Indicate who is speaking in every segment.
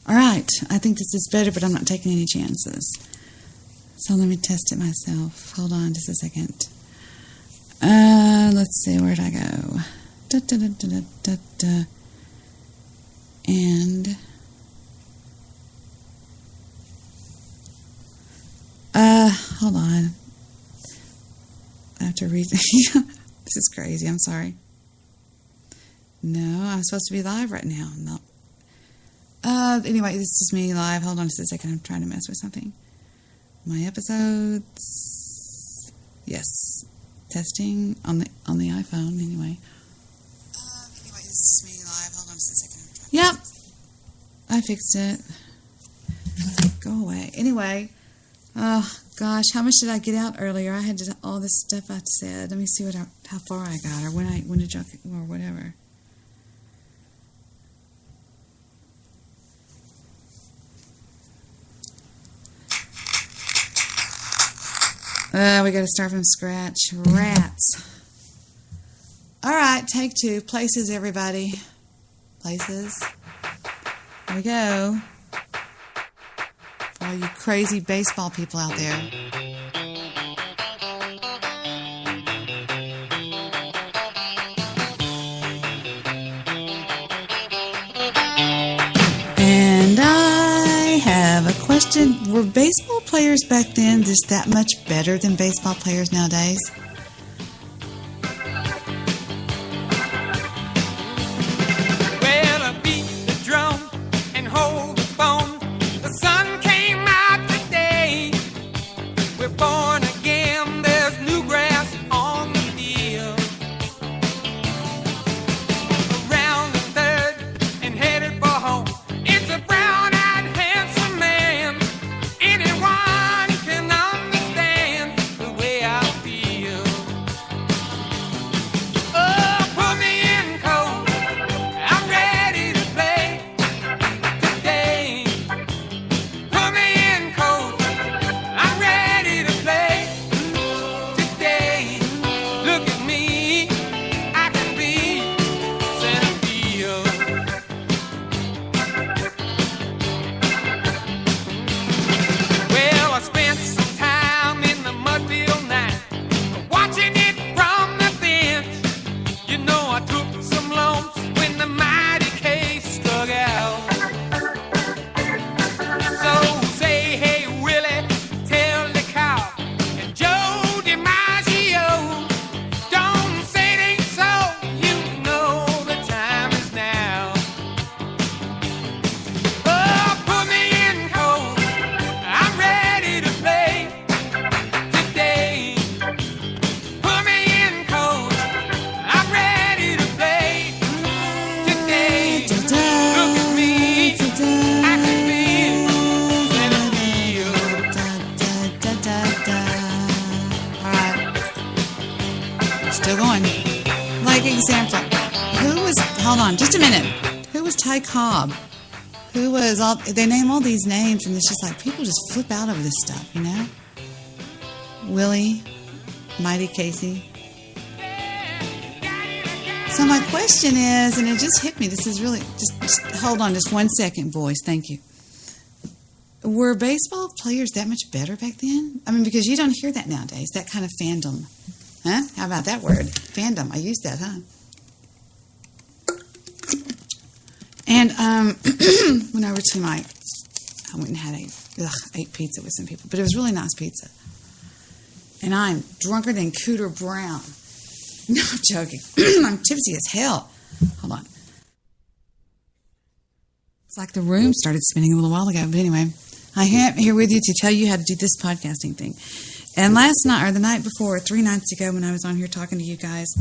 Speaker 1: All right, I think this is better, but I'm not taking any chances. So let me test it myself. Hold on just a second. Let's see, where'd I go? And hold on. I have to read. This is crazy. I'm sorry. No, I'm supposed to be live right now. No. Anyway, this is me live. Hold on just a second. I'm trying to mess with something. My episodes. Yes. Testing on the iPhone. Anyway, this is me live. Hold on just a second. Yep. I fixed it. Go away. Anyway. Oh, gosh. How much did I get out earlier? I had all this stuff I said. Let me see how far I got or when did y'all, or whatever. We got to start from scratch. Rats. All right, take two. Places, everybody. Places. Here we go. For all you crazy baseball people out there. And I have a question. Were baseball players back then just that much better than baseball players nowadays?
Speaker 2: Well, I beat the drum and hold the phone. The sun came out today. We're born again. There's new grass on the field. Around the third and headed for home. It's a brown-eyed handsome man. Anyone can understand the way I feel. Oh, put me in cold. I'm ready to play today. Put me in cold. I'm ready to play today. Look at me. I can be center field. Well, I spent some time in the mudfield night, watching it from the bench. You know, I took some lumps when the mighty case struck out. So say, hey, Willie, tell the cow, and Joe DiMaggio, don't say it ain't so. You know the time is now. Oh, put me in cold. I'm ready to play today. Put me in cold. I'm ready to play today. Look at me. I can be center field.
Speaker 1: All right. Still going. Like example. Hold on, just a minute. Who was Ty Cobb? Who was all, they name all these names and it's just like people just flip out over this stuff, you know? Willie, Mighty Casey. So my question is, and it just hit me, this is really, just hold on just 1 second, boys, thank you. Were baseball players that much better back then? I mean, because you don't hear that nowadays, that kind of fandom. Huh? How about that word? Fandom, I used that, huh? And went over to I went and had ate pizza with some people, but it was really nice pizza. And I'm drunker than Cooter Brown. No, I'm joking. I'm tipsy as hell. Hold on. It's like the room started spinning a little while ago. But anyway, I am here with you to tell you how to do this podcasting thing. And last night, or the night before, 3 nights ago when I was on here talking to you guys,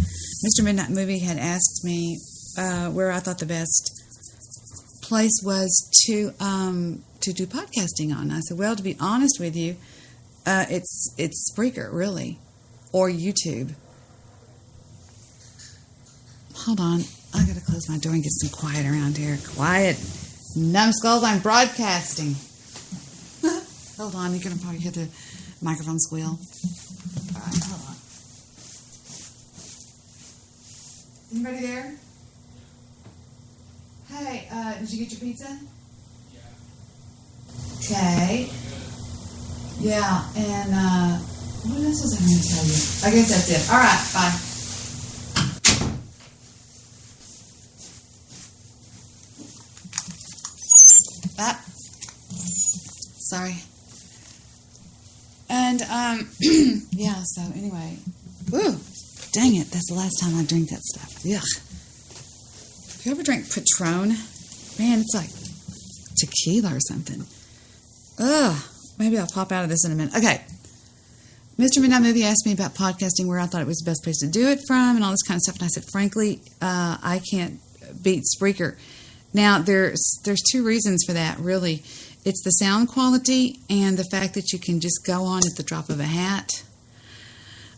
Speaker 1: Mr. Midnight Movie had asked me where I thought the best place was to do podcasting on. I said, well, to be honest with you, it's Spreaker, really, or YouTube. Hold on. I got to close my door and get some quiet around here. Quiet. Numbskulls, I'm broadcasting. Hold on. You're going to probably hear the microphone squeal. All right, hold on. Anybody there? Hey, did you get your pizza?
Speaker 3: Yeah.
Speaker 1: Okay. Yeah, and what else was I going to tell you? I guess that's it. All right, bye. Ah, sorry. And yeah. So anyway, woo, dang it! That's the last time I drink that stuff. Yuck. If you ever drink Patron, man, it's like tequila or something. Ugh. Maybe I'll pop out of this in a minute. Okay. Mr. Midnight Movie asked me about podcasting, where I thought it was the best place to do it from, and all this kind of stuff. And I said, frankly, I can't beat Spreaker. Now, there's two reasons for that, really. It's the sound quality and the fact that you can just go on at the drop of a hat.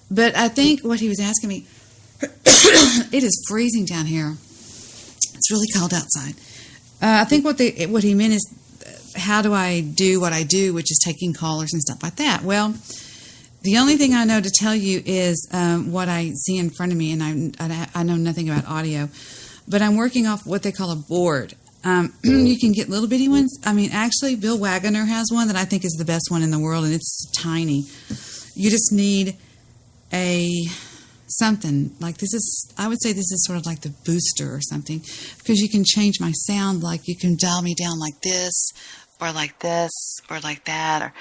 Speaker 1: But I think what he was asking me, it is freezing down here. It's really cold outside. I think what he meant is, how do I do what I do, which is taking callers and stuff like that? Well, the only thing I know to tell you is what I see in front of me, and I know nothing about audio, but I'm working off what they call a board. You can get little bitty ones. I mean, actually, Bill Wagner has one that I think is the best one in the world, and it's tiny. You just need something like this is, I would say this is sort of like the booster or something, because you can change my sound. Like you can dial me down like this, or like this, or like that, or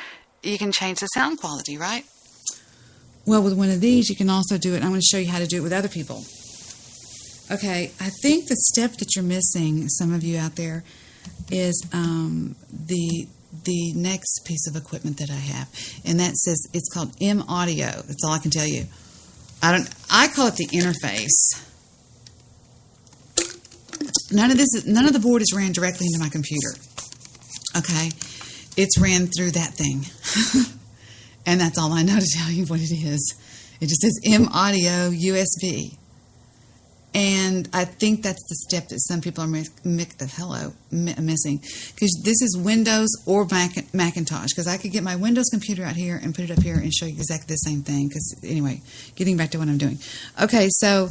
Speaker 1: you can change the sound quality, right? Well, with one of these, you can also do it. I'm going to show you how to do it with other people. Okay, I think the step that you're missing, some of you out there, is the next piece of equipment that I have, and that says it's called M Audio. That's all I can tell you. I call it the interface. None of the board is ran directly into my computer. Okay, it's ran through that thing, and that's all I know to tell you what it is. It just says M Audio USB. And I think that's the step that some people are missing. Because this is Windows or Macintosh. Because I could get my Windows computer out here and put it up here and show you exactly the same thing. Because anyway, getting back to what I'm doing. Okay, so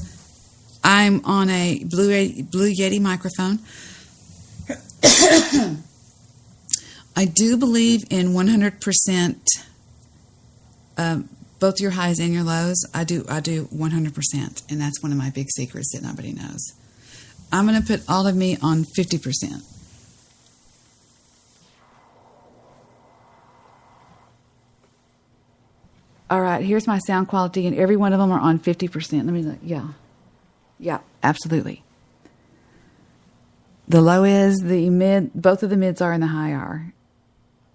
Speaker 1: I'm on a Blue Yeti microphone. I do believe in 100%. Both your highs and your lows, I do 100%, and that's one of my big secrets that nobody knows. I'm going to put all of me on 50%. All right, here's my sound quality, and every one of them are on 50%. Let me look. Yeah, absolutely. The low is, the mid, both of the mids are, and the high are.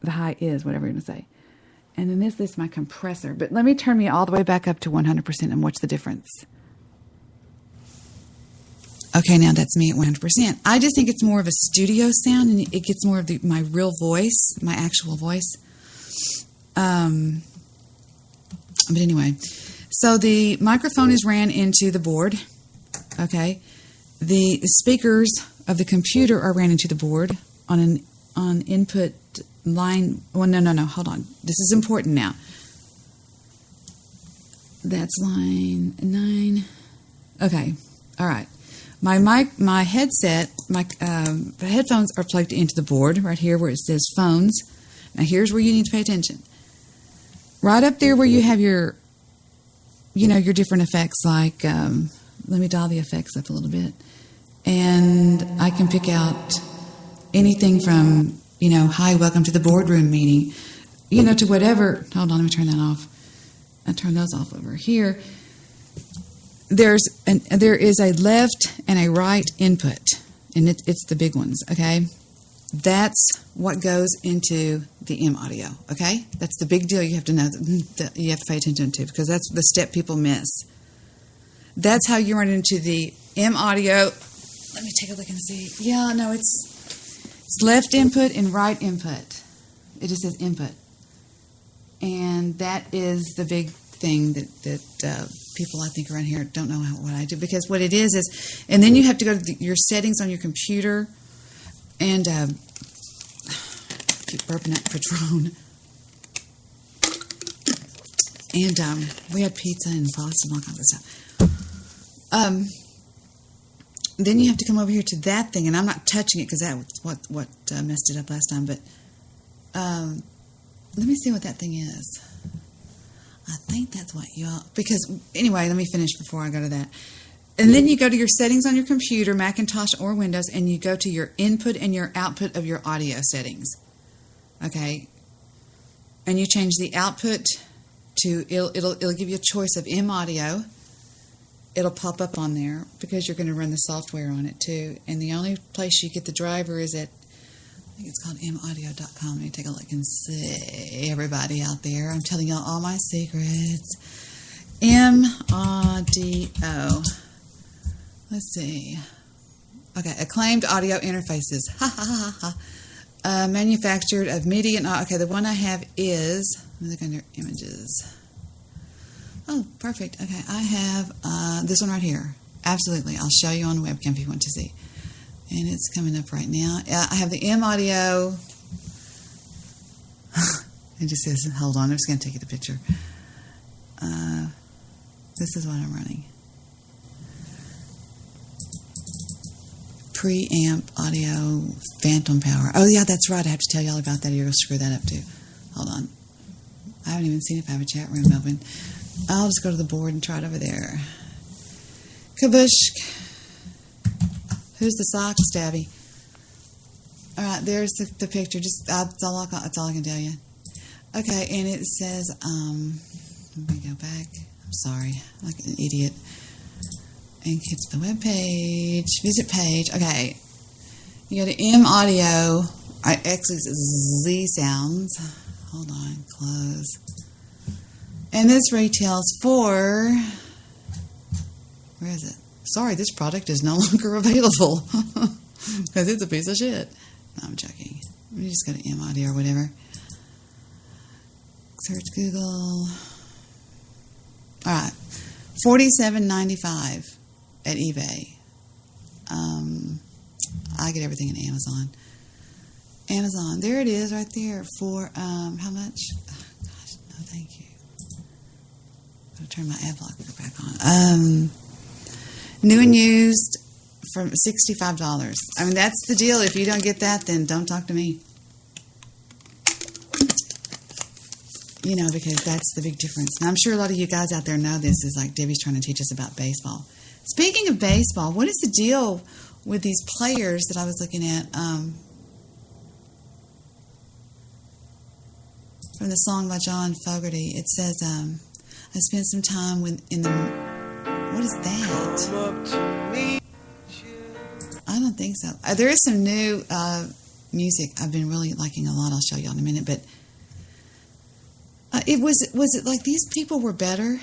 Speaker 1: The high is, whatever you're going to say. And then this is my compressor. But let me turn me all the way back up to 100% and watch the difference. Okay, now that's me at 100%. I just think it's more of a studio sound, and it gets more of my real voice, my actual voice. But anyway, so the microphone is ran into the board. Okay, the speakers of the computer are ran into the board on input line. Well, no, hold on. This is important now. That's line 9. Okay, all right. My headset, the headphones are plugged into the board right here where it says phones. Now here's where you need to pay attention. Right up there where you have your different effects, like, let me dial the effects up a little bit. And I can pick out anything from, hi, welcome to the boardroom meeting, to whatever. Hold on, let me turn that off. I turn those off over here. There is a left and a right input, and it's the big ones, okay? That's what goes into the M Audio, okay? That's the big deal you have to know, that you have to pay attention to, because that's the step people miss. That's how you run into the M Audio. Let me take a look and see. Yeah, no, it's left input and right input. It just says input. And that is the big thing that people I think around here don't know what I do, because what it is, and then you have to go to your settings on your computer, and I keep burping up Patron. And we had pizza and pasta and all kinds of stuff. Then you have to come over here to that thing, and I'm not touching it because that's what messed it up last time. But let me see what that thing is. I think that's what because anyway, let me finish before I go to that. And then you go to your settings on your computer, Macintosh or Windows, and you go to your input and your output of your audio settings. Okay? And you change the output to, it'll give you a choice of M Audio. It'll pop up on there because you're going to run the software on it too. And the only place you get the driver is at, I think it's called maudio.com. Let me take a look and see everybody out there. I'm telling y'all all my secrets. M-Audio. Let's see. Okay, Acclaimed Audio Interfaces. Ha ha ha ha. Manufactured of MIDI and okay, the one I have is, let me look under images. Oh, perfect. Okay, I have this one right here. Absolutely. I'll show you on the webcam if you want to see. And it's coming up right now. I have the M Audio. It just says, hold on, I'm just going to take you the picture. This is what I'm running. Preamp Audio Phantom Power. Oh, yeah, that's right. I have to tell y'all about that. You're going to screw that up, too. Hold on. I haven't even seen if I have a chat room open. I'll just go to the board and try it over there. Kabushk. Who's the sock, Stabby? All right, there's the picture. Just that's all I can tell you. Okay, and it says, let me go back. I'm sorry, like an idiot. And get to the web page. Visit page. Okay, you go to M Audio. Actually, Z Sounds. Hold on, close. And this retails for. Where is it? Sorry, this product is no longer available because it's a piece of shit. No, I'm joking. Let me just go to M Audio or whatever. Search Google. All right, $47.95 at eBay. I get everything in Amazon. Amazon, there it is, right there for how much? Oh, gosh, no, thank you. I'm gonna turn my ad blocker back on. New and used for $65. I mean, that's the deal. If you don't get that, then don't talk to me. You know, because that's the big difference. And I'm sure a lot of you guys out there know this is like Debbie's trying to teach us about baseball. Speaking of baseball, what is the deal with these players that I was looking at from the song by John Fogerty? It says, I spent some time in the... What is that? I don't think so. There is some new music I've been really liking a lot. I'll show you in a minute. But was it like these people were better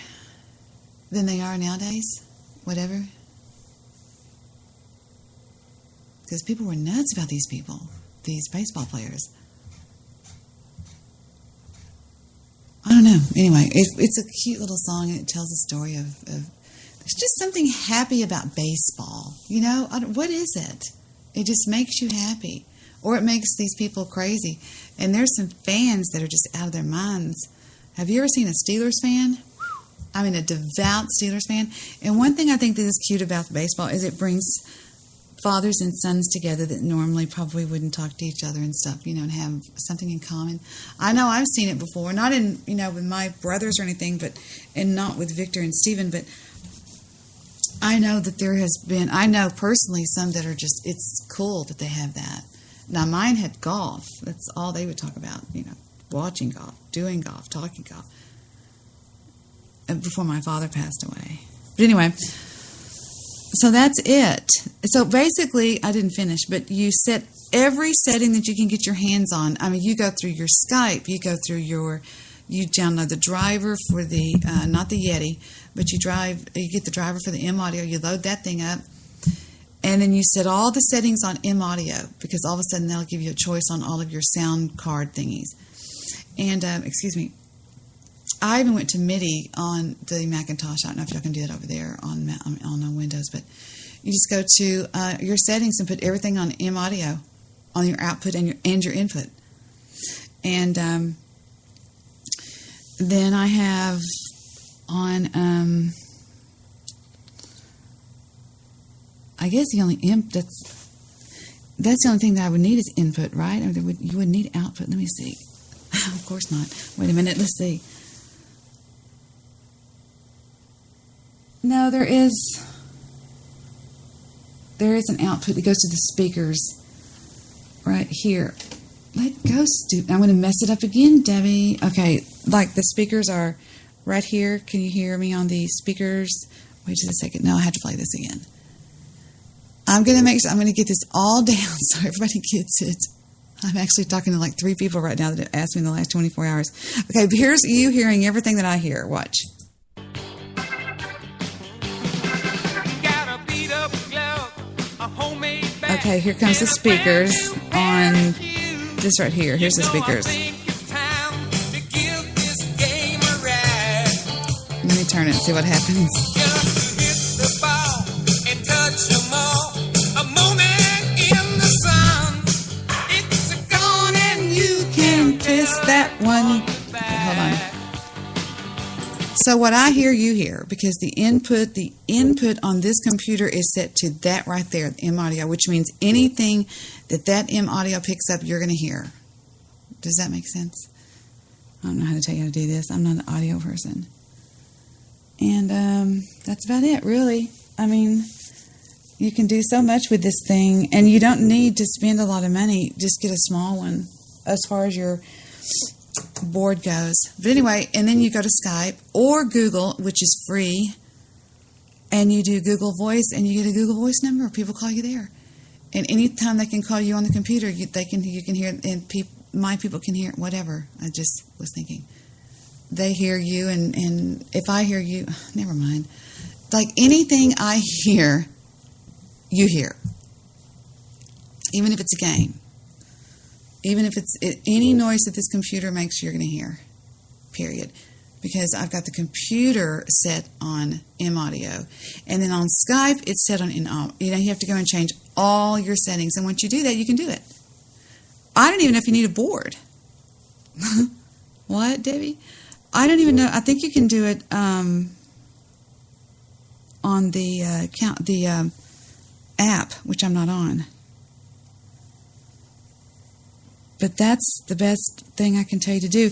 Speaker 1: than they are nowadays? Whatever. Because people were nuts about these people, these baseball players. I don't know. Anyway, it's a cute little song, and it tells a story of there's just something happy about baseball. You know, what is it? It just makes you happy. Or it makes these people crazy. And there's some fans that are just out of their minds. Have you ever seen a Steelers fan? I mean, a devout Steelers fan. And one thing I think that is cute about baseball is it brings fathers and sons together that normally probably wouldn't talk to each other and stuff, you know, and have something in common. I know I've seen it before, not in, you know, with my brothers or anything, and not with Victor and Stephen, but I know that there has been, I know personally some that are just, it's cool that they have that. Now, mine had golf. That's all they would talk about, you know, watching golf, doing golf, talking golf, before my father passed away. But anyway, so that's it. So basically, I didn't finish, but you set every setting that you can get your hands on. I mean, you go through your Skype, you download the driver for the, not the Yeti, but you get the driver for the M Audio, you load that thing up, and then you set all the settings on M Audio, because all of a sudden they'll give you a choice on all of your sound card thingies. And, I even went to MIDI on the Macintosh. I don't know if y'all can do that over there on Windows, but you just go to your settings and put everything on M Audio, on your output and your input. And then I have on, I guess the only imp that's That's the only thing that I would need is input, right? Or you wouldn't need output. Let me see. Of course not. Wait a minute. Let's see. No, there is an output that goes to the speakers right here. Let go, stupid. I'm going to mess it up again, Debbie. Okay, like the speakers are right here. Can you hear me on the speakers? Wait just a second. No, I have to play this again. I'm going to get this all down so everybody gets it. I'm actually talking to like 3 people right now that have asked me in the last 24 hours. Okay, but here's you hearing everything that I hear. Watch. Okay, here comes the speakers on this right here. Here's the speakers. Let me turn it and see what happens. That one. Okay, hold on. So what I hear, you hear, because the input on this computer is set to that right there, the M audio, which means anything that M audio picks up, you're going to hear. Does that make sense? I don't know how to tell you how to do this. I'm not an audio person. And that's about it, really. I mean, you can do so much with this thing, and you don't need to spend a lot of money. Just get a small one as far as your board goes. But anyway, and then you go to Skype or Google, which is free, and you do Google Voice, and you get a Google Voice number. People call you there, and anytime they can call you on the computer, you can hear, and my people can hear whatever. I just was thinking, they hear you, and if I hear you, never mind. Like anything I hear, you hear, even if it's a game. Even if it's any noise that this computer makes, you're going to hear, period. Because I've got the computer set on M audio. And then on Skype, it's set on in. You have to go and change all your settings. And once you do that, you can do it. I don't even know if you need a board. What, Debbie? I don't even know. I think you can do it on the app, which I'm not on. But that's the best thing I can tell you to do.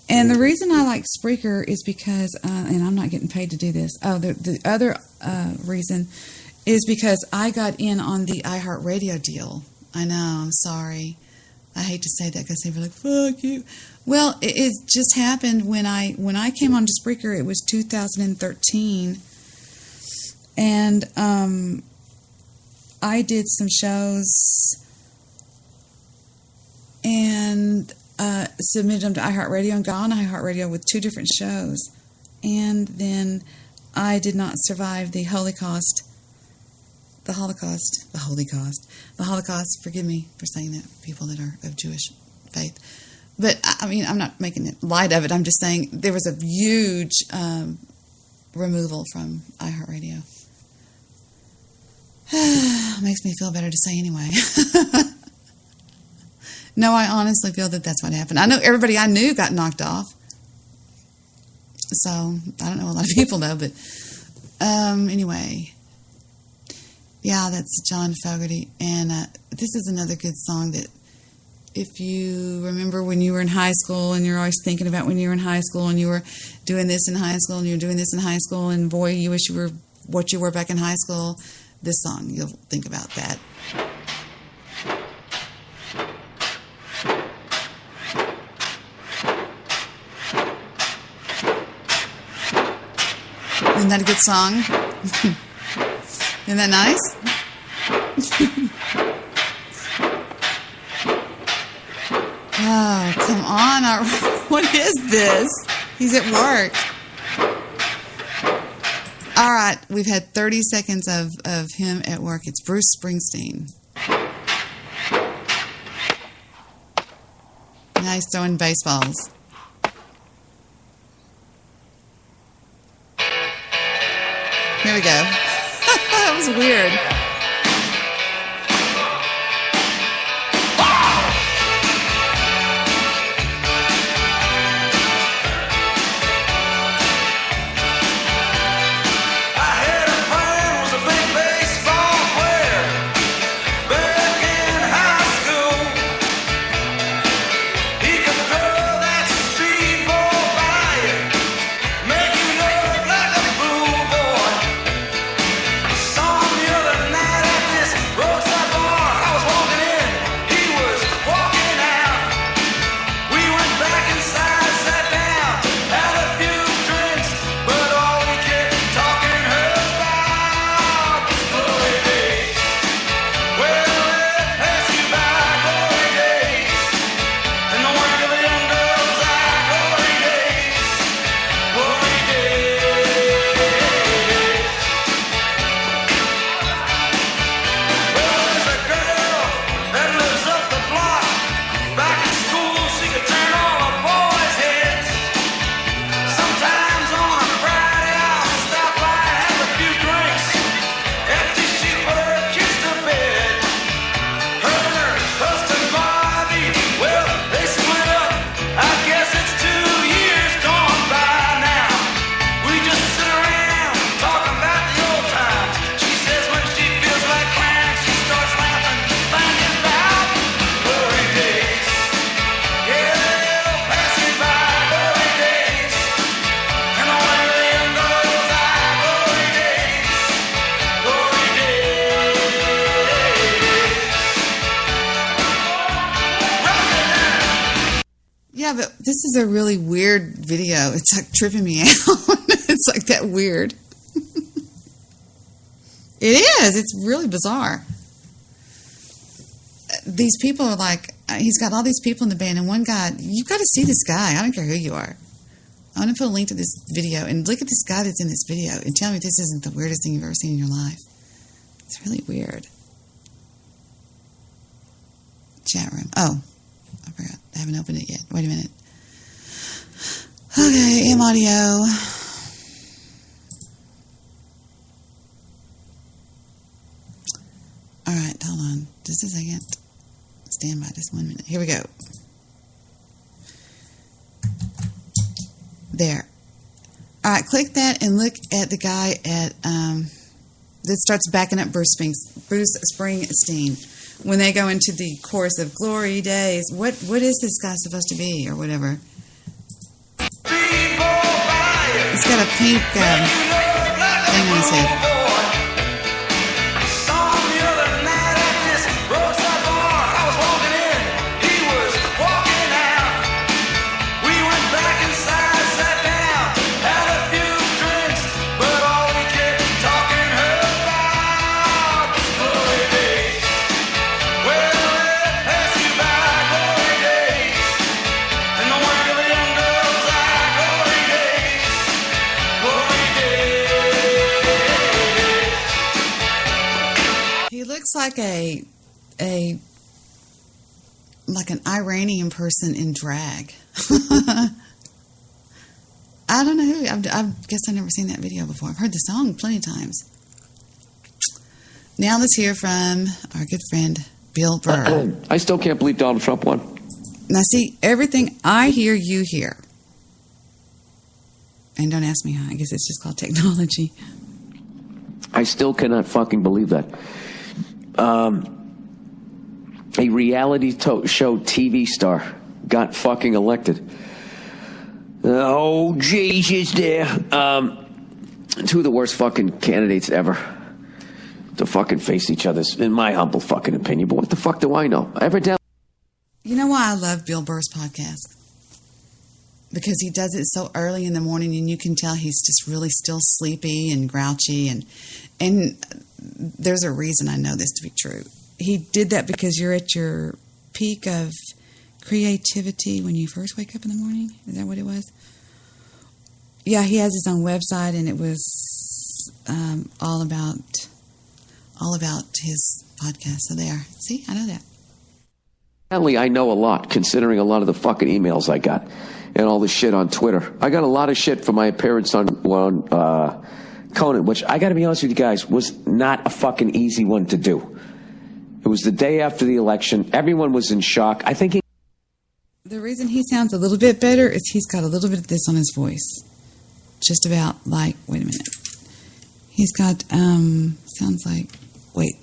Speaker 1: And the reason I like Spreaker is because, and I'm not getting paid to do this. Oh, the other reason is because I got in on the iHeartRadio deal. I know, I'm sorry. I hate to say that because they were like, fuck you. Well, it just happened when I came on to Spreaker, it was 2013. And I did some shows and submitted them to iHeartRadio and got on iHeartRadio with 2 different shows. And then I did not survive the Holocaust. Forgive me for saying that, people that are of Jewish faith. But, I mean, I'm not making it light of it. I'm just saying there was a huge removal from iHeartRadio. Makes me feel better to say anyway. No, I honestly feel that that's what happened. I know everybody I knew got knocked off. So, I don't know a lot of people, though. But, anyway. Yeah, that's John Fogerty. And this is another good song that if you remember when you were in high school and you're always thinking about when you were in high school and you were doing this in high school and you were doing this in high school and boy, you wish you were what you were back in high school, this song, you'll think about that. Isn't that a good song? Isn't that nice? Oh, come on. What is this? He's at work. All right. We've had 30 seconds of him at work. It's Bruce Springsteen. Now he's throwing baseballs. Here we go. That was weird.
Speaker 3: I had a friend who was a big baseball player back in
Speaker 1: Yeah, but this is a really weird video. It's like tripping me out. It's like that weird. It is. It's really bizarre. These people are like, he's got all these people in the band, and one guy, you've got to see this guy. I don't care who you are. I want to put a link to this video, and look at this guy that's in this video, and tell me this isn't the weirdest thing you've ever seen in your life. It's really weird. Chat room. Oh, I forgot. I haven't opened it yet. Wait a minute. Okay, M audio. All right, hold on. Just a second. Stand by just 1 minute. Here we go. There. All right, click that and look at the guy at that starts backing up Bruce Springsteen when they go into the chorus of "Glory Days." What is this guy supposed to be, or whatever? He's got a pink thing on his head. Like an Iranian person in drag. I don't know who. I guess I've never seen that video before. I've heard the song plenty of times. Now let's hear from our good friend Bill Burr.
Speaker 3: I still can't believe Donald Trump won.
Speaker 1: Now see, everything I hear, you hear. And don't ask me how. I guess it's just called technology.
Speaker 3: I still cannot fucking believe that. A reality show TV star got fucking elected. Oh, Jesus, there. Two of the worst fucking candidates ever to fucking face each other, in my humble fucking opinion. But what the fuck do I know?
Speaker 1: You know why I love Bill Burr's podcast? Because he does it so early in the morning, and you can tell he's just really still sleepy and grouchy, and there's a reason I know this to be true. He did that because you're at your peak of creativity when you first wake up in the morning. Is that what it was? Yeah, he has his own website, and it was all about his podcast. So there. See, I know that.
Speaker 3: Apparently, I know a lot, considering a lot of the fucking emails I got and all the shit on Twitter. I got a lot of shit for my appearance on Conan, which I got to be honest with you guys, was not a fucking easy one to do. It was the day after the election. Everyone was in shock. I think
Speaker 1: the reason he sounds a little bit better is he's got a little bit of this on his voice. Just about like, wait a minute. He's got, sounds like, wait.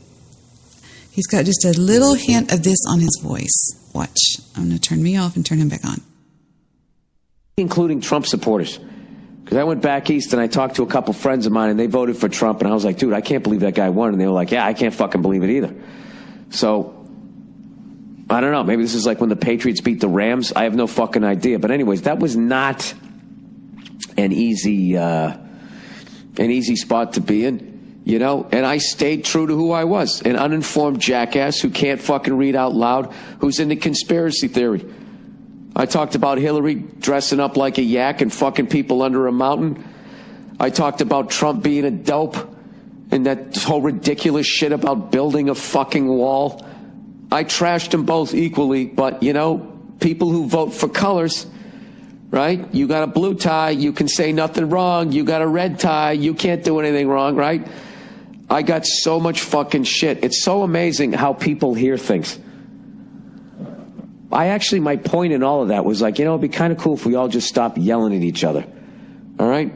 Speaker 1: He's got just a little hint of this on his voice. Watch. I'm going to turn me off and turn him back on.
Speaker 3: Including Trump supporters. Because I went back east and I talked to a couple friends of mine and they voted for Trump. And I was like, dude, I can't believe that guy won. And they were like, yeah, I can't fucking believe it either. So, I don't know. Maybe this is like when the Patriots beat the Rams. I have no fucking idea. But anyways, that was not an easy spot to be in, you know? And I stayed true to who I was. An uninformed jackass who can't fucking read out loud, who's into conspiracy theory. I talked about Hillary dressing up like a yak and fucking people under a mountain. I talked about Trump being a dope and that whole ridiculous shit about building a fucking wall. I trashed them both equally, but, you know, people who vote for colors, right? You got a blue tie, you can say nothing wrong. You got a red tie, you can't do anything wrong, right? I got so much fucking shit. It's so amazing how people hear things. My point in all of that was like, you know, it'd be kind of cool if we all just stopped yelling at each other. All right?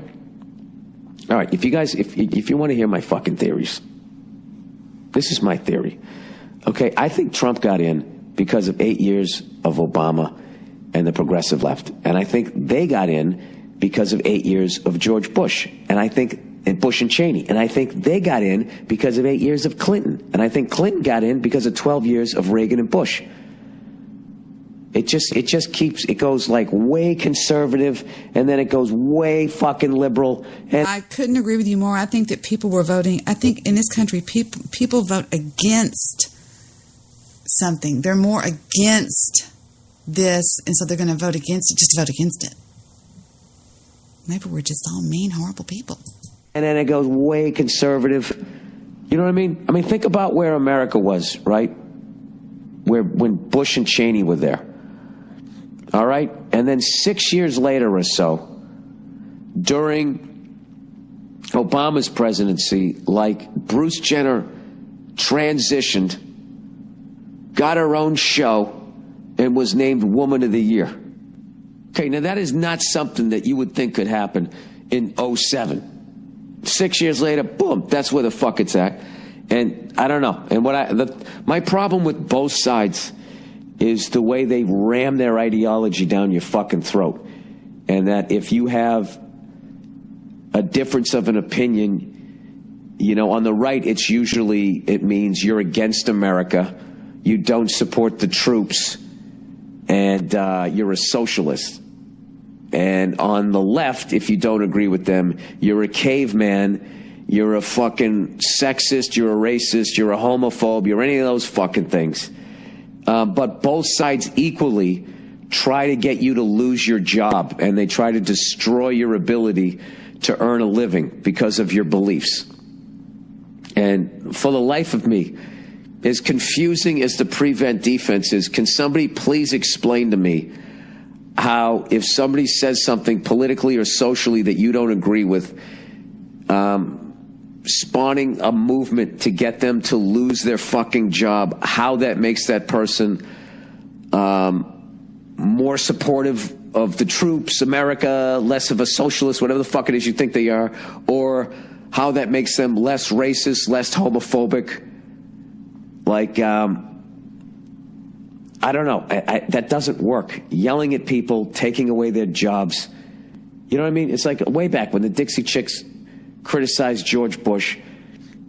Speaker 3: All right, if you guys, if you want to hear my fucking theories, this is my theory. Okay, I think Trump got in because of 8 years of Obama and the progressive left. And I think they got in because of 8 years of George Bush. And Bush and Cheney. And I think they got in because of 8 years of Clinton. And I think Clinton got in because of 12 years of Reagan and Bush. It goes like way conservative, and then it goes way fucking liberal. And
Speaker 1: I couldn't agree with you more. I think that people were voting. I think in this country, people vote against something. They're more against this, and so they're going to vote against it, just to vote against it. Maybe we're just all mean, horrible people.
Speaker 3: And then it goes way conservative. You know what I mean? I mean, think about where America was, right? When Bush and Cheney were there. All right? And then 6 years later or so, during Obama's presidency, like Bruce Jenner transitioned, got her own show, and was named Woman of the Year. Okay, now that is not something that you would think could happen in 2007. 6 years later, boom, that's where the fuck it's at. And I don't know. And my problem with both sides is the way they ram their ideology down your fucking throat. And that if you have a difference of an opinion, you know, on the right, it means you're against America, you don't support the troops, and you're a socialist. And on the left, if you don't agree with them, you're a caveman, you're a fucking sexist, you're a racist, you're a homophobe, you're any of those fucking things. But both sides equally try to get you to lose your job, and they try to destroy your ability to earn a living because of your beliefs. And for the life of me, as confusing as the prevent defense is, can somebody please explain to me how if somebody says something politically or socially that you don't agree with, spawning a movement to get them to lose their fucking job, how that makes that person more supportive of the troops, America, less of a socialist, whatever the fuck it is you think they are, or how that makes them less racist, less homophobic. Like, I don't know. That doesn't work. Yelling at people, taking away their jobs. You know what I mean? It's like way back when the Dixie Chicks criticized George Bush,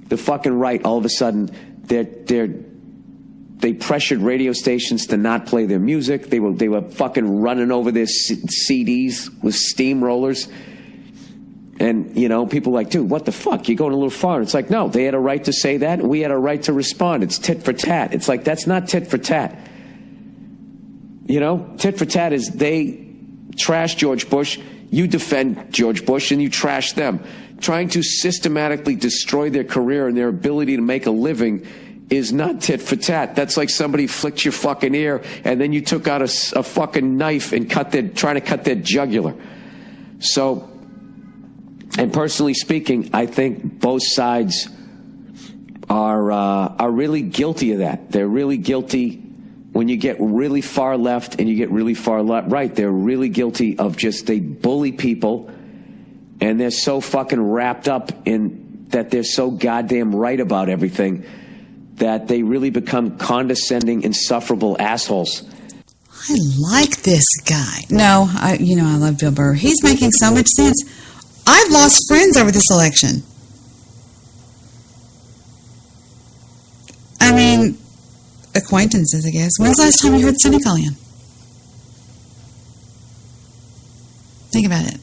Speaker 3: the fucking right, all of a sudden, they pressured radio stations to not play their music. They were fucking running over their CDs with steamrollers. And, you know, people were like, dude, what the fuck? You're going a little far. And it's like, no, they had a right to say that, and we had a right to respond. It's tit for tat. It's like, that's not tit for tat. You know, tit for tat is they trash George Bush, you defend George Bush, and you trash them. Trying to systematically destroy their career and their ability to make a living is not tit for tat. That's like somebody flicked your fucking ear, and then you took out a fucking knife and trying to cut their jugular. So, and personally speaking, I think both sides are really guilty of that. They're really guilty. When you get really far left and you get really far right, they're really guilty of just they bully people, and they're so fucking wrapped up in that they're so goddamn right about everything that they really become condescending, insufferable assholes.
Speaker 1: I like this guy. No, I love Bill Burr. He's making so much sense. I've lost friends over this election. I mean, acquaintances, I guess. When's the last time you heard Sonny call in? Think about it.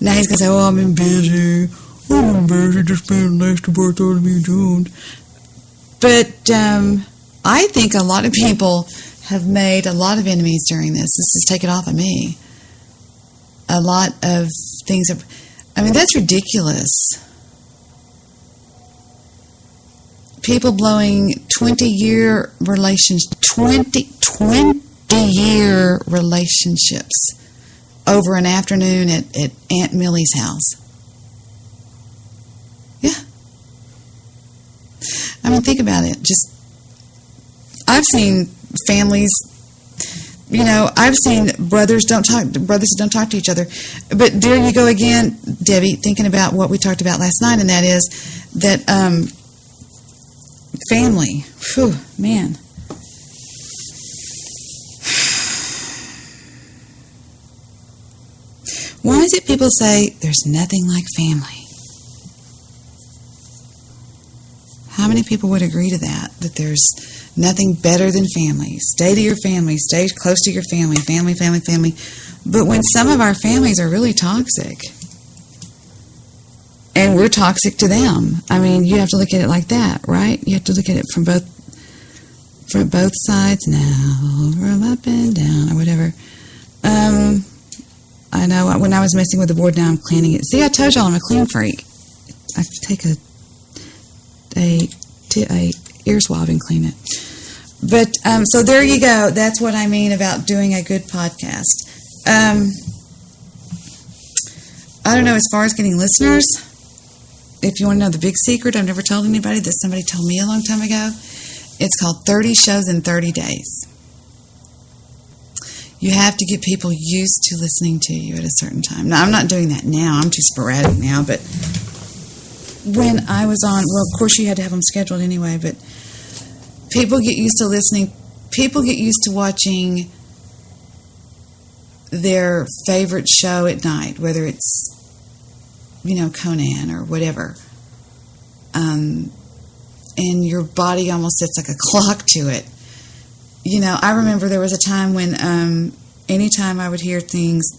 Speaker 1: Now he's going to say, oh, I've been busy, just been next to Bartholomew Jones. But I think a lot of people have made a lot of enemies during this. This has taken off of me. A lot of things that's ridiculous. People blowing 20-year relationships over an afternoon at Aunt Millie's house. Yeah. I mean, think about it. I've seen families, I've seen brothers that don't talk to each other. But there you go again, Debbie, thinking about what we talked about last night, and that is that family. Whew, man. Why is it people say there's nothing like family? How many people would agree to that there's Nothing better than family. Stay to your family. Stay close to your family. Family, family, family. But when some of our families are really toxic, and we're toxic to them, I mean, you have to look at it like that, right? You have to look at it from both sides now, from up and down, or whatever. I know when I was messing with the board, now I'm cleaning it. See, I told y'all I'm a clean freak. I take a ear swab and clean it. But so there you go. That's what I mean about doing a good podcast. I don't know, as far as getting listeners, if you want to know the big secret I've never told anybody, that somebody told me a long time ago, it's called 30 shows in 30 days. You have to get people used to listening to you at a certain time. Now, I'm not doing that now. I'm too sporadic now, but when I was on, well, of course you had to have them scheduled anyway, but people get used to listening. People get used to watching their favorite show at night, whether it's, Conan or whatever. And your body almost sets like a clock to it. I remember there was a time when anytime I would hear things,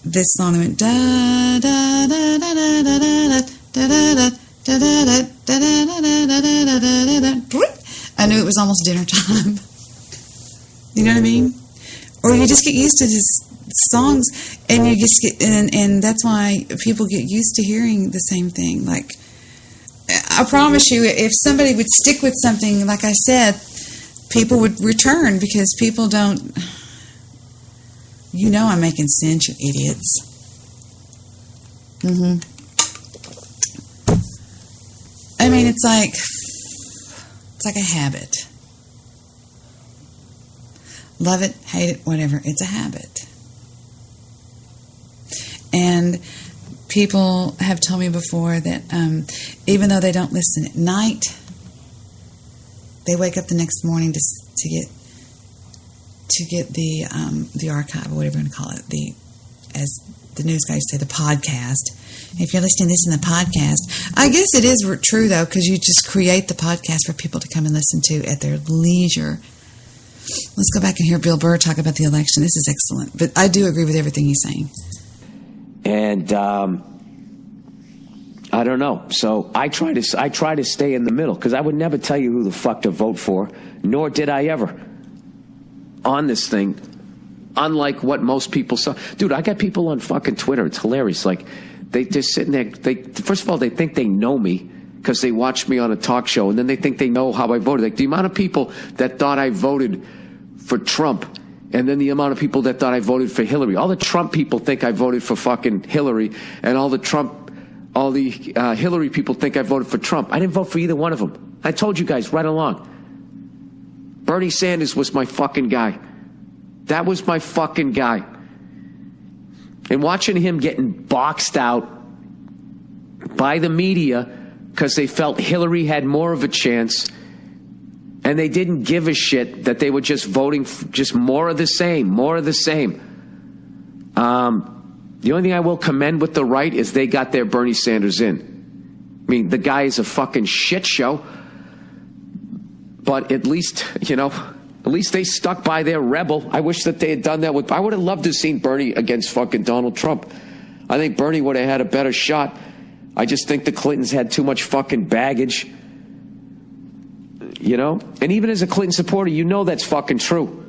Speaker 1: this song went da da da da da da da da da da da. I knew it was almost dinner time. You know what I mean? Or you just get used to these songs, and you just get, and that's why people get used to hearing the same thing. Like, I promise you, if somebody would stick with something, like I said, people would return, because people don't. I'm making sense, you idiots. I mean, it's like a habit. Love it, hate it, whatever. It's a habit. And people have told me before that even though they don't listen at night, they wake up the next morning to get the archive, or whatever you want to call it, as the news guys say, the podcast. If you're listening to this in the podcast, I guess it is true though, because you just create the podcast for people to come and listen to at their leisure. Let's go back and hear Bill Burr talk about the election. This is excellent, but I do agree with everything he's saying.
Speaker 3: And I don't know. So I try to stay in the middle, because I would never tell you who the fuck to vote for, nor did I ever on this thing. Unlike what most people saw, dude. I got people on fucking Twitter. It's hilarious. Like they're sitting there. First of all, they think they know me because they watched me on a talk show, and then they think they know how I voted. Like the amount of people that thought I voted for Trump, and then the amount of people that thought I voted for Hillary. All the Trump people think I voted for fucking Hillary, and all the Hillary people think I voted for Trump. I didn't vote for either one of them. I told you guys right along. Bernie Sanders was my fucking guy. That was my fucking guy. And watching him getting boxed out by the media because they felt Hillary had more of a chance, and they didn't give a shit, that they were just voting for just more of the same. The only thing I will commend with the right is they got their Bernie Sanders in. I mean, the guy is a fucking shit show, but at least they stuck by their rebel. I wish that they had done that I would have loved to have seen Bernie against fucking Donald Trump. I think Bernie would have had a better shot. I just think the Clintons had too much fucking baggage. And even as a Clinton supporter, that's fucking true.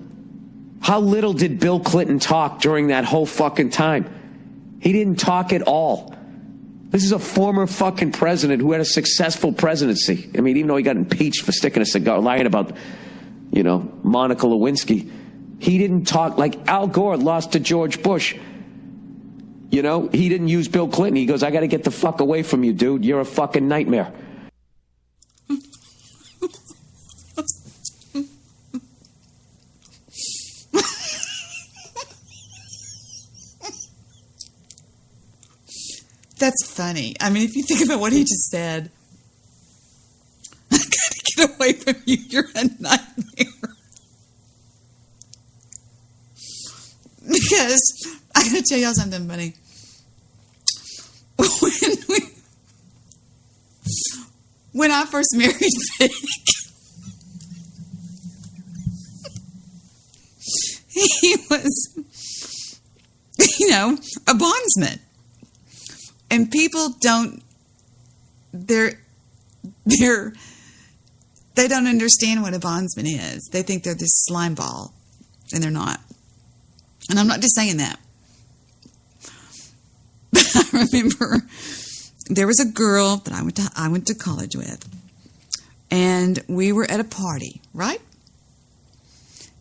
Speaker 3: How little did Bill Clinton talk during that whole fucking time? He didn't talk at all. This is a former fucking president who had a successful presidency. I mean, even though he got impeached for sticking a cigar, lying about, Monica Lewinsky. He didn't talk. Like Al Gore lost to George Bush. He didn't use Bill Clinton. He goes, I got to get the fuck away from you, dude. You're a fucking nightmare.
Speaker 1: That's funny. I mean, if you think about what he just said, I gotta get away from you. You're a nightmare. Because I gotta tell y'all something funny. When I first married Vic, he was, a bondsman. And people don't, they don't understand what a bondsman is. They think they're this slime ball, and they're not. And I'm not just saying that. But I remember there was a girl that I went to college with, and we were at a party, right?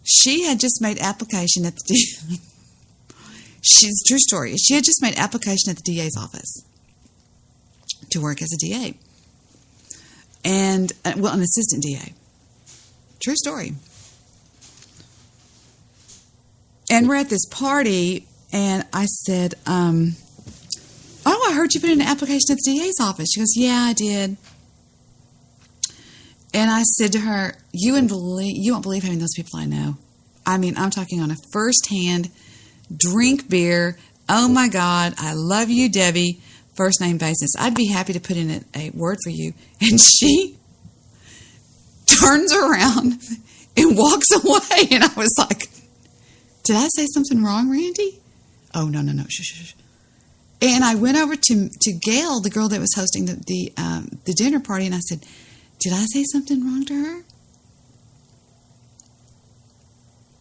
Speaker 1: She had just made application at the she's true story. She had just made application at the DA's office to work as a DA. And, an assistant DA. True story. And we're at this party, and I said, I heard you put in an application at the DA's office. She goes, yeah, I did. And I said to her, you won't believe how many of those people I know. I mean, I'm talking on a first-hand, drink beer, oh my God, I love you, Debbie, first name basis. I'd be happy to put in a word for you. And she turns around and walks away. And I was like, did I say something wrong, Randy? Oh, no. Shh. And I went over to Gail, the girl that was hosting the dinner party, and I said, did I say something wrong to her?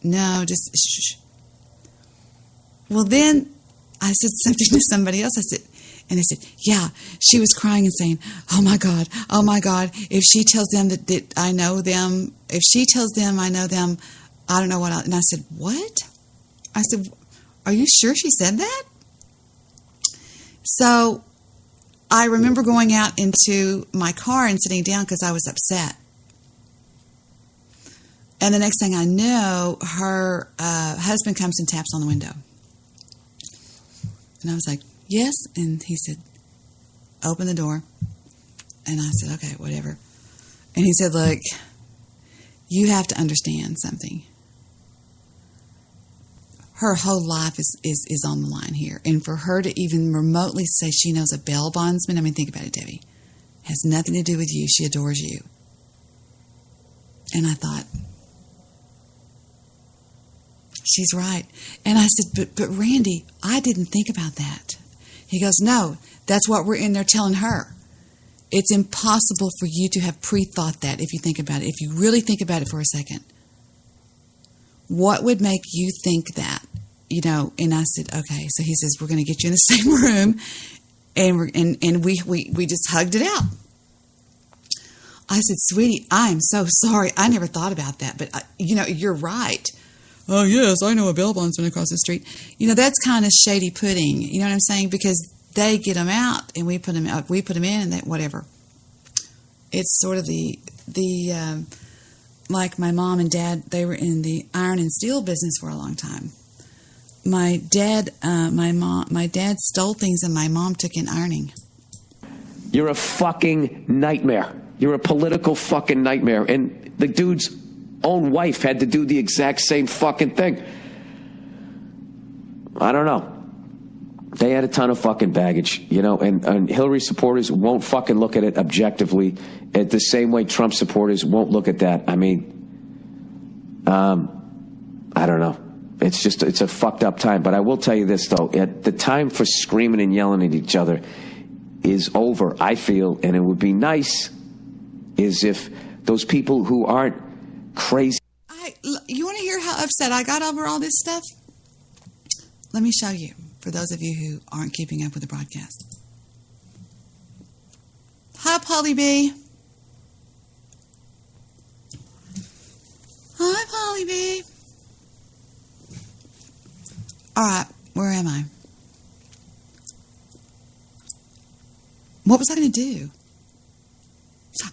Speaker 1: No, just shh. Well, then I said something to somebody else. I said, yeah, she was crying and saying, oh my God, if she tells them that I know them, if she tells them I know them, I don't know what and I said, what? I said, are you sure she said that? So I remember going out into my car and sitting down because I was upset. And the next thing I know, her husband comes and taps on the window. And I was like, yes. And he said, open the door. And I said, okay, whatever. And he said, look, you have to understand something. Her whole life is on the line here. And for her to even remotely say she knows a bail bondsman, I mean, think about it, Debbie. Has nothing to do with you. She adores you. And I thought, she's right. And I said, but Randy, I didn't think about that. He goes, no, that's what we're in there telling her. It's impossible for you to have pre-thought that if you think about it. If you really think about it for a second. What would make you think that? And I said, okay. So he says, we're going to get you in the same room. And we just hugged it out. I said, sweetie, I'm so sorry. I never thought about that. But, you're right. Oh, yes, I know a bail bondsman across the street. That's kind of shady pudding. You know what I'm saying? Because they get them out and we put them in and that whatever. It's sort of the like my mom and dad, they were in the iron and steel business for a long time. My dad stole things and my mom took in ironing.
Speaker 3: You're a fucking nightmare. You're a political fucking nightmare. And the dude's own wife had to do the exact same fucking thing. I don't know. They had a ton of fucking baggage, and Hillary supporters won't fucking look at it objectively at the same way Trump supporters won't look at that. I mean, I don't know. It's a fucked up time. But I will tell you this, though. The time for screaming and yelling at each other is over, I feel, and it would be nice is if those people who aren't crazy.
Speaker 1: You want to hear how upset I got over all this stuff? Let me show you, for those of you who aren't keeping up with the broadcast. Hi, Polly B. Hi, Polly B. All right, where am I? What was I going to do?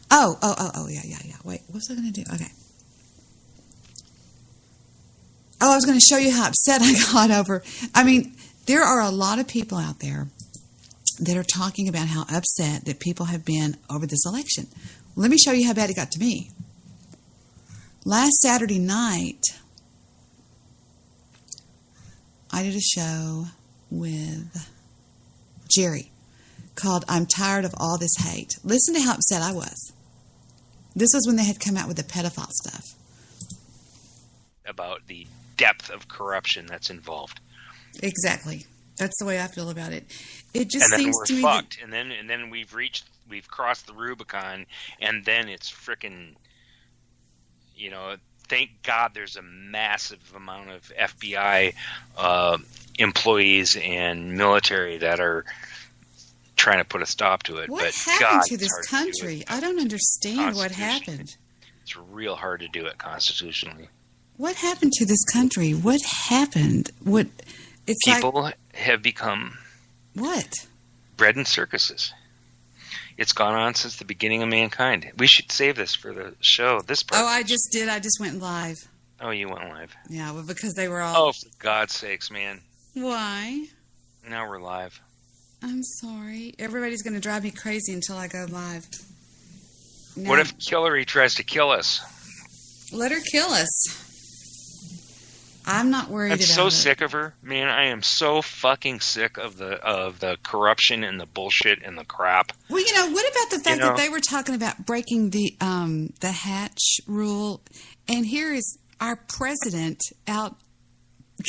Speaker 1: Oh, yeah. Wait, what was I going to do? Okay. Oh, I was going to show you how upset I got over. I mean, there are a lot of people out there that are talking about how upset that people have been over this election. Let me show you how bad it got to me. Last Saturday night, I did a show with Jerry called I'm Tired of All This Hate. Listen to how upset I was. This was when they had come out with the pedophile stuff.
Speaker 4: About the depth of corruption that's involved.
Speaker 1: Exactly. That's the way I feel about it. It just
Speaker 4: And then
Speaker 1: seems
Speaker 4: we're
Speaker 1: to me
Speaker 4: fucked. And then we've crossed the Rubicon, and then it's frickin', thank God there's a massive amount of FBI employees and military that are trying to put a stop to it.
Speaker 1: What
Speaker 4: but
Speaker 1: happened
Speaker 4: God,
Speaker 1: to
Speaker 4: it's
Speaker 1: this
Speaker 4: hard to do
Speaker 1: country?
Speaker 4: it
Speaker 1: I don't understand what
Speaker 4: constitutionally.
Speaker 1: happened.
Speaker 4: It's real hard to do it constitutionally.
Speaker 1: What happened to this country? What happened? What? It's
Speaker 4: People have become
Speaker 1: what?
Speaker 4: bred in circuses. It's gone on since the beginning of mankind. We should save this for the show. This part.
Speaker 1: Oh, I just did. I just went live.
Speaker 4: Oh, you went live.
Speaker 1: Yeah, well, because they were all.
Speaker 4: Oh, for God's sakes, man.
Speaker 1: Why?
Speaker 4: Now we're live.
Speaker 1: I'm sorry. Everybody's going to drive me crazy until I go live. No.
Speaker 4: What if Hillary tries to kill us?
Speaker 1: Let her kill us. I'm not worried
Speaker 4: I'm
Speaker 1: about
Speaker 4: so
Speaker 1: it.
Speaker 4: sick of her, man. I am so fucking sick of the corruption and the bullshit and the crap.
Speaker 1: Well, what about the fact
Speaker 4: know-
Speaker 1: that they were talking about breaking the Hatch rule, and here is our president out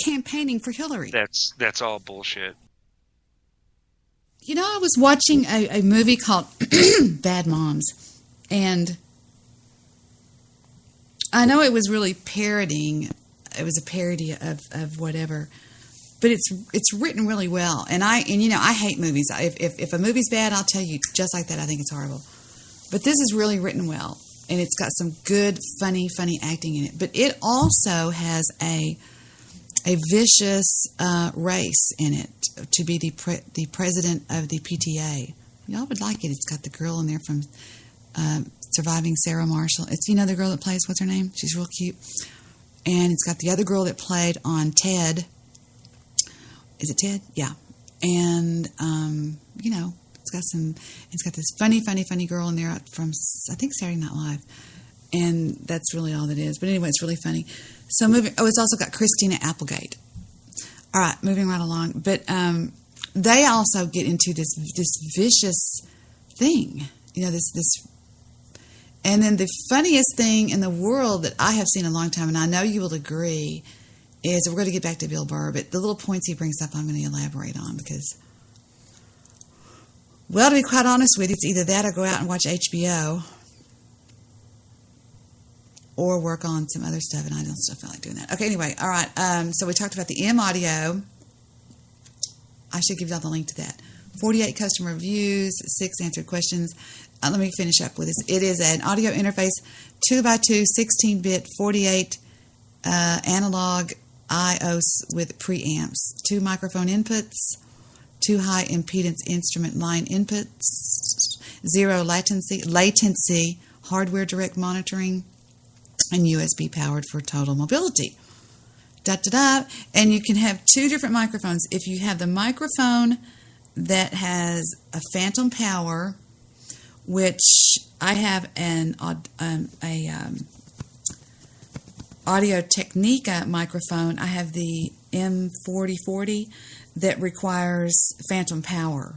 Speaker 1: campaigning for Hillary.
Speaker 4: That's all bullshit.
Speaker 1: I was watching a movie called Bad Moms, and I know it was really parodying. It was a parody of whatever, but it's written really well. And I hate movies. If a movie's bad, I'll tell you just like that. I think it's horrible. But this is really written well, and it's got some good, funny acting in it. But it also has a vicious race in it to be the president of the PTA. Y'all would like it. It's got the girl in there from Surviving Sarah Marshall. It's the girl that plays, what's her name? She's real cute. And it's got the other girl that played on Ted. Is it Ted? Yeah. And it's got this funny girl in there from, I think, Saturday Night Live. And that's really all that is. But anyway, it's really funny. So it's also got Christina Applegate. All right, moving right along. But they also get into this vicious thing. This. And then the funniest thing in the world that I have seen in a long time, and I know you will agree, is we're going to get back to Bill Burr, but the little points he brings up I'm going to elaborate on because, well, to be quite honest with you, it's either that or go out and watch HBO or work on some other stuff, and I don't still feel like doing that. Okay, anyway, all right. So we talked about the M Audio. I should give y'all the link to that. 48 customer reviews, 6 answered questions. Let me finish up with this. It is an audio interface, 2x2, 16-bit, 48 analog IOS with preamps, 2 microphone inputs, 2 high impedance instrument line inputs, 0 latency, hardware direct monitoring, and USB powered for total mobility. And you can have 2 different microphones. If you have the microphone that has a phantom power, which I have an Audio Technica microphone. I have the M4040 that requires phantom power.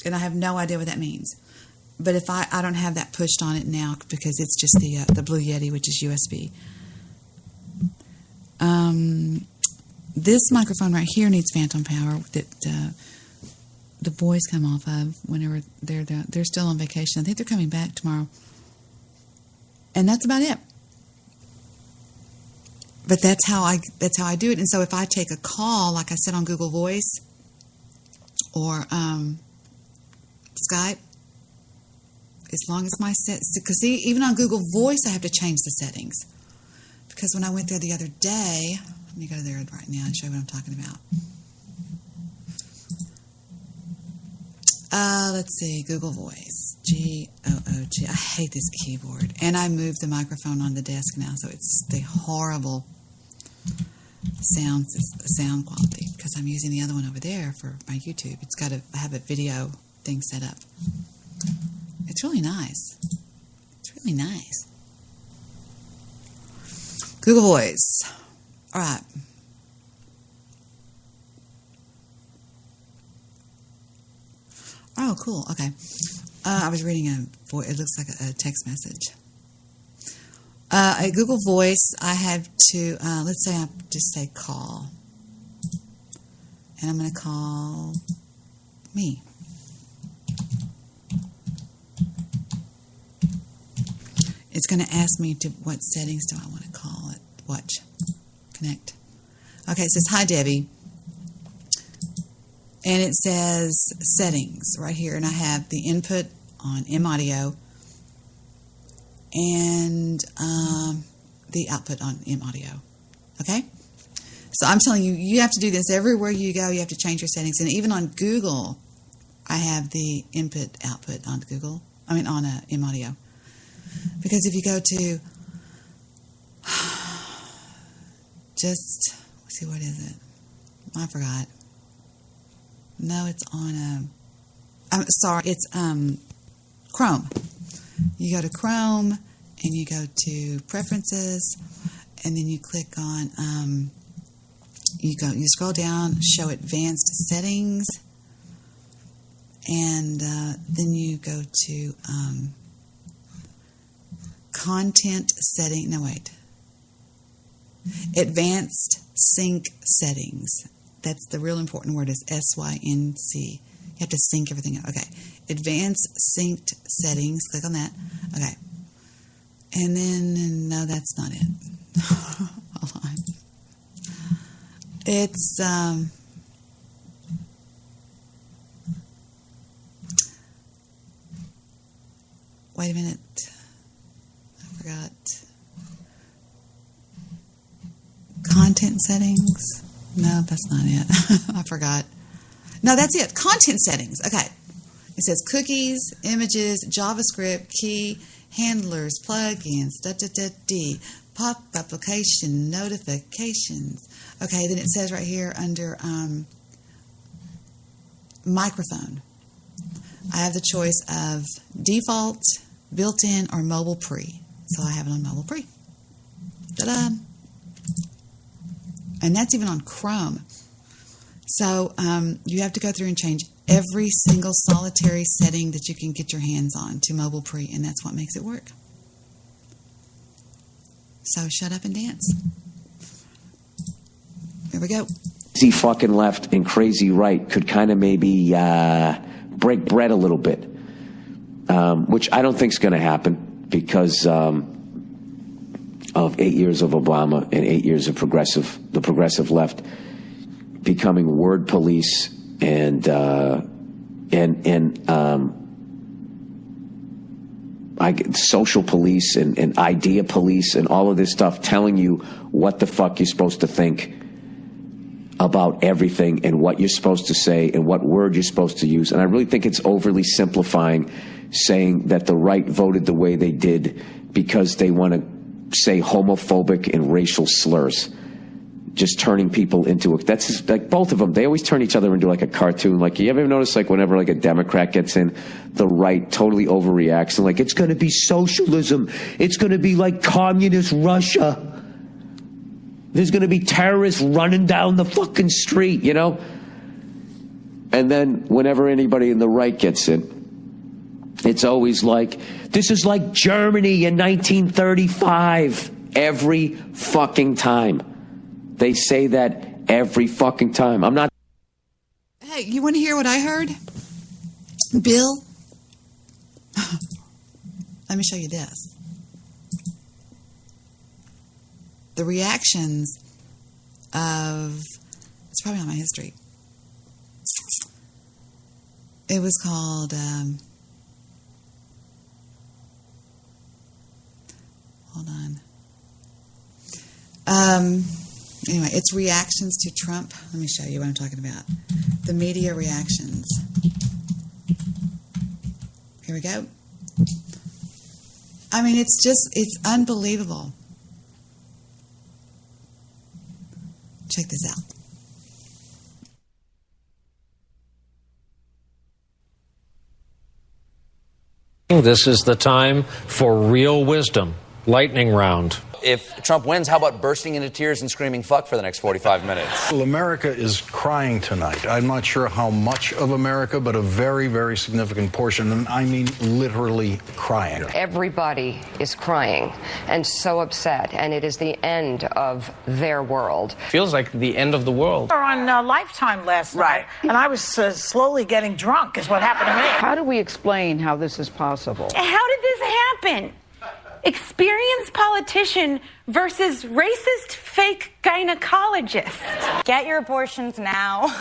Speaker 1: And I have no idea what that means. But if I don't have that pushed on it now because it's just the Blue Yeti, which is USB. This microphone right here needs phantom power that the boys come off of whenever they're still on vacation. I think they're coming back tomorrow. And that's about it. But that's how I do it. And so if I take a call, like I said on Google Voice or Skype, as long as my because even on Google Voice I have to change the settings. Because when I went there the other day, let me go there right now and show you what I'm talking about. Let's see, Google Voice, G-O-O-G. I hate this keyboard. And I moved the microphone on the desk now, so it's the horrible sound quality because I'm using the other one over there for my YouTube. I have a video thing set up. It's really nice. It's really nice. Google Voice. All right. Oh, cool. Okay. I was reading it looks like a text message. At Google Voice, I have to, let's say I just say call. And I'm going to call me. It's going to ask me to what settings do I want to call it. Watch. Connect. Okay, it says, hi, Debbie. And it says settings right here. And I have the input on M Audio and the output on M Audio. Okay? So I'm telling you, you have to do this everywhere you go. You have to change your settings. And even on Google, I have the input output on Google. On M Audio. Because if you go to let's see, what is it? I forgot. No, it's on I'm sorry, it's Chrome. You go to Chrome and you go to Preferences, and then you click on you scroll down, show Advanced Settings, and then you go to Content Setting. No, wait. Advanced Sync Settings. That's the real important word, is SYNC. You have to sync everything up. Okay. Advanced Synced Settings. Click on that. Okay. And then, no, that's not it. Hold on. It's, wait a minute. I forgot. Content settings? No, that's not it. I forgot. No, that's it. Content settings. Okay. It says cookies, images, JavaScript, key, handlers, plugins, pop application, notifications. Okay, then it says right here under microphone, I have the choice of default, built-in, or mobile pre. So I have it on mobile pre. Ta-da! And that's even on Chrome. So you have to go through and change every single solitary setting that you can get your hands on to mobile pre, and that's what makes it work. So shut up and dance. Here we go.
Speaker 3: Crazy fucking left and crazy right could kind of maybe break bread a little bit, which I don't think is going to happen because of 8 years of Obama and 8 years of the progressive left becoming word police and social police and idea police and all of this stuff, telling you what the fuck you're supposed to think about everything and what you're supposed to say and what word you're supposed to use. And I really think it's overly simplifying, saying that the right voted the way they did because they want to say homophobic and racial slurs. Just turning people into that's just, like, both of them, they always turn each other into like a cartoon. Like, you ever notice, like, whenever like a Democrat gets in, the right totally overreacts and like, it's going to be socialism, it's going to be like communist Russia, there's going to be terrorists running down the fucking street, you know? And then whenever anybody in the right gets in, it's always like, this is like Germany in 1935. Every fucking time. They say that every fucking time. I'm not.
Speaker 1: Hey, you want to hear what I heard? Bill? Let me show you this. The reactions of, it's probably on my history. It was called, hold on. Anyway, it's reactions to Trump. Let me show you what I'm talking about. The media reactions. Here we go. I mean, it's unbelievable. Check this out.
Speaker 5: This is the time for real wisdom. Lightning round. If Trump wins, how about bursting into tears and screaming fuck for the next 45 minutes?
Speaker 6: Well, America is crying tonight. I'm not sure how much of America, but a very, very significant portion, and I mean literally crying.
Speaker 7: Everybody is crying and so upset, and it is the end of their world.
Speaker 8: Feels like the end of the world.
Speaker 9: On Lifetime last night, and I was slowly getting drunk is what happened to me.
Speaker 7: How do we explain how this is possible?
Speaker 10: How did this happen? Experienced politician versus racist fake gynecologist.
Speaker 11: Get your abortions now,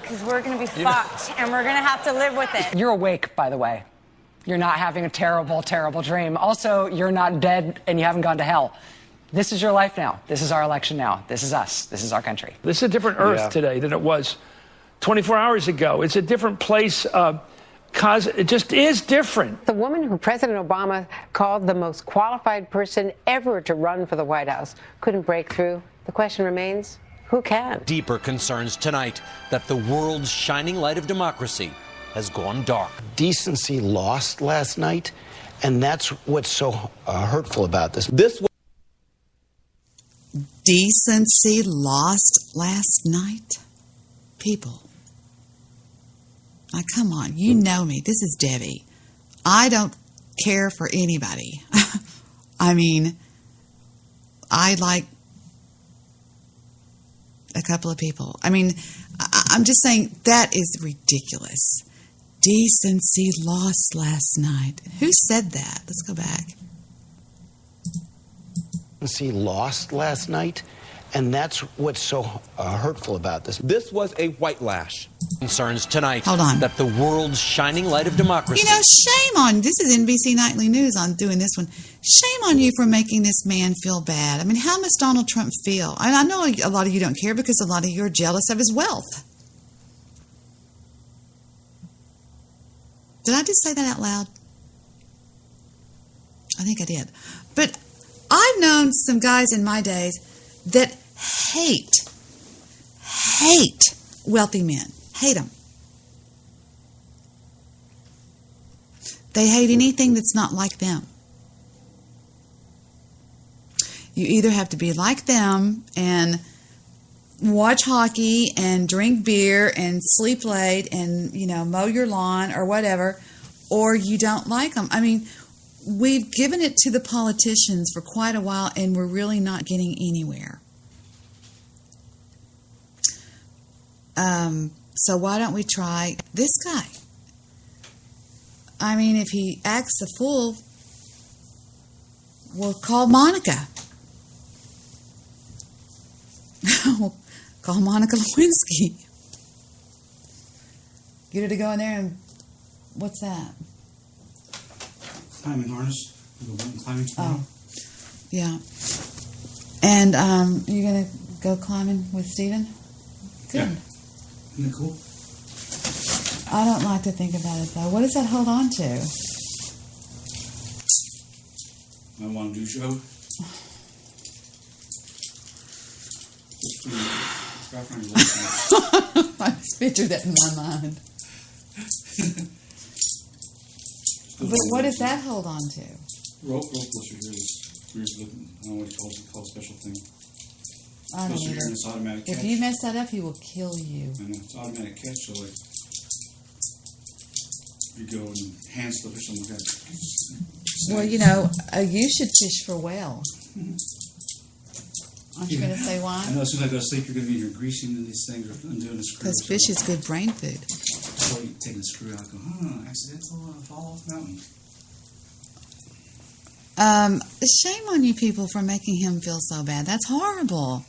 Speaker 11: because we're going to be fucked, and we're going to have to live with it.
Speaker 7: You're awake, by the way. You're not having a terrible, terrible dream. Also, you're not dead and you haven't gone to hell. This is your life now. This is our election now. This is us. This is our country.
Speaker 8: This is a different Earth today than it was 24 hours ago. It's a different place. Cause it just is different.
Speaker 7: The woman who President Obama called the most qualified person ever to run for the White House couldn't break through. The question remains, who can?
Speaker 12: Deeper concerns tonight that the world's shining light of democracy has gone dark.
Speaker 13: Decency lost last night, and that's what's so hurtful about this.
Speaker 1: Decency lost last night? People. Now, come on, you know me. This is Debbie. I don't care for anybody. I mean, I like a couple of people. I mean, I'm just saying that is ridiculous. Decency lost last night. Who said that? Let's go back.
Speaker 13: Decency lost last night, and that's what's so hurtful about this.
Speaker 12: This was a white lash. Concerns tonight
Speaker 1: Hold on.
Speaker 12: that the world's shining light of democracy.
Speaker 1: You know, shame on, this is NBC Nightly News on doing this one. Shame on you for making this man feel bad. I mean, how must Donald Trump feel? I know a lot of you don't care because a lot of you are jealous of his wealth. Did I just say that out loud? I think I did. But I've known some guys in my days that hate wealthy men. Hate them. They hate anything that's not like them. You either have to be like them and watch hockey and drink beer and sleep late and, you know, mow your lawn or whatever, or you don't like them. I mean, we've given it to the politicians for quite a while and we're really not getting anywhere. So why don't we try this guy? I mean, if he acts a fool, we'll call Monica. We'll call Monica Lewinsky. Get her to go in there and what's that?
Speaker 14: Climbing harness. We'll go climbing tomorrow.
Speaker 1: Oh, yeah. And you're gonna go climbing with Stephen? Good.
Speaker 14: Yeah. Isn't that cool?
Speaker 1: I don't like to think about it though. What does that hold on to?
Speaker 14: My want to do show.
Speaker 1: I just pictured that in my mind. But what does that hold on to?
Speaker 14: Rope coaster here is looking. I don't know what you call a special thing.
Speaker 1: I don't
Speaker 14: Coaster here
Speaker 1: know.
Speaker 14: and it's automatic catch.
Speaker 1: If you mess that up, he will kill you.
Speaker 14: I know, it's automatic catch, so like you go and hand slip or something like that.
Speaker 1: Well, you know, you should fish for whale. Aren't you going to say why?
Speaker 14: I know as soon as I go to sleep, you're going to be here greasing these things or undoing the screw.
Speaker 1: Because fish is good brain food.
Speaker 14: So you taking the screw out, go, accidental, fall off the mountain.
Speaker 1: Shame on you people for making him feel so bad. That's horrible.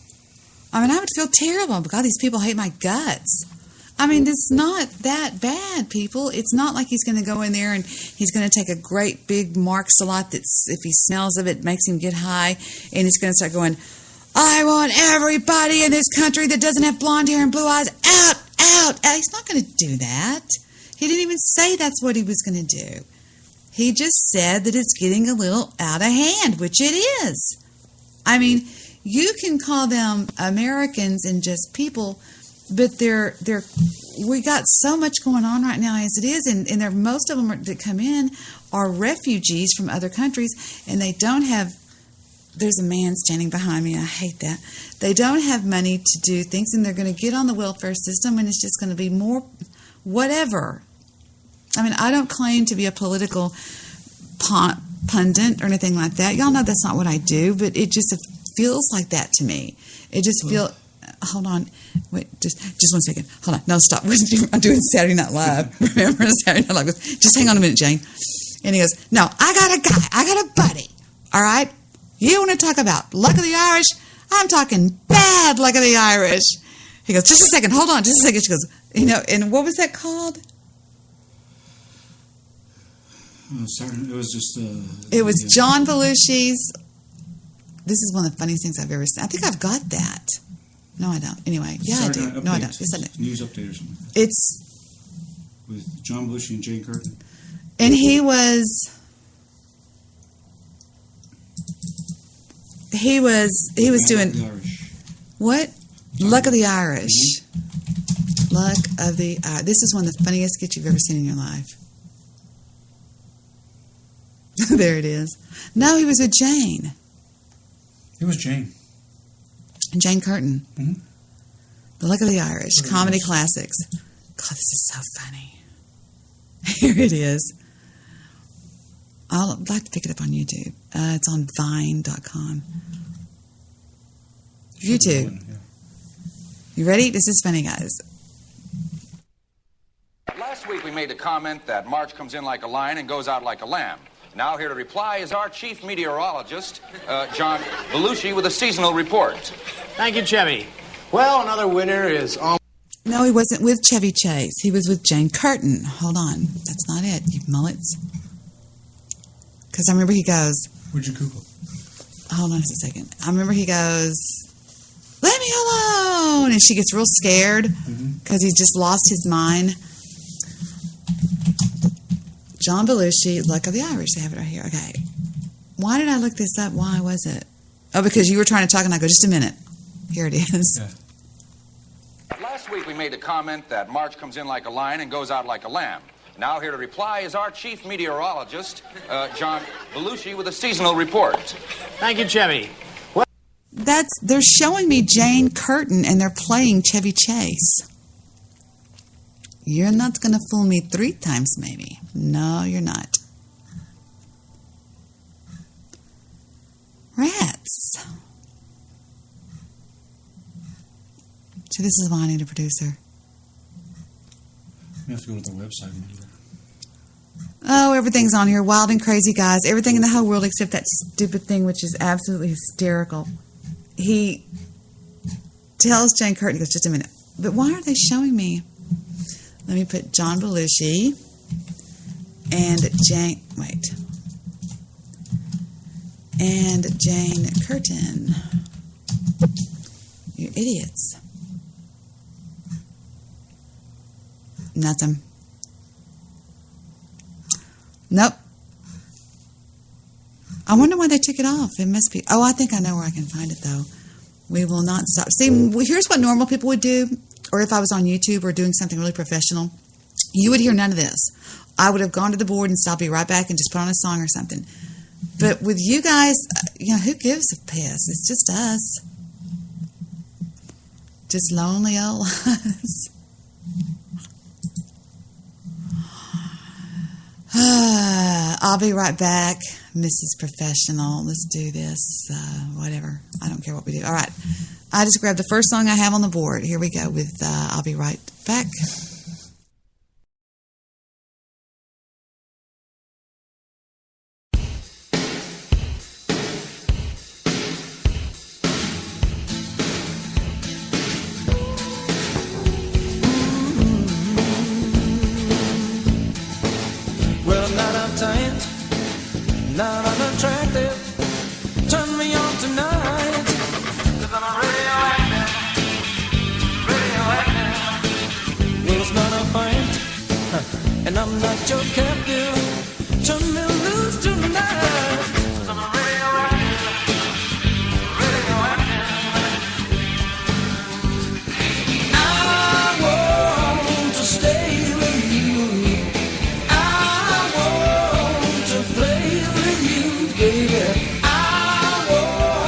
Speaker 1: I mean, I would feel terrible because these people hate my guts. I mean, it's not that bad, people. It's not like he's going to go in there and he's going to take a great big Mark Salot that's, if he smells of it, makes him get high, and he's going to start going, I want everybody in this country that doesn't have blonde hair and blue eyes out. He's not going to do that. He didn't even say that's what he was going to do. He just said that it's getting a little out of hand, which it is. I mean, you can call them Americans and just people, but we got so much going on right now as it is, and most of them that come in are refugees from other countries, and they don't have There's a man standing behind me. I hate that. They don't have money to do things, and they're going to get on the welfare system, and it's just going to be more whatever. I mean, I don't claim to be a political pundit or anything like that. Y'all know that's not what I do, but it just feels like that to me. It just feels... Hold on. Wait, just 1 second. Hold on. No, stop. I'm doing Saturday Night Live. Remember Saturday Night Live? Just hang on a minute, Jane. And he goes, no, I got a guy. I got a buddy. All right? You want to talk about luck of the Irish? I'm talking bad luck of the Irish. He goes, just a second. Hold on. Just a second. She goes, you know, and what was that called?
Speaker 14: Sorry, it was just...
Speaker 1: it was John Belushi's... This is one of the funniest things I've ever seen. I think I've got that. No, I don't. Anyway, yeah, I do. No, I don't. Yes, I do.
Speaker 14: News update or something.
Speaker 1: It's...
Speaker 14: With John Belushi and Jane Curtin.
Speaker 1: And he was doing what? Luck of the Irish. Luck of the Irish. This is one of the funniest skits you've ever seen in your life. There it is. No, he was with Jane.
Speaker 14: It was Jane.
Speaker 1: Jane Curtin.
Speaker 14: Mm-hmm.
Speaker 1: The Luck of the Irish. Comedy classics. God, this is so funny. Here it is. I'd like to pick it up on YouTube. It's on Vine.com. YouTube. You ready? This is funny, guys.
Speaker 15: Last week we made a comment that March comes in like a lion and goes out like a lamb. Now here to reply is our chief meteorologist, John Belushi, with a seasonal report.
Speaker 16: Thank you, Chevy. Well, another winner is on.
Speaker 1: No, he wasn't with Chevy Chase. He was with Jane Curtin. Hold on. That's not it, you mullets. Because I remember he goes...
Speaker 14: Where'd you Google?
Speaker 1: Hold on a second. I remember he goes, let me alone! And she gets real scared because he's just lost his mind. John Belushi, Luck of the Irish. They have it right here. Okay. Why did I look this up? Why was it? Oh, because you were trying to talk and I go, just a minute. Here it is.
Speaker 15: Yeah. Last week we made a comment that March comes in like a lion and goes out like a lamb. Now here to reply is our chief meteorologist, John Belushi, with a seasonal report.
Speaker 16: Thank you, Chevy.
Speaker 1: They're showing me Jane Curtin and they're playing Chevy Chase. You're not going to fool me 3 times, maybe. No, you're not. Rats. So this is why I need a producer.
Speaker 14: You have to go to the website and do that.
Speaker 1: Oh, everything's on here. Wild and crazy, guys. Everything in the whole world except that stupid thing, which is absolutely hysterical. He tells Jane Curtin, he goes, just a minute. But why are they showing me? Let me put John Belushi and Jane... Wait. And Jane Curtin. You idiots. Nothing. Nope. I wonder why they took it off. It must be... Oh, I think I know where I can find it, though. We will not stop. See, here's what normal people would do, or if I was on YouTube or doing something really professional, you would hear none of this. I would have gone to the board and said, I'll be right back and just put on a song or something. But with you guys, you know, who gives a piss? It's just us. Just lonely old us. I'll be right back, Mrs. Professional. Let's do this. Whatever. I don't care what we do. All right. I just grabbed the first song I have on the board. Here we go with I'll be right back.
Speaker 2: Not unattractive. Turn me on tonight. 'Cause I'm radioactive. Well, it's not a fight, and I'm not your captive. Turn me loose tonight. 'Cause I'm radioactive. I want to stay with you. I want to play with you, baby. I want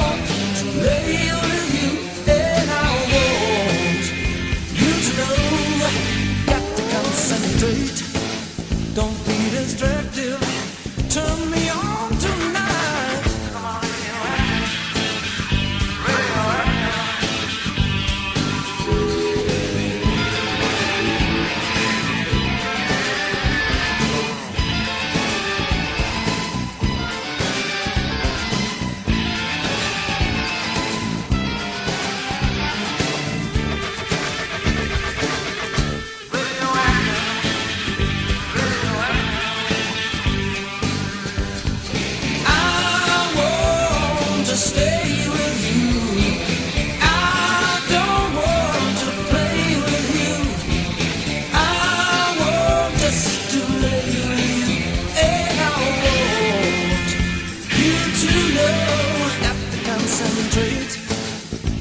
Speaker 17: straight.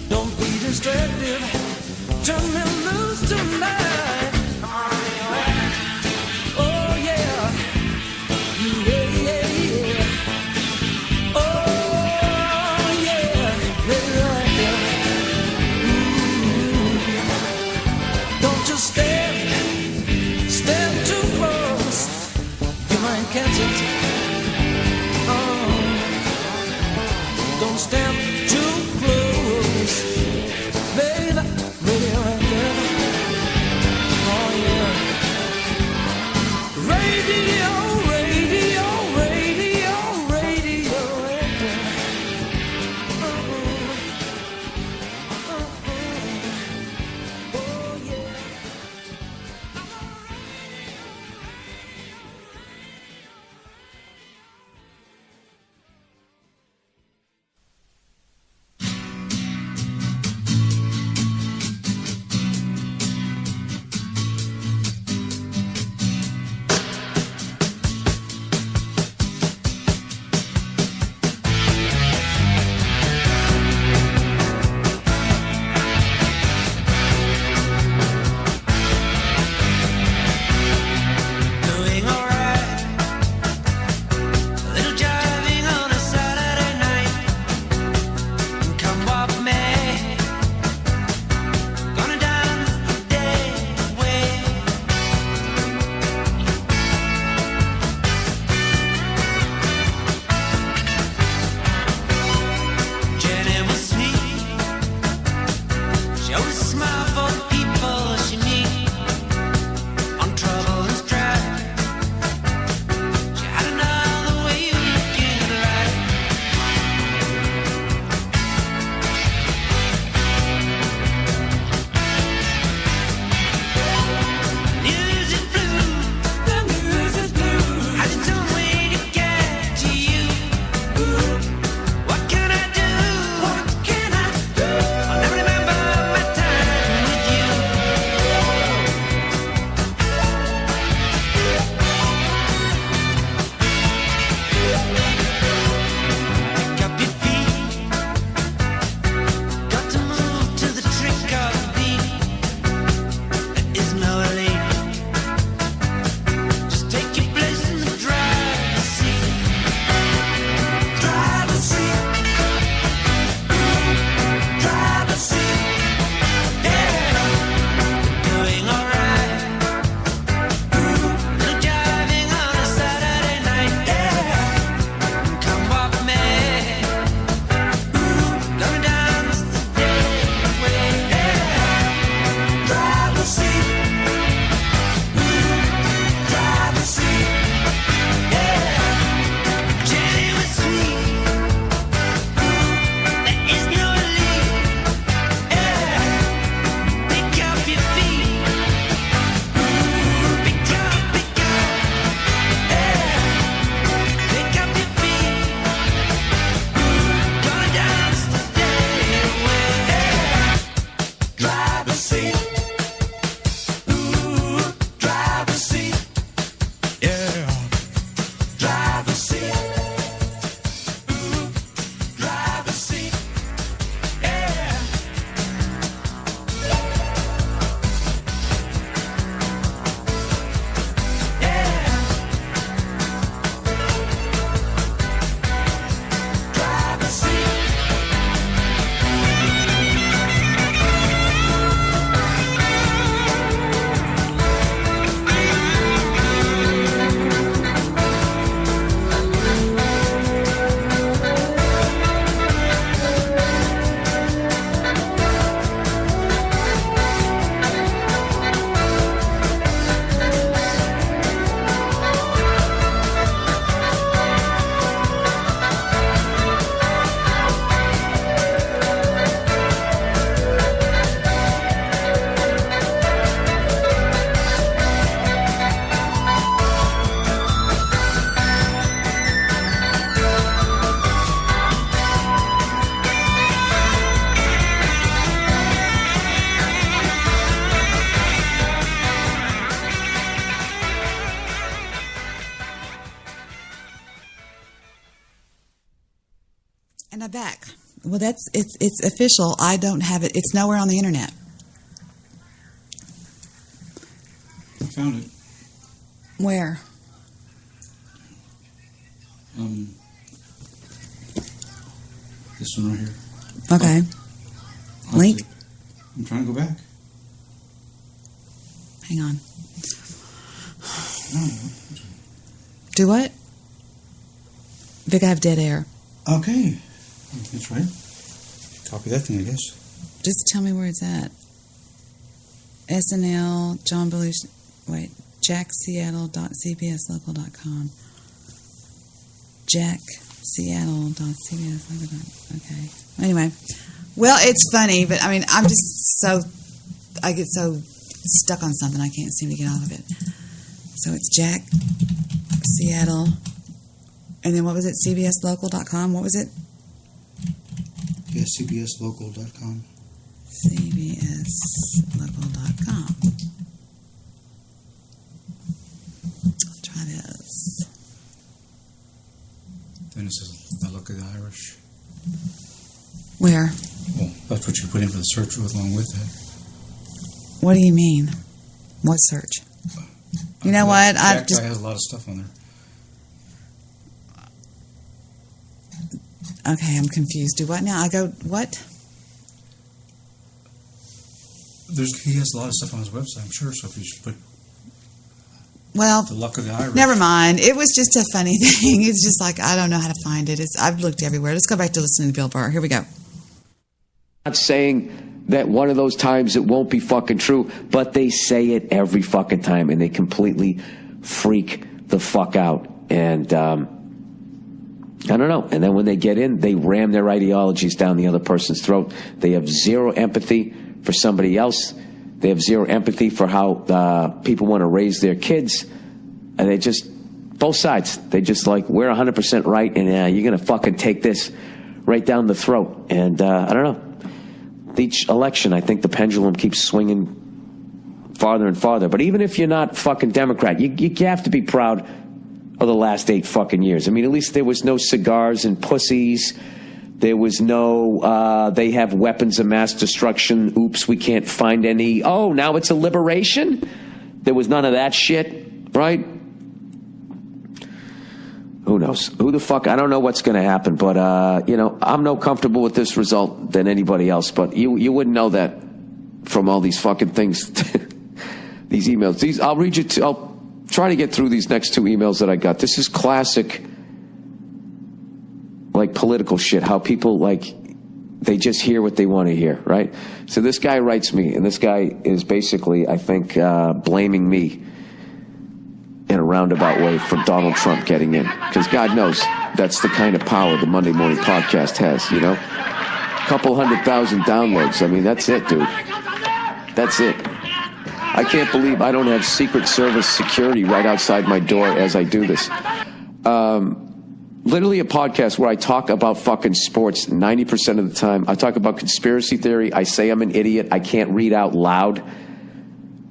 Speaker 17: Don't be distracted. Turn me loose tonight. Oh yeah. Yeah, yeah, yeah. Oh yeah. Yeah, yeah. Don't you stand too close. You might catch it. Don't stand too close, baby, right there.
Speaker 1: Well, it's official. I don't have it. It's nowhere on the internet.
Speaker 14: I found it.
Speaker 1: Where?
Speaker 14: This one right here.
Speaker 1: Okay. Link?
Speaker 14: I'm trying to go back.
Speaker 1: Hang on. Do what? Vic, I have dead air.
Speaker 14: Okay. That's right. Copy that thing, I guess.
Speaker 1: Just tell me where it's at. SNL, John Belushi. Wait. jackseattle.cbslocal.com. jackseattle.cbslocal.com. Okay. Anyway. Well, it's funny, but I mean, I get so stuck on something I can't seem to get out of it. So it's Jack Seattle. And then what was it? cbslocal.com. What was it?
Speaker 14: Yeah, cbslocal.com.
Speaker 1: cbslocal.com. Try this.
Speaker 14: Then it says, I look at the Irish.
Speaker 1: Where?
Speaker 14: Well, that's what you put in for the search along with that.
Speaker 1: What do you mean? What search? You know what?
Speaker 14: Jack guy has a lot of stuff on there.
Speaker 1: Okay, I'm confused. Do what now? I go, what?
Speaker 14: He has a lot of stuff on his website, I'm sure, so if you should put
Speaker 1: Well,
Speaker 14: the luck of the Irish.
Speaker 1: Never mind. It was just a funny thing. It's just like, I don't know how to find it. I've looked everywhere. Let's go back to listening to Bill Burr. Here we go.
Speaker 3: Not saying that one of those times it won't be fucking true, but they say it every fucking time and they completely freak the fuck out. And I don't know. And then when they get in, they ram their ideologies down the other person's throat. They have zero empathy for somebody else. They have zero empathy for how people want to raise their kids. And they just, both sides, they just like, we're 100% right, and you're going to fucking take this right down the throat. And I don't know. Each election, I think the pendulum keeps swinging farther and farther. But even if you're not fucking Democrat, you have to be proud of the last 8 fucking years. I mean, at least there was no cigars and pussies. There was no, they have weapons of mass destruction. Oops, we can't find any. Oh, now it's a liberation? There was none of that shit, right? Who knows? Who the fuck? I don't know what's going to happen, but, I'm no comfortable with this result than anybody else. But you wouldn't know that from all these fucking things, these emails. I'll try to get through these next 2 emails that I got. This is classic, like, political shit, how people, like, they just hear what they want to hear, right? So this guy writes me, and this guy is basically, I think, blaming me in a roundabout way for Donald Trump getting in. Because God knows that's the kind of power the Monday Morning Podcast has, you know? A couple 100,000 downloads. I mean, that's it, dude. That's it. I can't believe I don't have Secret Service security right outside my door as I do this. Literally a podcast where I talk about fucking sports 90% of the time. I talk about conspiracy theory. I say I'm an idiot. I can't read out loud.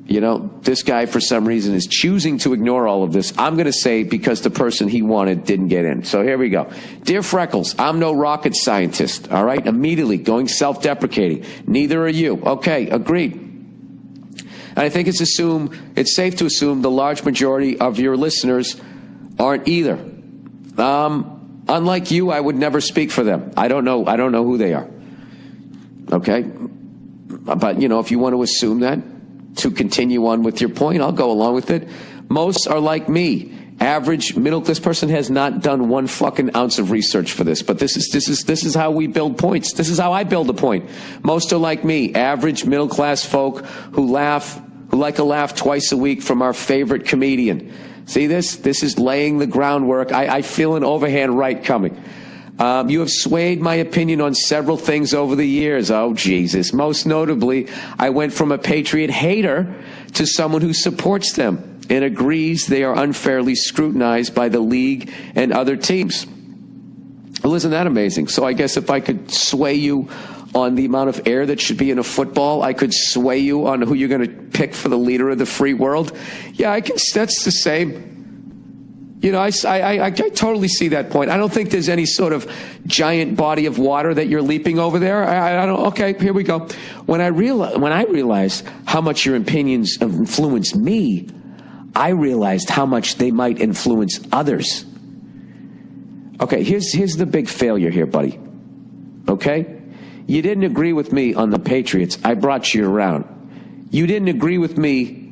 Speaker 3: You know, this guy, for some reason, is choosing to ignore all of this. I'm going to say because the person he wanted didn't get in. So here we go. Dear Freckles, I'm no rocket scientist, all right? Immediately going self-deprecating. Neither are you. Okay, agreed. And I think it's safe to assume the large majority of your listeners aren't either. Unlike you, I would never speak for them. I don't know who they are. Okay? But, if you want to assume that, to continue on with your point, I'll go along with it. Most are like me. Average middle-class person has not done 1 fucking ounce of research for this. But this is how we build points. This is how I build a point. Most are like me. Average middle-class folk who like a laugh twice a week from our favorite comedian. See this? This is laying the groundwork. I feel an overhand right coming. You have swayed my opinion on several things over the years. Oh, Jesus. Most notably, I went from a Patriot hater to someone who supports them and agrees they are unfairly scrutinized by the league and other teams. Well, isn't that amazing? So I guess if I could sway you on the amount of air that should be in a football, I could sway you on who you're going to pick for the leader of the free world. Yeah, that's the same. You know, I totally see that point. I don't think there's any sort of giant body of water that you're leaping over there. I don't. Okay, here we go. When I realized how much your opinions influence me, I realized how much they might influence others. Okay, here's the big failure here, buddy. Okay? You didn't agree with me on the Patriots. I brought you around. You didn't agree with me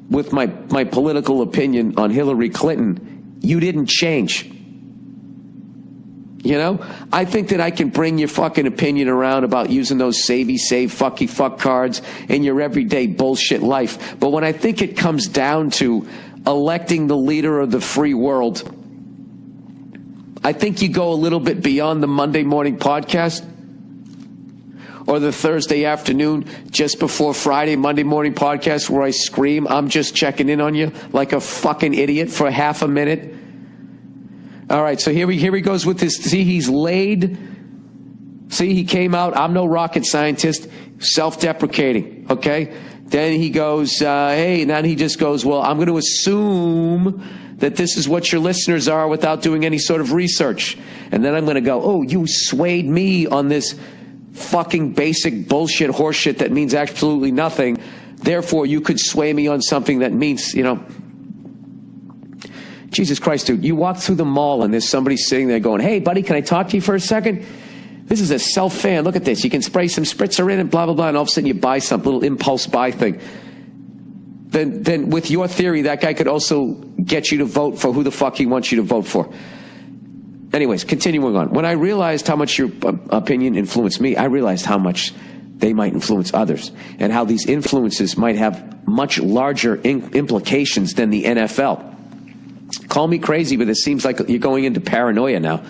Speaker 3: with my political opinion on Hillary Clinton. You didn't change. You know? I think that I can bring your fucking opinion around about using those save fucky fuck cards in your everyday bullshit life. But when I think it comes down to electing the leader of the free world, I think you go a little bit beyond the Monday morning podcast or the Thursday afternoon just before Friday Monday morning podcast where I scream, I'm just checking in on you like a fucking idiot for half a minute. All right, so here he goes with this. See, he's laid. See, he came out. I'm no rocket scientist. Self-deprecating, okay? Then he goes, hey, and then he just goes, well, I'm going to assume that this is what your listeners are without doing any sort of research. And then I'm going to go, oh, you swayed me on this fucking basic bullshit horseshit that means absolutely nothing. Therefore, you could sway me on something that means, you know. Jesus Christ, dude, you walk through the mall and there's somebody sitting there going, hey, buddy, can I talk to you for a second? This is a self-fan. Look at this. You can spray some spritzer in and blah, blah, blah. And all of a sudden you buy some little impulse buy thing. Then with your theory, that guy could also get you to vote for who the fuck he wants you to vote for. Anyways, continuing on. When I realized how much your opinion influenced me, I realized how much they might influence others and how these influences might have much larger implications than the NFL. Call me crazy, but it seems like you're going into paranoia now.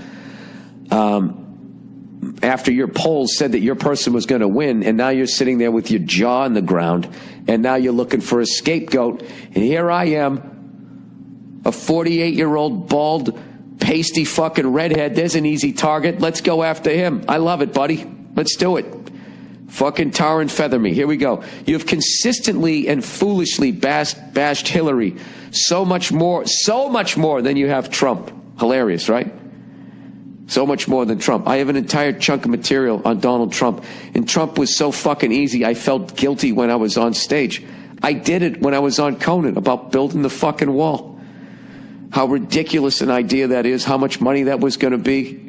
Speaker 3: After your polls said that your person was going to win, and now you're sitting there with your jaw on the ground, and now you're looking for a scapegoat. And here I am, a 48-year-old, bald, pasty fucking redhead. There's an easy target. Let's go after him. I love it, buddy. Let's do it. Fucking tar and feather me. Here we go. You've consistently and foolishly bashed Hillary so much more than you have Trump. Hilarious, right? So much more than Trump. I have an entire chunk of material on Donald Trump. And Trump was so fucking easy, I felt guilty when I was on stage. I did it when I was on Conan about building the fucking wall. How ridiculous an idea that is, how much money that was going to be.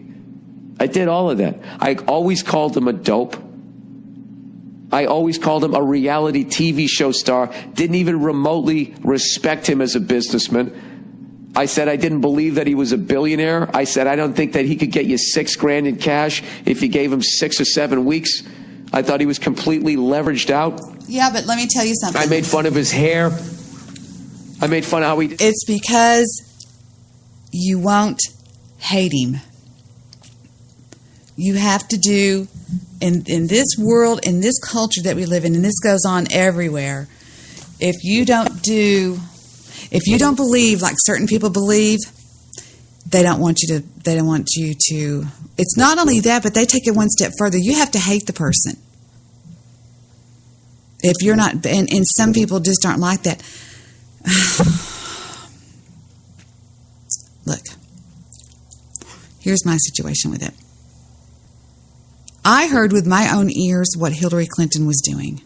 Speaker 3: I did all of that. I always called him a dope. I always called him a reality TV show star. Didn't even remotely respect him as a businessman. I said I didn't believe that he was a billionaire. I said I don't think that he could get you $6,000 in cash if you gave him 6 or 7 weeks. I thought he was completely leveraged out.
Speaker 1: Yeah, but let me tell you something.
Speaker 3: I made fun of his hair. I made fun of how he...
Speaker 1: It's because you won't hate him. You have to do... In this world, in this culture that we live in, and this goes on everywhere, if you don't believe like certain people believe, they don't want you to, it's not only that, but they take it one step further. You have to hate the person. If you're not, and some people just aren't like that. Look, here's my situation with it. I heard with my own ears what Hillary Clinton was doing.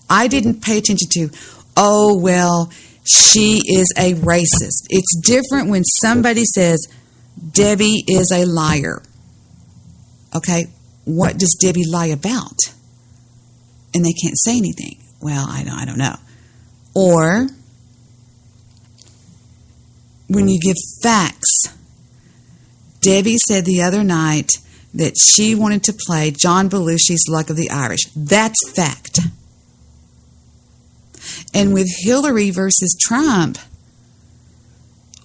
Speaker 1: I didn't pay attention to, oh, well, she is a racist. It's different when somebody says, Debbie is a liar. Okay, what does Debbie lie about? And they can't say anything. Well, I don't know. Or when you give facts. Debbie said the other night that she wanted to play John Belushi's Luck of the Irish. That's fact. And with Hillary versus Trump,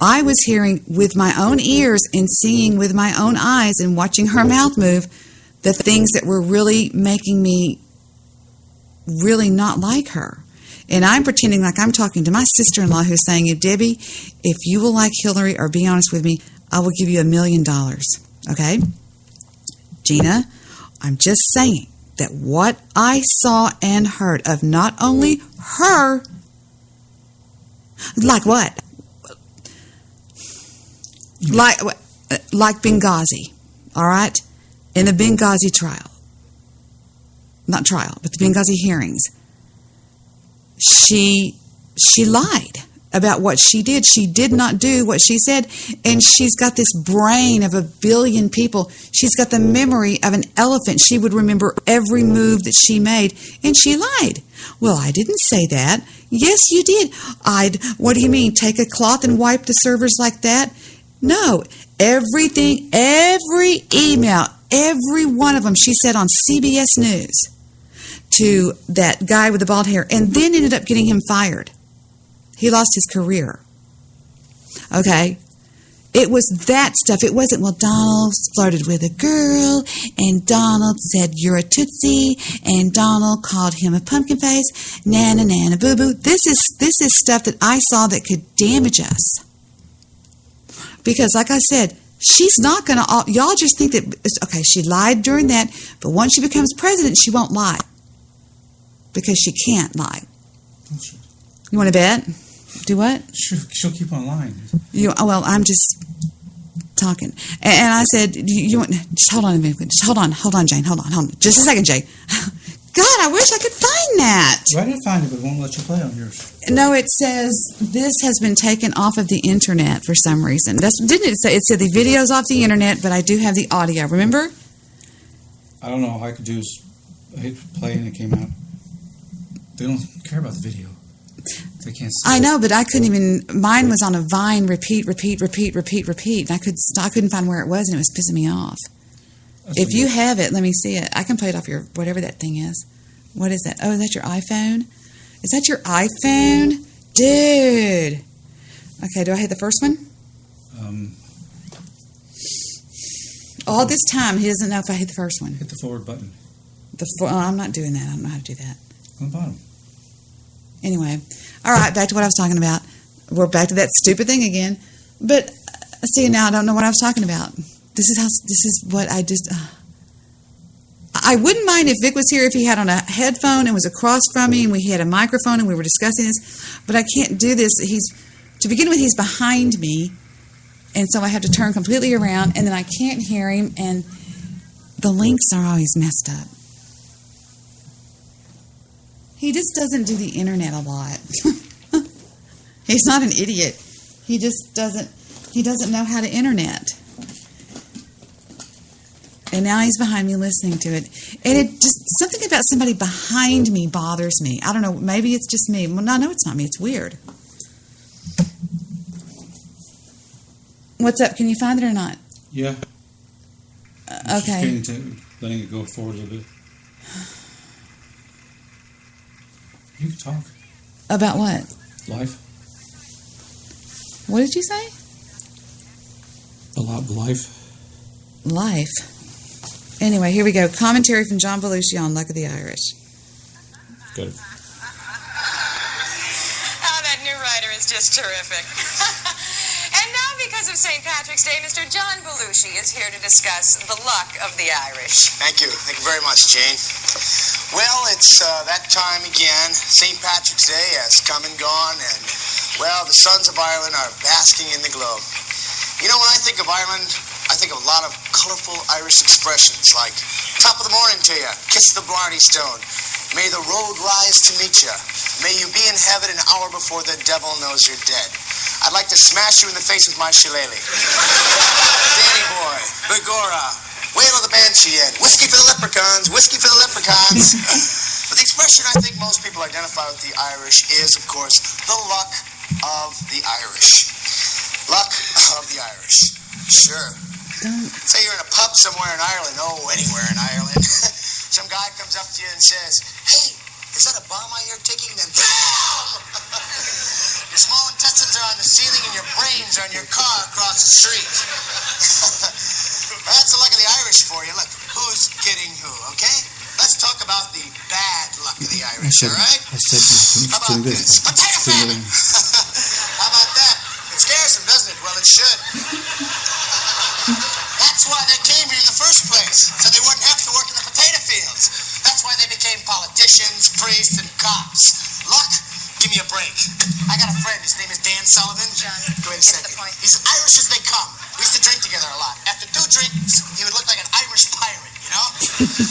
Speaker 1: I was hearing with my own ears and seeing with my own eyes and watching her mouth move the things that were really making me really not like her. And I'm pretending like I'm talking to my sister-in-law who's saying, Debbie, if you will like Hillary or be honest with me, I will give you $1 million. Okay? Gina, I'm just saying that what I saw and heard of not only her, like what? like Benghazi, all right? In the Benghazi trial, not trial, but the Benghazi hearings, she lied about what she did. She did not do what she said, and she's got this brain of 1 billion people. She's got the memory of an elephant. She would remember every move that she made, and she lied. Well, I didn't say that. Yes, you did. What do you mean, take a cloth and wipe the servers like that? No, everything, every email, every one of them, she said on CBS News to that guy with the bald hair, and then ended up getting him fired. He lost his career. Okay? It was that stuff. It wasn't, well, Donald flirted with a girl, and Donald said, you're a Tootsie, and Donald called him a pumpkin face, nana, nana, boo-boo. This is stuff that I saw that could damage us. Because, like I said, she's not going to, y'all just think that, okay, she lied during that, but once she becomes president, she won't lie. Because she can't lie.
Speaker 14: Oh, sure.
Speaker 1: You want to bet? Do what?
Speaker 14: She'll keep on lying.
Speaker 1: Well, I'm just talking. And I said, you want, just hold on a minute. Just hold on, Jane. Hold on. Just a second, Jane. God, I wish I could find that.
Speaker 14: Well, I didn't find it, but it won't let you play on yours.
Speaker 1: No, it says this has been taken off of the internet for some reason. Didn't it say? It said the video's off the internet, but I do have the audio. Remember?
Speaker 14: I don't know. All I could do is hit play and it came out. They don't care about the video. They can't see
Speaker 1: I know, but I couldn't even. Mine was on a Vine, repeat. And I couldn't find where it was, and it was pissing me off. If you have it, let me see it. I can play it off your whatever that thing is. What is that? Oh, is that your iPhone? Is that your iPhone? Dude. Okay, do I hit the first one? All this time, he doesn't know if I hit the first one.
Speaker 14: Hit the forward button.
Speaker 1: I'm not doing that. I don't know how to do that.
Speaker 14: On the bottom.
Speaker 1: Anyway, all right, back to what I was talking about. We're back to that stupid thing again. But see, now I don't know what I was talking about. This is what I just. I wouldn't mind if Vic was here if he had on a headphone and was across from me and we had a microphone and we were discussing this. But I can't do this. To begin with, he's behind me, and so I have to turn completely around, and then I can't hear him, and the links are always messed up. He just doesn't do the internet a lot. He's not an idiot. He just doesn't know how to internet. And now he's behind me listening to it. And it just, something about somebody behind me bothers me. I don't know, maybe it's just me. Well, no, it's not me. It's weird. What's up? Can you find it or not?
Speaker 14: Yeah.
Speaker 1: Okay.
Speaker 14: Just letting it go forward a little bit. You can talk.
Speaker 1: About what?
Speaker 14: Life.
Speaker 1: What did you say?
Speaker 14: A lot of life.
Speaker 1: Life. Anyway, here we go. Commentary from John Belushi on Luck of the Irish.
Speaker 14: Good.
Speaker 18: Oh, that new writer is just terrific. And now, because of St. Patrick's Day, Mr. John Belushi is here to discuss the luck of the Irish.
Speaker 13: Thank you. Thank you very much, Jane. Well, it's that time again. St. Patrick's Day has come and gone, and, well, the sons of Ireland are basking in the glow. You know, when I think of Ireland, I think of a lot of colorful Irish expressions like top of the morning to you, kiss the Blarney Stone, may the road rise to meet you, may you be in heaven an hour before the devil knows you're dead. I'd like to smash you in the face with my shillelagh. Danny Boy, Begorra, Whale of the Banshee, whiskey for the leprechauns, whiskey for the leprechauns. But the expression I think most people identify with the Irish is, of course, the luck of the Irish. Luck of the Irish. Sure. Say you're in a pub somewhere in Ireland, anywhere in Ireland. Some guy comes up to you and says, hey, is that a bomb I hear ticking? Then BAM! Your small intestines are on the ceiling and your brains are in your car across the street. That's the luck of the Irish for you. Look, who's kidding who, okay? Let's talk about the bad luck of the Irish, all right? How about this? Potato famine! How about that? It scares them, doesn't it? Well, it should. That's why they came here in the first place, so they wouldn't have to work in the potato fields. That's why they became politicians, priests, and cops. Luck give me a break. I got a friend. His name is Dan Sullivan.
Speaker 18: John,
Speaker 13: wait a
Speaker 18: get
Speaker 13: second.
Speaker 18: to the point.
Speaker 13: He's Irish as they come. We used to drink together a lot. After 2 drinks, he would look like an Irish pirate, you know?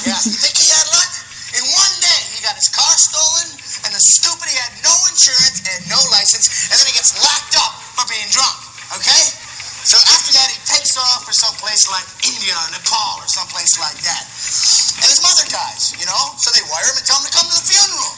Speaker 13: Yeah. You think he had luck? In one day, he got his car stolen, and the stupid, he had no insurance and no license, and then he gets locked up for being drunk, okay? So after that, he takes off for some place like India or Nepal or someplace like that. And his mother dies, you know? So they wire him and tell him to come to the funeral.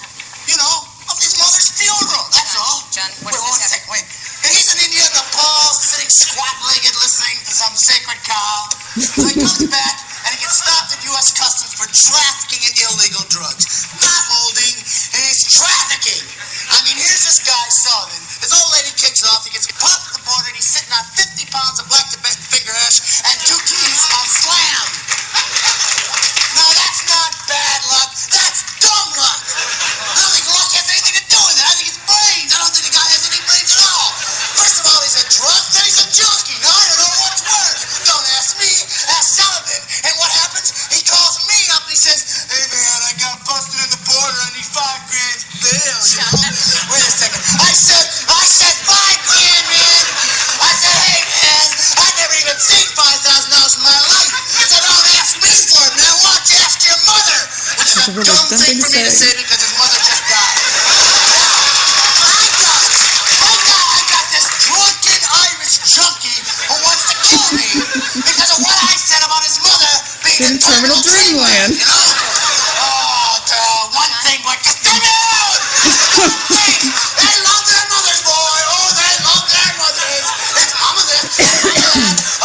Speaker 13: You know, of his mother's funeral, that's all.
Speaker 18: John, what
Speaker 13: Wait,
Speaker 18: does
Speaker 13: one
Speaker 18: this
Speaker 13: second, wait. And he's in India, Nepal, sitting squat-legged listening to some sacred cow. So he comes back, and he gets stopped at U.S. Customs for trafficking in illegal drugs. Not holding, and he's trafficking. I mean, here's this guy, Sullivan. His old lady kicks off, he gets popped at the border, and he's sitting on 50 pounds of black Tibetan finger hash and 2 keys of slam. Now, that's not bad luck. That's dumb luck. I don't think luck has anything to do with it. I think it's brains. I don't think the guy has any brains at all. First of all, he's a drunk, then he's a junkie. Now, I don't know what's worse. Don't ask me. Ask Sullivan. And what happens? He calls me up and he says, hey, man, I got busted in the border. I need $5 grand bail. You know? Wait a second. I said $5 grand, man. I said, hey, man, I've never even seen $5,000 in my life. So don't ask me for it, man. Why don't you ask your mother? Which is a dumb thing for me to say because his mother just died. I got this drunken Irish junkie who wants to kill me because of what I said about his mother being in terminal dreamland. You know? Oh, one thing, but just give me out! They love their mothers, boy. Oh, they love their mothers. It's mama this, that.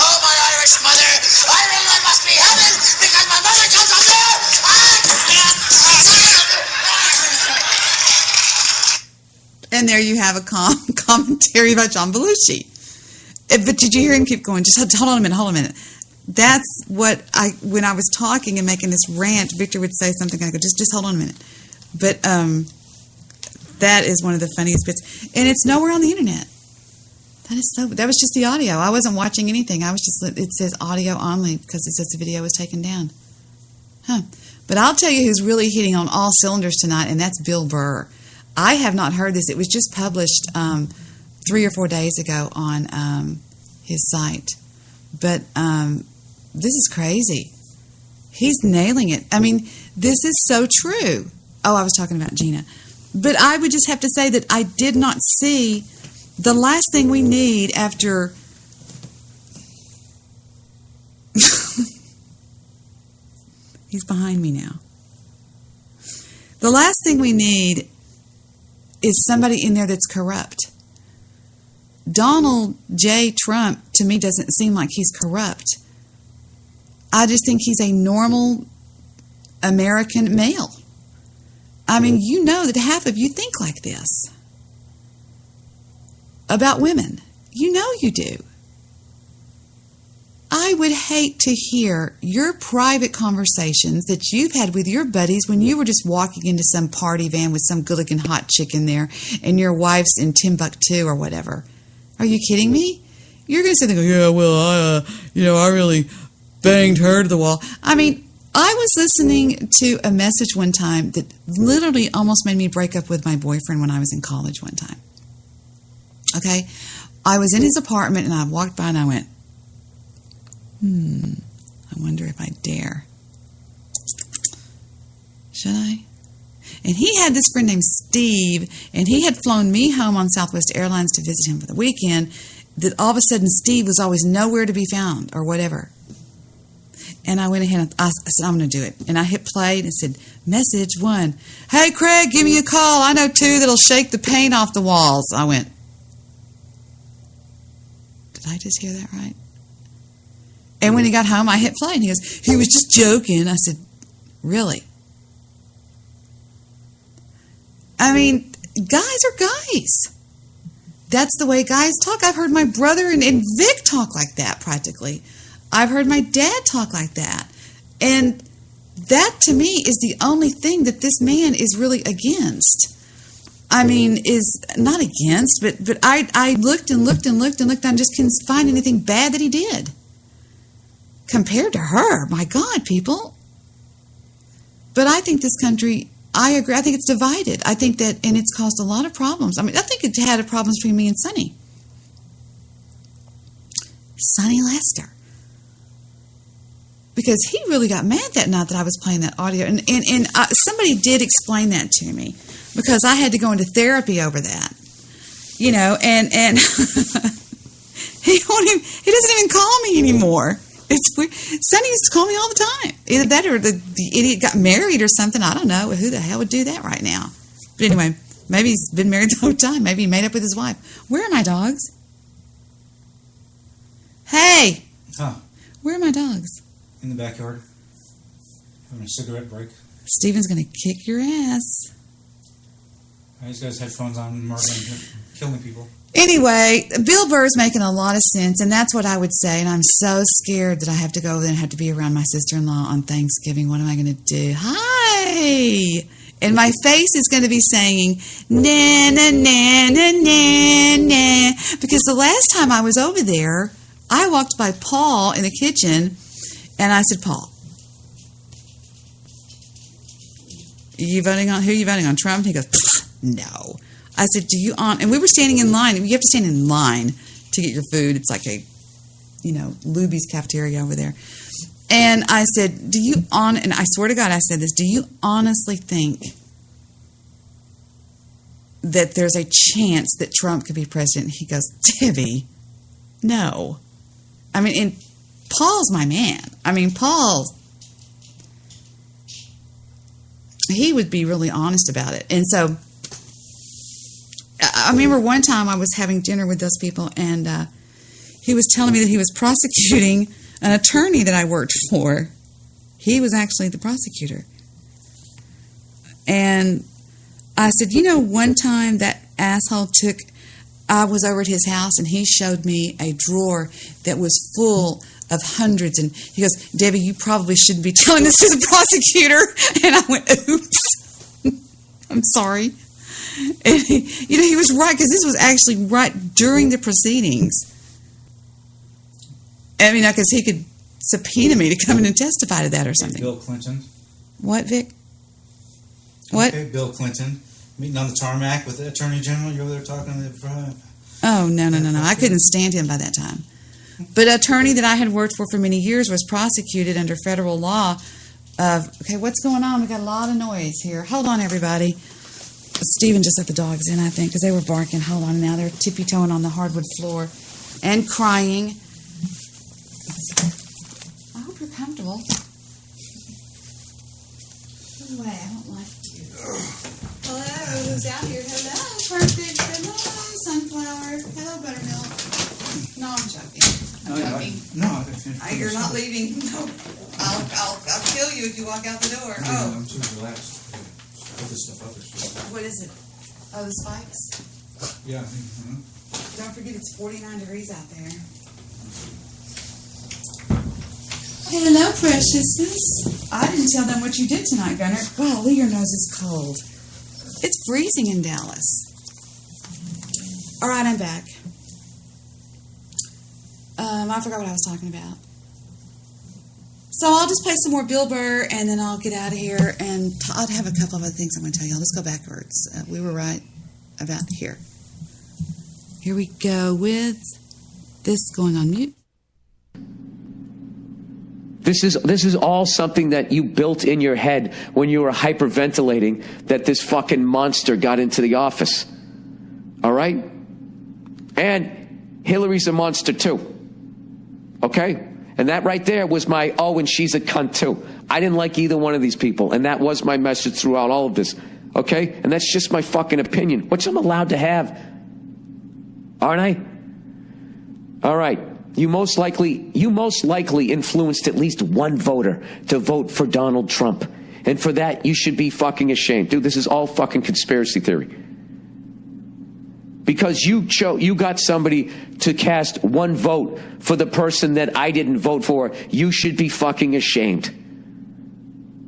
Speaker 13: Oh, my Irish mother. I really must be heaven because my mother comes from there.
Speaker 1: And there you have a commentary about John Belushi. But did you hear him keep going? Just hold on a minute. That's what when I was talking and making this rant, Victor would say something and I go, just hold on a minute. But that is one of the funniest bits. And it's nowhere on the internet. That was just the audio. I wasn't watching anything. It says audio only because it says the video was taken down. But I'll tell you who's really hitting on all cylinders tonight, and that's Bill Burr. I have not heard this. It was just published 3 or 4 days ago on his site. But this is crazy. He's nailing it. I mean, this is so true. Oh, I was talking about Gina. But I would just have to say that I did not see the last thing we need after... He's behind me now. The last thing we need is somebody in there that's corrupt. Donald J. Trump, to me, doesn't seem like he's corrupt. I just think he's a normal American male. I mean, you know that half of you think like this about women. You know you do. I would hate to hear your private conversations that you've had with your buddies when you were just walking into some party van with some good-looking hot chick in there and your wife's in Timbuktu or whatever. Are you kidding me? You're going to sit there and go, yeah, well, I really banged her to the wall. I mean, I was listening to a message one time that literally almost made me break up with my boyfriend when I was in college one time. Okay? I was in his apartment and I walked by and I went, I wonder if I dare. Should I? And he had this friend named Steve, and he had flown me home on Southwest Airlines to visit him for the weekend, that all of a sudden Steve was always nowhere to be found or whatever. And I went ahead and I said, I'm going to do it. And I hit play and it said, message 1. Hey, Craig, give me a call. I know 2 that'll shake the paint off the walls. I went, did I just hear that right? And when he got home, I hit play, and he goes, he was just joking. I said, really? I mean, guys are guys. That's the way guys talk. I've heard my brother and Vic talk like that practically. I've heard my dad talk like that. And that, to me, is the only thing that this man is really against. I mean, is not against, but I looked and looked and looked and looked, and I just couldn't find anything bad that he did. Compared to her, my God, people. But I think this country I agree. I think it's divided. I think that, and it's caused a lot of problems. I mean, I think it had problems between me and Sonny. Sonny Lester. Because he really got mad that night that I was playing that audio. And somebody did explain that to me, because I had to go into therapy over that. You know, and he doesn't even call me anymore. It's weird. Sonny used to call me all the time. Either that or the idiot got married or something. I don't know. Who the hell would do that right now? But anyway, maybe he's been married the whole time. Maybe he made up with his wife. Where are my dogs? Hey!
Speaker 14: Huh.
Speaker 1: Where are my dogs?
Speaker 14: In the backyard. Having a cigarette break.
Speaker 1: Steven's going to kick your ass.
Speaker 14: He's got his headphones on, murdering, killing people.
Speaker 1: Anyway, Bill Burr's making a lot of sense, and that's what I would say. And I'm so scared that I have to go over there and have to be around my sister-in-law on Thanksgiving. What am I going to do? Hi! And my face is going to be saying, na, na, na, na, na, na. Because the last time I was over there, I walked by Paul in the kitchen, and I said, Paul, who are you voting on, Trump? And he goes, no. I said, and we were standing in line. You have to stand in line to get your food. It's like a, Luby's cafeteria over there. And I said, and I swear to God, I said this, do you honestly think that there's a chance that Trump could be president? He goes, Debbie, no. I mean, and Paul's my man. I mean, Paul, he would be really honest about it. And so I remember one time I was having dinner with those people, and he was telling me that he was prosecuting an attorney that I worked for. He was actually the prosecutor. And I said, one time that asshole I was over at his house, and he showed me a drawer that was full of hundreds. And he goes, Debbie, you probably shouldn't be telling this to the prosecutor. And I went, oops, I'm sorry. And he was right, because this was actually right during the proceedings. I mean, because he could subpoena me to come in and testify to that or something.
Speaker 14: Bill Clinton.
Speaker 1: What, Vic? What?
Speaker 14: Okay, Bill Clinton. Meeting on the tarmac with the Attorney General. You're over there talking to the...
Speaker 1: Oh, no. I couldn't stand him by that time. But an attorney that I had worked for many years was prosecuted under federal law of... Okay, what's going on? We got a lot of noise here. Hold on, everybody. Stephen just let the dogs in, I think, because they were barking. Hold on, now they're tippy-toeing on the hardwood floor and crying. I hope you're comfortable. Go away, I don't like you. Hello, who's out here? Hello, perfect. Hello, sunflower. Hello, buttermilk. No, I'm joking. I'm joking.
Speaker 14: No,
Speaker 1: you're not leaving. No, I'll kill you if you walk out the door. Oh,
Speaker 14: I'm too relaxed. Put this stuff up there.
Speaker 1: What is it? Oh, the spikes?
Speaker 14: Yeah, I think.
Speaker 1: Don't forget it's 49 degrees out there. Hello, preciousness. I didn't tell them what you did tonight, Gunner. Golly, your nose is cold. It's freezing in Dallas. All right, I'm back. I forgot what I was talking about. So I'll just play some more Bill Burr, and then I'll get out of here, and I'll have a couple of other things I'm going to tell y'all. Let's go backwards. We were right about here. Here we go with this going on mute.
Speaker 3: This is all something that you built in your head when you were hyperventilating that this fucking monster got into the office. All right? And Hillary's a monster too. Okay? And that right there was my, and she's a cunt too. I didn't like either one of these people. And that was my message throughout all of this. Okay? And that's just my fucking opinion, which I'm allowed to have. Aren't I? All right. You most likely influenced at least one voter to vote for Donald Trump. And for that, you should be fucking ashamed. Dude, this is all fucking conspiracy theory. Because you got somebody to cast one vote for the person that I didn't vote for, you should be fucking ashamed.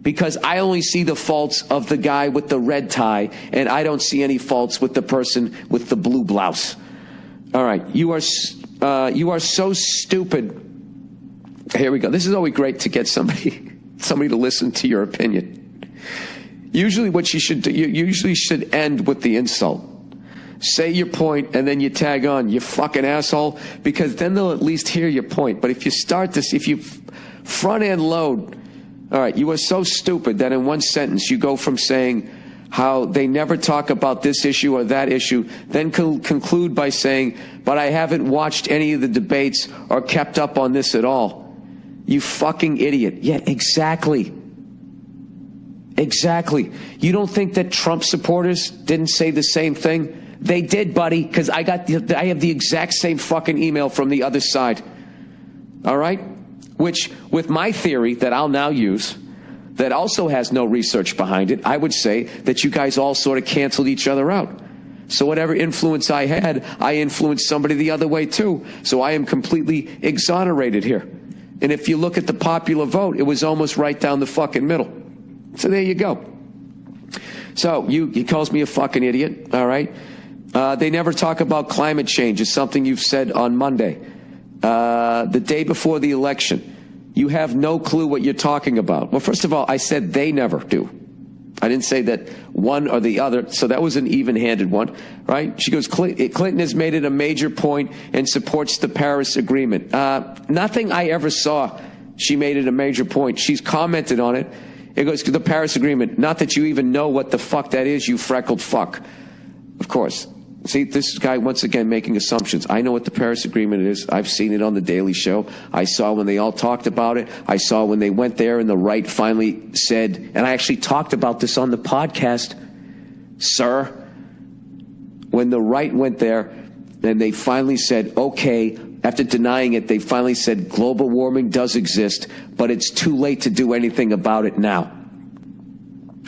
Speaker 3: Because I only see the faults of the guy with the red tie, and I don't see any faults with the person with the blue blouse. All right, you are so stupid. Here we go. This is always great to get somebody to listen to your opinion. Usually what you should do, you usually should end with the insult. Say your point, and then you tag on, you fucking asshole, because then they'll at least hear your point. But if you start this, if you front end load, all right, you are so stupid that in one sentence you go from saying how they never talk about this issue or that issue, then conclude by saying, but I haven't watched any of the debates or kept up on this at all. You fucking idiot. Yeah, exactly. Exactly. You don't think that Trump supporters didn't say the same thing? They did, buddy, because I have the exact same fucking email from the other side. All right? Which, with my theory that I'll now use, that also has no research behind it, I would say that you guys all sort of canceled each other out. So whatever influence I had, I influenced somebody the other way too. So I am completely exonerated here. And if you look at the popular vote, it was almost right down the fucking middle. So there you go. So he calls me a fucking idiot, all right? They never talk about climate change. It's something you've said on Monday. The day before the election. You have no clue what you're talking about. Well, first of all, I said they never do. I didn't say that one or the other, so that was an even-handed one, right? She goes, Clinton has made it a major point and supports the Paris Agreement. Nothing I ever saw, she made it a major point. She's commented on it. It goes to the Paris Agreement. Not that you even know what the fuck that is, you freckled fuck. Of course. See, this guy, once again, making assumptions. I know what the Paris Agreement is. I've seen it on The Daily Show. I saw when they all talked about it. I saw when they went there and the right finally said, and I actually talked about this on the podcast, sir. When the right went there and they finally said, okay, after denying it, they finally said global warming does exist, but it's too late to do anything about it now.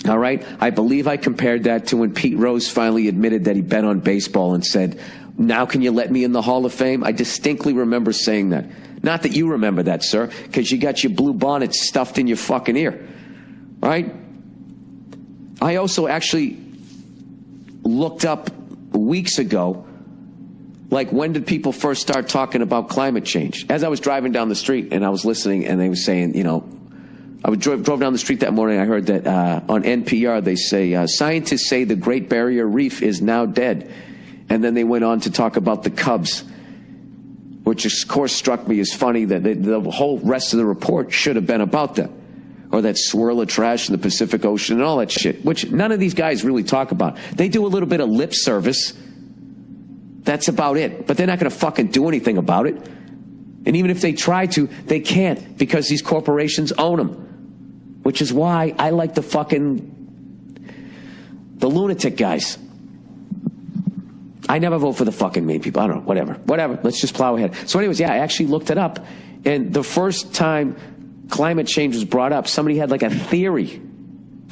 Speaker 3: All right? I believe I compared that to when Pete Rose finally admitted that he bet on baseball and said, now can you let me in the Hall of Fame? I distinctly remember saying that. Not that you remember that, sir, because you got your blue bonnet stuffed in your fucking ear. Right? I also actually looked up weeks ago, like, when did people first start talking about climate change? As I was driving down the street and I was listening and they were saying, you know, I drove down the street that morning. I heard that on NPR they say, scientists say the Great Barrier Reef is now dead. And then they went on to talk about the Cubs, which of course struck me as funny that the whole rest of the report should have been about that. Or that swirl of trash in the Pacific Ocean and all that shit, which none of these guys really talk about. They do a little bit of lip service. That's about it. But they're not going to fucking do anything about it. And even if they try to, they can't because these corporations own them. Which is why I like the lunatic guys. I never vote for the fucking mean people. I don't know, whatever. Let's just plow ahead. So anyways, yeah, I actually looked it up. And the first time climate change was brought up, somebody had like a theory,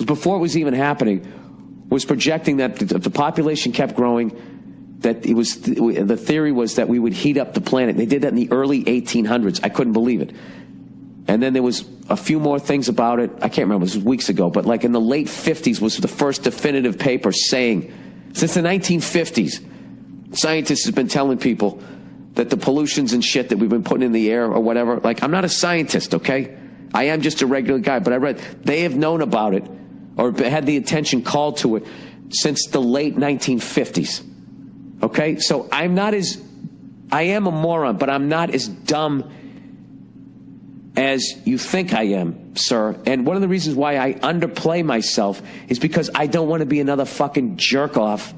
Speaker 3: before it was even happening, was projecting that if the population kept growing, that the theory was that we would heat up the planet. They did that in the early 1800s. I couldn't believe it. And then there was a few more things about it. I can't remember, this was weeks ago, but like in the late 50s was the first definitive paper saying, since the 1950s, scientists have been telling people that the pollutions and shit that we've been putting in the air or whatever, like, I'm not a scientist, okay? I am just a regular guy, but I read, they have known about it or had the attention called to it since the late 1950s. Okay? So I am a moron, but I'm not as dumb as you think I am, sir. And one of the reasons why I underplay myself is because I don't want to be another fucking jerk off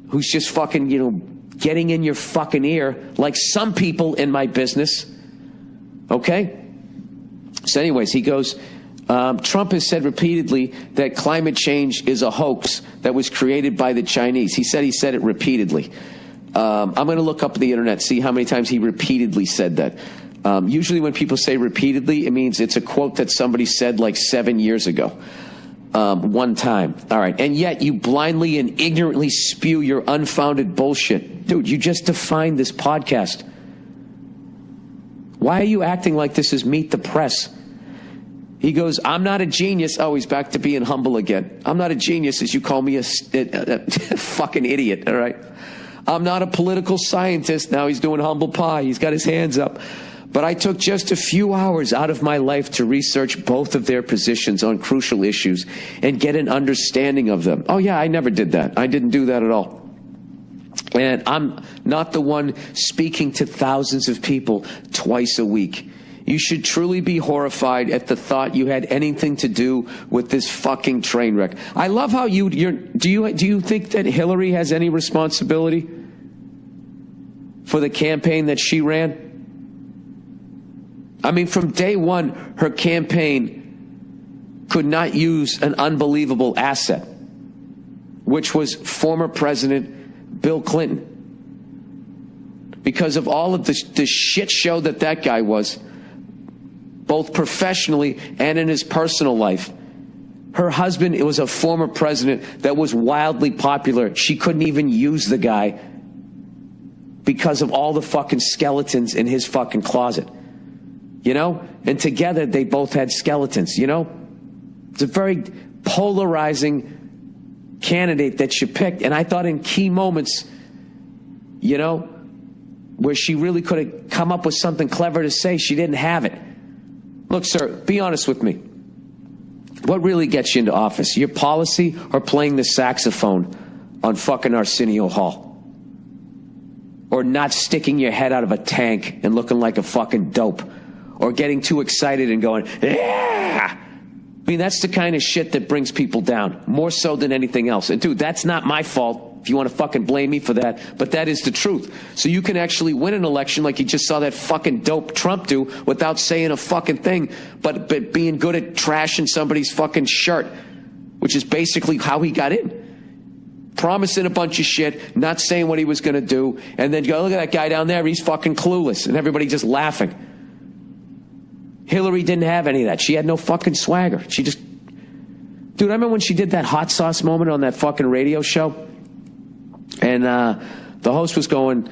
Speaker 3: who's just fucking, getting in your fucking ear like some people in my business. Okay? So anyways, he goes, Trump has said repeatedly that climate change is a hoax that was created by the Chinese. He said it repeatedly. I'm going to look up the internet, see how many times he repeatedly said that. Usually when people say repeatedly, it means it's a quote that somebody said like 7 years ago. One time. All right. And yet you blindly and ignorantly spew your unfounded bullshit. Dude, you just defined this podcast. Why are you acting like this is Meet the Press? He goes, I'm not a genius. Oh, he's back to being humble again. I'm not a genius, as you call me a fucking idiot, all right? I'm not a political scientist. Now he's doing humble pie. He's got his hands up. But I took just a few hours out of my life to research both of their positions on crucial issues and get an understanding of them. Oh, yeah, I never did that. I didn't do that at all. And I'm not the one speaking to thousands of people twice a week. You should truly be horrified at the thought you had anything to do with this fucking train wreck. I love how do you think that Hillary has any responsibility for the campaign that she ran? I mean, from day one, her campaign could not use an unbelievable asset, which was former President Bill Clinton. Because of all of the shit show that guy was, both professionally and in his personal life. Her husband, it was a former president that was wildly popular. She couldn't even use the guy because of all the fucking skeletons in his fucking closet. You know? And together they both had skeletons, you know? It's a very polarizing candidate that she picked. And I thought in key moments, you know, where she really could have come up with something clever to say, she didn't have it. Look, sir, be honest with me. What really gets you into office? Your policy or playing the saxophone on fucking Arsenio Hall? Or not sticking your head out of a tank and looking like a fucking dope? Or getting too excited and going, yeah! I mean, that's the kind of shit that brings people down, more so than anything else. And dude, that's not my fault if you want to fucking blame me for that, but that is the truth. So you can actually win an election like you just saw that fucking dope Trump do without saying a fucking thing, but being good at trashing somebody's fucking shirt, which is basically how he got in. Promising a bunch of shit, not saying what he was going to do, and then go, look at that guy down there, he's fucking clueless, and everybody just laughing. Hillary didn't have any of that. She had no fucking swagger. She just... Dude, I remember when she did that hot sauce moment on that fucking radio show, and the host was going,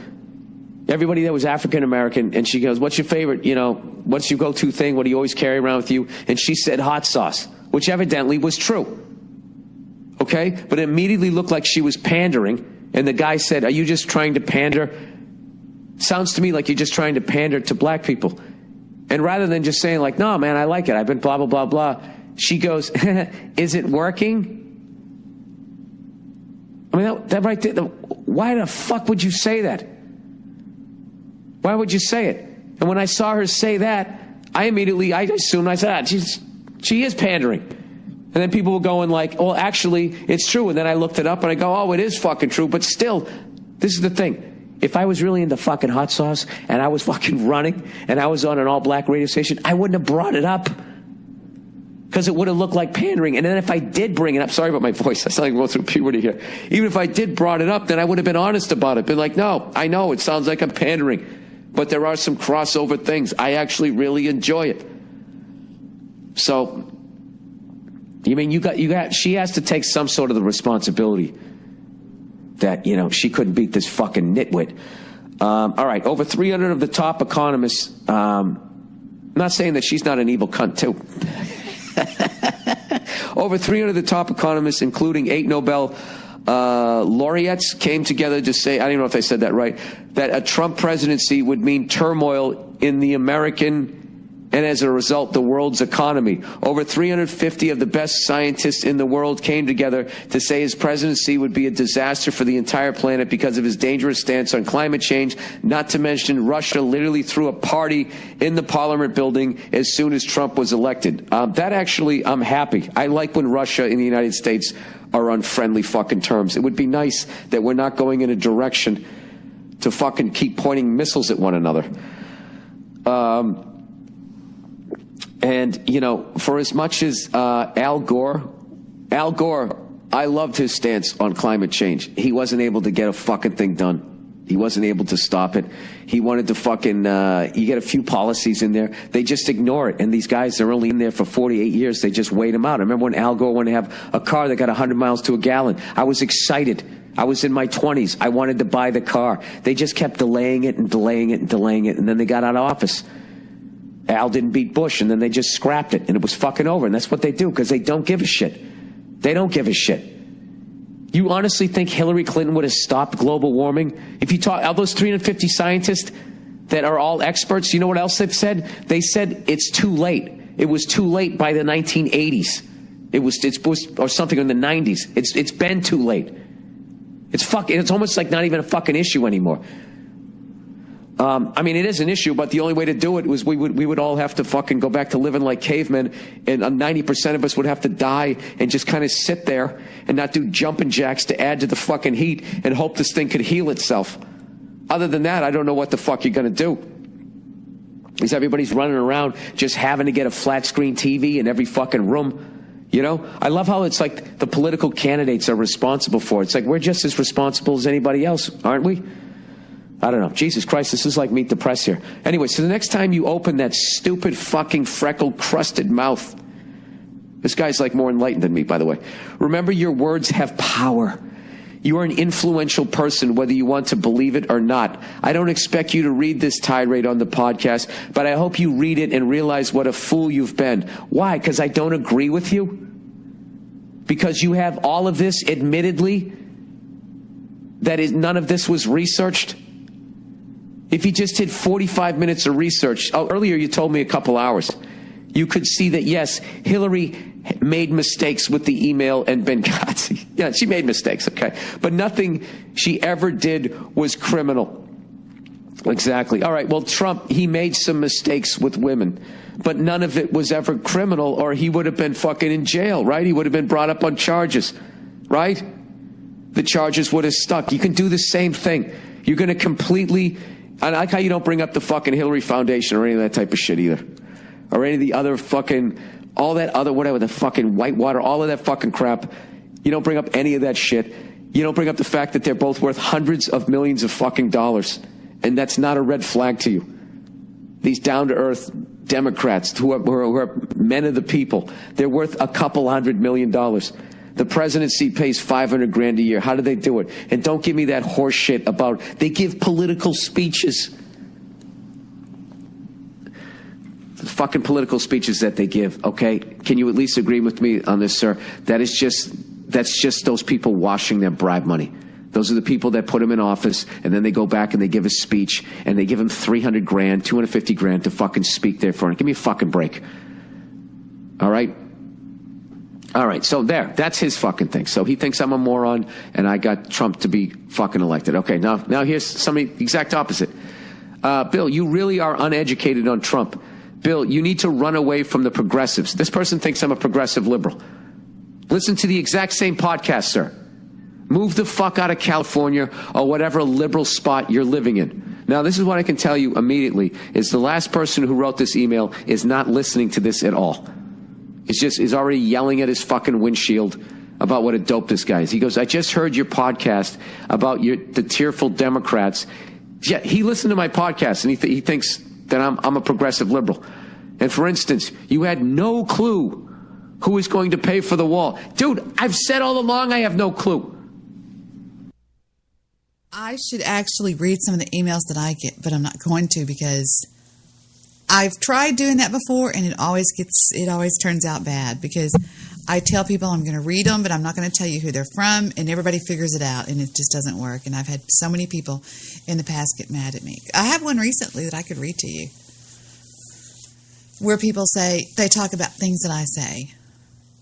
Speaker 3: everybody there was African American, and she goes, what's your favorite, you know, what's your go-to thing? What do you always carry around with you? And she said hot sauce, which evidently was true. Okay? But it immediately looked like she was pandering, and the guy said, are you just trying to pander? Sounds to me like you're just trying to pander to black people. And rather than just saying like, no, man, I like it, I've been blah, blah, blah, blah, she goes, is it working? I mean, that right there, why the fuck would you say that? Why would you say it? And when I saw her say that, I assumed, I said, she is pandering. And then people were going like, well, actually, it's true. And then I looked it up and I go, oh, it is fucking true. But still, this is the thing. If I was really into fucking hot sauce and I was fucking running and I was on an all-black radio station, I wouldn't have brought it up because it would have looked like pandering. And then if I did bring it up, sorry about my voice, I sound like I'm going through puberty here. Even if I did brought it up, then I would have been honest about it. Been like, no, I know it sounds like I'm pandering, but there are some crossover things. I actually really enjoy it. So, you mean she has to take some sort of the responsibility that, you know, she couldn't beat this fucking nitwit. All right, over 300 of the top economists, I'm not saying that she's not an evil cunt, too. Over 300 of the top economists, including 8 Nobel laureates, came together to say, I don't even know if I said that right, that a Trump presidency would mean turmoil in the American and as a result, the world's economy. Over 350 of the best scientists in the world came together to say his presidency would be a disaster for the entire planet because of his dangerous stance on climate change. Not to mention, Russia literally threw a party in the Parliament building as soon as Trump was elected. That actually, I'm happy. I like when Russia and the United States are on friendly fucking terms. It would be nice that we're not going in a direction to fucking keep pointing missiles at one another. And, you know, for as much as Al Gore, I loved his stance on climate change. He wasn't able to get a fucking thing done. He wasn't able to stop it. He wanted to fucking, you get a few policies in there. They just ignore it. And these guys, they're only in there for 48 years. They just wait them out. I remember when Al Gore wanted to have a car that got 100 miles to a gallon. I was excited. I was in my 20s. I wanted to buy the car. They just kept delaying it and delaying it and delaying it. And then they got out of office. Al didn't beat Bush, and then they just scrapped it, and it was fucking over. And that's what they do, because they don't give a shit. They don't give a shit. You honestly think Hillary Clinton would have stopped global warming? If you talk, all those 350 scientists, that are all experts, you know what else they've said? They said it's too late. It was too late by the 1980s. It was or something in the 90s. It's been too late. It's almost like not even a fucking issue anymore. I mean, it is an issue, but the only way to do it was we would all have to fucking go back to living like cavemen, and 90% of us would have to die and just kind of sit there and not do jumping jacks to add to the fucking heat and hope this thing could heal itself. Other than that, I don't know what the fuck you're going to do. Because everybody's running around just having to get a flat screen TV in every fucking room. You know, I love how it's like the political candidates are responsible for it. It's like we're just as responsible as anybody else, aren't we? I don't know. Jesus Christ, this is like Meet the Press here. Anyway, so the next time you open that stupid fucking freckle-crusted mouth, this guy's like more enlightened than me, by the way. Remember, your words have power. You are an influential person, whether you want to believe it or not. I don't expect you to read this tirade on the podcast, but I hope you read it and realize what a fool you've been. Why? Because I don't agree with you? Because you have all of this, admittedly, none of this was researched? If you just did 45 minutes of research, earlier you told me a couple hours, you could see that, yes, Hillary made mistakes with the email and Benghazi. Yeah, she made mistakes, okay. But nothing she ever did was criminal. Exactly. All right, well, Trump, he made some mistakes with women, but none of it was ever criminal, or he would have been fucking in jail, right? He would have been brought up on charges, right? The charges would have stuck. You can do the same thing. You're going to completely... I like how you don't bring up the fucking Hillary Foundation or any of that type of shit either. Or any of the other fucking, all that other, whatever, the fucking Whitewater, all of that fucking crap. You don't bring up any of that shit. You don't bring up the fact that they're both worth hundreds of millions of fucking dollars. And that's not a red flag to you. These down-to-earth Democrats who are men of the people, they're worth a couple $100 million. The presidency pays $500,000 a year. How do they do it? And don't give me that horse shit about they give political speeches. The fucking political speeches that they give, okay? Can you at least agree with me on this, sir? That's just those people washing their bribe money. Those are the people that put him in office, and then they go back and they give a speech, and they give him $300,000, $250,000 to fucking speak there for him. Give me a fucking break. All right? All right, so that's his fucking thing. So he thinks I'm a moron, and I got Trump to be fucking elected. Okay, now here's somebody exact opposite. Bill, you really are uneducated on Trump. Bill, you need to run away from the progressives. This person thinks I'm a progressive liberal. Listen to the exact same podcast, sir. Move the fuck out of California or whatever liberal spot you're living in. Now, this is what I can tell you immediately, is the last person who wrote this email is not listening to this at all. Is already yelling at his fucking windshield about what a dope this guy is. He goes, I just heard your podcast about the tearful Democrats. Yeah, he listened to my podcast, and he thinks that I'm a progressive liberal. And for instance, you had no clue who is going to pay for the wall. Dude, I've said all along I have no clue.
Speaker 1: I should actually read some of the emails that I get, but I'm not going to because I've tried doing that before, and it always turns out bad because I tell people I'm going to read them, but I'm not going to tell you who they're from, and everybody figures it out, and it just doesn't work. And I've had so many people in the past get mad at me. I have one recently that I could read to you where people say, they talk about things that I say,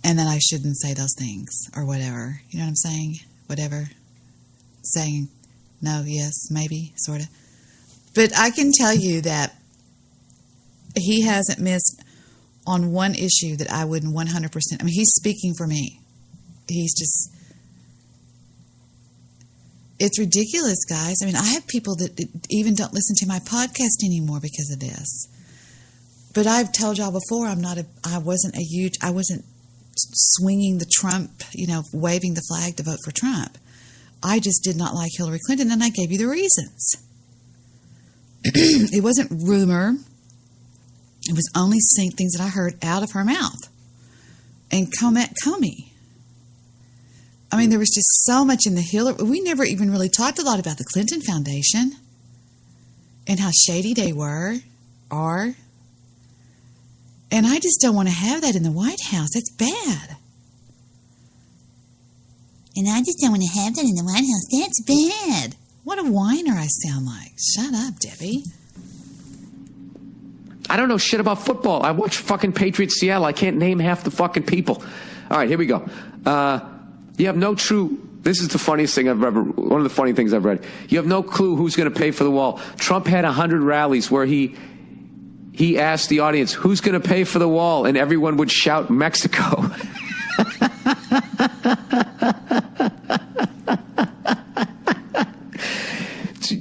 Speaker 1: and then I shouldn't say those things or whatever. You know what I'm saying? Whatever. Saying no, yes, maybe, sort of. But I can tell you that he hasn't missed on one issue that I wouldn't 100%. I mean, he's speaking for me. He's just, it's ridiculous, guys. I mean, I have people that even don't listen to my podcast anymore because of this. But I've told y'all before, I wasn't swinging the Trump, waving the flag to vote for Trump. I just did not like Hillary Clinton, and I gave you the reasons. It wasn't rumor. It was only saying things that I heard out of her mouth. And Comey. I mean, there was just so much in the Hillary. We never even really talked a lot about the Clinton Foundation and how shady they are. And I just don't want to have that in the White House. That's bad. And I just don't want to have that in the White House. That's bad. What a whiner I sound like. Shut up, Debbie.
Speaker 3: I don't know shit about football. I watch fucking Patriots Seattle. I can't name half the fucking people. All right, here we go. You have no true... This is the funniest thing I've ever... One of the funny things I've read. You have no clue who's going to pay for the wall. Trump had 100 rallies where he asked the audience, who's going to pay for the wall? And everyone would shout, Mexico.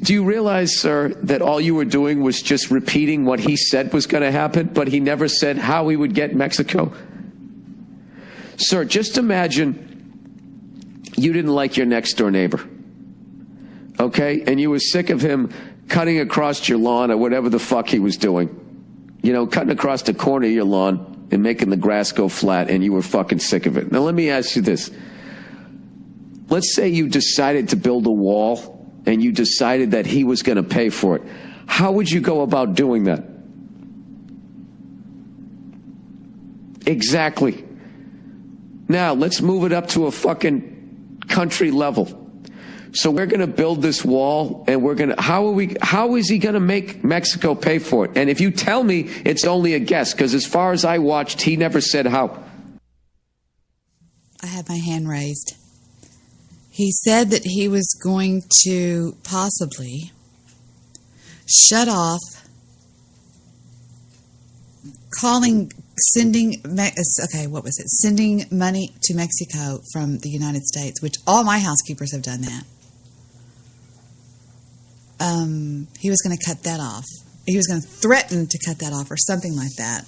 Speaker 3: Do you realize, sir, that all you were doing was just repeating what he said was going to happen, but he never said how he would get Mexico? Sir, just imagine you didn't like your next door neighbor, okay? And you were sick of him cutting across your lawn or whatever the fuck he was doing. You know, cutting across the corner of your lawn and making the grass go flat, and you were fucking sick of it. Now, let me ask you this. Let's say you decided to build a wall and you decided that he was going to pay for it. How would you go about doing that? Exactly. Now, let's move it up to a fucking country level. So we're going to build this wall, and we're going to... How is he going to make Mexico pay for it? And if you tell me, it's only a guess, because as far as I watched, he never said how.
Speaker 1: I had my hand raised. He said that he was going to possibly shut off sending money to Mexico from the United States, which all my housekeepers have done that. He was going to cut that off. He was going to threaten to cut that off or something like that.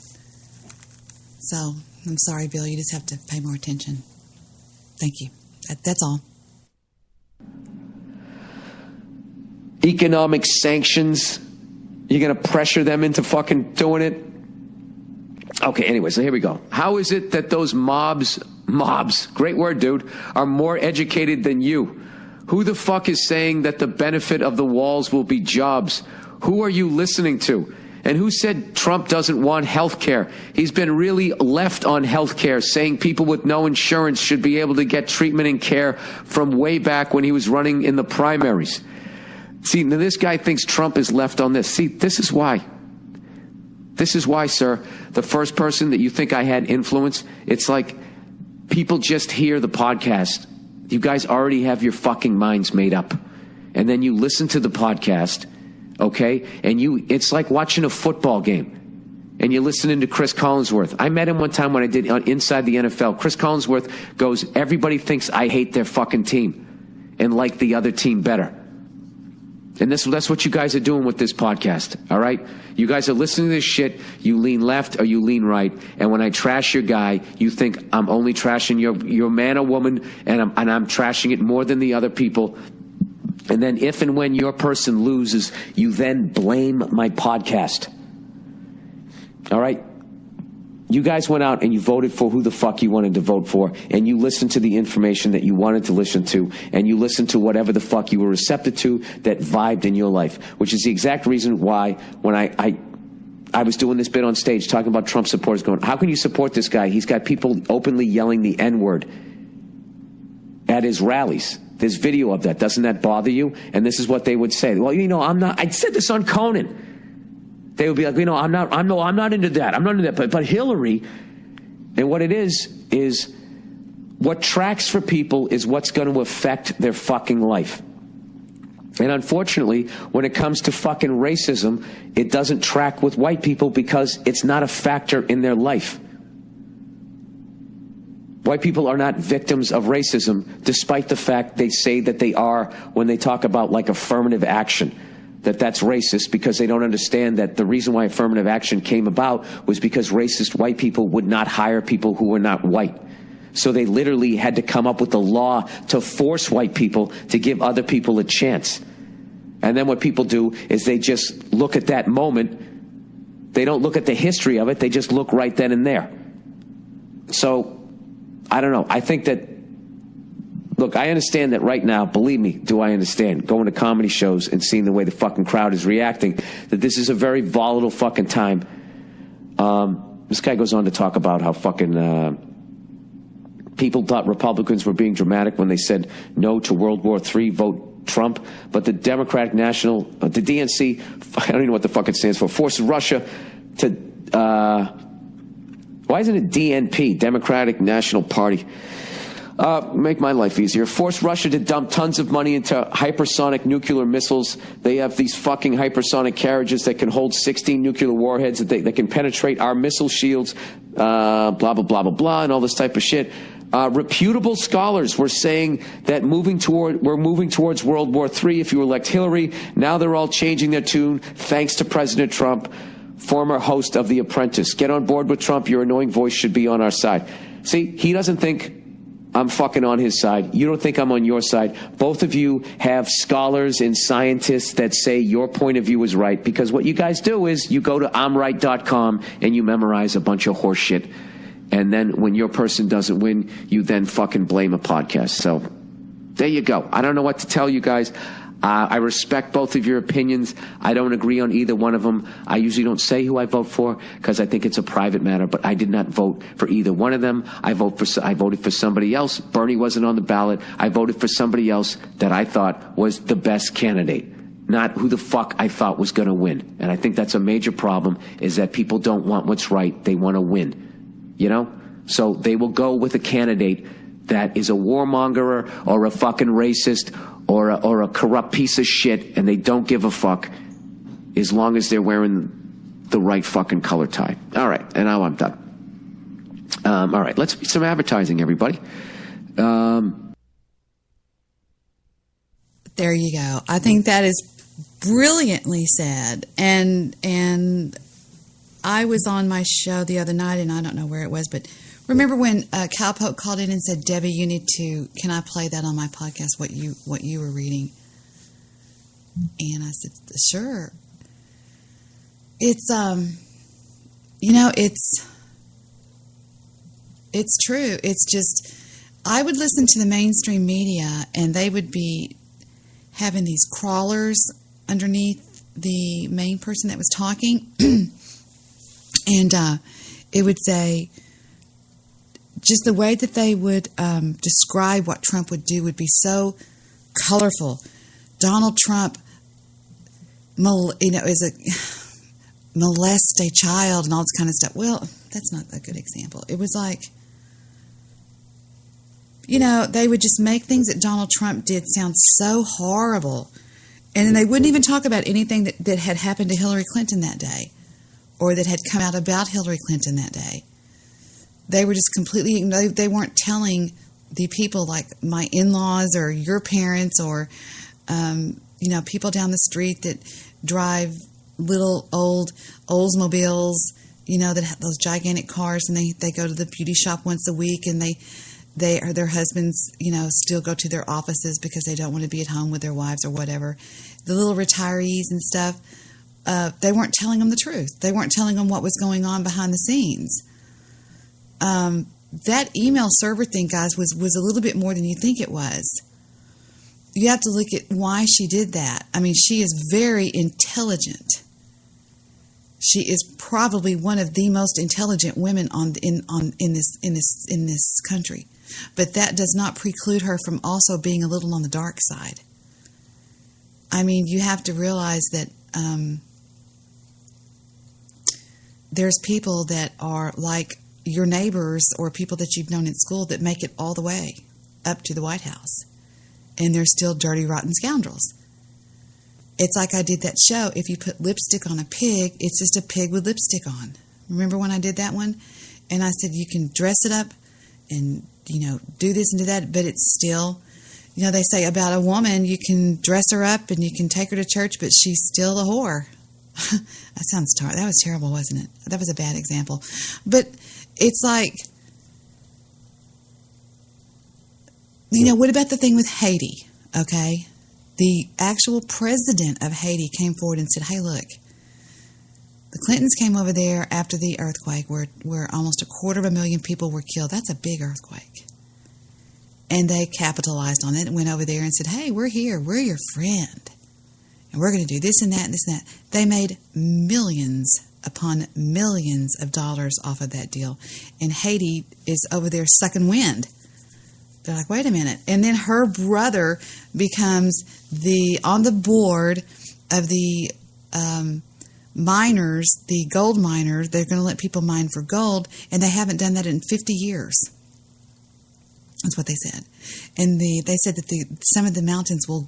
Speaker 1: So, I'm sorry, Bill, you just have to pay more attention. Thank you. That's all.
Speaker 3: Economic sanctions. You're going to pressure them into fucking doing it? Okay, anyway, so here we go. How is it that those mobs, great word, dude, are more educated than you? Who the fuck is saying that the benefit of the walls will be jobs? Who are you listening to? And who said Trump doesn't want health care? He's been really left on health care, saying people with no insurance should be able to get treatment and care from way back when he was running in the primaries. See, now this guy thinks Trump is left on this. See, this is why. This is why, sir, the first person that you think I had influence, it's like people just hear the podcast. You guys already have your fucking minds made up. And then you listen to the podcast, okay? And it's like watching a football game. And you're listening to Chris Collinsworth. I met him one time when I did Inside the NFL. Chris Collinsworth goes, everybody thinks I hate their fucking team and like the other team better. And that's what you guys are doing with this podcast, all right? You guys are listening to this shit. You lean left or you lean right. And when I trash your guy, you think I'm only trashing your man or woman, and I'm trashing it more than the other people. And then if and when your person loses, you then blame my podcast. All right? You guys went out and you voted for who the fuck you wanted to vote for, and you listened to the information that you wanted to listen to, and you listened to whatever the fuck you were receptive to that vibed in your life, which is the exact reason why when I was doing this bit on stage talking about Trump supporters going, how can you support this guy? He's got people openly yelling the N-word at his rallies. There's video of that. Doesn't that bother you? And this is what they would say. Well, I'm not. I said this on Conan. They would be like, I'm not into that. I'm not into that. But Hillary, and what it is what tracks for people is what's going to affect their fucking life. And unfortunately, when it comes to fucking racism, it doesn't track with white people because it's not a factor in their life. White people are not victims of racism, despite the fact they say that they are when they talk about like affirmative action. That's racist because they don't understand that the reason why affirmative action came about was because racist white people would not hire people who were not white. So they literally had to come up with a law to force white people to give other people a chance. And then what people do is they just look at that moment. They don't look at the history of it. They just look right then and there. So, I don't know. I think that, look, I understand that right now, believe me, do I understand, going to comedy shows and seeing the way the fucking crowd is reacting, that this is a very volatile fucking time. This guy goes on to talk about how fucking people thought Republicans were being dramatic when they said no to World War III, vote Trump. But the Democratic National, the DNC, I don't even know what the fuck it stands for, forces Russia to, why isn't it DNP, Democratic National Party? Make my life easier. Force Russia to dump tons of money into hypersonic nuclear missiles. They have these fucking hypersonic carriages that can hold 16 nuclear warheads that can penetrate our missile shields, blah, blah, blah, blah, blah, and all this type of shit. Reputable scholars were saying that we're moving towards World War III if you elect Hillary. Now they're all changing their tune thanks to President Trump, former host of The Apprentice. Get on board with Trump. Your annoying voice should be on our side. See, he doesn't think I'm fucking on his side. You don't think I'm on your side. Both of you have scholars and scientists that say your point of view is right, because what you guys do is you go to I'mRight.com and you memorize a bunch of horse shit. And then when your person doesn't win, you then fucking blame a podcast. So there you go. I don't know what to tell you guys. I respect both of your opinions. I don't agree on either one of them. I usually don't say who I vote for because I think it's a private matter, but I did not vote for either one of them. I voted for somebody else. Bernie wasn't on the ballot. I voted for somebody else that I thought was the best candidate, not who the fuck I thought was going to win. And I think that's a major problem, is that people don't want what's right. They want to win, you know? So they will go with a candidate that is a warmonger or a fucking racist or a corrupt piece of shit, and they don't give a fuck as long as they're wearing the right fucking color tie. All right, and now I'm done. All right, let's get some advertising, everybody.
Speaker 1: There you go. I think that is brilliantly said. And I was on my show the other night, and I don't know where it was, but remember when Cal Pope called in and said, "Debbie, you need to, can I play that on my podcast, what you were reading?" And I said, "Sure." It's, you know, it's true. It's just, I would listen to the mainstream media and they would be having these crawlers underneath the main person that was talking. And it would say, just the way that they would describe what Trump would do would be so colorful. Donald Trump, is a molest a child and all this kind of stuff. Well, that's not a good example. It was like, you know, they would just make things that Donald Trump did sound so horrible. And then they wouldn't even talk about anything that had happened to Hillary Clinton that day or that had come out about Hillary Clinton that day. They were just completely, they weren't telling the people like my in-laws or your parents or, you know, people down the street that drive little old Oldsmobiles, you know, that have those gigantic cars, and they go to the beauty shop once a week, and they or their husbands, you know, still go to their offices because they don't want to be at home with their wives or whatever. The little retirees and stuff, they weren't telling them the truth. They weren't telling them what was going on behind the scenes. That email server thing, guys, was a little bit more than you think it was. You have to look at why she did that. I mean, she is very intelligent. She is probably one of the most intelligent women in this country. But that does not preclude her from also being a little on the dark side. I mean, you have to realize that there's people that are like your neighbors or people that you've known in school that make it all the way up to the White House. And they're still dirty, rotten scoundrels. It's like I did that show. If you put lipstick on a pig, it's just a pig with lipstick on. Remember when I did that one? And I said, you can dress it up and, you know, do this and do that, but it's still, you know, they say about a woman, you can dress her up and you can take her to church, but she's still a whore. That was terrible, wasn't it? That was a bad example. But it's like, you know, what about the thing with Haiti? Okay. The actual president of Haiti came forward and said, hey, look, the Clintons came over there after the earthquake where almost 250,000 people were killed. That's a big earthquake. And they capitalized on it and went over there and said, hey, we're here. We're your friend. And we're going to do this and that and this and that. They made millions upon millions of dollars off of that deal. And Haiti is over there sucking wind. They're like, wait a minute. And then her brother becomes on the board of the miners, the gold miners, they're going to let people mine for gold, and they haven't done that in 50 years. That's what they said. And they said that some of the mountains will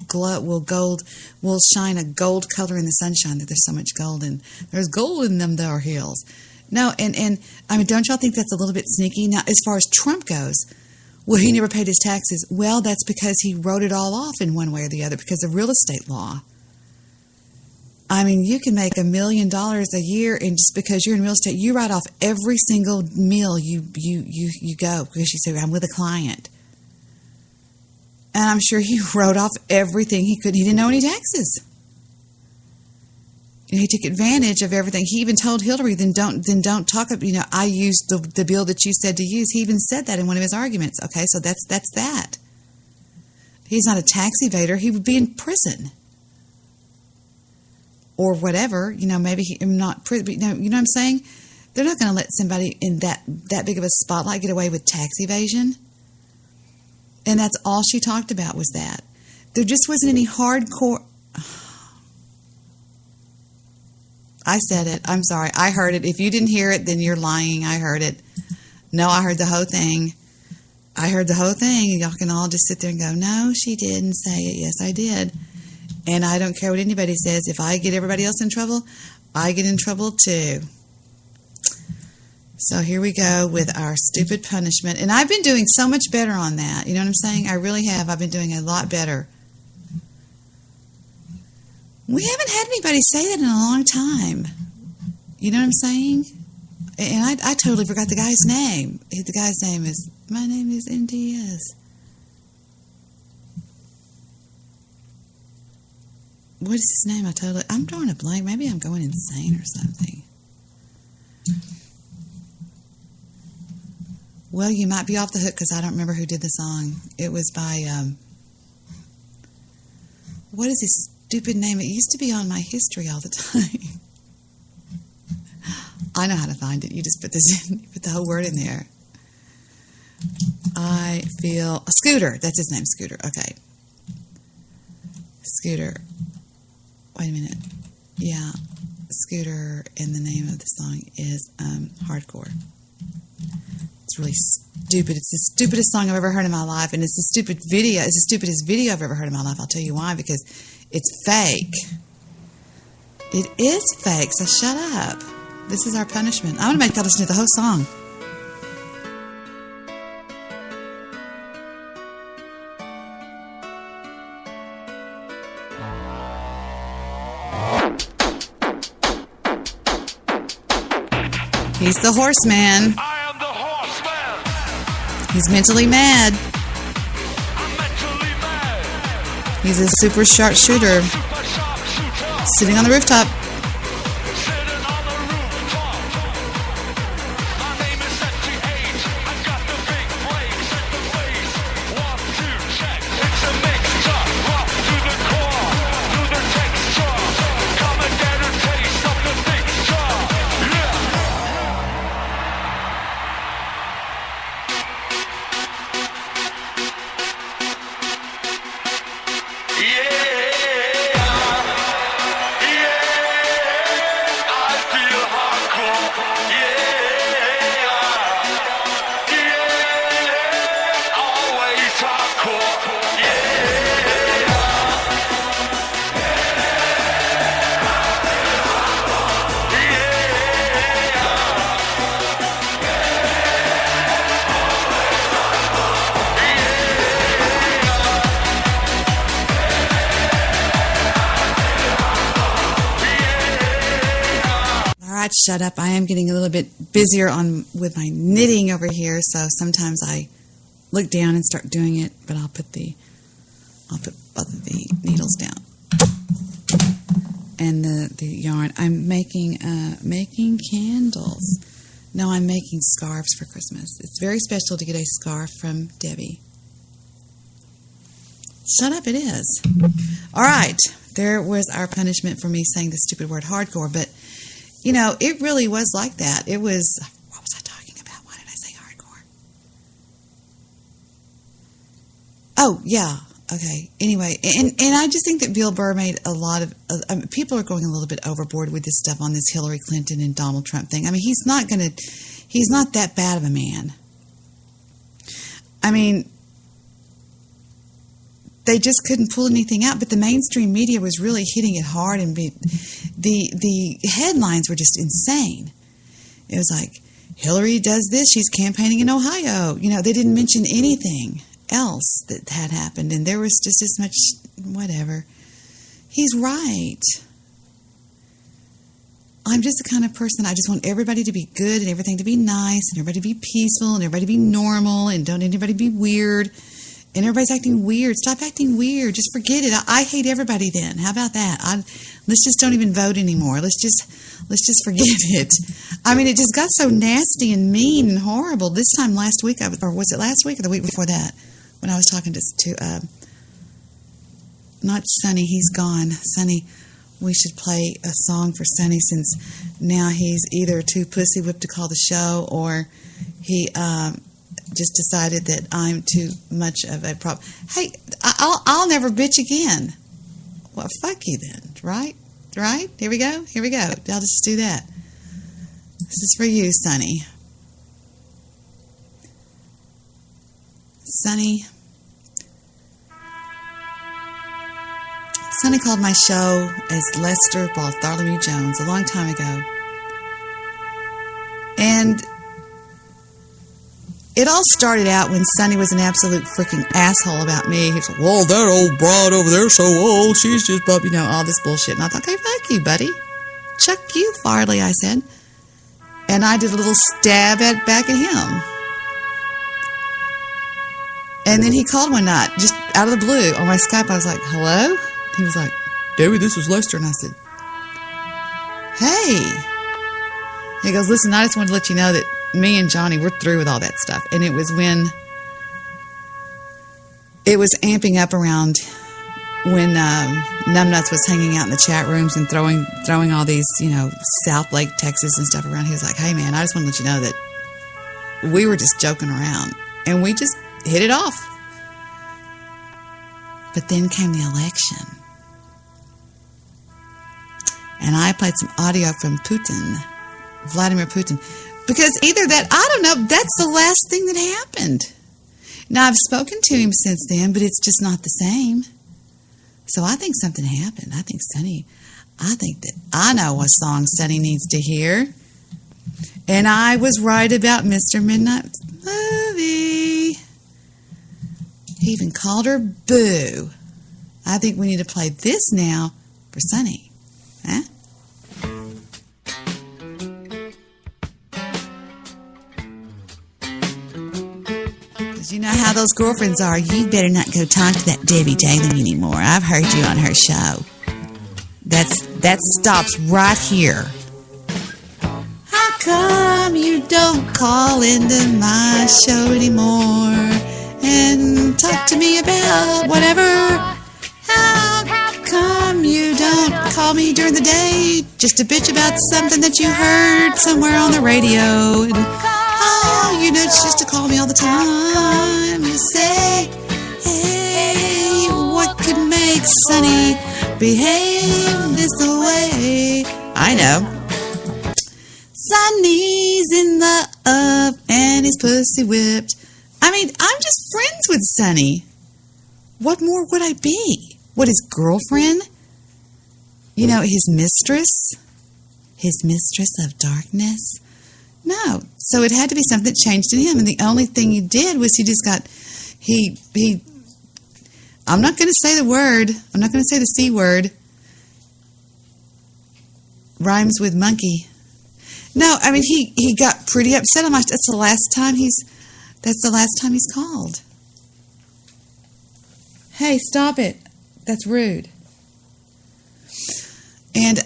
Speaker 1: shine a gold color in the sunshine, that there's so much gold, and there's gold in them there hills. No, and I mean, don't y'all think that's a little bit sneaky? Now, as far as Trump goes, well, he never paid his taxes. Well, that's because he wrote it all off in one way or the other because of real estate law. I mean, you can make $1 million a year, and just because you're in real estate, you write off every single meal you go because you say, I'm with a client. And I'm sure he wrote off everything he could. He didn't owe any taxes. He took advantage of everything. He even told Hillary, then don't talk. I used the bill that you said to use. He even said that in one of his arguments. Okay, so that's that. He's not a tax evader. He would be in prison or whatever. Maybe not prison. But, you know what I'm saying? They're not going to let somebody in that big of a spotlight get away with tax evasion. And that's all she talked about was that. There just wasn't any hardcore. I said it. I'm sorry. I heard it. If you didn't hear it, then you're lying. I heard it. No, I heard the whole thing. I heard the whole thing. Y'all can all just sit there and go, no, she didn't say it. Yes, I did. And I don't care what anybody says. If I get everybody else in trouble, I get in trouble too. So here we go with our stupid punishment. And I've been doing so much better on that. You know what I'm saying? I really have. I've been doing a lot better. We haven't had anybody say that in a long time. You know what I'm saying? And I totally forgot the guy's name. The guy's name is, my name is NDS. What is his name? I'm drawing a blank. Maybe I'm going insane or something. Well, you might be off the hook because I don't remember who did the song. It was by, what is his stupid name? It used to be on my history all the time. I know how to find it. You just put this in, put the whole word in there. I feel Scooter. That's his name, Scooter. Okay. Scooter. Wait a minute. Yeah. Scooter, and the name of the song is Hardcore. It's really stupid. It's the stupidest song I've ever heard in my life, and it's the stupid video. It's the stupidest video I've ever heard in my life. I'll tell you why, because it's fake. It is fake, so shut up. This is our punishment. I'm going to make y'all listen to the whole song. He's the horseman.
Speaker 17: I am the horseman.
Speaker 1: He's mentally mad.
Speaker 17: I'm mentally mad.
Speaker 1: He's a super sharp shooter. Sitting on the rooftop. Shut up. I am getting a little bit busier with my knitting over here, so sometimes I look down and start doing it, but I'll put both of the needles down. And the yarn. I'm making candles. No, I'm making scarves for Christmas. It's very special to get a scarf from Debbie. Shut up, it is. All right. There was our punishment for me saying the stupid word hardcore, but you know, it really was like that. It was, what was I talking about? Why did I say hardcore? Oh, yeah. Okay. Anyway, and I just think that Bill Burr made a lot of people are going a little bit overboard with this stuff on this Hillary Clinton and Donald Trump thing. I mean, he's not that bad of a man. I mean, they just couldn't pull anything out, but the mainstream media was really hitting it hard, and the headlines were just insane. It was like, Hillary does this, she's campaigning in Ohio. You know, they didn't mention anything else that had happened, and there was just as much whatever. He's right. I'm just the kind of person, I just want everybody to be good and everything to be nice and everybody to be peaceful and everybody to be normal and don't anybody be weird. And everybody's acting weird. Stop acting weird. Just forget it. I hate everybody then. How about that? Let's just don't even vote anymore. Let's just forget it. I mean, it just got so nasty and mean and horrible. This time last week, or was it last week or the week before that, when I was talking to not Sonny, he's gone. Sonny, we should play a song for Sonny since now he's either too pussy whipped to call the show or he just decided that I'm too much of a problem. Hey, I'll never bitch again. Well, fuck you then, right? Right? Here we go. I'll just do that. This is for you, Sonny. Sonny called my show as Lester Bartholomew Jones a long time ago. And it all started out when Sonny was an absolute freaking asshole about me. He's like, well, that old broad over there so old, she's just, you know, all this bullshit. And I thought, okay, fuck you, buddy. Chuck you, Farley, I said. And I did a little stab back at him. And then he called one night, just out of the blue, on my Skype. I was like, hello? He was like, Debbie, this is Lester. And I said, hey. He goes, listen, I just wanted to let you know that me and Johnny, we're through with all that stuff. And it was when it was amping up around when Numbnuts was hanging out in the chat rooms and throwing all these, you know, South Lake, Texas and stuff around. He was like, hey, man, I just want to let you know that we were just joking around. And we just hit it off. But then came the election. And I played some audio from Putin, Vladimir Putin. Because either that, I don't know, that's the last thing that happened. Now, I've spoken to him since then, but it's just not the same. So I think something happened. I think that I know what song Sonny needs to hear. And I was right about Mr. Midnight's movie. He even called her Boo. I think we need to play this now for Sonny. Huh? You know how those girlfriends are. You better not go talk to that Debbie Taylor anymore. I've heard you on her show. That stops right here. How come you don't call into my show anymore and talk to me about whatever? How come you don't call me during the day just to bitch about something that you heard somewhere on the radio? And you know, it's just to call me all the time to say, hey, what could make Sonny behave this way? I know. Sonny's in love and his pussy whipped. I mean, I'm just friends with Sonny. What more would I be? What, his girlfriend? You know, his mistress? His mistress of darkness? No. So it had to be something that changed in him. And the only thing he did was he just got, I'm not going to say the word. I'm not going to say the C word. Rhymes with monkey. No, I mean, he got pretty upset on my, that's the last time he's called. Hey, stop it. That's rude. And,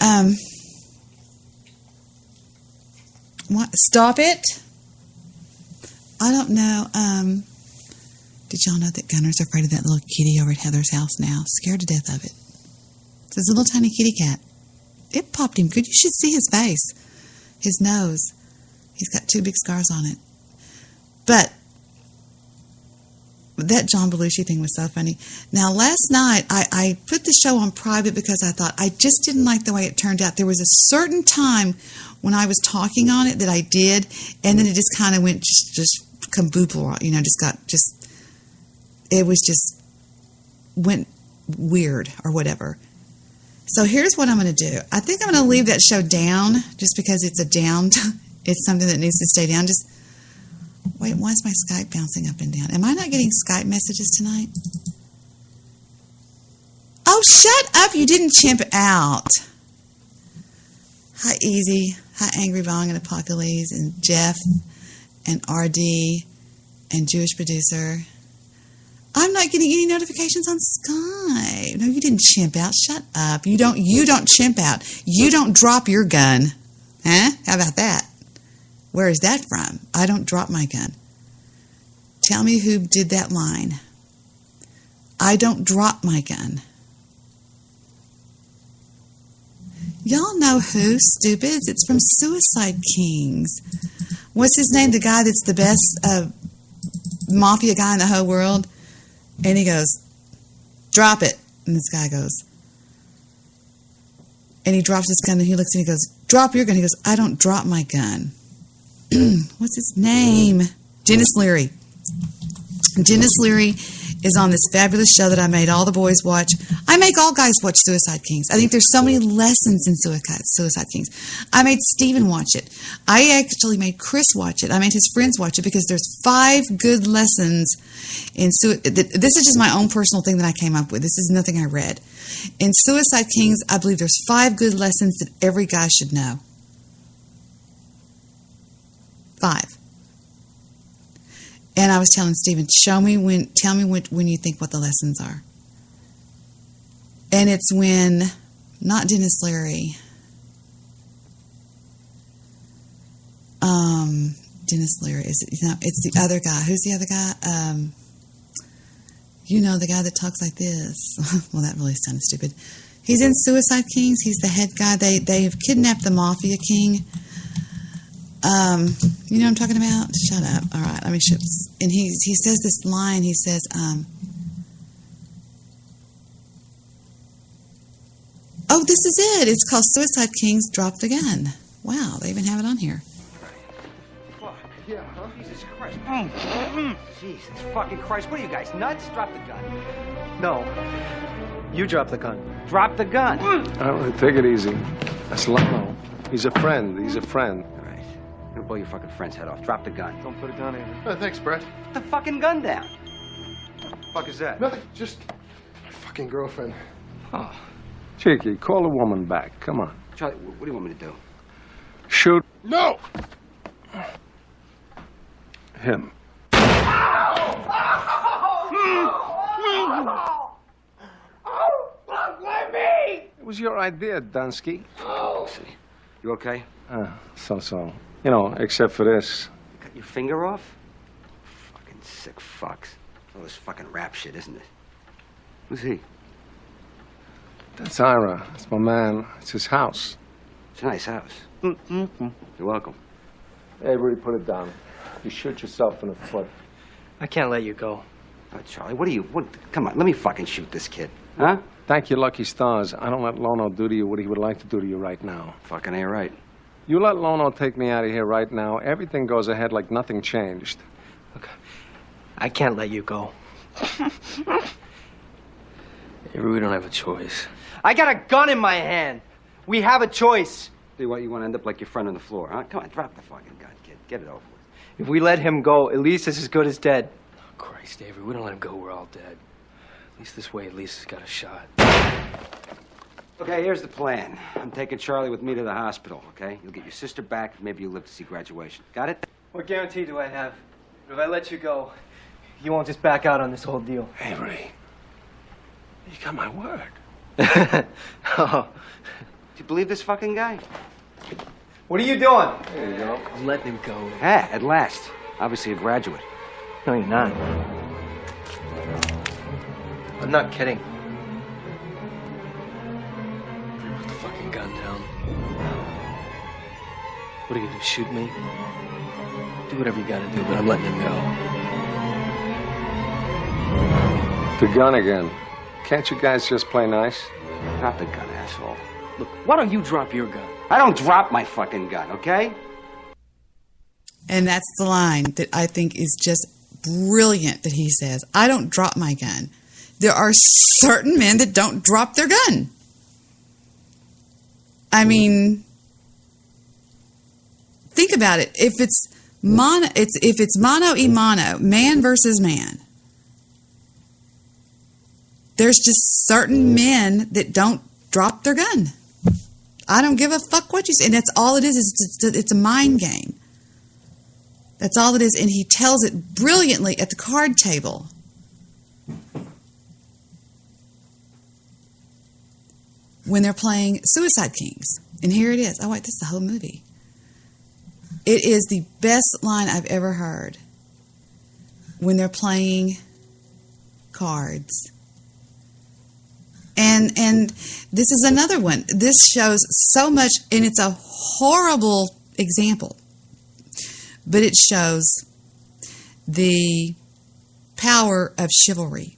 Speaker 1: what? Stop it? I don't know. Did y'all know that Gunner's afraid of that little kitty over at Heather's house now? Scared to death of it. It's this little tiny kitty cat. It popped him good. You should see his face. His nose. He's got 2 big scars on it. But that John Belushi thing was so funny. Now, last night, I put the show on private because I thought I just didn't like the way it turned out. There was a certain time when I was talking on it that I did, and then it just kind of went just kamboopla, went weird or whatever. So here's what I'm going to do. I think I'm going to leave that show down just because it's it's something that needs to stay down. Just wait, why is my Skype bouncing up and down? Am I not getting Skype messages tonight? Oh, shut up. You didn't chimp out. Hi, Easy. Hi, Angry Vong and Apocalypse and Jeff and RD and Jewish Producer. I'm not getting any notifications on Skype. No, you didn't chimp out. Shut up. You don't chimp out. You don't drop your gun. Huh? How about that? Where is that from? I don't drop my gun. Tell me who did that line. I don't drop my gun. Y'all know who, stupids? It's from Suicide Kings. What's his name? The guy that's the best mafia guy in the whole world? And he goes, drop it. And this guy goes, and he drops his gun and he looks and he goes, drop your gun. He goes, I don't drop my gun. What's his name? Dennis Leary. Dennis Leary is on this fabulous show that I made all the boys watch. I make all guys watch Suicide Kings. I think there's so many lessons in Suicide Kings. I made Steven watch it. I actually made Chris watch it. I made his friends watch it because there's 5 good lessons in this is just my own personal thing that I came up with. This is nothing I read. In Suicide Kings, I believe there's 5 good lessons that every guy should know. 5. And I was telling Steven, tell me when you think what the lessons are. And it's when, not Dennis Leary. Dennis Leary it's the other guy. Who's the other guy? The guy that talks like this. Well, that really sounded stupid. He's in Suicide Kings. He's the head guy. They've kidnapped the Mafia King. You know what I'm talking about? Shut up. All right, let me show. And he says this line. He says, "Oh, this is it. It's called Suicide Kings. Drop the gun." Wow, they even have it on here.
Speaker 19: Fuck. Yeah, huh? Jesus Christ. Jesus fucking Christ. What are you guys, nuts? Drop the gun. No. You drop the gun. Drop the gun.
Speaker 20: Oh, take it easy. That's Lano. He's a friend. He's a friend.
Speaker 19: All right. I'm gonna blow your fucking friend's head off. Drop the gun.
Speaker 20: Don't put a gun in. Oh, thanks, Brett.
Speaker 19: Put the fucking gun down. What the fuck is that?
Speaker 20: Nothing. Just my fucking girlfriend.
Speaker 19: Oh.
Speaker 20: Cheeky, call the woman back. Come on.
Speaker 19: Charlie, what do you want me to do?
Speaker 20: Shoot. No! Him.
Speaker 19: Let me!
Speaker 20: It was your idea, Dunsky.
Speaker 19: Oh. You okay?
Speaker 20: So. You know, except for this.
Speaker 19: You cut your finger off? Fucking sick fucks. All this fucking rap shit, isn't it? Who's he?
Speaker 20: That's Ira. That's my man. It's his house.
Speaker 19: It's a nice house. You're welcome.
Speaker 20: Avery, put it down. You shoot yourself in the foot.
Speaker 19: I can't let you go. Oh, Charlie, come on, let me fucking shoot this kid. Huh?
Speaker 20: Thank your lucky stars. I don't let Lono do to you what he would like to do to you right now.
Speaker 19: Fucking ain't right.
Speaker 20: You let Lono take me out of here right now, everything goes ahead like nothing changed.
Speaker 19: Look, I can't let you go.
Speaker 21: Avery, we don't have a choice.
Speaker 19: I got a gun in my hand. We have a choice. See what, you want to end up like your friend on the floor, huh? Come on, drop the fucking gun, kid. Get it over with. If we let him go, at least it's as good as dead.
Speaker 21: Oh, Christ, Avery, we don't let him go, we're all dead. At least this way, at least he's got a shot.
Speaker 19: Okay, here's the plan. I'm taking Charlie with me to the hospital, okay? You'll get your sister back, maybe you'll live to see graduation. Got it?
Speaker 22: What guarantee do I have? If I let you go, you won't just back out on this whole deal.
Speaker 20: Avery, you got my word.
Speaker 19: Oh. Do you believe this fucking guy?
Speaker 22: What are you doing?
Speaker 19: There you go.
Speaker 21: Let him go.
Speaker 19: Ah, at last. Obviously a graduate.
Speaker 22: No, you're not. I'm not kidding.
Speaker 21: Put the fucking gun down. What are you gonna do, shoot me? Do whatever you gotta do, but I'm letting him go.
Speaker 20: The gun again. Can't you guys just play nice?
Speaker 4: Drop the gun, asshole. Look, why don't you drop your gun? I don't drop my fucking gun, okay?
Speaker 1: And that's the line that I think is just brilliant that he says. I don't drop my gun. There are certain men that don't drop their gun. I mean, think about it. If it's mano y mano, man versus man, there's just certain men that don't drop their gun. I don't give a fuck what you say. And that's all it is. It's a mind game. That's all it is. And he tells it brilliantly at the card table. When they're playing Suicide Kings. And here it is. Oh, wait, this is the whole movie. It is the best line I've ever heard. When they're playing cards. And this is another one. This shows so much, and it's a horrible example. But it shows the power of chivalry.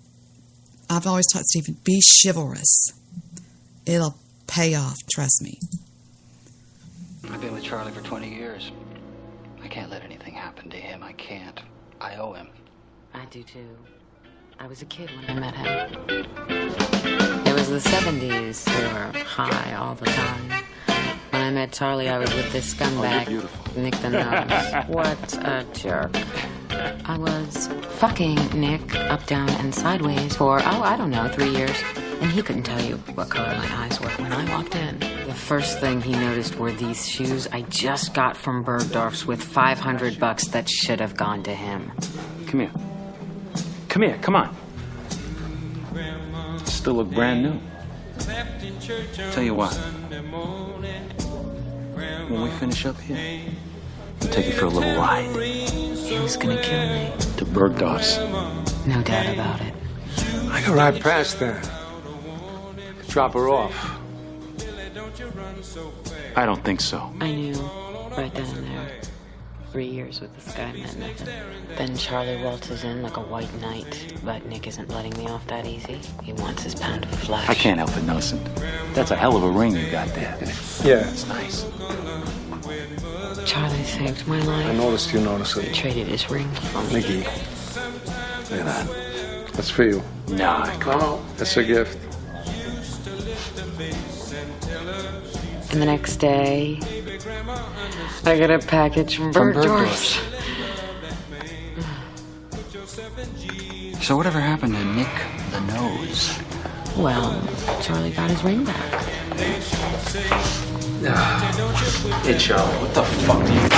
Speaker 1: I've always taught Stephen, be chivalrous. It'll pay off, trust me.
Speaker 5: I've been with Charlie for 20 years. I can't let anything happen to him. I can't. I owe him.
Speaker 23: I do too. I was a kid when I met him. It was the 70s. We were high all the time. When I met Charlie, I was with this scumbag, Nick the Nose. What a jerk. I was fucking Nick up, down, and sideways for, I don't know, 3 years. And he couldn't tell you what color my eyes were when I walked in. The first thing he noticed were these shoes I just got from Bergdorf's with $500 that should have gone to him.
Speaker 21: Come here. Come here, come on. Still look brand new. Tell you what. When we finish up here, I'll take you for a little ride.
Speaker 23: He was gonna kill me.
Speaker 21: To Bergdorf's.
Speaker 23: No doubt about it.
Speaker 20: I go right past there. Drop her off.
Speaker 21: I don't think so.
Speaker 23: I knew right then and there. 3 years with this guy meant nothing. Then Charlie waltzes in like a white knight, but Nick isn't letting me off that easy. He wants his pound of flesh.
Speaker 21: I can't help it noticing. That's a hell of a ring you got there.
Speaker 20: Yeah.
Speaker 21: It's nice.
Speaker 23: Charlie saved my life.
Speaker 20: I noticed you noticed it.
Speaker 23: Traded his ring for me.
Speaker 20: Mickey. Look at that. That's for you.
Speaker 21: Nah, come on.
Speaker 20: That's a gift.
Speaker 23: And the next day, I got a package from Bergdorf's.
Speaker 5: So whatever happened to Nick the Nose?
Speaker 23: Well, Charlie got his ring back.
Speaker 21: Hey, Charlie, what the fuck do you...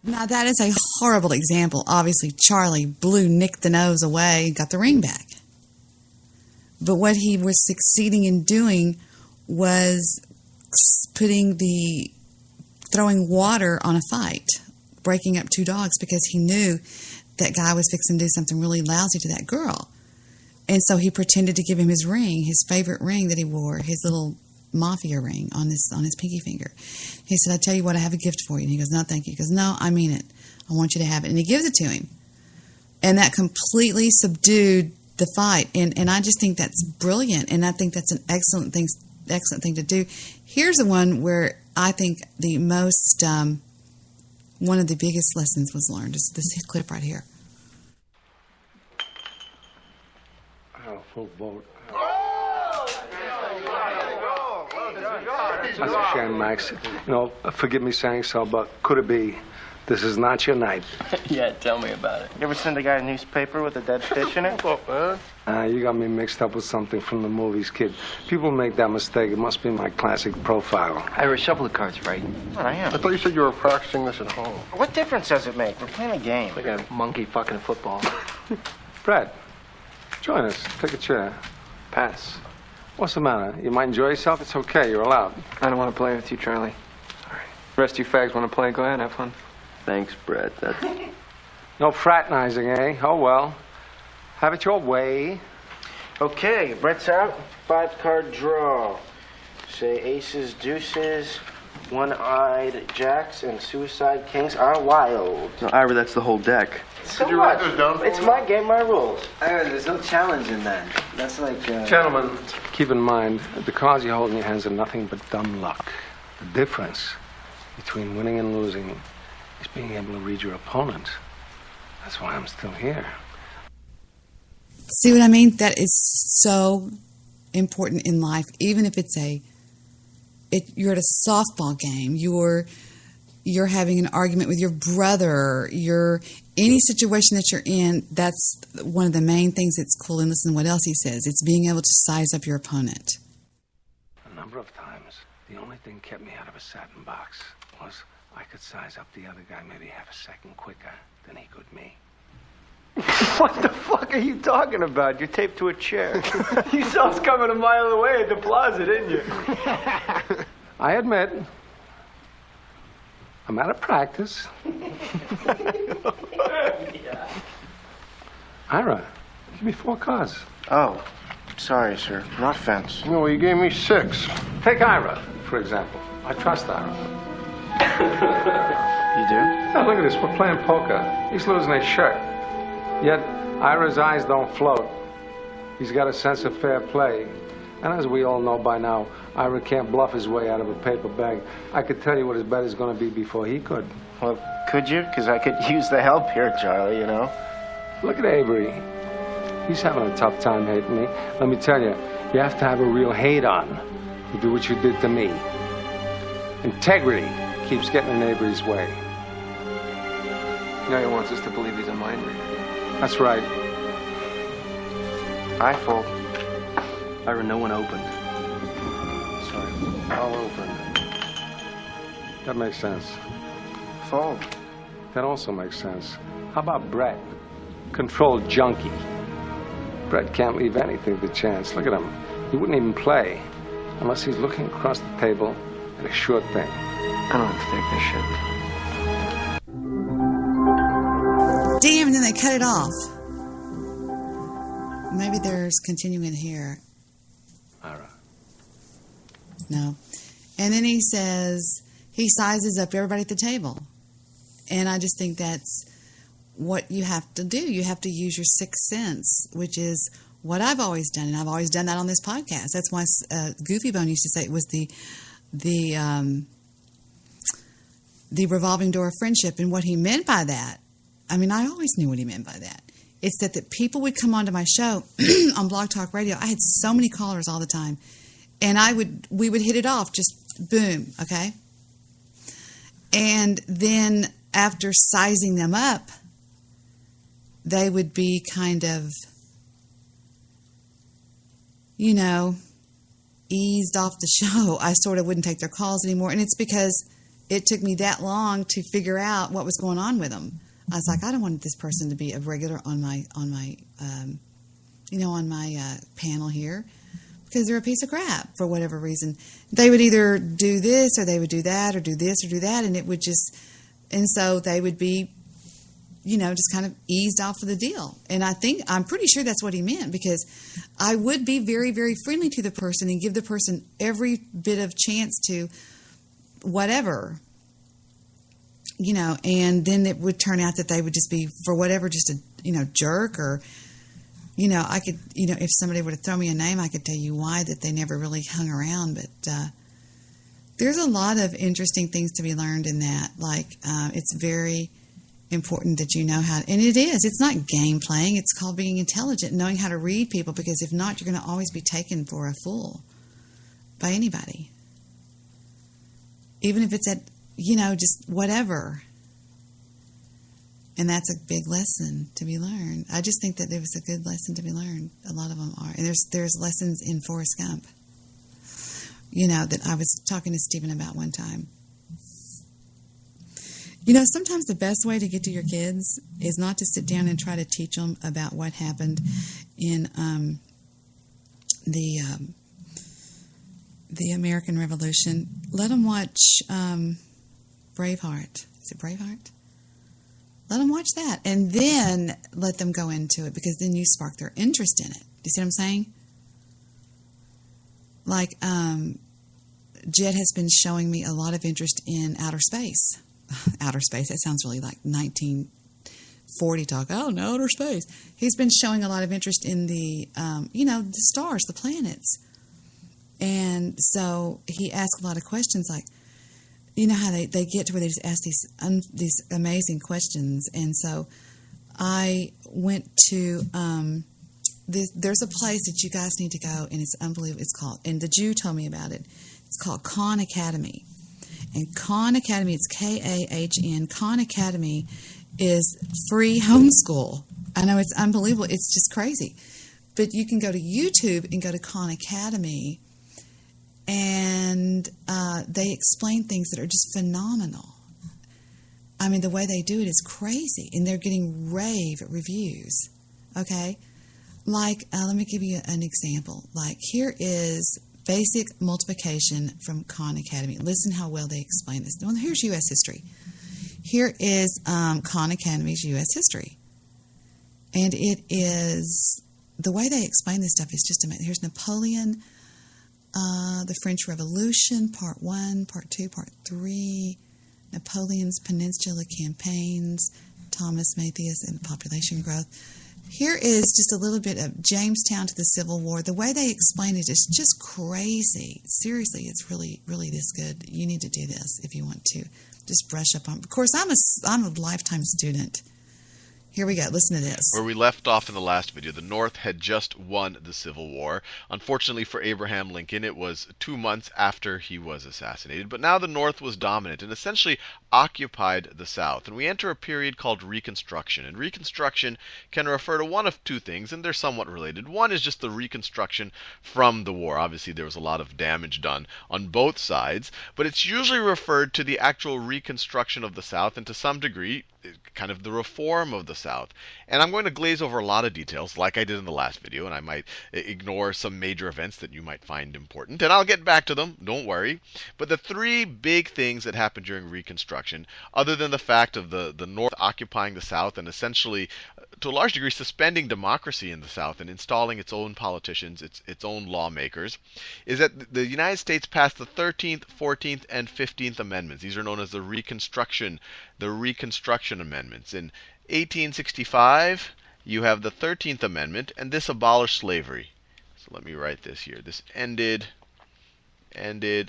Speaker 1: Now, that is a horrible example. Obviously, Charlie blew Nick the Nose away and got the ring back. But what he was succeeding in doing was throwing water on a fight, breaking up two dogs, because he knew that guy was fixing to do something really lousy to that girl. And so he pretended to give him his ring, his favorite ring that he wore, his little mafia ring on his pinky finger. He said, I tell you what, I have a gift for you. And he goes, no, thank you. He goes, no, I mean it. I want you to have it. And he gives it to him. And that completely subdued the fight. And I just think that's brilliant. And I think that's an excellent thing to do. Here's the one where I think the most, one of the biggest lessons was learned. Is this clip right here.
Speaker 20: Oh, full boat. That's a shame, Max. No, forgive me saying so, but could it be this is not your night?
Speaker 22: Yeah, tell me about it. You ever send a guy a newspaper with a dead fish in it?
Speaker 20: You got me mixed up with something from the movies, kid. People make that mistake. It must be my classic profile.
Speaker 21: Ira, shuffle the cards, right?
Speaker 22: What, I am?
Speaker 16: I thought you said you were practicing this at home.
Speaker 22: What difference does it make? We're playing a game.
Speaker 21: Like a monkey fucking football.
Speaker 20: Brad, join us. Take a chair.
Speaker 21: Pass.
Speaker 20: What's the matter? You might enjoy yourself? It's okay. You're allowed.
Speaker 22: I don't want to play with you, Charlie.
Speaker 21: All right.
Speaker 22: The rest of you fags want to play? Go ahead, have fun.
Speaker 21: Thanks, Brett. That's...
Speaker 20: No fraternizing, eh? Oh, well. Have it your way.
Speaker 22: Okay, Brett's out. 5-card draw. Say aces, deuces.
Speaker 6: One-eyed jacks and suicide kings are wild.
Speaker 19: No, Ira, that's the whole deck.
Speaker 6: So what? It's my game, my rules. Ira, there's no challenge in that. That's like...
Speaker 20: Gentlemen, keep in mind, the cards you hold in your hands are nothing but dumb luck. The difference between winning and losing is being able to read your opponent. That's why I'm still here.
Speaker 1: See what I mean? That is so important in life. Even if you're at a softball game, you're having an argument with your brother, any situation that you're in, that's one of the main things that's cool. And listen to what else he says. It's being able to size up your opponent.
Speaker 20: A number of times, the only thing kept me out of a satin box was I could size up the other guy maybe half a second quicker than he could me.
Speaker 19: What the fuck are you talking about? You're taped to a chair. You saw us coming a mile away at the plaza, didn't you?
Speaker 20: I admit, I'm out of practice. Ira, give me 4 cards.
Speaker 6: Oh, sorry, sir. Not fence.
Speaker 20: No, you gave me 6. Take Ira, for example. I trust Ira.
Speaker 6: You do?
Speaker 20: Now, look at this. We're playing poker. He's losing his shirt. Yet, Ira's eyes don't float. He's got a sense of fair play. And as we all know by now, Ira can't bluff his way out of a paper bag. I could tell you what his bet is going to be before he could.
Speaker 6: Well, could you? Because I could use the help here, Charlie, you know.
Speaker 20: Look at Avery. He's having a tough time hating me. Let me tell you, you have to have a real hate on to do what you did to me. Integrity keeps getting in Avery's way.
Speaker 19: Now he wants us to believe he's a mind reader.
Speaker 20: That's right.
Speaker 6: I fold.
Speaker 19: Ira, no one opened.
Speaker 20: Sorry. I'll open. That makes sense.
Speaker 6: Fold.
Speaker 20: That also makes sense. How about Brett? Controlled junkie. Brett can't leave anything to chance. Look at him. He wouldn't even play unless he's looking across the table at a sure thing.
Speaker 19: I don't have to take this shit.
Speaker 1: Damn, and then they cut it off. Maybe there's continuing here.
Speaker 20: Ira.
Speaker 1: No. And then he says, he sizes up everybody at the table. And I just think that's what you have to do. You have to use your sixth sense, which is what I've always done. And I've always done that on this podcast. That's why Goofy Bone used to say it was the revolving door of friendship. And what he meant by that, I mean, I always knew what he meant by that. It's that people would come onto my show on Blog Talk Radio. I had so many callers all the time. And we would hit it off, just boom, okay? And then after sizing them up, they would be kind of, eased off the show. I sort of wouldn't take their calls anymore. And it's because it took me that long to figure out what was going on with them. I was like, I don't want this person to be a regular on my panel here because they're a piece of crap for whatever reason. They would either do this or they would do that or do this or do that, and it would and so they would be, just kind of eased off of the deal. And I'm pretty sure that's what he meant, because I would be very, very friendly to the person and give the person every bit of chance to whatever. And then it would turn out that they would just be, for whatever, just a, jerk, or, I could, if somebody were to throw me a name, I could tell you why that they never really hung around. But there's a lot of interesting things to be learned in that. Like, it's very important that you know how, and it's not game playing. It's called being intelligent, knowing how to read people, because if not, you're going to always be taken for a fool by anybody. Even if it's at, just whatever. And that's a big lesson to be learned. I just think that there was a good lesson to be learned. A lot of them are. And there's lessons in Forrest Gump, that I was talking to Stephen about one time. Sometimes the best way to get to your kids is not to sit down and try to teach them about what happened in the American Revolution. Let them watch Braveheart. Is it Braveheart? Let them watch that, and then let them go into it, because then you spark their interest in it. Do you see what I'm saying? Like, Jed has been showing me a lot of interest in outer space. Outer space, that sounds really like 1940 talk. Oh, no, outer space. He's been showing a lot of interest in the, the stars, the planets. And so he asked a lot of questions like, you know how they get to where they just ask these amazing questions. And so I went to, there's a place that you guys need to go, and it's unbelievable. It's called, and the Jew told me about it, it's called Khan Academy. And Khan Academy, it's K-A-H-N. Khan Academy is free homeschool. I know, it's unbelievable. It's just crazy. But you can go to YouTube and go to Khan Academy, and they explain things that are just phenomenal. I mean, the way they do it is crazy, and they're getting rave reviews. Okay? Like, let me give you an example. Like, here is basic multiplication from Khan Academy. Listen how well they explain this. Well, here's U.S. history. Here is Khan Academy's U.S. history. And it is, the way they explain this stuff is just amazing. Here's Napoleon, the French Revolution, Part 1, Part 2, Part 3, Napoleon's Peninsula Campaigns, Thomas Mathias and population growth. Here is just a little bit of Jamestown to the Civil War. The way they explain it is just crazy. Seriously, it's really, really this good. You need to do this if you want to just brush up on. Of course, I'm a lifetime student. Here we go. Listen to this.
Speaker 9: Where we left off in the last video, the North had just won the Civil War. Unfortunately for Abraham Lincoln, it was 2 months after he was assassinated. But now the North was dominant and essentially occupied the South. And we enter a period called Reconstruction. And Reconstruction can refer to one of two things, and they're somewhat related. One is just the reconstruction from the war. Obviously, there was a lot of damage done on both sides. But it's usually referred to the actual reconstruction of the South, and to some degree, kind of the reform of the South. And I'm going to glaze over a lot of details like I did in the last video, and I might ignore some major events that you might find important, and I'll get back to them, don't worry. But the three big things that happened during Reconstruction, other than the fact of the North occupying the South and essentially, to a large degree, suspending democracy in the South and installing its own politicians, its own lawmakers, is that the United States passed the 13th, 14th, and 15th Amendments. These are known as the Reconstruction Amendments. In 1865, you have the 13th Amendment, and this abolished slavery. So let me write this here. This ended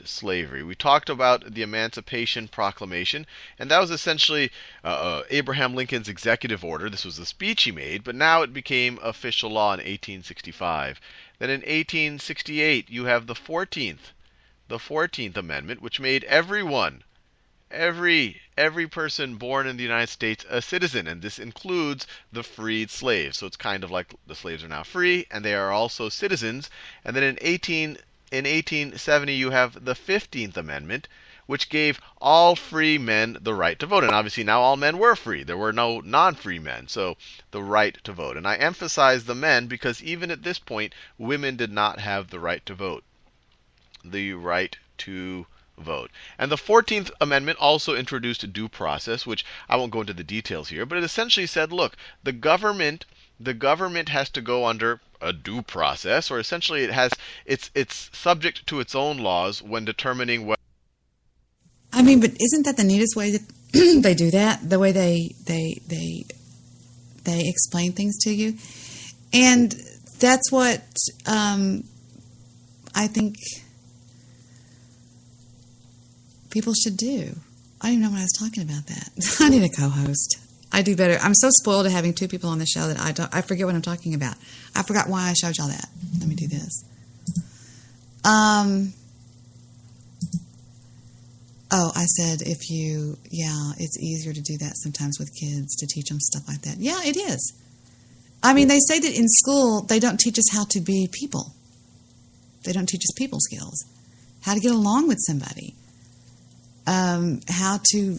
Speaker 9: slavery. We talked about the Emancipation Proclamation, and that was essentially Abraham Lincoln's executive order. This was the speech he made, but now it became official law in 1865. Then in 1868, you have the 14th Amendment, which made everyone, every person born in the United States a citizen, and this includes the freed slaves. So it's kind of like the slaves are now free, and they are also citizens. And then in 1870, you have the 15th Amendment, which gave all free men the right to vote. And obviously now all men were free. There were no non-free men, so the right to vote. And I emphasize the men because even at this point, women did not have the right to vote. The right to vote. And the 14th Amendment also introduced due process, which I won't go into the details here, but it essentially said, look, the government has to go under a due process, or essentially it's subject to its own laws when determining what.
Speaker 1: I mean, but isn't that the neatest way that they do that? The way they explain things to you, and that's what I think people should do. I don't even know what I was talking about that. I need a co-host. I do better. I'm so spoiled to having two people on the show that I forget what I'm talking about. I forgot why I showed y'all that. Let me do this. I said it's easier to do that sometimes with kids, to teach them stuff like that. Yeah, it is. I mean, they say that in school they don't teach us how to be people. They don't teach us people skills, how to get along with somebody. How to,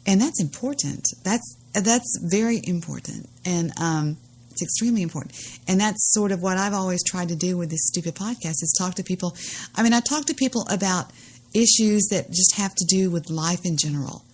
Speaker 1: and that's important. That's very important, and it's extremely important. And that's sort of what I've always tried to do with this stupid podcast, is talk to people. I mean, I talk to people about issues that just have to do with life in general.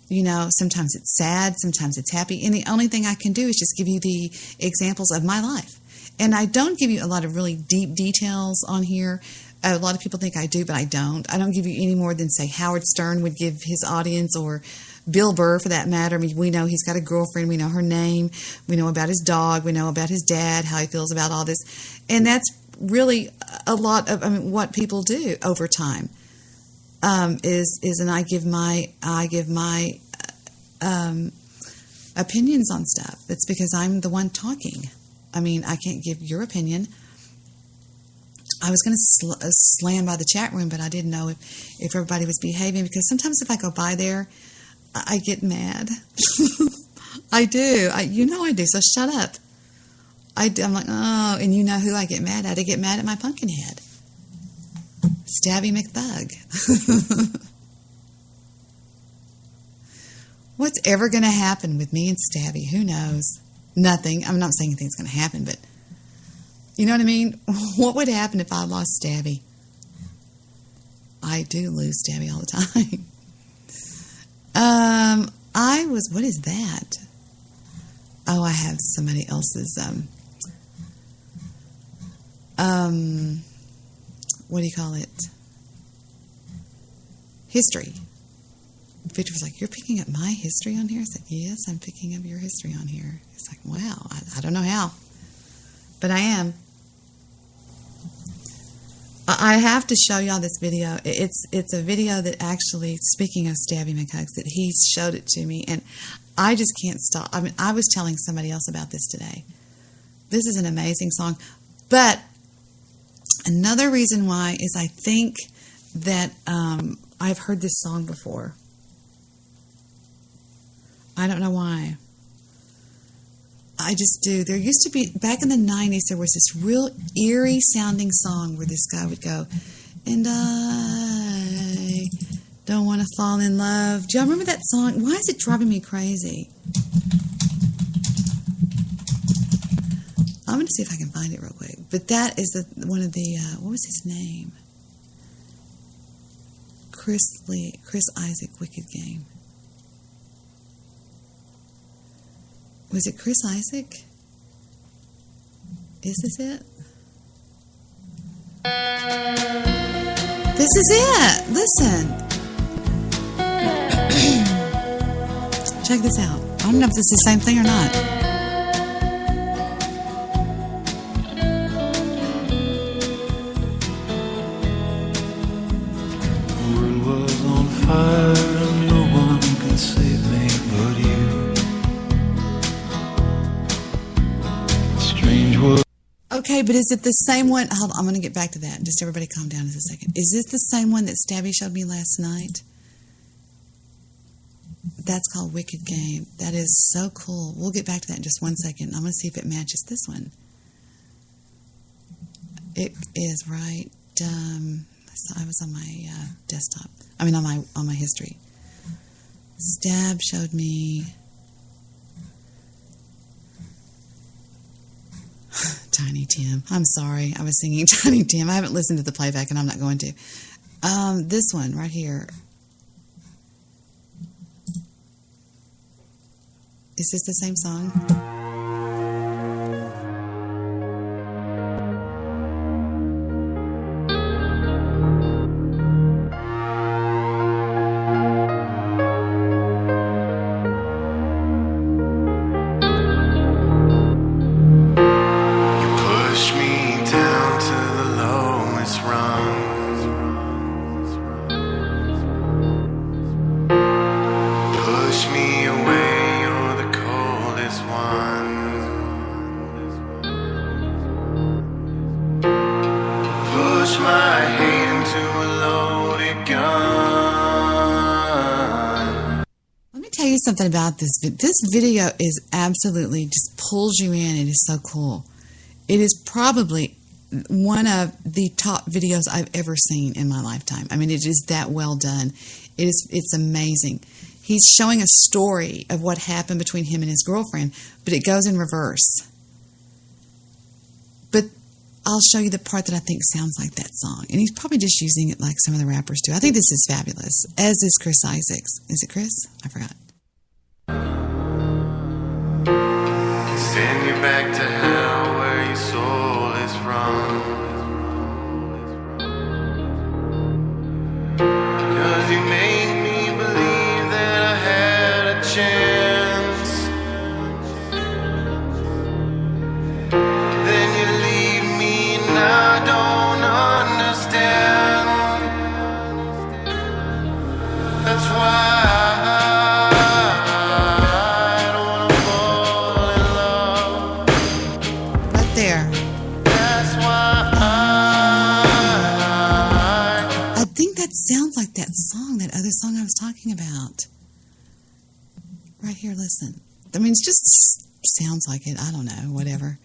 Speaker 1: You know, sometimes it's sad, sometimes it's happy, and the only thing I can do is just give you the examples of my life. And I don't give you a lot of really deep details on here, A lot of people think I do, but I don't. I don't give you any more than, say, Howard Stern would give his audience, or Bill Burr, for that matter. I mean, we know he's got a girlfriend. We know her name. We know about his dog. We know about his dad, how he feels about all this. And that's really a lot of, what people do over time. And I give my opinions on stuff. It's because I'm the one talking. I mean, I can't give your opinion. I was going to slam by the chat room, but I didn't know if everybody was behaving, because sometimes if I go by there, I get mad. I do. I do. So shut up. I'm like, oh, and you know who I get mad at? I get mad at my pumpkin head. Stabby McBug. What's ever going to happen with me and Stabby? Who knows? Nothing. I'm not saying anything's going to happen, but you know what I mean? What would happen if I lost Stabby? I do lose Stabby all the time. What is that? Oh, I have somebody else's, what do you call it? History. Victor was like, you're picking up my history on here? I said, yes, I'm picking up your history on here. He's like, wow, I don't know how, but I am. I have to show y'all this video. It's a video that actually, speaking of Stabby McHugs, that he showed it to me, and I just can't stop. I mean, I was telling somebody else about this today. This is an amazing song, but another reason why is I think that I've heard this song before. I don't know why. I just do. There used to be, back in the 90s, there was this real eerie sounding song where this guy would go, and I don't want to fall in love. Do y'all remember that song? Why is it driving me crazy? I'm going to see if I can find it real quick. But that is one of the, what was his name? Chris Isaak, Wicked Game. Was it Chris Isaak? Is this it? This is it. Listen. Check this out. I don't know if this is the same thing or not.
Speaker 17: The world was on fire and no one could save me but you.
Speaker 1: Okay, but is it the same one? Hold on, I'm going to get back to that. Just everybody calm down just a second. Is this the same one that Stabby showed me last night? That's called Wicked Game. That is so cool. We'll get back to that in just 1 second. I'm going to see if it matches this one. It is right. I was on my desktop. I mean, on my history. Stab showed me Tiny Tim. I'm sorry. I was singing Tiny Tim. I haven't listened to the playback, and I'm not going to. This one right here. Is this the same song? Something about this video is absolutely just pulls you in. It is so cool. It is probably one of the top videos I've ever seen in my lifetime. I mean, it is that well done. It's amazing. He's showing a story of what happened between him and his girlfriend, but it goes in reverse. But I'll show you the part that I think sounds like that song, and he's probably just using it like some of the rappers do. I think this is fabulous, as is Chris Isaak's. Is it Chris? I forgot.
Speaker 17: Send you back to hell where your soul is from.
Speaker 1: talking about. Right here, listen. I mean, it just sounds like it. I don't know, whatever.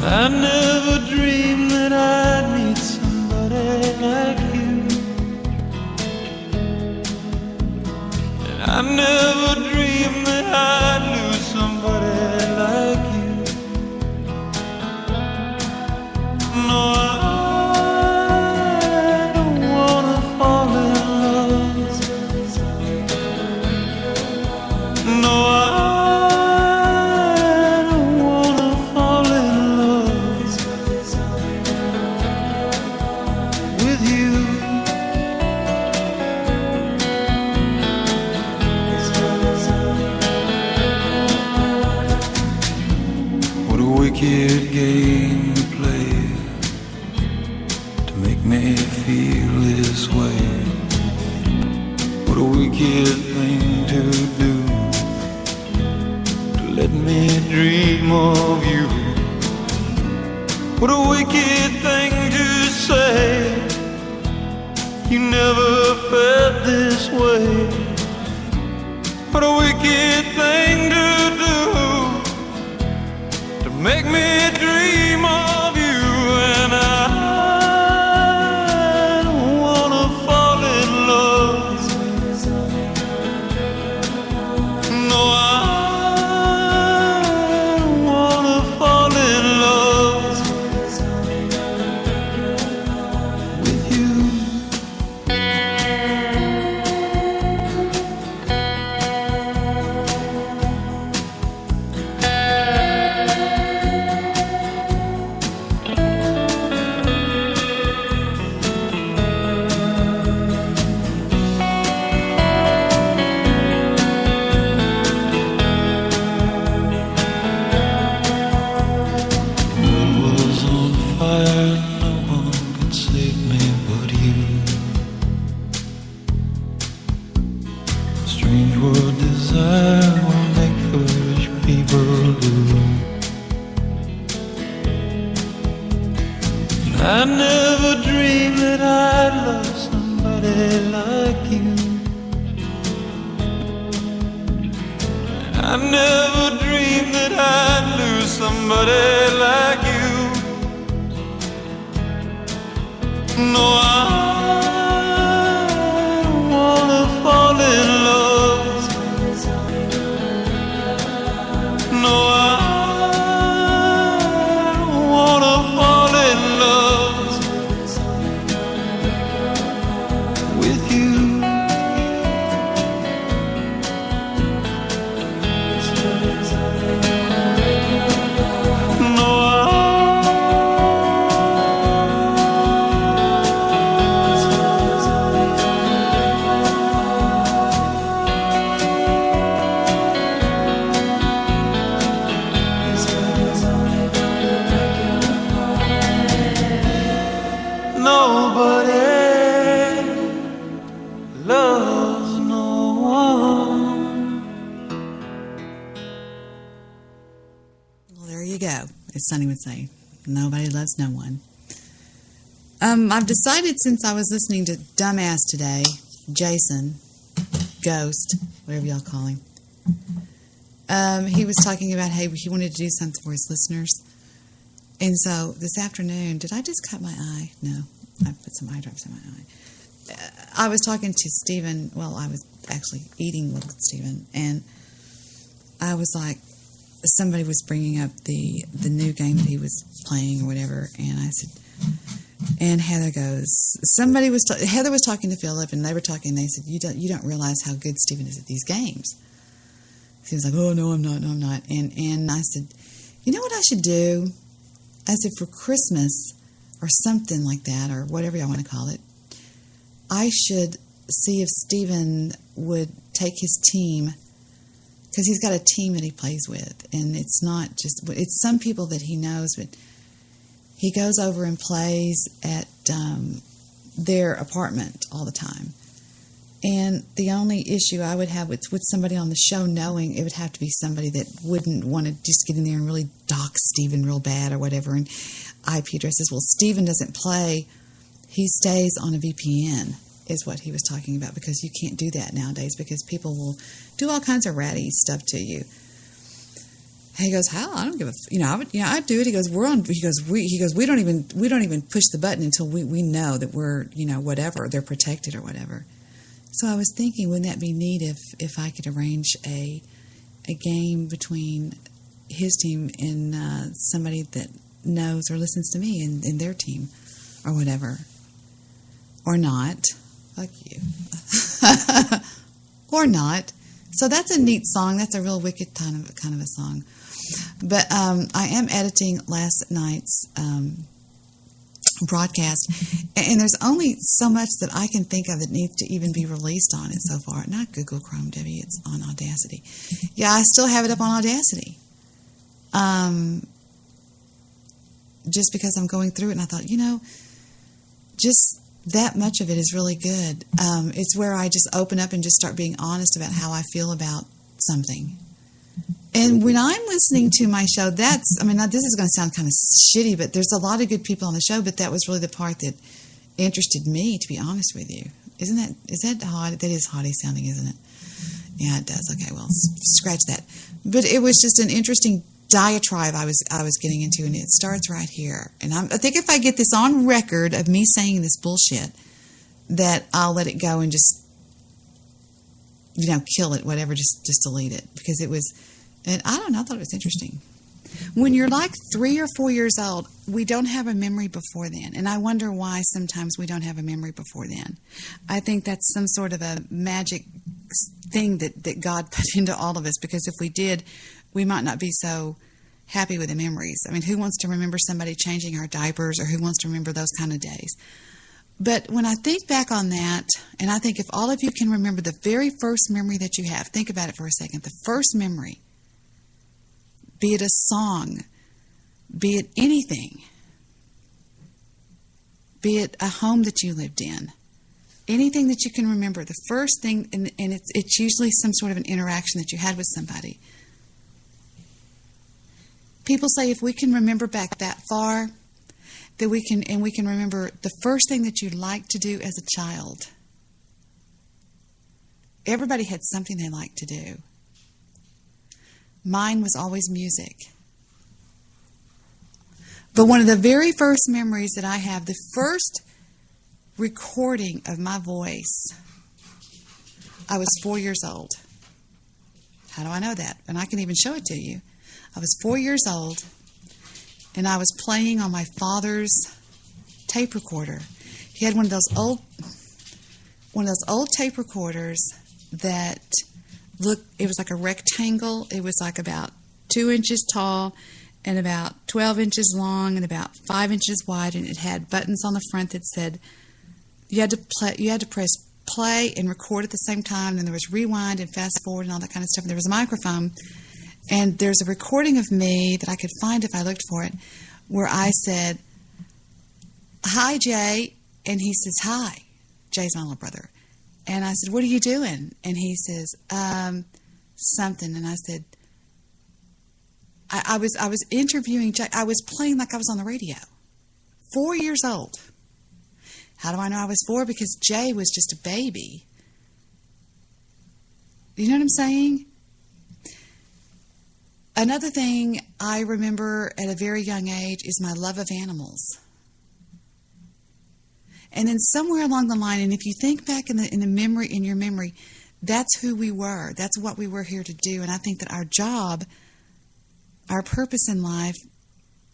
Speaker 17: I never dreamed that I'd meet somebody like you. And I never dreamed that I'd lose somebody like you. No, I don't wanna fall in love. No, wicked game to play to make me feel this way. What a wicked thing to do, to let me dream of you. What a wicked thing to say, you never felt this way. What a wicked thing to do, make me dream of you. And I don't wanna fall in love. No, I don't wanna fall in love with you. I never dreamed that I'd love somebody like you. I never dreamed that I'd lose somebody like you. No, I don't wanna fall in love. No, I don't wanna fall in love with you. No, nobody loves no one.
Speaker 1: Well, there you go, as Sonny would say. Nobody loves no one. I've decided, since I was listening to Dumbass today, Jason, Ghost, whatever y'all call him, he was talking about, hey, he wanted to do something for his listeners. And so this afternoon, did I just cut my eye? No, I put some eye drops in my eye. I was talking to Stephen. Well, I was actually eating with Stephen, and I was like, somebody was bringing up the new game that he was playing or whatever, and I said, and Heather goes, Heather was talking to Philip, and they were talking, and they said, you don't realize how good Stephen is at these games. He was like, oh, no, I'm not, and I said, you know what I should do? as if for Christmas or something like that, or whatever y'all want to call it, I should see if Stephen would take his team, because he's got a team that he plays with, and it's not just, it's some people that he knows, but he goes over and plays at their apartment all the time. And the only issue I would have with somebody on the show knowing, it would have to be somebody that wouldn't want to just get in there and really dox Stephen real bad or whatever, and IP addresses. Well, Stephen doesn't play. He stays on a VPN, is what he was talking about, because you can't do that nowadays because people will do all kinds of ratty stuff to you. And he goes, "How? I don't give a I'd do it." He goes, "We're on." He goes, "We don't even push the button until we know that we're whatever, they're protected or whatever." So I was thinking, wouldn't that be neat if I could arrange a game between his team and somebody that knows or listens to me in their team or whatever, or not. Fuck you. Or not. So that's a neat song. That's a real wicked kind of a song. But I am editing last night's broadcast, and there's only so much that I can think of that needs to even be released on it so far. Not Google Chrome, Debbie. It's on Audacity. Yeah, I still have it up on Audacity. Just because I'm going through it, and I thought, just that much of it is really good. It's where I just open up and just start being honest about how I feel about something. And when I'm listening to my show, this is going to sound kind of shitty, but there's a lot of good people on the show, but that was really the part that interested me, to be honest with you. Is that hot? That is haughty sounding, isn't it? Yeah, it does. Okay, well, scratch that. But it was just an interesting diatribe I was getting into, and it starts right here. And I think if I get this on record of me saying this bullshit, that I'll let it go and just, kill it, whatever, just delete it. Because it was, and I don't know, I thought it was interesting. When you're like 3 or 4 years old, we don't have a memory before then. And I wonder why sometimes we don't have a memory before then. I think that's some sort of a magic thing that God put into all of us, because if we did, we might not be so happy with the memories. I mean, who wants to remember somebody changing our diapers, or who wants to remember those kind of days? But when I think back on that, and I think if all of you can remember the very first memory that you have, think about it for a second. The first memory, be it a song, be it anything, be it a home that you lived in, anything that you can remember, the first thing, and it's usually some sort of an interaction that you had with somebody. People say if we can remember back that far, that we can remember the first thing that you liked to do as a child. Everybody had something they liked to do. Mine was always music. But one of the very first memories that I have, the first recording of my voice, I was 4 years old. How do I know that? And I can even show it to you. I was 4 years old, and I was playing on my father's tape recorder. He had one of those old tape recorders that it was like a rectangle. It was like about 2 inches tall and about 12 inches long and about 5 inches wide, and it had buttons on the front that said you had to press play and record at the same time. And there was rewind and fast forward and all that kind of stuff. And there was a microphone. And there's a recording of me that I could find if I looked for it, where I said, "Hi, Jay." And he says, "Hi." Jay's my little brother. And I said, "What are you doing?" And he says, something. And I said, I was interviewing Jay. I was playing like I was on the radio. 4 years old. How do I know I was 4? Because Jay was just a baby. You know what I'm saying? Another thing I remember at a very young age is my love of animals. And then somewhere along the line, and if you think back in your memory, that's who we were. That's what we were here to do. And I think that our job, our purpose in life,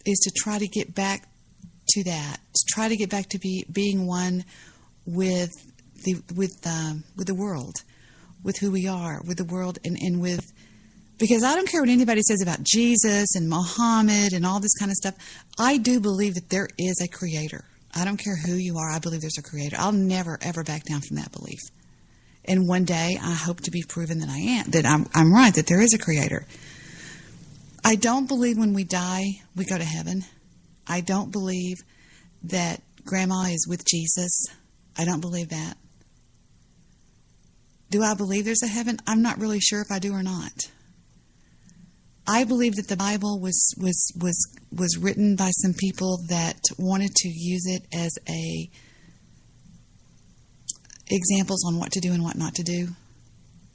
Speaker 1: is to try to get back to that. To try to get back to being one with the world, with who we are, with the world, and with Because I don't care what anybody says about Jesus and Muhammad and all this kind of stuff. I do believe that there is a creator. I don't care who you are. I believe there's a creator. I'll never, ever back down from that belief. And one day, I hope to be proven that I am, that I'm right, that there is a creator. I don't believe when we die, we go to heaven. I don't believe that Grandma is with Jesus. I don't believe that. Do I believe there's a heaven? I'm not really sure if I do or not. I believe that the Bible was written by some people that wanted to use it as examples on what to do and what not to do.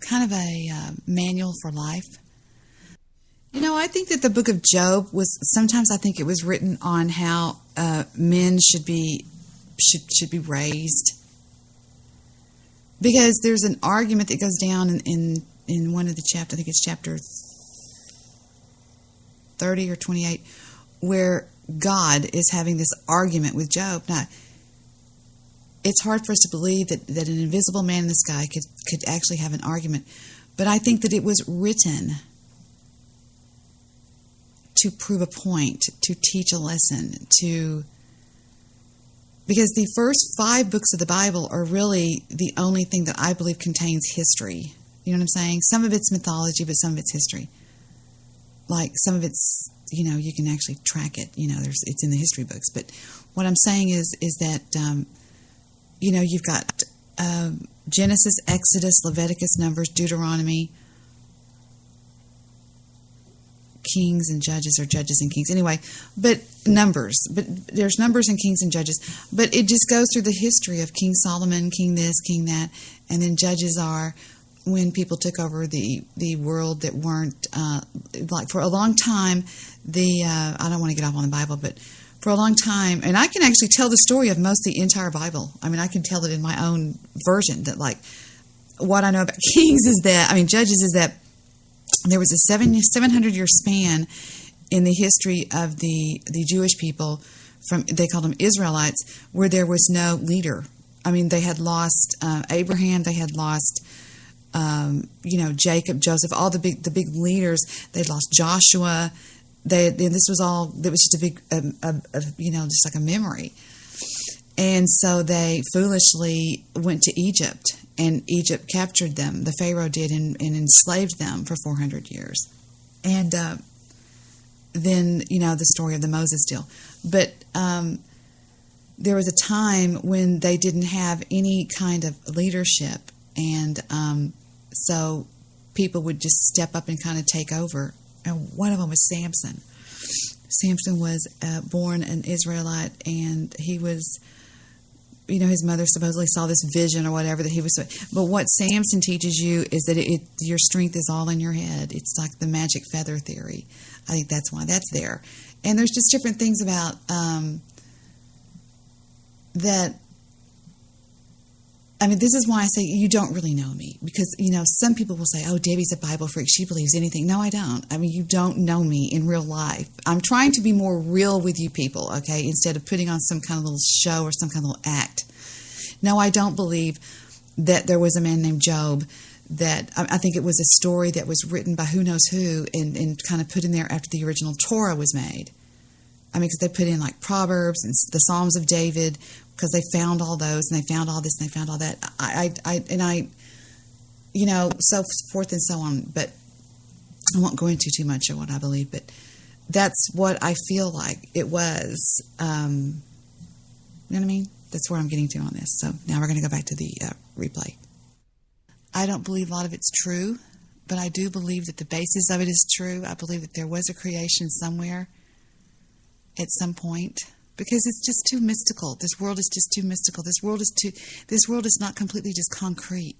Speaker 1: Kind of a manual for life. You know, I think that the book of Job sometimes I think it was written on how men should be raised. Because there's an argument that goes down in one of the chapters, I think it's chapter 30 or 28, where God is having this argument with Job. Now, it's hard for us to believe that an invisible man in the sky could actually have an argument. But I think that it was written to prove a point, to teach a lesson, because the first 5 books of the Bible are really the only thing that I believe contains history. You know what I'm saying? Some of it's mythology, but some of it's history. Like some of it's, you can actually track it. It's in the history books. But what I'm saying is that, you've got Genesis, Exodus, Leviticus, Numbers, Deuteronomy, Kings and Judges, or Judges and Kings. Anyway, but Numbers. But there's Numbers and Kings and Judges. But it just goes through the history of King Solomon, King this, King that. And then Judges are when people took over the world that weren't, like for a long time, I don't want to get off on the Bible, but for a long time, and I can actually tell the story of most of the entire Bible. I mean, I can tell it in my own version, that like, what I know about Kings is that, Judges is that there was a 700-year span in the history of the Jewish people, they called them Israelites, where there was no leader. They had lost Abraham, they had lost Jacob, Joseph, all the big leaders. They'd lost Joshua. This was just a big, just like a memory. And so they foolishly went to Egypt, and Egypt captured them. The Pharaoh did, and enslaved them for 400 years. And then, the story of the Moses deal. But there was a time when they didn't have any kind of leadership, and so people would just step up and kind of take over. And one of them was Samson. Samson was born an Israelite, and he was, his mother supposedly saw this vision or whatever that he was. But what Samson teaches you is that your strength is all in your head. It's like the magic feather theory. I think that's why that's there. And there's just different things about that. This is why I say you don't really know me, because, some people will say, oh, Debbie's a Bible freak. She believes anything. No, I don't. You don't know me in real life. I'm trying to be more real with you people, okay, instead of putting on some kind of little show or some kind of little act. No, I don't believe that there was a man named Job that, I think it was a story that was written by who knows who and kind of put in there after the original Torah was made. Because they put in like Proverbs and the Psalms of David, because they found all those, and they found all this, and they found all that. So forth and so on. But I won't go into too much of what I believe, but that's what I feel like it was. You know what I mean? That's where I'm getting to on this. So now we're going to go back to the replay. I don't believe a lot of it's true, but I do believe that the basis of it is true. I believe that there was a creation somewhere at some point. Because it's just too mystical. This world is just too mystical. This world is not completely just concrete.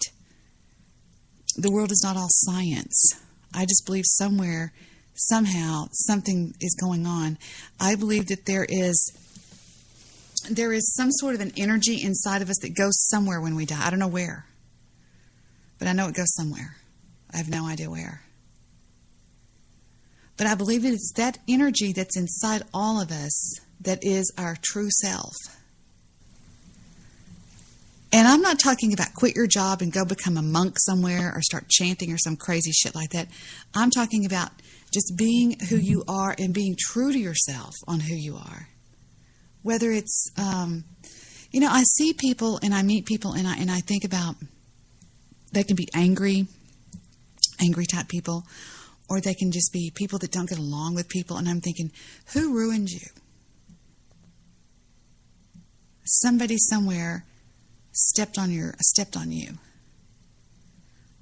Speaker 1: The world is not all science. I just believe somewhere, somehow, something is going on. I believe that there is some sort of an energy inside of us that goes somewhere when we die. I don't know where. But I know it goes somewhere. I have no idea where. But I believe that it's that energy that's inside all of us that is our true self. And I'm not talking about quit your job and go become a monk somewhere or start chanting or some crazy shit like that. I'm talking about just being who you are and being true to yourself on who you are. Whether it's, I see people and I meet people and I think about, they can be angry type people, or they can just be people that don't get along with people. And I'm thinking, who ruined you? Somebody somewhere stepped on you,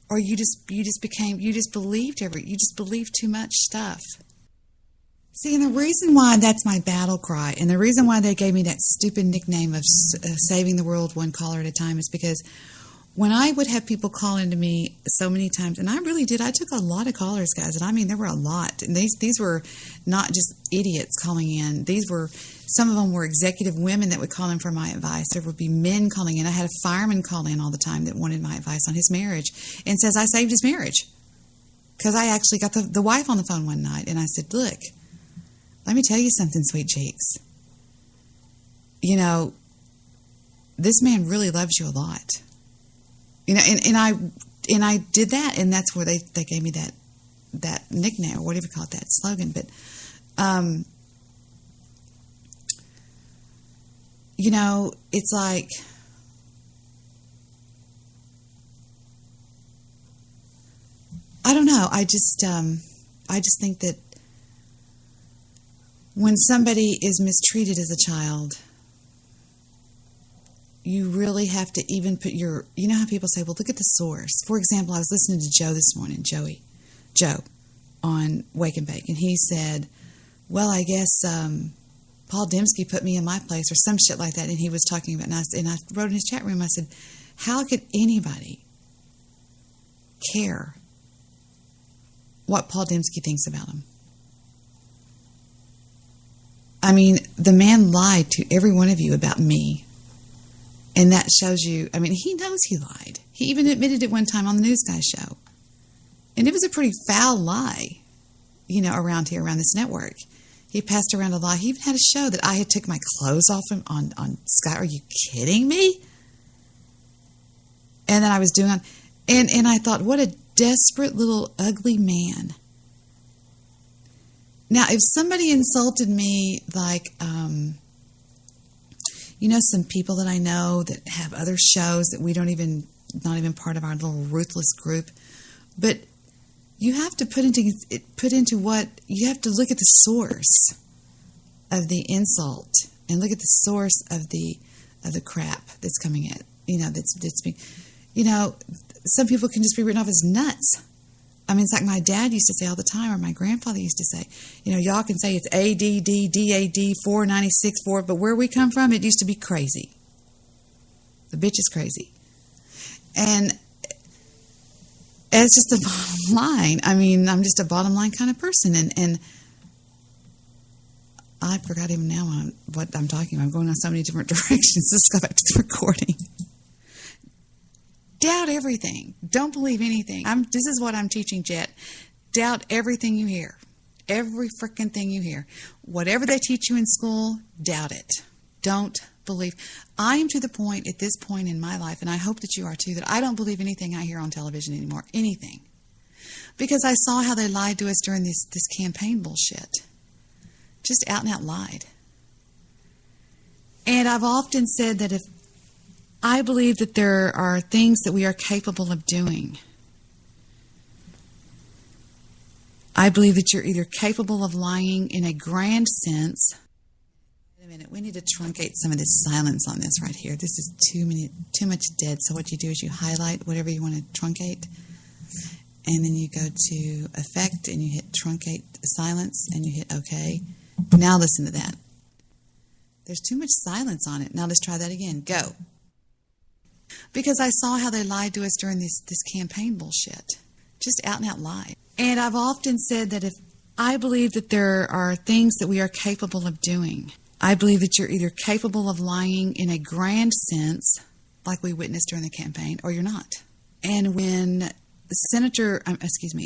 Speaker 1: or you just believed too much stuff. See, and the reason why that's my battle cry, and the reason why they gave me that stupid nickname of saving the world one caller at a time, is because when I would have people call into me so many times, and I really did, I took a lot of callers, guys, and I mean, there were a lot. And these were not just idiots calling in. Some of them were executive women that would call in for my advice. There would be men calling in. I had a fireman call in all the time that wanted my advice on his marriage and says I saved his marriage. Because I actually got the wife on the phone one night, and I said, look, let me tell you something, sweet cheeks. This man really loves you a lot. And I did that, and that's where they gave me that nickname, or whatever you call it, that slogan. But it's like, I don't know. I just think that when somebody is mistreated as a child, you really have to even put you know how people say, well, look at the source. For example, I was listening to Joe this morning, Joe, on Wake and Bake, and he said, well, I guess Paul Dembski put me in my place or some shit like that, and he was talking about, and I wrote in his chat room, I said, how could anybody care what Paul Dembski thinks about him? I mean, the man lied to every one of you about me. And that shows you, I mean, he knows he lied. He even admitted it one time on the News Guy show. And it was a pretty foul lie, around here, around this network. He passed around a lie. He even had a show that I had took my clothes off him on Sky. Are you kidding me? And then I was doing, and I thought, what a desperate little ugly man. Now, if somebody insulted me, like, some people that I know that have other shows that we not even part of our little ruthless group, but you have to put into what, you have to look at the source of the insult and look at the source of the crap that's coming at, that's being, some people can just be written off as nuts. I mean, it's like my dad used to say all the time, or my grandfather used to say, y'all can say it's ADD 496 but where we come from, it used to be crazy. The bitch is crazy. And it's just the bottom line. I mean, I'm just a bottom line kind of person. And I forgot even now what I'm talking about. I'm going on so many different directions. Let's go back to the recording. Doubt everything. Don't believe anything. This is what I'm teaching, Jet. Doubt everything you hear. Every freaking thing you hear. Whatever they teach you in school, doubt it. Don't believe. I am to the point at this point in my life, and I hope that you are too, that I don't believe anything I hear on television anymore. Anything. Because I saw how they lied to us during this campaign bullshit. Just out and out lied. And I've often said that if I believe that there are things that we are capable of doing. I believe that you're either capable of lying in a grand sense. Wait a minute, we need to truncate some of this silence on this right here. This is too much dead. So what you do is you highlight whatever you want to truncate, and then you go to Effect and you hit Truncate Silence and you hit OK. Now listen to that. There's too much silence on it. Now let's try that again. Go. Because I saw how they lied to us during this campaign bullshit. Just out and out lied. And I've often said that if I believe that there are things that we are capable of doing, I believe that you're either capable of lying in a grand sense, like we witnessed during the campaign, or you're not. And when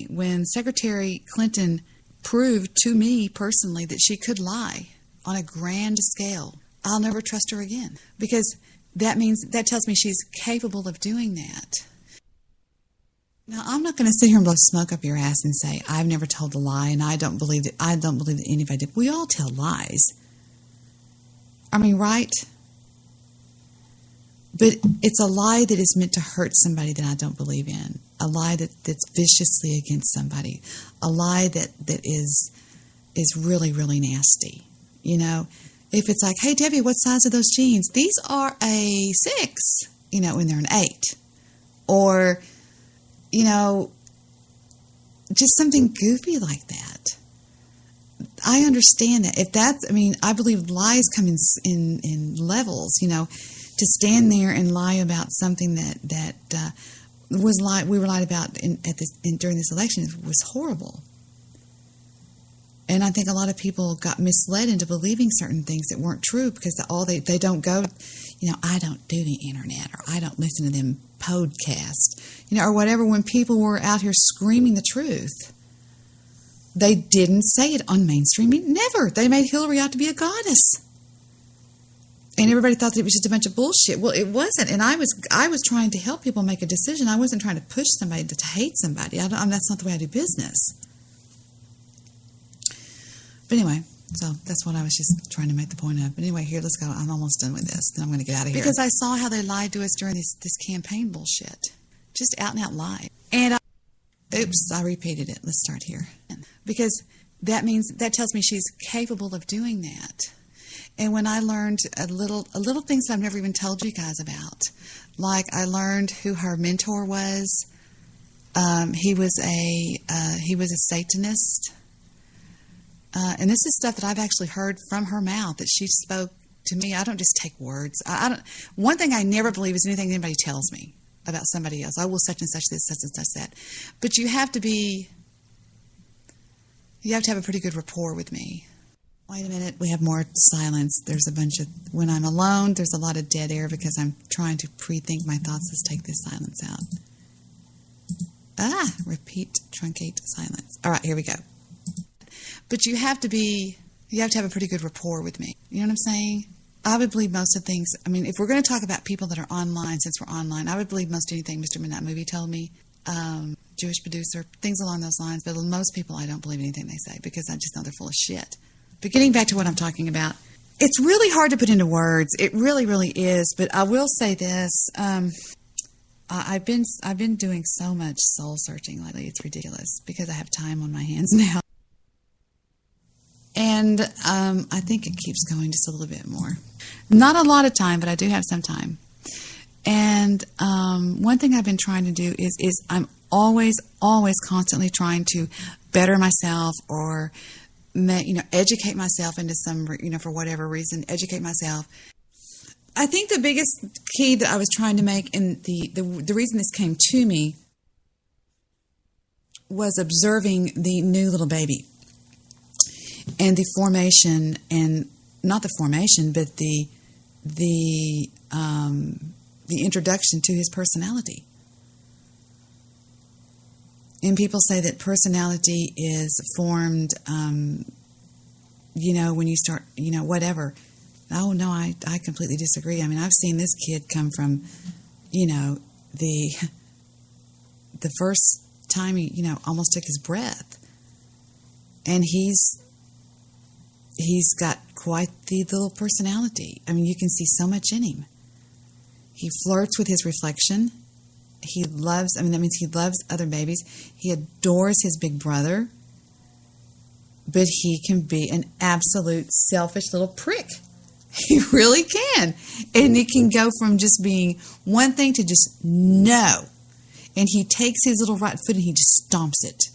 Speaker 1: when Secretary Clinton proved to me personally that she could lie on a grand scale, I'll never trust her again. Because that tells me she's capable of doing that. Now, I'm not going to sit here and blow smoke up your ass and say I've never told a lie, and I don't believe that anybody did. We all tell lies. I mean, right? But it's a lie that is meant to hurt somebody that I don't believe in. A lie that's viciously against somebody. A lie that is really, really nasty. You know, if it's like, hey, Debbie, what size are those jeans? These are a 6, you know, when they're an 8. Or, you know, just something goofy like that. I understand that. If that's, I mean, I believe lies come in levels, you know, to stand there and lie about something that we were lied about during this election was horrible. And I think a lot of people got misled into believing certain things that weren't true because they don't go, you know, I don't do the internet, or I don't listen to them podcasts, you know, or whatever. When people were out here screaming the truth, they didn't say it on mainstream media. Never. They made Hillary out to be a goddess. And everybody thought that it was just a bunch of bullshit. Well, it wasn't. And I was trying to help people make a decision. I wasn't trying to push somebody to hate somebody. That's not the way I do business. But anyway, so that's what I was just trying to make the point of. But anyway, here, let's go. I'm almost done with this. Then I'm going to get out of here. Because I saw how they lied to us during this campaign bullshit. Just out and out lie. And oops, I repeated it. Let's start here. Because that tells me she's capable of doing that. And when I learned a little things that I've never even told you guys about, like I learned who her mentor was. He was a Satanist. And this is stuff that I've actually heard from her mouth that she spoke to me. I don't just take words. One thing I never believe is anything anybody tells me about somebody else. I will such and such this, such and such that. But you have to have a pretty good rapport with me. Wait a minute, we have more silence. There's a bunch of, when I'm alone, there's a lot of dead air because I'm trying to pre-think my thoughts. Let's take this silence out. Repeat, truncate, silence. All right, here we go. But you have to have a pretty good rapport with me. You know what I'm saying? I would believe most of things. I mean, if we're going to talk about people that are online, since we're online, I would believe most anything Mr. Midnight Movie told me. Jewish producer, things along those lines. But most people, I don't believe anything they say because I just know they're full of shit. But getting back to what I'm talking about, it's really hard to put into words. It really, really is. But I will say this. I've been doing so much soul searching lately. It's ridiculous because I have time on my hands now. And I think it keeps going just a little bit more. Not a lot of time, but I do have some time. And one thing I've been trying to do is I'm always constantly trying to better myself or educate myself into some, for whatever reason, educate myself. I think the biggest key that I was trying to make, and the reason this came to me, was observing the new little baby and the formation, and not the formation, but the introduction to his personality. And people say that personality is formed, when you start, whatever. Oh, no, I completely disagree. I mean, I've seen this kid come from, the first time he, almost took his breath. And he's got quite the little personality. I mean, you can see so much in him. He flirts with his reflection. He loves, that means he loves other babies. He adores his big brother. But he can be an absolute selfish little prick. He really can. And it can go from just being one thing to just no. And he takes his little right foot and he just stomps it.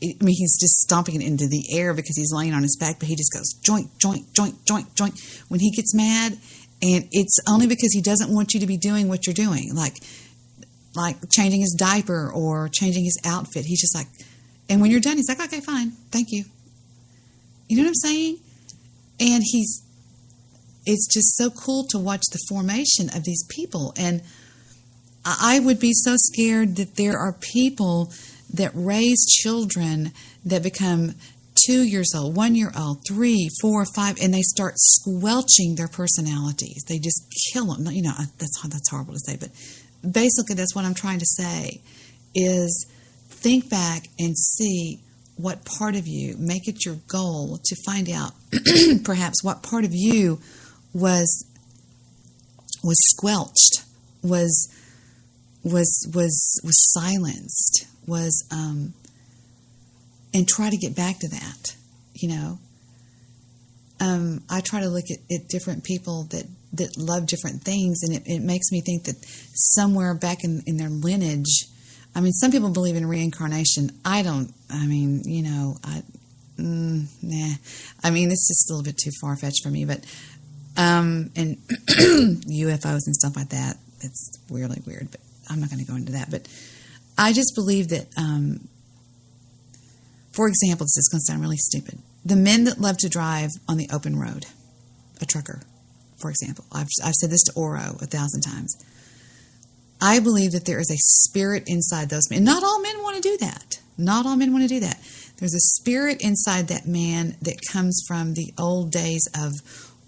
Speaker 1: I mean, he's just stomping it into the air because he's laying on his back, but he just goes joint, joint, joint, joint, joint when he gets mad. And it's only because he doesn't want you to be doing what you're doing, like changing his diaper or changing his outfit. He's just like, and when you're done, he's like, okay, fine, thank you. You know what I'm saying? And it's just so cool to watch the formation of these people. And I would be so scared that there are people that raise children that become 2 years old, 1 year old, 3, 4, 5, and they start squelching their personalities. They just kill them. You know, that's horrible to say, but basically that's what I'm trying to say is think back and see what part of you, make it your goal to find out perhaps what part of you was squelched, was silenced, and try to get back to that, you know. I try to look at different people that love different things, and it makes me think that somewhere back in their lineage, I mean, some people believe in reincarnation. I don't. I mean, you know, nah. I mean, it's just a little bit too far-fetched for me, but and UFOs and stuff like that, it's really weird, but I'm not going to go into that. But I just believe that, for example, this is going to sound really stupid. The men that love to drive on the open road, a trucker, for example. I've said this to Oro 1,000 times. I believe that there is a spirit inside those men. Not all men want to do that. Not all men want to do that. There's a spirit inside that man that comes from the old days of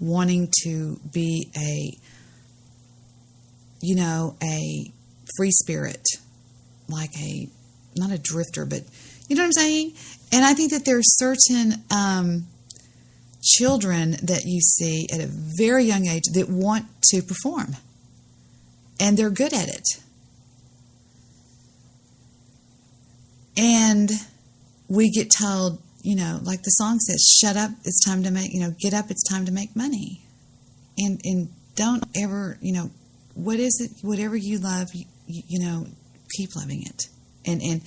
Speaker 1: wanting to be a free spirit, like not a drifter, but you know what I'm saying? And I think that there are certain children that you see at a very young age that want to perform. And they're good at it. And we get told, you know, like the song says, shut up, it's time to make, get up, it's time to make money. And don't ever, what is it, whatever you love, keep loving it and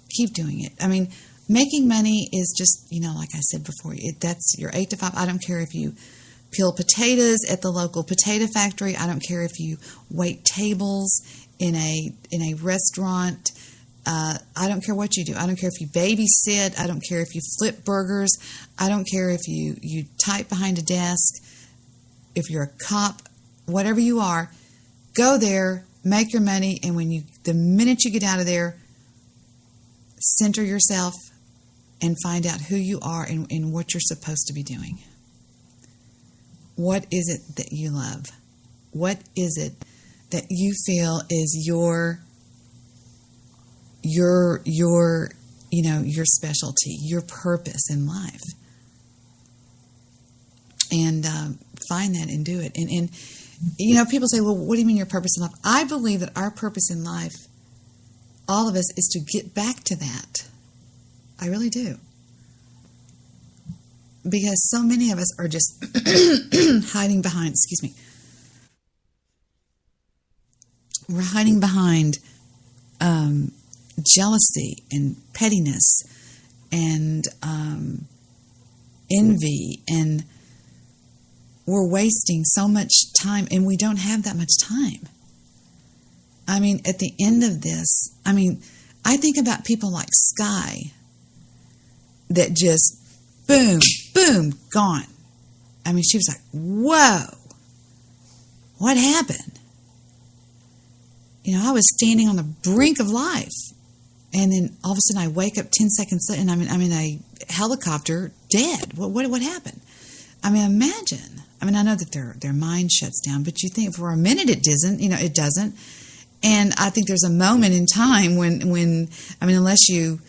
Speaker 1: keep doing it. I mean, making money is just, like I said before, that's your 8 to 5. I don't care if you peel potatoes at the local potato factory. I don't care if you wait tables in a restaurant. I don't care what you do. I don't care if you babysit. I don't care if you flip burgers. I don't care if you type behind a desk. If you're a cop, whatever you are, go there, make your money, and the minute you get out of there, center yourself and find out who you are and what you're supposed to be doing. What is it that you love? What is it that you feel is your specialty, your purpose in life? And find that and do it. And people say, well, what do you mean your purpose in life? I believe that our purpose in life, all of us, is to get back to that. I really do. Because so many of us are just hiding behind, we're hiding behind jealousy and pettiness and envy, and we're wasting so much time, and we don't have that much time. I mean, at the end of this, I think about people like Sky that just boom, boom, gone. I mean, she was like, whoa, what happened? I was standing on the brink of life. And then all of a sudden I wake up 10 seconds later and I'm in a helicopter dead. What happened? Imagine. I know that their mind shuts down, but you think for a minute it doesn't. It doesn't. And I think there's a moment in time when unless you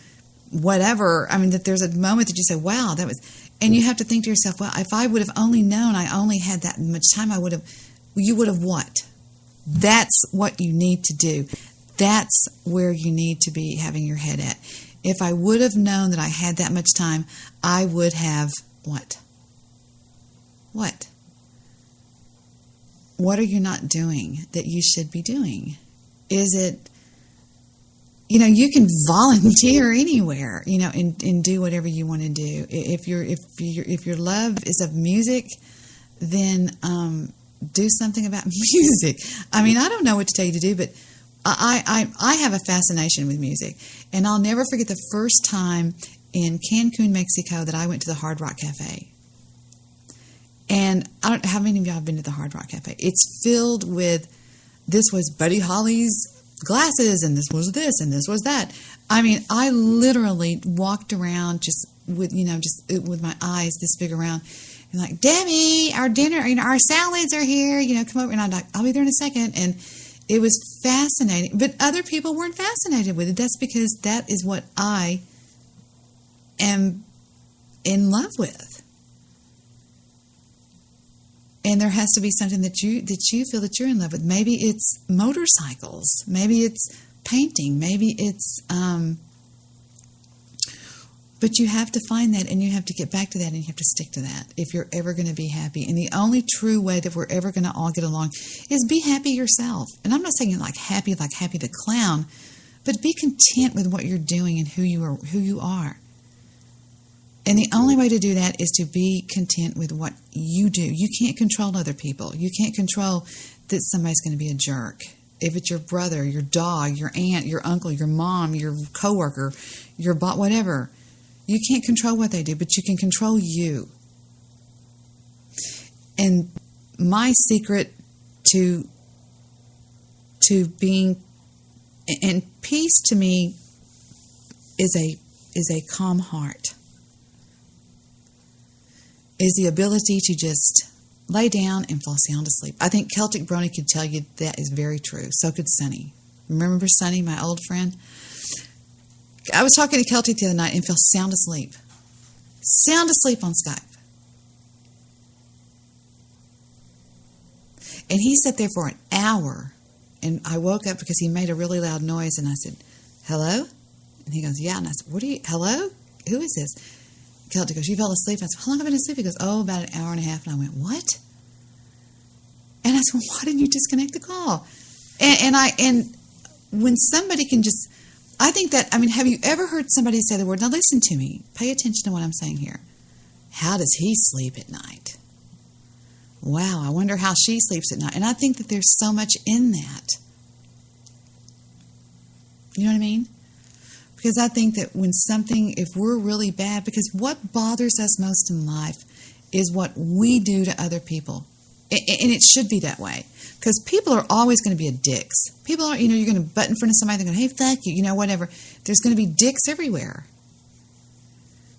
Speaker 1: whatever, that there's a moment that you say, wow, that was, and you have to think to yourself, well, if I would have only known I only had that much time, you would have what? That's what you need to do. That's where you need to be having your head at. If I would have known that I had that much time, I would have what? What? What are you not doing that you should be doing? Is it, you can volunteer anywhere, and do whatever you want to do. If your love is of music, then do something about music. I don't know what to tell you to do, but I have a fascination with music, and I'll never forget the first time in Cancun, Mexico, that I went to the Hard Rock Cafe. And I don't know how many of y'all have been to the Hard Rock Cafe. It's filled with, this was Buddy Holly's glasses, and this was this, and this was that. I mean, I literally walked around just with my eyes this big around, and like, Debbie, our dinner, our salads are here. Come over, and I'm like, I'll be there in a second. And it was fascinating, but other people weren't fascinated with it. That's because that is what I am in love with. And there has to be something that you feel that you're in love with. Maybe it's motorcycles. Maybe it's painting. Maybe it's... but you have to find that, and you have to get back to that, and you have to stick to that if you're ever going to be happy. And the only true way that we're ever going to all get along is be happy yourself. And I'm not saying like Happy the Clown, but be content with what you're doing and who you are. And the only way to do that is to be content with what you do. You can't control other people. You can't control that somebody's going to be a jerk. If it's your brother, your dog, your aunt, your uncle, your mom, your coworker, your boss, whatever. You can't control what they do, but you can control you. And my secret to being, and peace to me is a calm heart. Is the ability to just lay down and fall sound asleep. I think Celtic Brony could tell you that is very true. So could Sonny. Remember Sonny, my old friend? I was talking to Celtic the other night and fell sound asleep. Sound asleep on Skype. And he sat there for an hour, and I woke up because he made a really loud noise, and I said, hello? And he goes, yeah. And I said, hello? Who is this? Celtic goes, you fell asleep? I said, how long have I been asleep? He goes, about an hour and a half. And I went, what? And I said, well, why didn't you disconnect the call? And when somebody can just, I think that, have you ever heard somebody say the word, now listen to me, pay attention to what I'm saying here. How does he sleep at night? Wow, I wonder how she sleeps at night. And I think that there's so much in that. You know what I mean? Because I think that if we're really bad, because what bothers us most in life is what we do to other people. And it should be that way. Because people are always going to be a dicks. People are, you're going to butt in front of somebody, they're going, hey, fuck you, whatever. There's going to be dicks everywhere.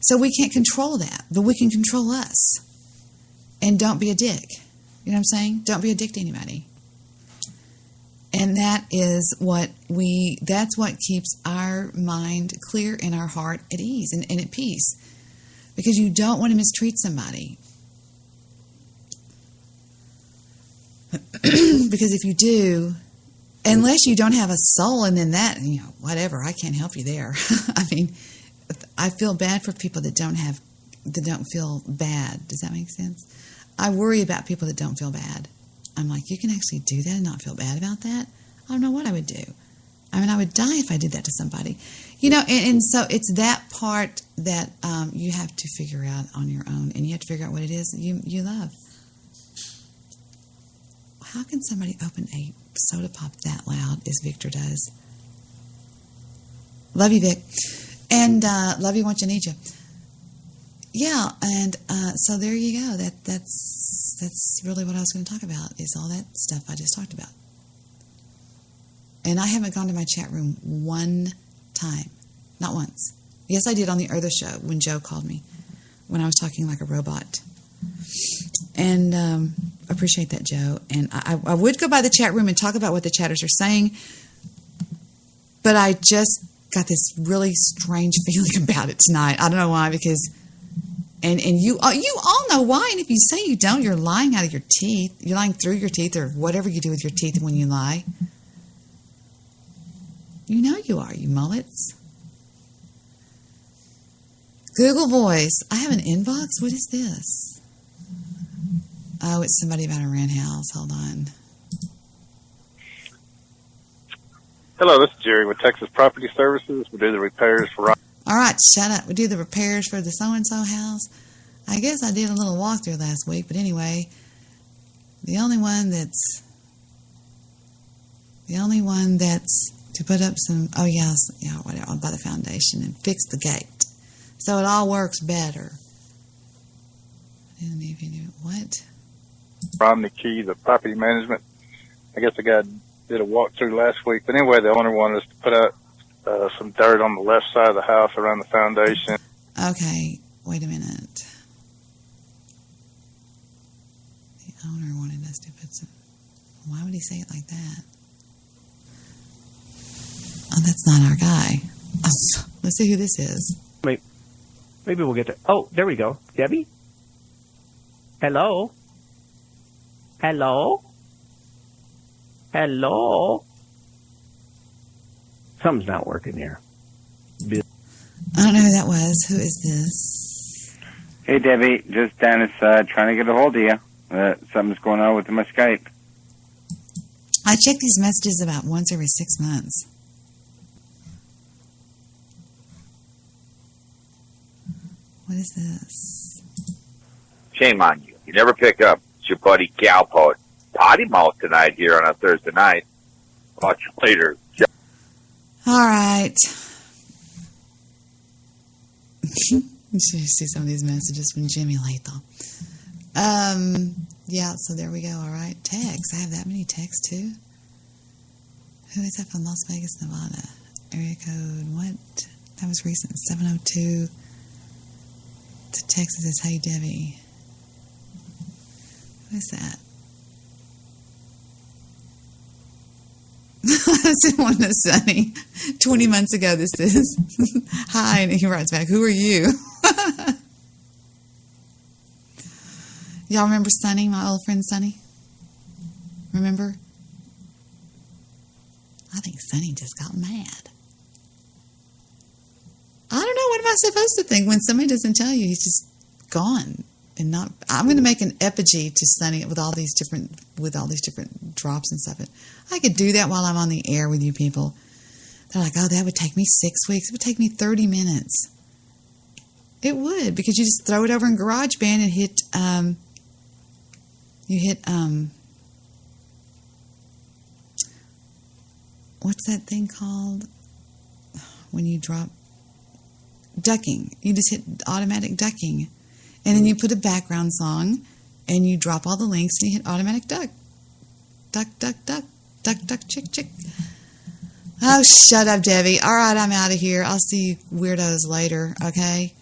Speaker 1: So we can't control that, but we can control us. And don't be a dick. You know what I'm saying? Don't be a dick to anybody. And that's what keeps our mind clear and our heart at ease and at peace. Because you don't want to mistreat somebody. Because if you do, unless you don't have a soul, and then that, whatever, I can't help you there. I feel bad for people that don't feel bad. Does that make sense? I worry about people that don't feel bad. I'm like, you can actually do that and not feel bad about that? I don't know what I would do. I would die if I did that to somebody. And so it's that part that you have to figure out on your own, and you have to figure out what it is you love. How can somebody open a soda pop that loud as Victor does? Love you, Vic. And love you, want you, need you. Yeah, and so there you go. That's really what I was going to talk about, is all that stuff I just talked about. And I haven't gone to my chat room one time. Not once. Yes, I did on the other show when Joe called me, when I was talking like a robot. And appreciate that, Joe. And I would go by the chat room and talk about what the chatters are saying, but I just got this really strange feeling about it tonight. I don't know why, because... And you all know why. And if you say you don't, you're lying out of your teeth. You're lying through your teeth, or whatever you do with your teeth when you lie. You know you are, you mullets. Google Voice. I have an inbox? What is this? Oh, it's somebody about a rent house. Hold on.
Speaker 8: Hello, this is Jerry with Texas Property Services. We do the repairs for...
Speaker 1: All right, shut up. We do the repairs for the so-and-so house. I guess I did a little walkthrough last week, but anyway, the only one that's to put up some, whatever, by the foundation and fix the gate. So it all works better. What?
Speaker 8: Romney Key, the property management. I guess I got did a walkthrough last week. But anyway, the owner wanted us to put out some dirt on the left side of the house around the foundation.
Speaker 1: Okay, wait a minute. The owner wanted us to put some... Why would he say it like that? Oh, that's not our guy. Let's see who this is.
Speaker 7: Wait, maybe we'll get to... Oh, there we go. Debbie? Hello? Hello? Hello? Something's not working here.
Speaker 1: I don't know who that was. Who is this?
Speaker 10: Hey, Debbie. Just Dennis trying to get a hold of you. Something's going on with my Skype.
Speaker 1: I check these messages about once every 6 months. What is this?
Speaker 11: Shame on you. You never pick up. It's your buddy Galpo. Potty mouth tonight here on a Thursday night. Watch you later.
Speaker 1: All right. You should see some of these messages from Jimmy Latham. Yeah, so there we go. All right. Texts. I have that many texts, too. Who is that from Las Vegas, Nevada? Area code, what? That was recent. 702. The text that says, hey, Debbie. Who is that? I sent one to Sonny 20 months ago. This is hi, and he writes back, who are you? Y'all remember Sonny, my old friend Sonny? Remember? I think Sonny just got mad. I don't know, what am I supposed to think when somebody doesn't tell you? He's just gone. And not. I'm going to make an effigy to Sonny with all these different drops and stuff. I could do that while I'm on the air with you people. They're like, oh, that would take me 6 weeks. It would take me 30 minutes. It would, because you just throw it over in GarageBand and hit. What's that thing called? When you drop ducking, you just hit automatic ducking. And then you put a background song, and you drop all the links, and you hit automatic duck. Duck, duck, duck. Duck, duck, chick, chick. Oh, shut up, Debbie. All right, I'm out of here. I'll see you weirdos later, okay?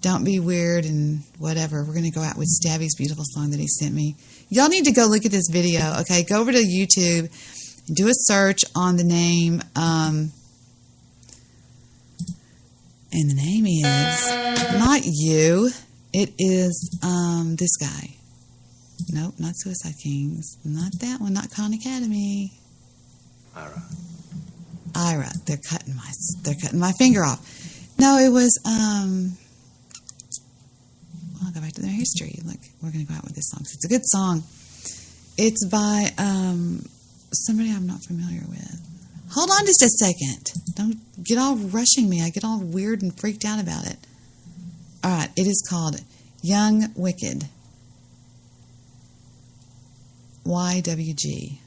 Speaker 1: Don't be weird and whatever. We're going to go out with Stabby's beautiful song that he sent me. Y'all need to go look at this video, okay? Go over to YouTube and do a search on the name. And the name is not you. It is this guy. Nope, not Suicide Kings. Not that one. Not Khan Academy. Ira. They're cutting my finger off. No, it was I'll go back to their history. Look, we're gonna go out with this song. It's a good song. It's by somebody I'm not familiar with. Hold on just a second. Don't get all rushing me. I get all weird and freaked out about it. All right, it is called Young Wicked. YWG.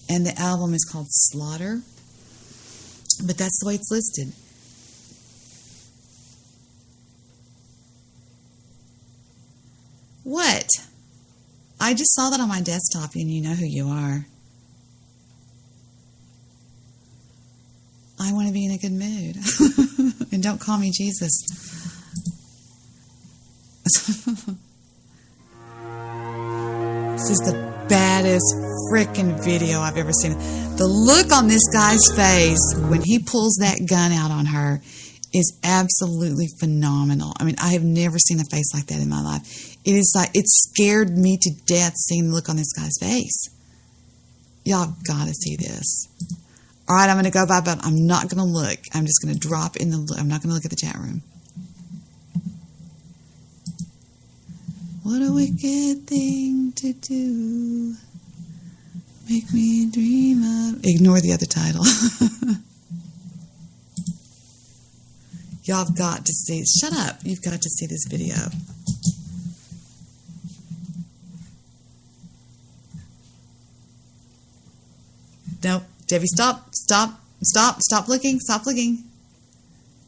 Speaker 1: And the album is called Slaughter. But that's the way it's listed. What? I just saw that on my desktop and you know who you are. I want to be in a good mood. And don't call me Jesus. This is the baddest frickin' video I've ever seen. The look on this guy's face when he pulls that gun out on her is absolutely phenomenal. I mean, I have never seen a face like that in my life. It is like, it scared me to death seeing the look on this guy's face. Y'all gotta see this. All right, I'm going to go by, but I'm not going to look. I'm just going to drop in the... I'm not going to look at the chat room. What a wicked thing to do. Make me dream of... Ignore the other title. Y'all have got to see... Shut up. You've got to see this video. Nope. Debbie, stop looking,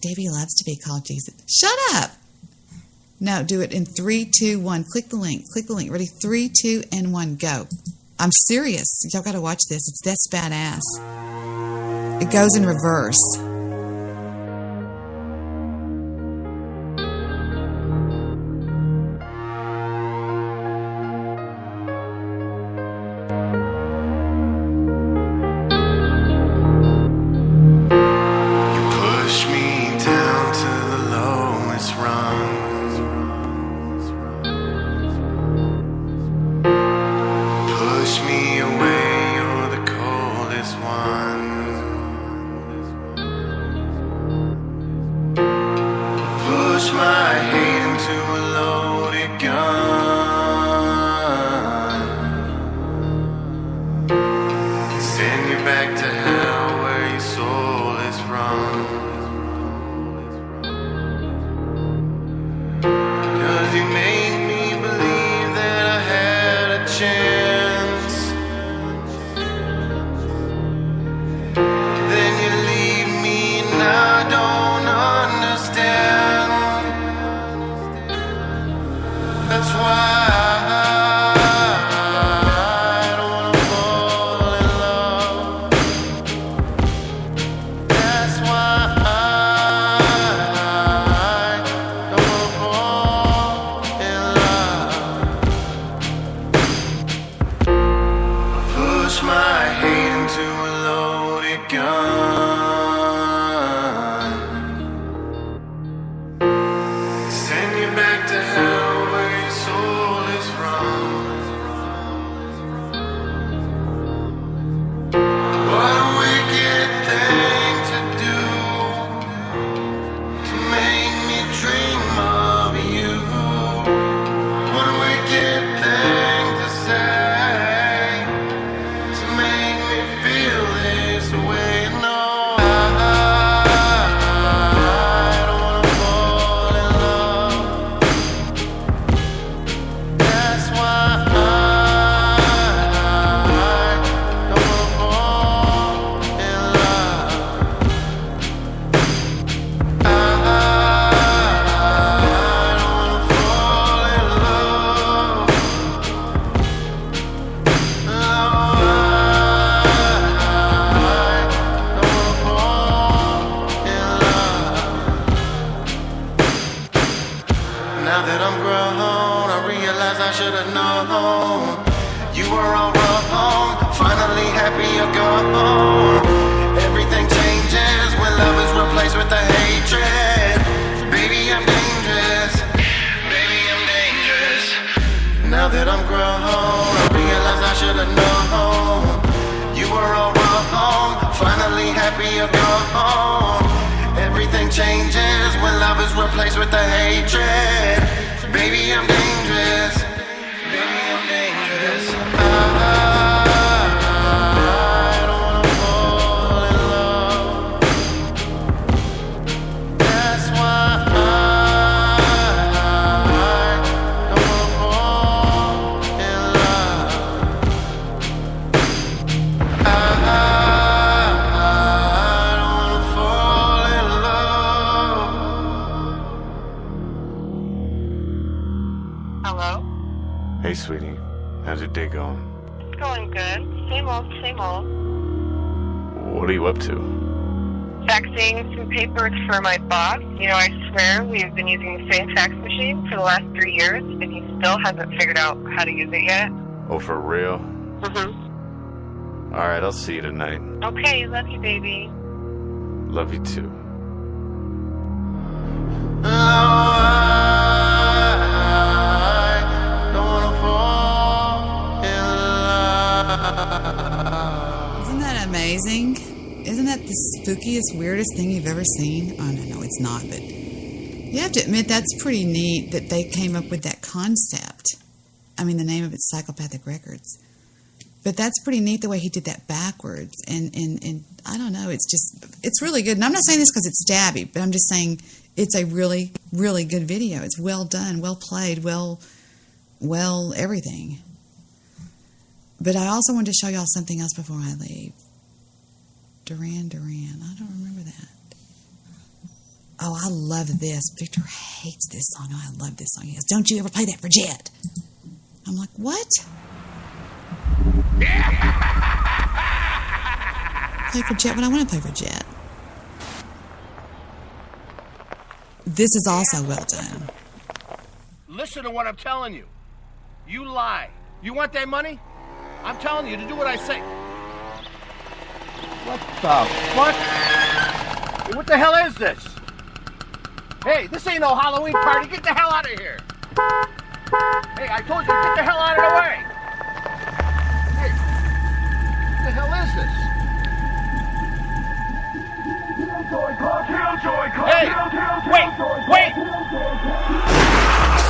Speaker 1: Debbie loves to be called Jesus. Shut up. No, do it in 3, 2, 1. Click the link. Ready? 3, 2, and 1. Go. I'm serious. Y'all got to watch this. That's badass. It goes in reverse.
Speaker 17: Push me down to the lowest rung. Push me away, you're the coldest one. Push my hate into a loaded gun. Send you back to hell where your soul is from. 'Cause you made me believe that I had a chance. Then you leave me and I don't understand. That's why I don't wanna fall in love. That's why I don't wanna fall in love. Push my hate into a loaded gun. Send you back to hell where your soul is from. What a wicked thing to do, to make me dream of you. What a wicked thing to say, to make me feel this way. No, I don't wanna fall in love. That's why I don't wanna fall in love. I don't wanna fall in love. No, I don't wanna fall in love. Now that I'm grown, I realize I should have known you were all wrong. Finally happy you're gone. Everything changes when love is replaced with the hatred. Baby, I'm dangerous. Baby, I'm dangerous. Now that I'm grown, I realize I should have known you were all wrong. Finally happy you're gone. Everything changes when love is replaced with the hatred. Baby, I'm dangerous. Baby, I'm dangerous. I don't wanna fall in love. That's why I don't wanna fall in love. I don't wanna fall in love.
Speaker 18: Hello?
Speaker 2: Hey, sweetie. How's your day going?
Speaker 18: It's going good. Same old, same old.
Speaker 2: What are you up to?
Speaker 18: Faxing some papers for my boss. You know, I swear we've been using the same fax machine for the last 3 years, and he still hasn't figured out how to use it yet.
Speaker 2: Oh, for real?
Speaker 18: Mm-hmm.
Speaker 2: All right, I'll see you tonight.
Speaker 18: Okay, love you, baby.
Speaker 2: Love you too.
Speaker 1: Isn't that amazing? Isn't that the spookiest, weirdest thing you've ever seen? Oh, no, it's not, but you have to admit that's pretty neat that they came up with that concept. I mean, the name of it's Psychopathic Records. But that's pretty neat the way he did that backwards. And I don't know, it's really good. And I'm not saying this because it's stabby, but I'm just saying it's a really, really good video. It's well done, well played, well everything. But I also wanted to show y'all something else before I leave. Duran Duran. I don't remember that. Oh, I love this. Victor hates this song. Oh, I love this song. He goes, "Don't you ever play that for Jet." I'm like, what? Play for Jet, but I want to play for Jet. This is also well done.
Speaker 12: Listen to what I'm telling you. You lie. You want that money? I'm telling you to do what I say. What the fuck? Hey, what the hell is this? Hey, this ain't no Halloween party. Get the hell out of here. Hey, I told you, get the hell out of the way. Hey, what the hell is this? Hey, wait.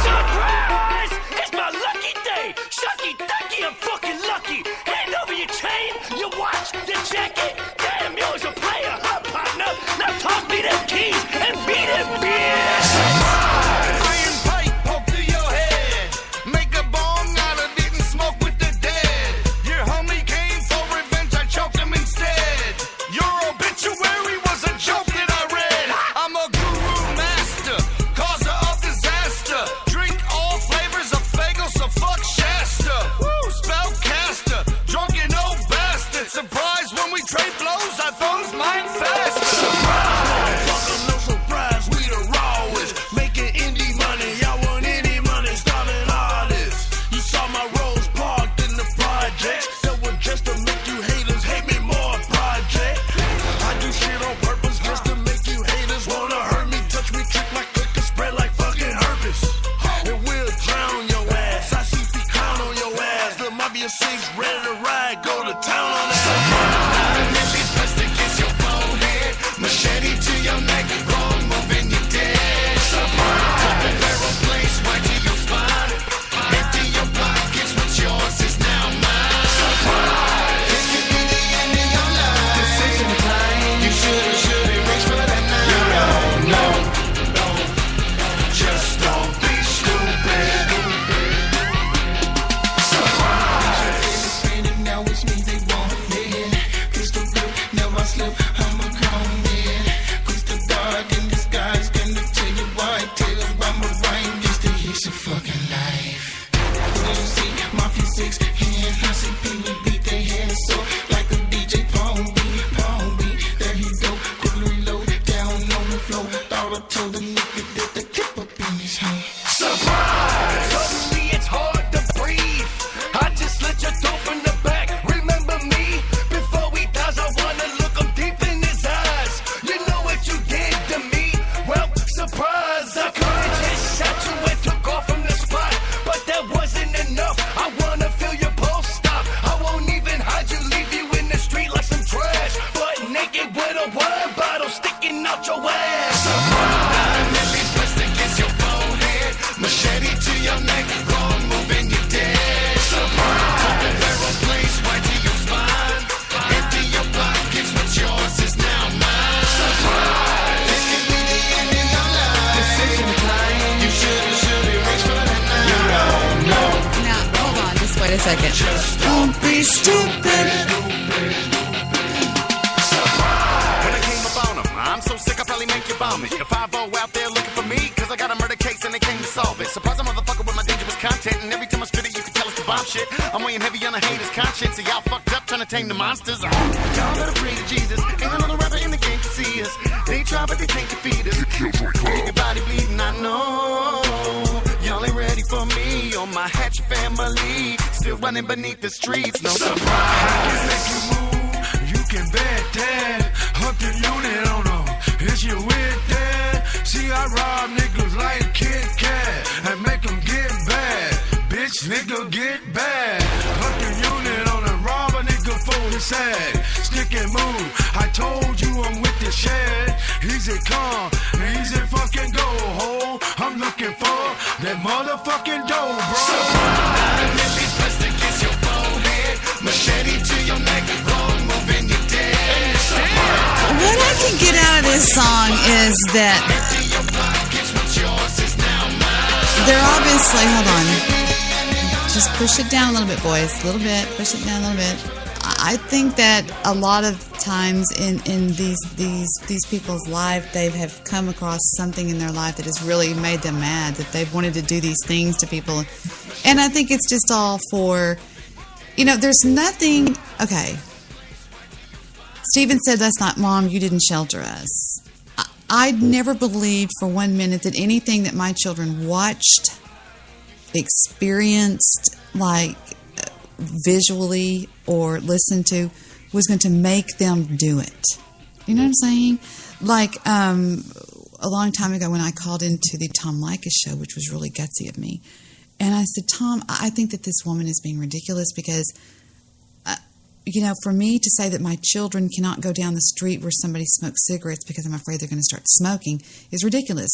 Speaker 17: Surprise! It's my lucky day! Shucky ducky, I'm fucking lucky! Hand over your chain, your watch, your jacket! Damn, you're a player, huh, partner? Now toss me them keys and beat him, bitch!
Speaker 13: Iron pipe poked through your head. Make a bong out of it and smoke with the dead. Your homie came for revenge, I choked him instead. Your obituary was a joke that I read. I'm a guru master, causer of disaster. Drink all flavors of Fagel, so fuck Shasta. Woo, spellcaster, drunken old bastard. Surprise when we trade blows, I throws mine faster. Surprise, motherfucker, no surprise, we the rawest. Making indie money, y'all want any money, starving artists. You saw my rolls parked in the project. That was just to make you haters hate me more, project. I do shit on purpose just to make you haters wanna hurt me, touch me, trick my click and spread like fucking herpes. And we'll drown your ass. I see the crown on your ass. The Mafia 6 ready to ride, go to town on that. Nippies pressed against your forehead, machete to your neck, wrong move and you're dead. Double barrel place right to your spine. Empty your pockets, what's yours is now mine. This could be the end of your life. Decision time. You should've reached for that knife. You don't know. Just don't be stupid. Now it's me they want, yeah. Pistol grip, never slip, I'm a grown man. Crystal dark in disguise, gonna tell you why. Tell you I'm a rhyme just to hit your fucking life. You see, Mafia 6, hand, I see people beat their hands so like a DJ Palm beat. There he go, quickly reload, down on the floor. Thought I told the nigga that the clip up in his hand. Surprise! Suddenly it's hard to breathe. I just let you dope in the back. Remember me? Before he dies, I wanna look him deep in his eyes. You know what you did to me? Well, surprise! I could've just shot you and took off from the spot, but that wasn't enough. I wanna feel your pulse stop. I won't even hide you, leave you in the street like some trash, but naked with a wine bottle sticking out your ass. Surprise! Nippies pressed against your forehead, machete to your neck, wrong move and you're dead. Surprise! Double barrel place right to your spine. Empty your pockets, what's yours is now mine. Surprise! This could be the end of your life. Decision time. You should've reached for that knife. You don't know.
Speaker 1: Now, hold on, just wait a second. Don't be stupid.
Speaker 13: When I came up on 'em, I'm so sick I probably make you vomit. The 5-0 out there looking for me, cause I got a murder case and they came to solve it. Surprise a motherfucker with my dangerous content, and every time I spit it you can tell it's the bomb shit. I'm weighing heavy on the haters' conscience, so y'all fucked up trying to tame the monsters. Y'all better pray to Jesus, ain't another rapper in the game to see us. They try but they can't defeat us. Your body bleeding, I know. Y'all ain't ready for me or my hatchet family. Still running beneath the streets, no surprise. I can make you move, you can bet that. Hunt the unit on them, is you with that? See, I rob niggas like Kit Kat and make them get bad. Bitch, nigga, get bad. Hunt the unit on them, rob a nigga for his sack. Stick and move, I told you I'm with the shed. Easy come, easy fucking go, ho. I'm looking for that motherfucking dough, bro. Surprise! Nippies pressed against your forehead, machete to your neck, wrong move and you're dead.
Speaker 1: What I can get out of this song is that they're obviously, hold on, just push it down a little bit, boys, a little bit, push it down a little bit. I think that a lot of times in these people's life, they have come across something in their life that has really made them mad, that they've wanted to do these things to people, and I think it's just all for You know, there's nothing. Okay. Stephen said last night, Mom, you didn't shelter us. I'd never believed for 1 minute that anything that my children watched, experienced, like visually or listened to, was going to make them do it. You know what I'm saying? Like a long time ago when I called into the Tom Leykis show, which was really gutsy of me, and I said, Tom, I think that this woman is being ridiculous because, you know, for me to say that my children cannot go down the street where somebody smokes cigarettes because I'm afraid they're going to start smoking is ridiculous.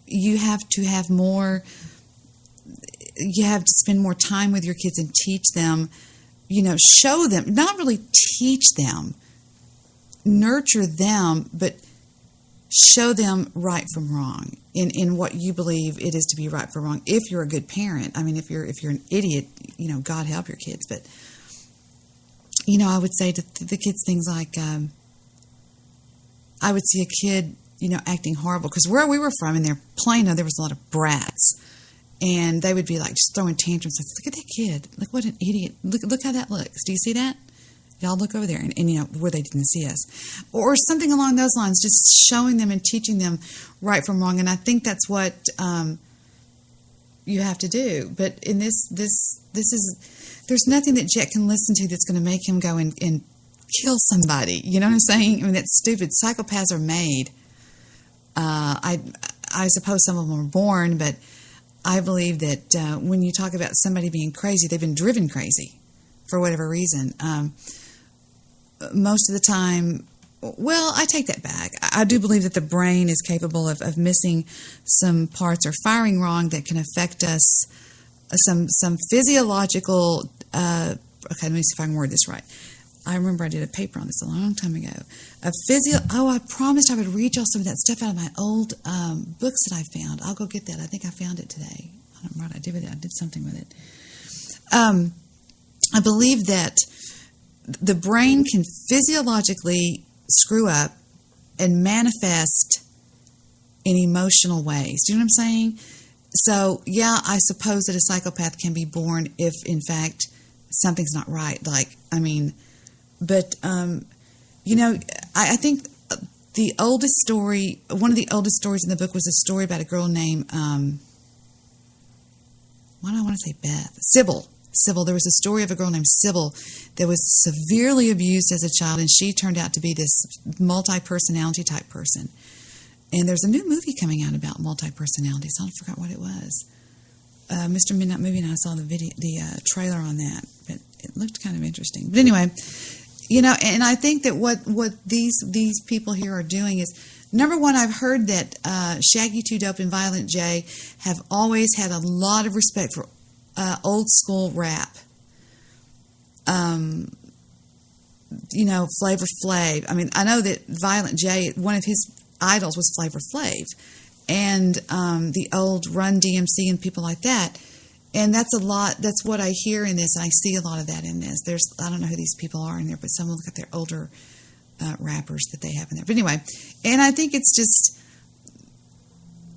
Speaker 1: You have to have more, you have to spend more time with your kids and teach them, you know, show them, not really teach them, nurture them, but show them right from wrong in what you believe it is to be right from wrong. If you're a good parent, I mean, if you're an idiot, you know, God help your kids. But, you know, I would say to the kids things like, I would see a kid, you know, acting horrible. Because where we were from, in their Plano, there was a lot of brats. And they would be like just throwing tantrums. Like, look at that kid. Look what an idiot. Look how that looks. Do you see that? Y'all look over there. And you know, where they didn't see us. Or something along those lines. Just showing them and teaching them right from wrong. And I think that's what you have to do. But in this is, there's nothing that Jet can listen to that's going to make him go and kill somebody. You know what I'm saying? I mean, that's stupid. Psychopaths are made. I suppose some of them are born, but I believe that when you talk about somebody being crazy, they've been driven crazy for whatever reason. Most of the time, well, I take that back. I do believe that the brain is capable of missing some parts or firing wrong that can affect us. Some physiological. Okay, let me see if I can word this right. I remember I did a paper on this a long time ago. I promised I would read y'all some of that stuff out of my old books that I found. I'll go get that. I think I found it today. I don't know what I did with it. I did something with it. I believe that the brain can physiologically screw up and manifest in emotional ways. Do you know what I'm saying? So, yeah, I suppose that a psychopath can be born if, in fact, something's not right. Like, I mean... But, you know, I think the oldest story, one of the oldest stories in the book was a story about a girl named, why do I want to say Beth? Sybil. There was a story of a girl named Sybil that was severely abused as a child, and she turned out to be this multi-personality type person. And there's a new movie coming out about multi-personalities. I forgot what it was. Mr. Midnight Movie and I saw the trailer on that, but it looked kind of interesting. But anyway... You know, and I think that what these people here are doing is, number one, I've heard that Shaggy 2 Dope and Violent J have always had a lot of respect for old school rap. You know, Flavor Flav. I mean, I know that Violent J, one of his idols was Flavor Flav, and the old Run DMC and people like that. And that's a lot. That's what I hear in this. I see a lot of that in this. I don't know who these people are in there, but some look at their older rappers that they have in there. But anyway, and I think it's just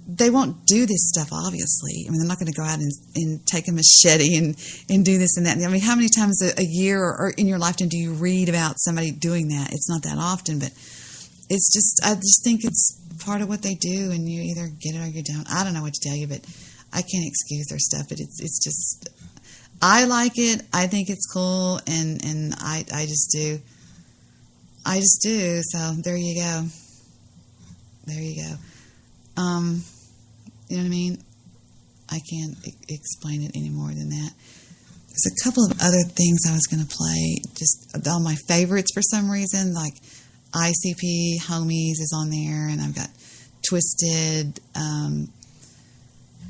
Speaker 1: they won't do this stuff. Obviously, I mean, they're not going to go out and take a machete and do this and that. I mean, how many times a year or in your lifetime do you read about somebody doing that? It's not that often, but it's just. I just think it's part of what they do, and you either get it or you don't. I don't know what to tell you, but. I can't excuse their stuff, but it's just, I like it. I think it's cool, and I just do. I just do. So there you go. There you go. You know what I mean? I can't explain it any more than that. There's a couple of other things I was going to play. Just all my favorites for some reason, like ICP Homies is on there, and I've got Twisted.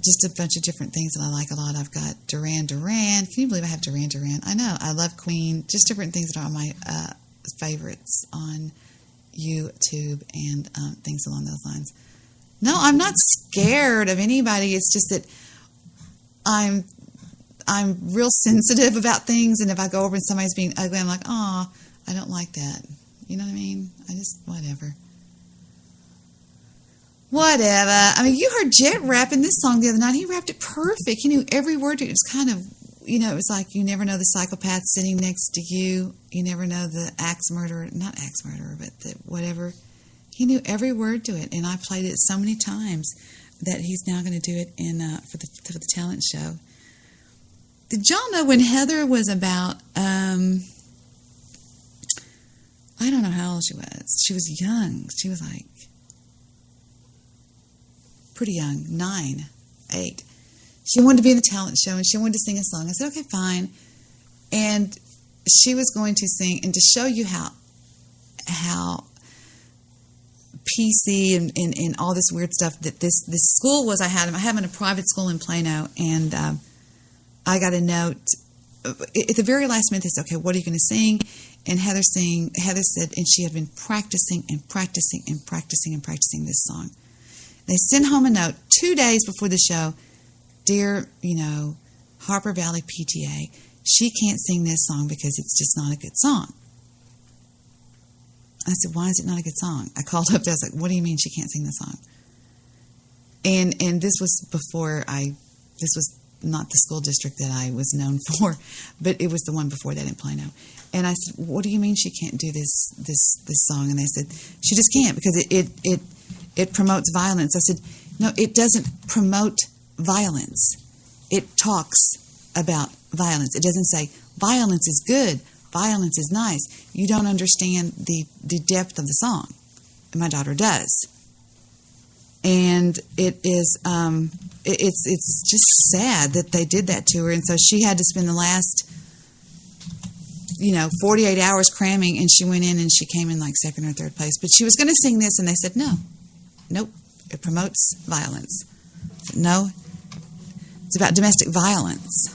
Speaker 1: Just a bunch of different things that I like a lot. I've got Duran Duran. Can you believe I have Duran Duran? I know. I love Queen. Just different things that are on my favorites on YouTube and things along those lines. No, I'm not scared of anybody. It's just that I'm real sensitive about things, and if I go over and somebody's being ugly, I'm like, oh, I don't like that. You know what I mean? I just, whatever. I mean, you heard Jet rapping this song the other night. He rapped it perfect. He knew every word. It was kind of, you know, it was like you never know the psychopath sitting next to you. You never know the not axe murderer, but the whatever. He knew every word to it, and I played it so many times that he's now going to do it for the talent show. Did y'all know when Heather was about, I don't know how old she was. She was young. She was like pretty young, 9, 8. She wanted to be in the talent show, and she wanted to sing a song. I said, okay, fine. And she was going to sing, and to show you how PC and all this weird stuff that this school was, I had him in a private school in Plano, and I got a note at the very last minute. They said, okay, what are you going to sing? And Heather said, and she had been practicing this song. They sent home a note 2 days before the show. Dear, Harper Valley PTA, she can't sing this song because it's just not a good song. I said, why is it not a good song? I called up there. I was like, what do you mean she can't sing this song? And this was before this was not the school district that I was known for, but it was the one before that in Plano. And I said, what do you mean she can't do this song? And they said, she just can't because it promotes violence. I said, no, it doesn't promote violence. It talks about violence. It doesn't say violence is good, violence is nice. You don't understand the depth of the song. And my daughter does. And it is it's just sad that they did that to her. And so she had to spend the last 48 hours cramming, and she went in and she came in like second or third place. But she was going to sing this, and they said, nope, it promotes violence. I said, no, it's about domestic violence.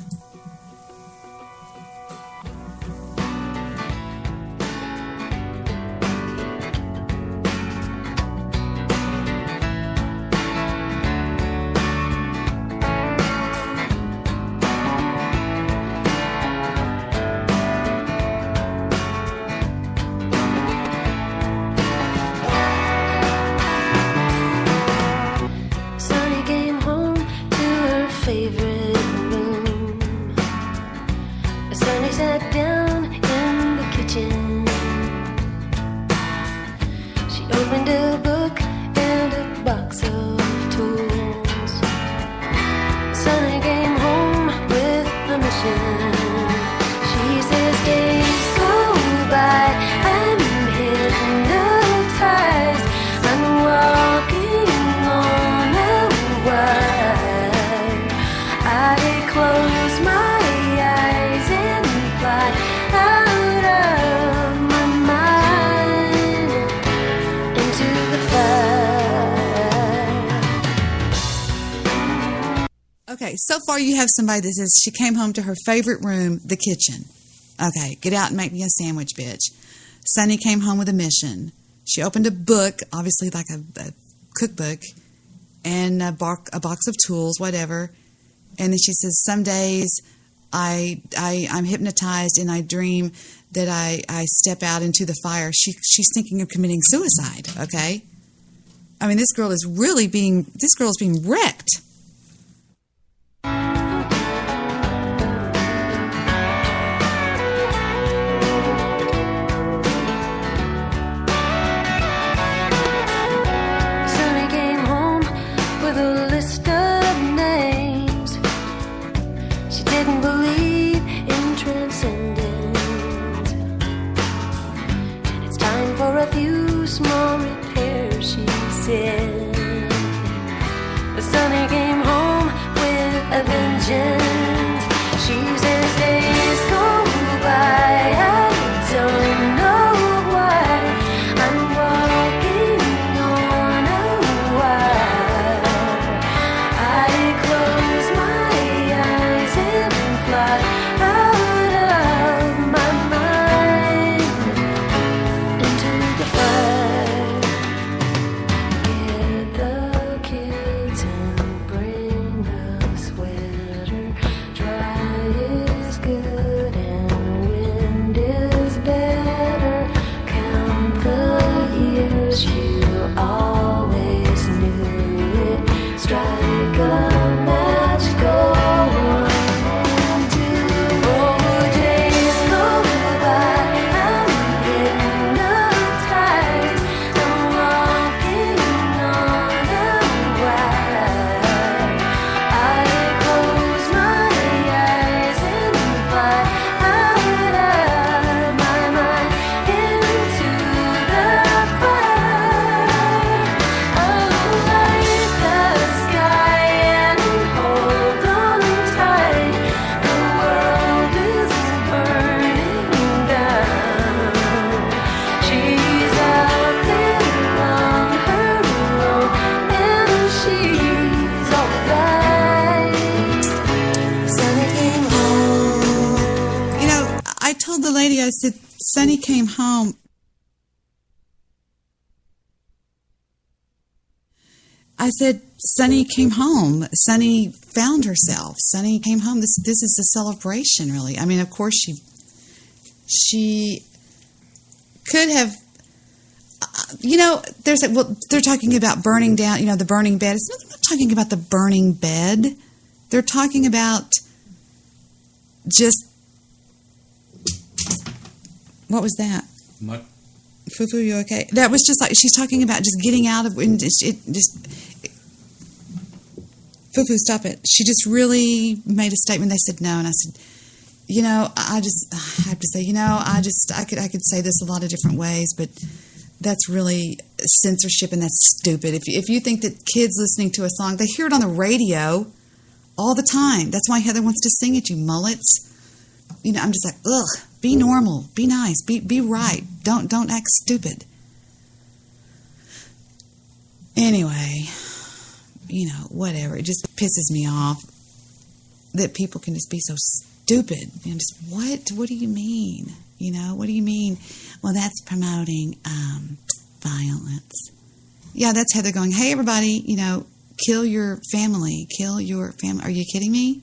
Speaker 1: Okay, so far you have somebody that says she came home to her favorite room, the kitchen. Okay, get out and make me a sandwich, bitch. Sunny came home with a mission. She opened a book, obviously like a cookbook, and a box of tools, whatever. And then she says, some days I'm hypnotized and I dream that I step out into the fire. She's thinking of committing suicide, okay? I mean, this girl is being wrecked.
Speaker 3: Small repairs, she said. The Sunny came
Speaker 1: Sonny came home. I said, Sonny came home. Sonny found herself. Sonny came home. This is a celebration, really. I mean, of course, she could have, they're talking about burning down, the burning bed. They're not talking about the burning bed. They're talking about just, what was that?
Speaker 3: What?
Speaker 1: Fufu, you okay? That was just like, she's talking about just getting out of, and Fufu, stop it. She just really made a statement. They said no, and I said, I have to say, I could say this a lot of different ways, but that's really censorship, and that's stupid. If you think that kids listening to a song, they hear it on the radio all the time. That's why Heather wants to sing it, you mullets. I'm just like, ugh, be normal, be nice, be right. Don't act stupid. Anyway, whatever. It just pisses me off that people can just be so stupid. Just what do you mean? What do you mean? Well, that's promoting violence. Yeah, that's Heather going, hey, everybody, kill your family. Kill your family. Are you kidding me?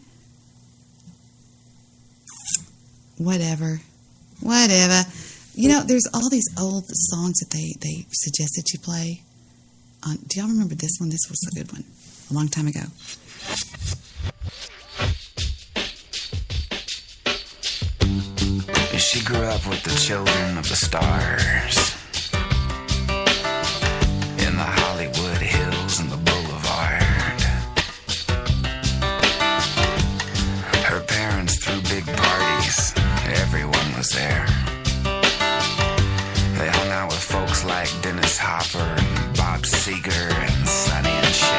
Speaker 1: Whatever. There's all these old songs that they suggest that you play. Do y'all remember this one? This was a good one. A long time ago.
Speaker 14: She grew up with the children of the stars in the Hollywood Hills and the Boulevard. Her parents threw big parties. Everyone was there. They hung out with folks like Dennis Hopper and Bob Seger and Sonny and Cher.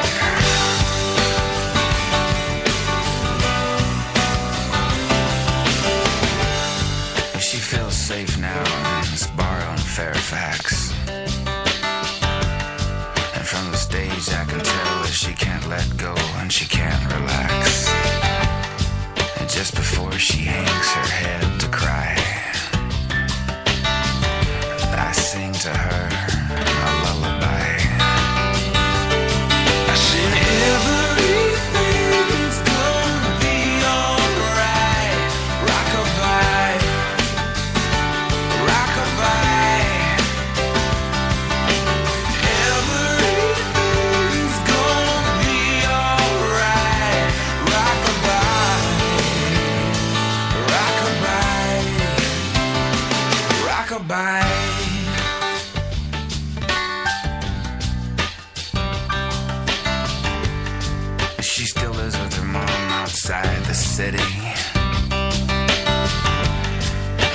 Speaker 14: She feels safe now in this bar on Fairfax. And from the stage I can tell that she can't let go and she can't relax. And just before she hangs her head to cry, I sing to her a lullaby. I sing everything's gonna be alright. Rockabye, rockabye. Everything's gonna be alright. Rockabye, rockabye, rockabye. She still lives with her mom outside the city,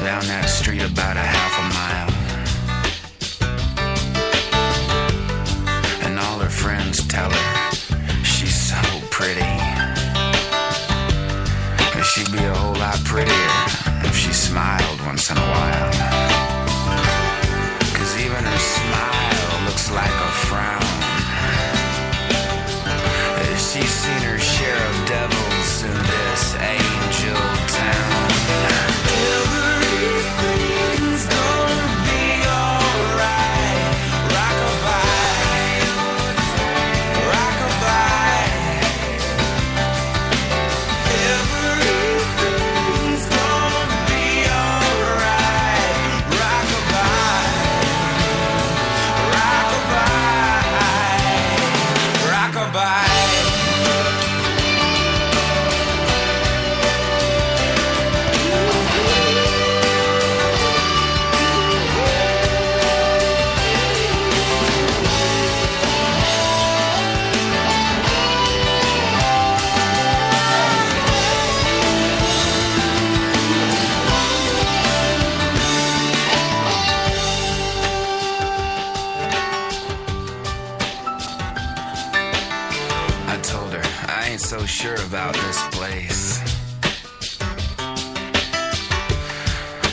Speaker 14: down that street about a half a mile. And all her friends tell her she's so pretty. But she'd be a whole lot prettier if she smiled once in a while. 'Cause even her smile looks like a frown. She's seen her share of devils in this angel town. Everything's gonna be alright. Rockabye, rockabye. Everything's gonna be alright. Rockabye, rockabye, rockabye. I told her I ain't so sure about this place.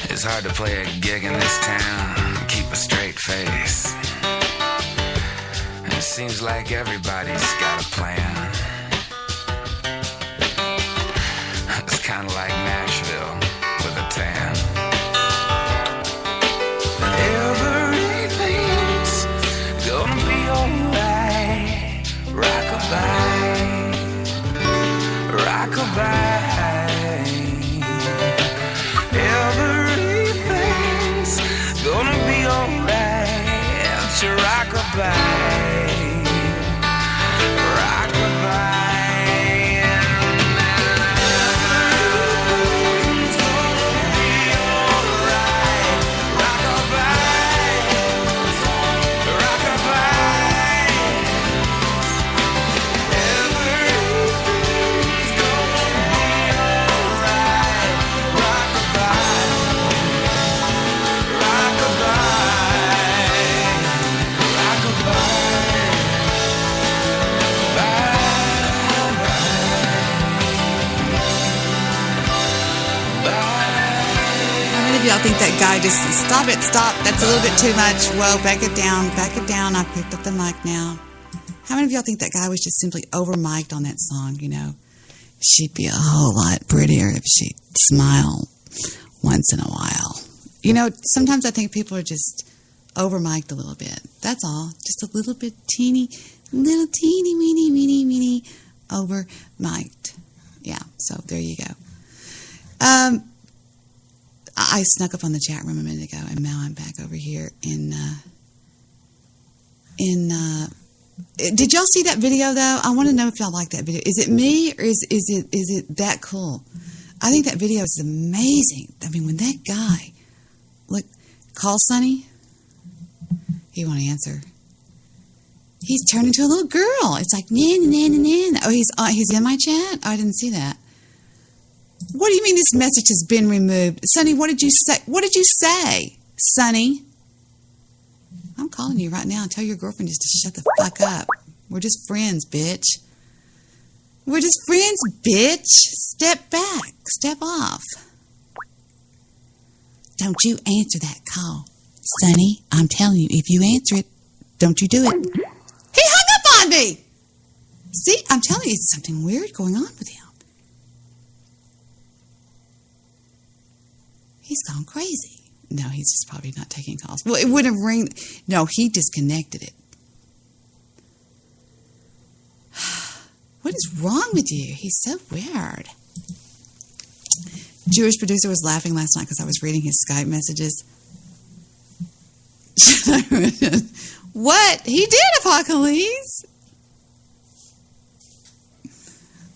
Speaker 14: It's hard to play a gig in this town and keep a straight face. It seems like everybody's got a plan. It's kind of like Nashville with a tan. rockabye, rockabye.
Speaker 1: Y'all think that guy just stop, that's a little bit too much. Well, back it down. I picked up the mic now. How many of y'all think that guy was just simply over mic'd on that song? You know, she'd be a whole lot prettier if she'd smile once in a while. You know, sometimes I think people are just over mic'd a little bit. That's all. Just a little bit teeny weeny over mic'd. Yeah, so there you go. I snuck up on the chat room a minute ago, and now I'm back over here did y'all see that video, though? I want to know if y'all like that video. Is it me, or is it that cool? I think that video is amazing. I mean, when that guy, look, call Sonny, he won't answer. He's turned into a little girl. It's like, nan. Oh, he's in my chat? Oh, I didn't see that. What do you mean this message has been removed? Sonny, what did you say? What did you say, Sonny? I'm calling you right now and tell your girlfriend just to shut the fuck up. We're just friends, bitch. We're just friends, bitch. Step back. Step off. Don't you answer that call. Sonny, I'm telling you, if you answer it, don't you do it. He hung up on me! See, I'm telling you, it's something weird going on with him. He's gone crazy. No, he's just probably not taking calls. Well, it wouldn't have ring. No, he disconnected it. What is wrong with you? He's so weird. Jewish producer was laughing last night because I was reading his Skype messages. What? He did, Apocalypse.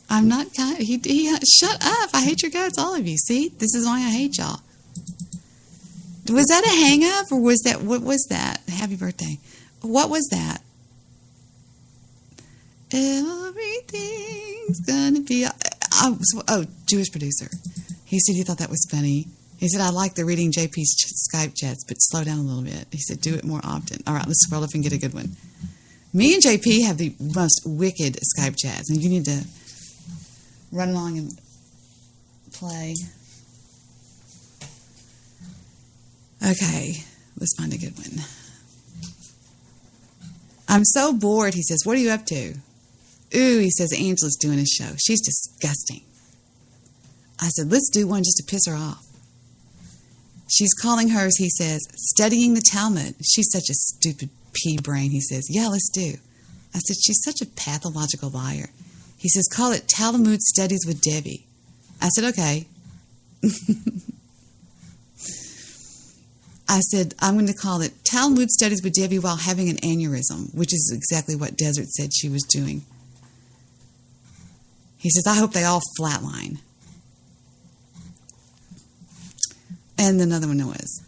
Speaker 1: I'm not kind. He shut up. I hate your guts, all of you. See, this is why I hate y'all. Was that a hang up, or was that, what was that? Happy birthday. What was that? Everything's gonna be, Jewish producer. He said he thought that was funny. He said, I like the reading JP's Skype chats, but slow down a little bit. He said, do it more often. All right, let's scroll up and get a good one. Me and JP have the most wicked Skype chats, and you need to run along and play. Okay, let's find a good one. I'm so bored, he says. What are you up to? Ooh, he says, Angela's doing a show. She's disgusting. I said, let's do one just to piss her off. She's calling hers, he says, studying the Talmud. She's such a stupid pea brain, he says. Yeah, let's do. I said, she's such a pathological liar. He says, call it Talmud Studies with Debbie. I said, okay. I said, I'm going to call it Talmud Studies with Debbie while having an aneurysm, which is exactly what Desert said she was doing. He says, I hope they all flatline. And another one was,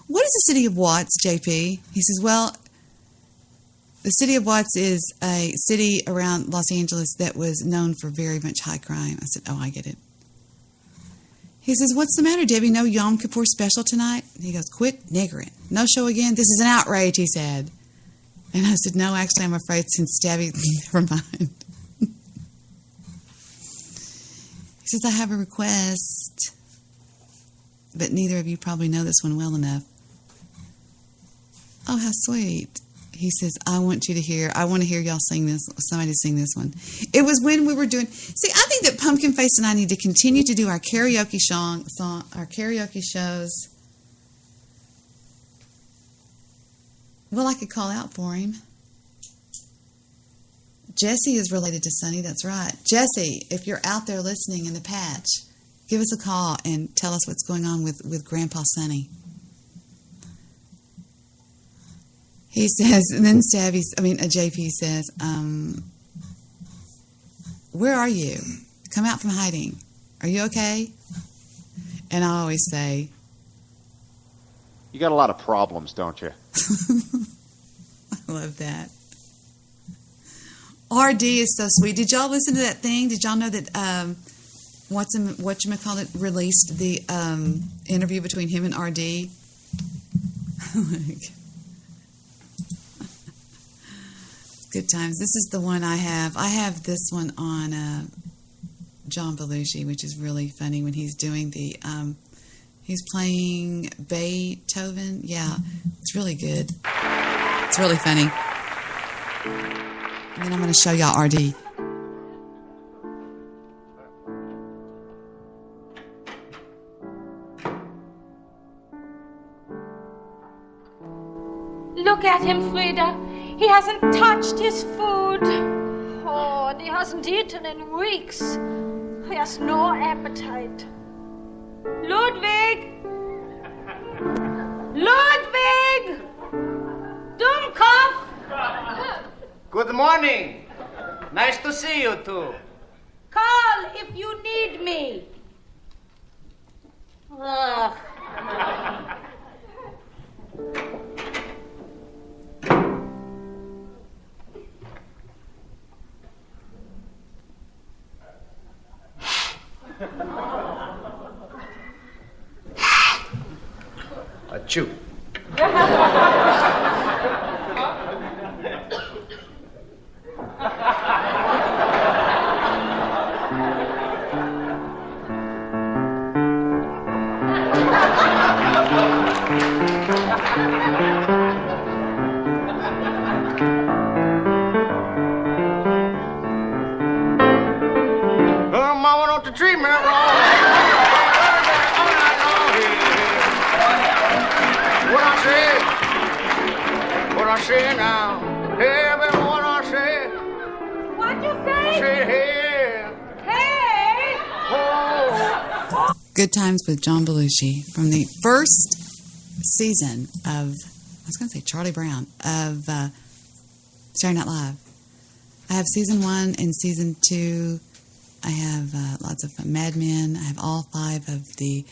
Speaker 1: what is the city of Watts, JP? He says, well, the city of Watts is a city around Los Angeles that was known for very much high crime. I said, oh, I get it. He says, what's the matter, Debbie? No Yom Kippur special tonight? He goes, quit niggering. No show again? This is an outrage, he said. And I said, no, actually, I'm afraid since Stabby, never mind. He says, I have a request, but neither of you probably know this one well enough. Oh, how sweet. He says, I want to hear y'all sing this, somebody sing this one. It was when we were doing, see, I think that Pumpkin Face and I need to continue to do our karaoke our karaoke shows. Well, I could call out for him. Jesse is related to Sonny, that's right. Jesse, if you're out there listening in the patch, give us a call and tell us what's going on with Grandpa Sonny. He says, and then JP says, where are you? Come out from hiding. Are you okay? And I always say,
Speaker 3: you got a lot of problems, don't you?
Speaker 1: I love that. RD is so sweet. Did y'all listen to that thing? Did y'all know that whatchamacallit released the interview between him and RD? Good times. This is the one I have. I have this one on John Belushi, which is really funny when he's doing the he's playing Beethoven. Yeah, it's really good. It's really funny. And then I'm going to show y'all RD.
Speaker 4: Look at him, Frida. He hasn't touched his food. Oh, and he hasn't eaten in weeks. He has no appetite. Ludwig! Ludwig! Dummkopf!
Speaker 12: Good morning. Nice to see you two.
Speaker 4: Call if you need me. Ugh.
Speaker 12: Achoo. Mama, don't you treat me wrong. What I say now, hey, baby, what I say.
Speaker 4: What'd you say?
Speaker 12: Say hey.
Speaker 4: Hey!
Speaker 12: Oh.
Speaker 1: Good Times with John Belushi from the first season of, I was going to say Charlie Brown, of Saturday Night Live. I have season 1 and season 2. I have lots of Mad Men. I have all 5 of the...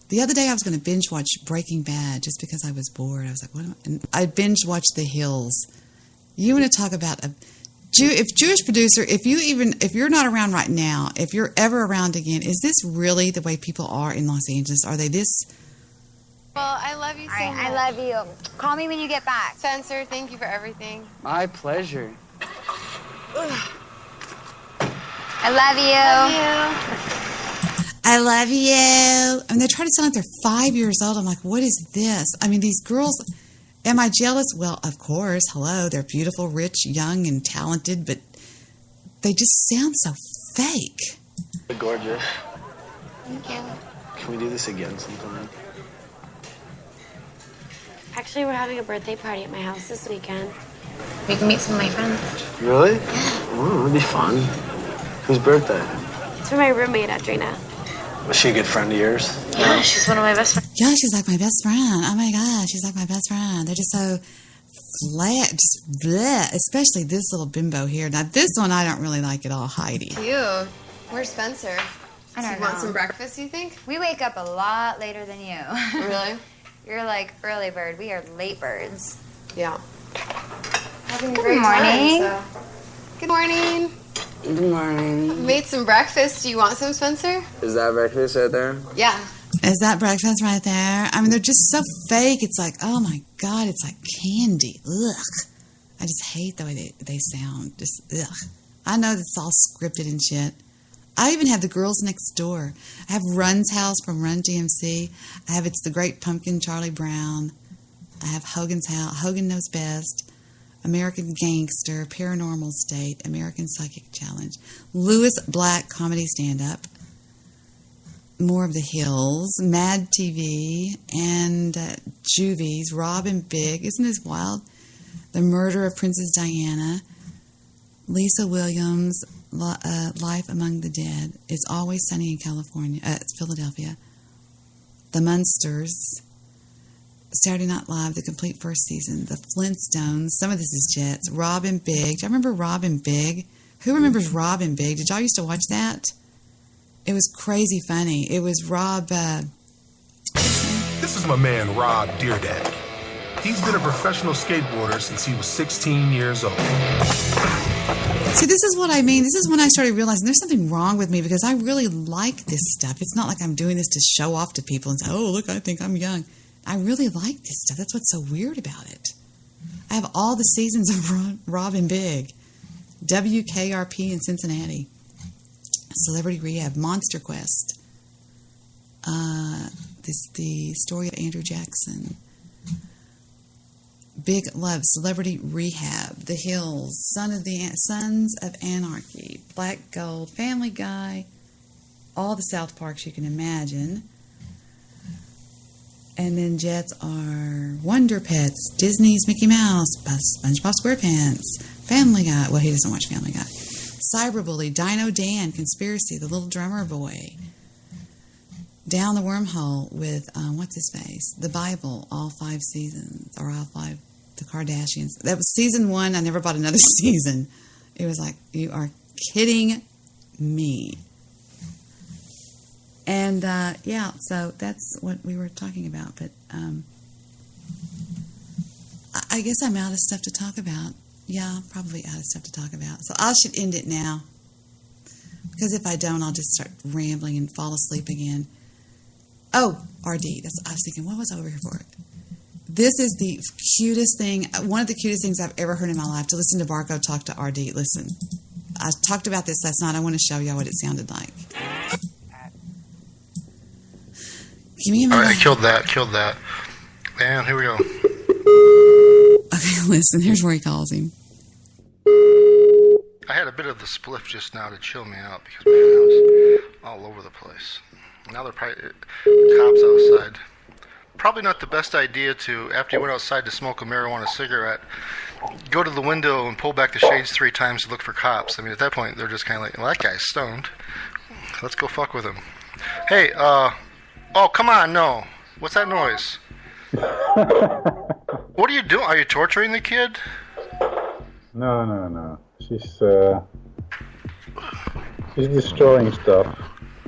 Speaker 1: The other day I was going to binge watch Breaking Bad just because I was bored. I was like, what am I? And I binge watched The Hills. You want to talk about if Jewish producer, if you're not around right now, if you're ever around again, is this really the way people are in Los Angeles? Are they this?
Speaker 15: Well, I love you so much.
Speaker 24: I love you. Call me when you get back.
Speaker 15: Spencer, thank you for everything.
Speaker 19: My pleasure.
Speaker 24: I love you.
Speaker 15: Love you.
Speaker 1: I love you. And they try to sound like they're 5 years old. I'm like, what is this? I mean, these girls, am I jealous? Well, of course. Hello. They're beautiful, rich, young, and talented, but they just sound so fake.
Speaker 25: Gorgeous.
Speaker 15: Thank you.
Speaker 25: Can we do this again sometime?
Speaker 15: Actually, we're having a birthday party at my house this weekend. We can meet some of my friends.
Speaker 25: Really? Oh, that'd be fun. Whose birthday?
Speaker 15: It's for my roommate, Adrina.
Speaker 25: Was she a good friend of yours?
Speaker 15: Yeah, she's one of my best friends.
Speaker 1: Yeah, she's like my best friend. Oh my God, she's like my best friend. They're just so flat, just bleh. Especially this little bimbo here. Now, this one I don't really like at all, Heidi.
Speaker 15: Cute. Where's Spencer?
Speaker 24: I don't
Speaker 15: Do you
Speaker 24: know.
Speaker 15: want some breakfast, you think?
Speaker 24: We wake up a lot later than you.
Speaker 15: Really?
Speaker 24: You're like early bird. We are late birds.
Speaker 15: Yeah. Having a
Speaker 24: Good
Speaker 15: great
Speaker 24: morning.
Speaker 15: time, so. Good morning.
Speaker 26: Good morning.
Speaker 15: Made some breakfast. Do you want some, Spencer?
Speaker 26: Is that breakfast right there?
Speaker 15: Yeah.
Speaker 1: Is that breakfast right there? I mean, they're just so fake. It's like, oh my God, it's like candy. Ugh. I just hate the way they sound. Just, ugh. I know it's all scripted and shit. I even have the Girls Next Door. I have Run's House from Run DMC. I have It's the Great Pumpkin, Charlie Brown. I have Hogan's House, Hogan Knows Best. American Gangster, Paranormal State, American Psychic Challenge, Lewis Black Comedy Stand-Up, more of The Hills, Mad TV, and Juvies, Rob and Big. Isn't this wild? The Murder of Princess Diana, Lisa Williams, Life Among the Dead, It's Always Sunny in California, it's Philadelphia, The Munsters, Saturday Night Live, the complete first season, The Flintstones. Some of this is Jets. Rob and Big. Do you remember Rob and Big? Who remembers Rob and Big? Did y'all used to watch that? It was crazy funny. It was Rob.
Speaker 5: This is my man, Rob Deerdaddy. He's been a professional skateboarder since he was 16 years old.
Speaker 1: See, this is what I mean. This is when I started realizing there's something wrong with me because I really like this stuff. It's not like I'm doing this to show off to people and say, oh, look, I think I'm young. I really like this stuff. That's what's so weird about it. I have all the seasons of Rob and Big, WKRP in Cincinnati, Celebrity Rehab, Monster Quest, the story of Andrew Jackson, Big Love, Celebrity Rehab, The Hills, Sons of Anarchy, Black Gold, Family Guy, all the South Parks you can imagine. And then Jets are Wonder Pets, Disney's Mickey Mouse, SpongeBob SquarePants, Family Guy. Well, he doesn't watch Family Guy. Cyberbully, Dino Dan, Conspiracy, The Little Drummer Boy. Down the Wormhole with, what's his face? The Bible, all 5 seasons, or all 5, The Kardashians. That was season 1. I never bought another season. It was like, you are kidding me. And, yeah, so that's what we were talking about. But I guess I'm out of stuff to talk about. Yeah, probably out of stuff to talk about. So I should end it now. Because if I don't, I'll just start rambling and fall asleep again. Oh, RD. I was thinking, what was I over here for? This is the cutest thing, one of the cutest things I've ever heard in my life, to listen to Barco talk to RD. Listen, I talked about this last night. I want to show y'all what it sounded like. Give me a minute.
Speaker 5: All right, killed that. And here we go.
Speaker 1: Okay, listen, here's where he calls him.
Speaker 5: I had a bit of the spliff just now to chill me out because, man, I was all over the place. Now they're probably the cops outside. Probably not the best idea to, after you went outside to smoke a marijuana cigarette, go to the window and pull back the shades 3 times to look for cops. I mean, at that point, they're just kind of like, well, that guy's stoned. Let's go fuck with him. Hey, oh, come on, no. What's that noise? What are you doing? Are you torturing the kid?
Speaker 6: No. She's destroying stuff,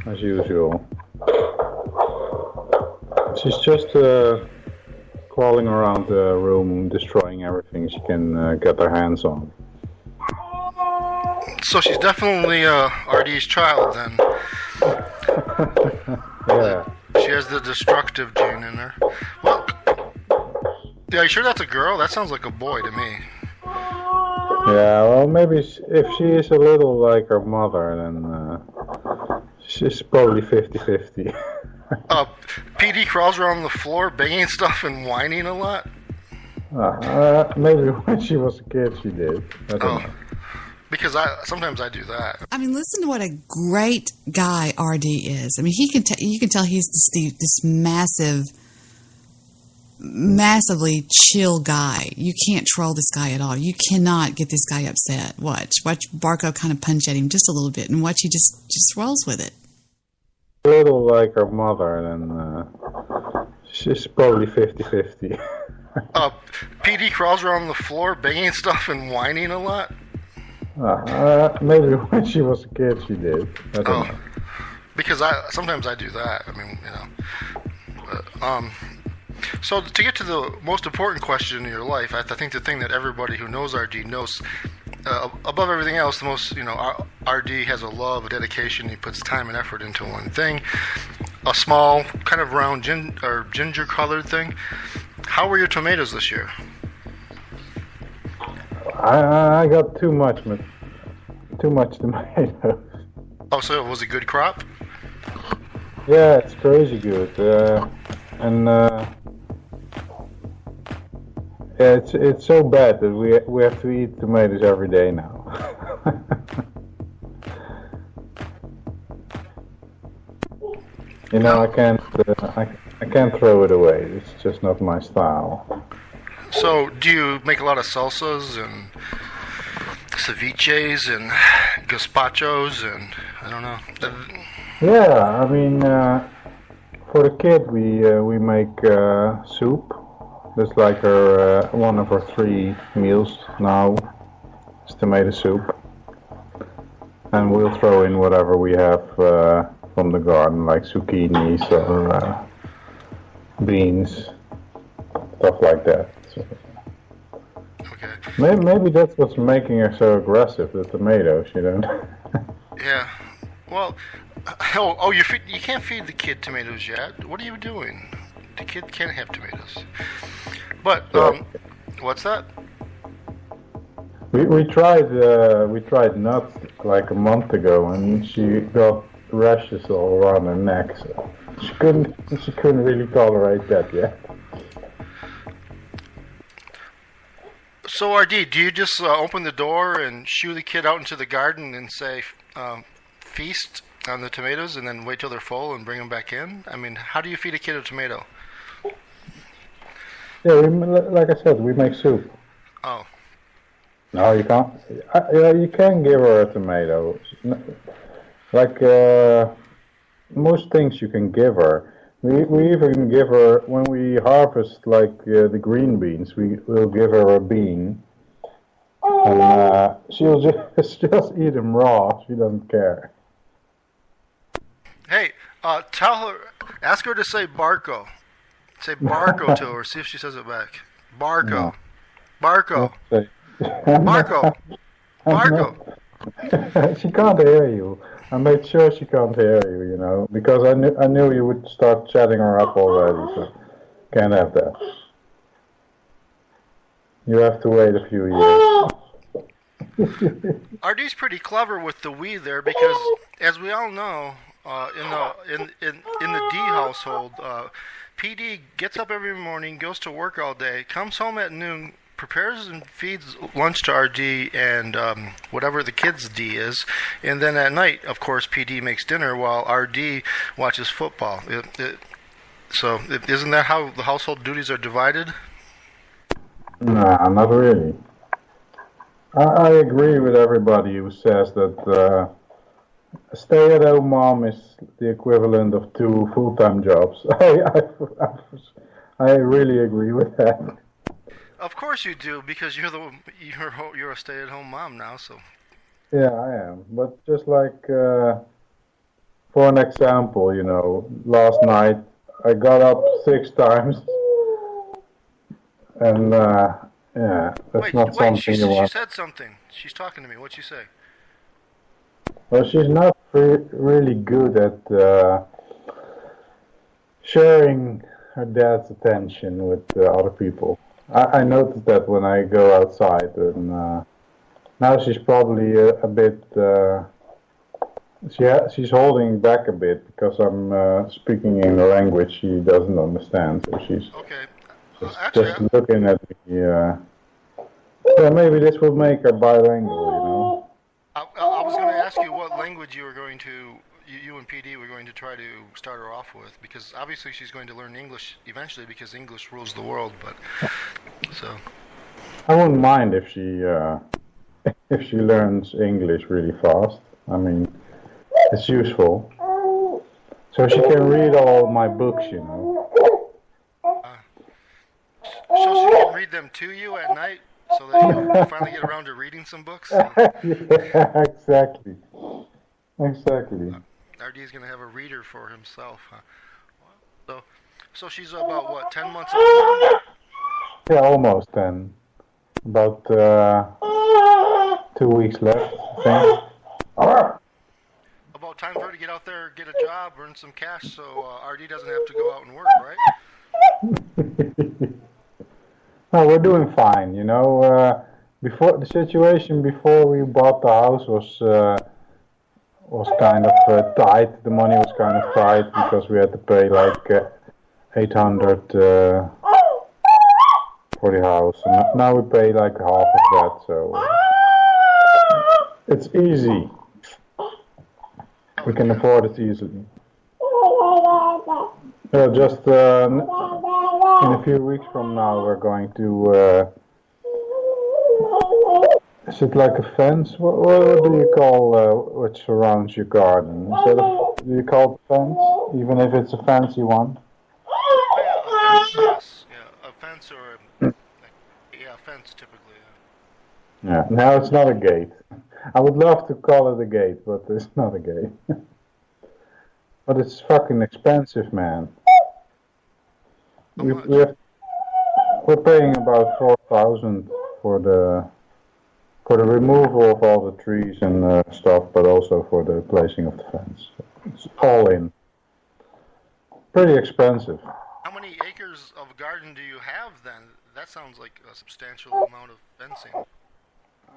Speaker 6: as usual. She's just crawling around the room, destroying everything she can get her hands on.
Speaker 5: So she's definitely RD's child, then.
Speaker 6: Yeah.
Speaker 5: She has the destructive gene in her. Well, yeah, you sure that's a girl? That sounds like a boy to me.
Speaker 6: Yeah, well, maybe if she is a little like her mother, then she's probably 50-50.
Speaker 5: PD crawls around the floor, banging stuff and whining a lot?
Speaker 6: Maybe when she was a kid she did. I don't know.
Speaker 5: Because sometimes I do that.
Speaker 1: I mean, listen to what a great guy RD is. I mean, you can tell he's this massively chill guy. You can't troll this guy at all. You cannot get this guy upset. Watch Barco kind of punch at him just a little bit, and watch he just rolls with it.
Speaker 6: A little like her mother, then she's probably 50-50.
Speaker 5: PD crawls around the floor, banging stuff and whining a lot?
Speaker 6: Maybe when she was a kid she did. I don't know.
Speaker 5: Because sometimes I do that. I mean, you know. So to get to the most important question in your life, I think the thing that everybody who knows RD knows, above everything else, the most, you know, RD has a love, a dedication. He puts time and effort into one thing. A small, kind of round ginger-colored thing. How were your tomatoes this year?
Speaker 6: I got too much tomatoes.
Speaker 5: Oh, so it was a good crop?
Speaker 6: Yeah, it's crazy good. Yeah, it's so bad that we have to eat tomatoes every day now. You know, I can't throw it away. It's just not my style.
Speaker 5: So, do you make a lot of salsas and ceviches and gazpachos and I don't know?
Speaker 6: Yeah, I mean, for the kid we make soup That's like her one of her 3 meals now. It's tomato soup. And we'll throw in whatever we have from the garden, like zucchinis or beans, stuff like that. So, maybe that's what's making her so aggressive, the tomatoes, you know?
Speaker 5: Yeah. Well, you can't feed the kid tomatoes yet. What are you doing? The kid can't have tomatoes. But, what's that?
Speaker 6: We tried nuts like a month ago, and she got rashes all around her neck. So she couldn't really tolerate that yet.
Speaker 5: So RD, do you just open the door and shoo the kid out into the garden and say, feast on the tomatoes, and then wait till they're full and bring them back in? I mean, how do you feed a kid a tomato?
Speaker 6: Yeah, like I said, we make soup.
Speaker 5: Oh.
Speaker 6: No, you can't. You can give her a tomato. Like most things you can give her. We even give her, when we harvest like the green beans, we'll give her a bean. And she'll just eat them raw. She doesn't care.
Speaker 5: Hey, ask her to say Barco. Say Barco to her, see if she says it back. Barco.
Speaker 6: No.
Speaker 5: Barco. Marco! Marco!
Speaker 6: She can't hear you. I made sure she can't hear you, you know, because I knew you would start chatting her up already, so can't have that. You have to wait a few years.
Speaker 5: RD's pretty clever with the we there, because as we all know, in the D household, PD gets up every morning, goes to work all day, comes home at noon, prepares and feeds lunch to RD and whatever the kids' D is, and then at night, of course, PD makes dinner while RD watches football. So isn't that how the household duties are divided?
Speaker 6: Nah, not really. I agree with everybody who says that a stay-at-home mom is the equivalent of 2 full-time jobs. I really agree with that.
Speaker 5: Of course you do, because you're a stay-at-home mom now. So.
Speaker 6: Yeah, I am. But just like for an example, you know, last night I got up 6 times, and yeah, that's not something you want.
Speaker 5: She said something. She's talking to me. What'd she say?
Speaker 6: Well, she's not really good at sharing her dad's attention with other people. I noticed that when I go outside, and now she's probably a bit. She's holding back a bit because I'm speaking in a language she doesn't understand. So she's just looking at me. Yeah, maybe this will make her bilingual. You know.
Speaker 5: I was going to ask you what language you were going to. You and PD were going to try to start her off with, because obviously she's going to learn English eventually, because English rules the world. But so
Speaker 6: I wouldn't mind if she learns English really fast. I mean, it's useful, so she can read all my books, you know.
Speaker 5: So she can read them to you at night, so that you finally get around to reading some books.
Speaker 6: Yeah, exactly.
Speaker 5: RD's going to have a reader for himself, huh? So she's about, what, 10 months old?
Speaker 6: Yeah, almost 10. About 2 weeks left, I think.
Speaker 5: About time for her to get out there, get a job, earn some cash, so RD doesn't have to go out and work, right?
Speaker 6: No, we're doing fine, you know. Before the situation before we bought the house was kind of tight. The money was kind of tight because we had to pay like 800 for the house, and now we pay like half of that. So it's easy. We can afford it easily. Just in a few weeks from now, we're going to. Is it like a fence? What do you call what surrounds your garden? Do you call it a fence, even if it's a fancy one?
Speaker 5: Yes, a fence or a fence, typically.
Speaker 6: Yeah, no, it's not a gate. I would love to call it a gate, but it's not a gate. But it's fucking expensive, man. We're paying about 4,000 for the removal of all the trees and stuff, but also for the placing of the fence. It's all in. Pretty expensive.
Speaker 5: How many acres of garden do you have then? That sounds like a substantial amount of fencing.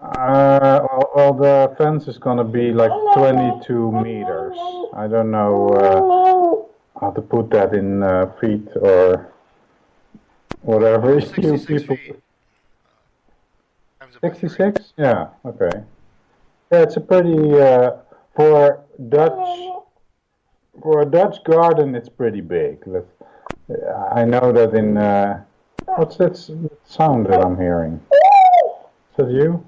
Speaker 6: Well, the fence is gonna be like 22 meters. I don't know how to put that in feet or whatever.
Speaker 5: 66
Speaker 6: you people.
Speaker 5: feet.
Speaker 6: 66? Yeah. Okay. Yeah, it's a pretty for a Dutch garden. It's pretty big. I know that in what's that sound that I'm hearing? Is that you?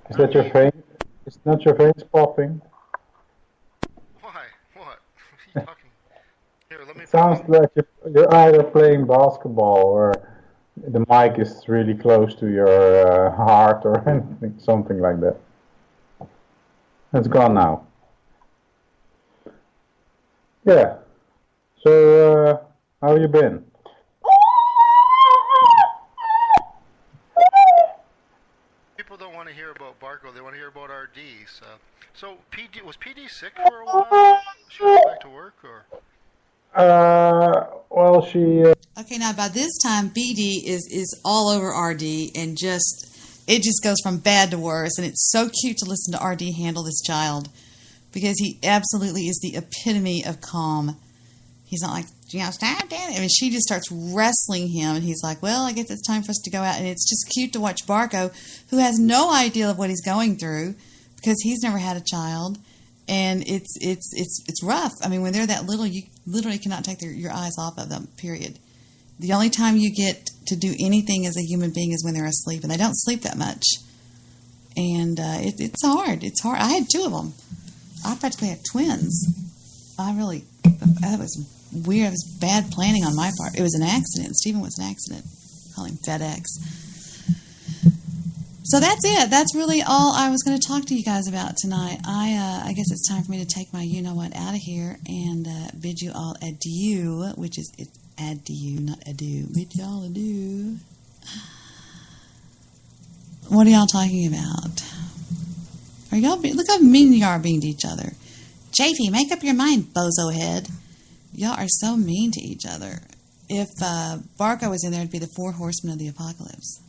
Speaker 6: Is that your vein? It's not your veins popping.
Speaker 5: Why? What? What are you talking? Here, let me.
Speaker 6: It sounds like you're either playing basketball or the mic is really close to your heart or anything, something like that. It's gone now. Yeah. So, how you been?
Speaker 5: People don't want to hear about Barco. They want to hear about RD. So PD was PD sick for a while? She went back to work, or?
Speaker 6: Well, she.
Speaker 1: Okay, now by this time, BD is all over RD and it just goes from bad to worse. And it's so cute to listen to RD handle this child because he absolutely is the epitome of calm. He's not like, stop, Daddy. I mean, she just starts wrestling him, and he's like, well, I guess it's time for us to go out. And it's just cute to watch Barco, who has no idea of what he's going through because he's never had a child. And it's rough. I mean, when they're that little, you literally cannot take your eyes off of them, period. The only time you get to do anything as a human being is when they're asleep, and they don't sleep that much. And it's hard. It's hard. I had two of them. I practically had twins. That was weird. It was bad planning on my part. It was an accident. Stephen was an accident. Call him FedEx. So that's it. That's really all I was going to talk to you guys about tonight. I guess it's time for me to take my you-know-what out of here and bid you all adieu, which is it's adieu, not adieu. Bid you all adieu. What are y'all talking about? Are y'all look how mean you are being to each other. Chafee, make up your mind, bozo head. Y'all are so mean to each other. If Barco was in there, it'd be the four horsemen of the apocalypse.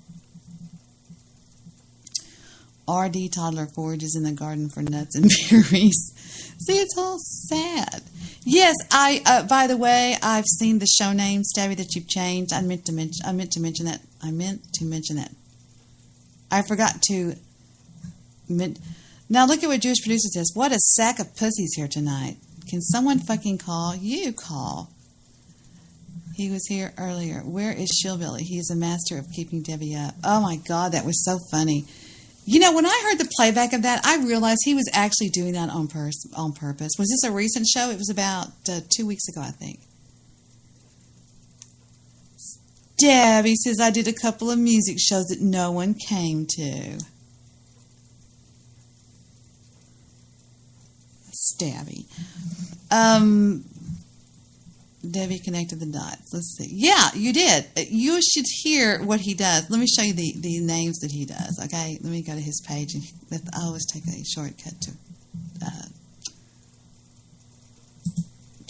Speaker 1: RD Toddler forages in the garden for nuts and berries. See, it's all sad. Yes, by the way, I've seen the show name, Stabby, that you've changed. I meant to mention that. I forgot to. Now look at what Jewish Producer says. What a sack of pussies here tonight. Can someone fucking call? You call. He was here earlier. Where is Shillbilly? He is a master of keeping Debbie up. Oh my God, that was so funny. You know, when I heard the playback of that, I realized he was actually doing that on purpose. Was this a recent show? It was about 2 weeks ago, I think. Debbie says, I did a couple of music shows that no one came to. Stabby. Debbie connected the dots. Let's see. Yeah, you did. You should hear what he does. Let me show you the names that he does. Okay, let me go to his page. And I always take a shortcut to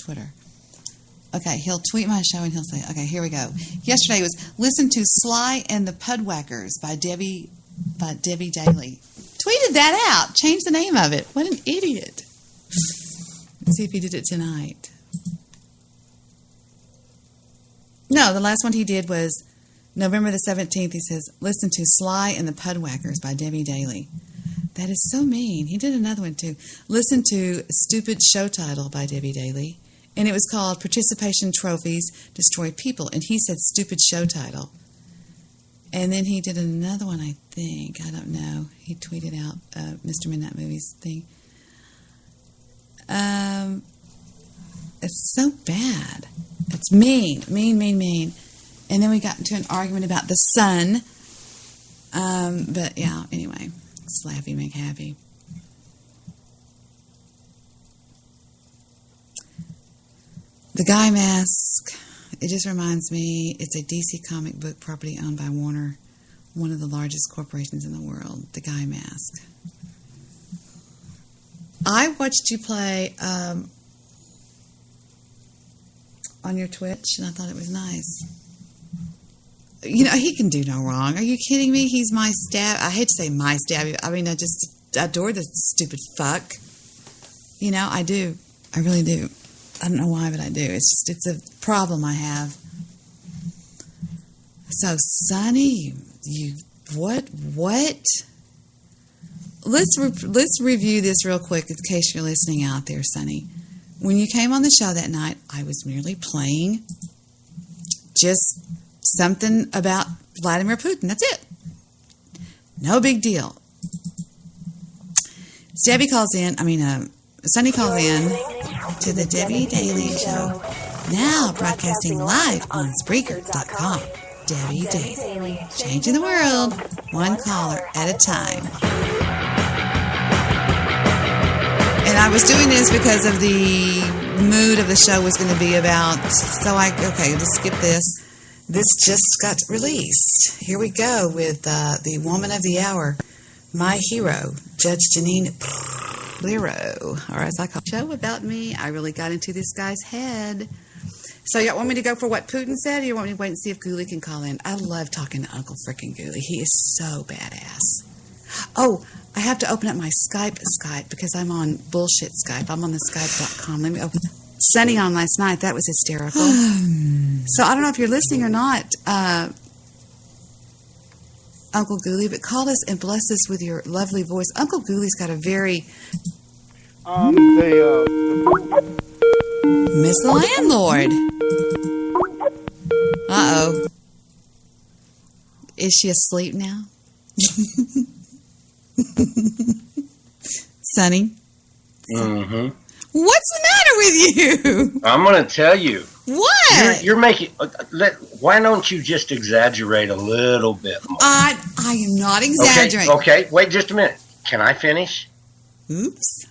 Speaker 1: Twitter. Okay, he'll tweet my show and he'll say, okay, here we go. Yesterday was listen to Sly and the Pudwhackers by Debbie Daly. Tweeted that out. Changed the name of it. What an idiot. Let's see if he did it tonight. No, the last one he did was November the 17th. He says, listen to Sly and the Pudwhackers by Debbie Daly. That is so mean. He did another one too. Listen to Stupid Show Title by Debbie Daly. And it was called Participation Trophies Destroy People. And he said Stupid Show Title. And then he did another one, I think. I don't know. He tweeted out Mr. Midnight Movies thing. It's so bad. It's mean. And then we got into an argument about the sun But yeah, anyway, Slappy McHappy. The Guy Mask. It just reminds me, it's a DC comic book property owned by Warner, one of the largest corporations in the world. The Guy Mask. I watched you play on your Twitch, and I thought it was nice. You know, he can do no wrong. Are you kidding me? He's my stab. I hate to say my stabby. I mean, I just adore the stupid fuck. You know, I do. I really do. I don't know why, but I do. It's a problem I have. So, Sonny, what? Let's review this real quick in case you're listening out there, Sonny. When you came on the show that night, I was merely playing just something about Vladimir Putin. That's it. No big deal. Sonny calls in to the Debbie Daily Show. Now broadcasting live on Spreaker.com. Debbie Daily. Changing the world, one caller at a time. And I was doing this because of the mood of the show was going to be about, let's skip this. This just got released. Here we go with the woman of the hour, my hero, Judge Janine Lero, or as I call it, show about me. I really got into this guy's head. So you want me to go for what Putin said, or you want me to wait and see if Ghoulie can call in? I love talking to Uncle frickin' Ghoulie. He is so badass. Oh, I have to open up my Skype because I'm on bullshit Skype. I'm on the Skype.com. Let me open Sunny on last night. That was hysterical. So I don't know if you're listening or not, Uncle Ghoulie, but call us and bless us with your lovely voice. Uncle Ghoulie's got a very... Miss the Landlord. Uh-oh. Is she asleep now? Sonny?
Speaker 9: Mm-hmm.
Speaker 1: What's the matter with you?
Speaker 9: I'm going to tell you.
Speaker 1: What?
Speaker 9: You're making... why don't you just exaggerate a little bit more?
Speaker 1: I am not exaggerating.
Speaker 9: Okay, wait just a minute. Can I finish?
Speaker 1: Oops.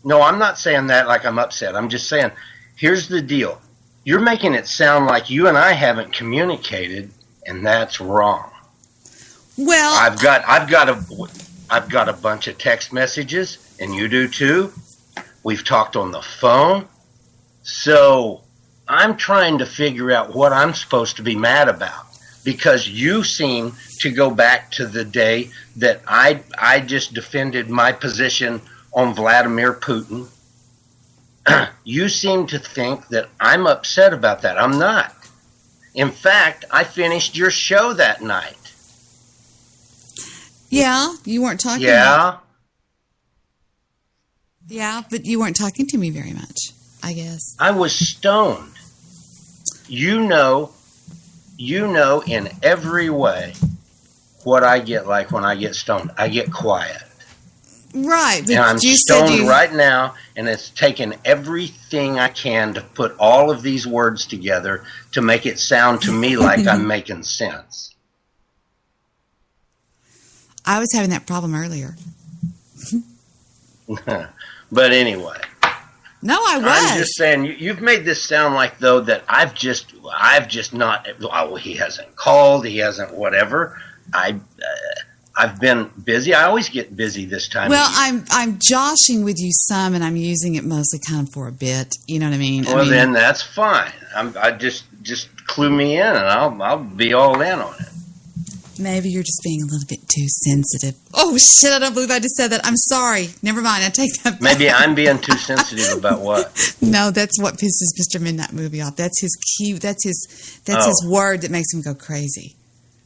Speaker 9: No, I'm not saying that like I'm upset. I'm just saying, here's the deal. You're making it sound like you and I haven't communicated, and that's wrong.
Speaker 1: Well,
Speaker 9: I've got a bunch of text messages, and you do too. We've talked on the phone. So I'm trying to figure out what I'm supposed to be mad about, because you seem to go back to the day that I just defended my position on Vladimir Putin. You seem to think that I'm upset about that. I'm not. In fact, I finished your show that night.
Speaker 1: Yeah, you weren't talking.
Speaker 9: Yeah.
Speaker 1: Yeah, but you weren't talking to me very much, I guess.
Speaker 9: I was stoned. You know in every way what I get like when I get stoned. I get quiet.
Speaker 1: Right. But
Speaker 9: And I'm
Speaker 1: you
Speaker 9: stoned
Speaker 1: said
Speaker 9: right now, and it's taken everything I can to put all of these words together to make it sound to me like I'm making sense.
Speaker 1: I was having that problem earlier.
Speaker 9: But anyway.
Speaker 1: No, I was.
Speaker 9: I'm just saying, you've made this sound like, though, that I've just not, he hasn't called, he hasn't whatever. I've been busy. I always get busy this time.
Speaker 1: Well, I'm joshing with you some, and I'm using it mostly kind of for a bit. You know what I mean?
Speaker 9: Well, then that's fine. I just clue me in, and I'll be all in on it.
Speaker 1: Maybe you're just being a little bit too sensitive. Oh, shit, I don't believe I just said that. I'm sorry. Never mind. I take that back.
Speaker 9: Maybe I'm being too sensitive about what?
Speaker 1: No, that's what pisses Mr. Midnight Movie off. That's his key. That's his word that makes him go crazy.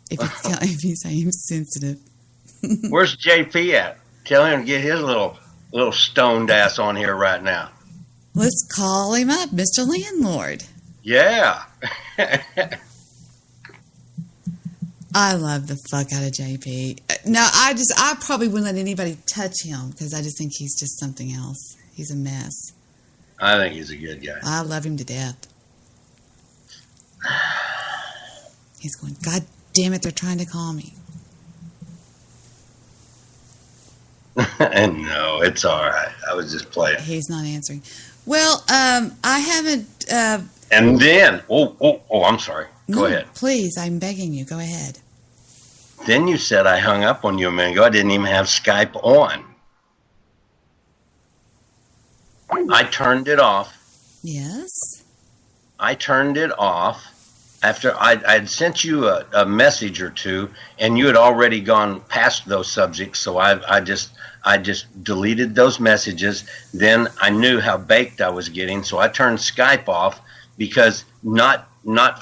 Speaker 1: If you say he's sensitive.
Speaker 9: Where's JP at? Tell him to get his little stoned ass on here right now.
Speaker 1: Let's call him up, Mr. Landlord.
Speaker 9: Yeah.
Speaker 1: I love the fuck out of JP. No, I probably wouldn't let anybody touch him because I just think he's just something else. He's a mess.
Speaker 9: I think he's a good guy.
Speaker 1: I love him to death. He's going, God damn it, they're trying to call me.
Speaker 9: And no, it's all right. I was just playing.
Speaker 1: He's not answering. Well, I haven't.
Speaker 9: And then, I'm sorry. Go ahead.
Speaker 1: Please, I'm begging you. Go ahead.
Speaker 9: Then you said I hung up on you a minute ago. I didn't even have Skype on. I turned it off.
Speaker 1: Yes.
Speaker 9: I turned it off after I'd sent you a message or two, and you had already gone past those subjects. So I just deleted those messages. Then I knew how baked I was getting, so I turned Skype off because not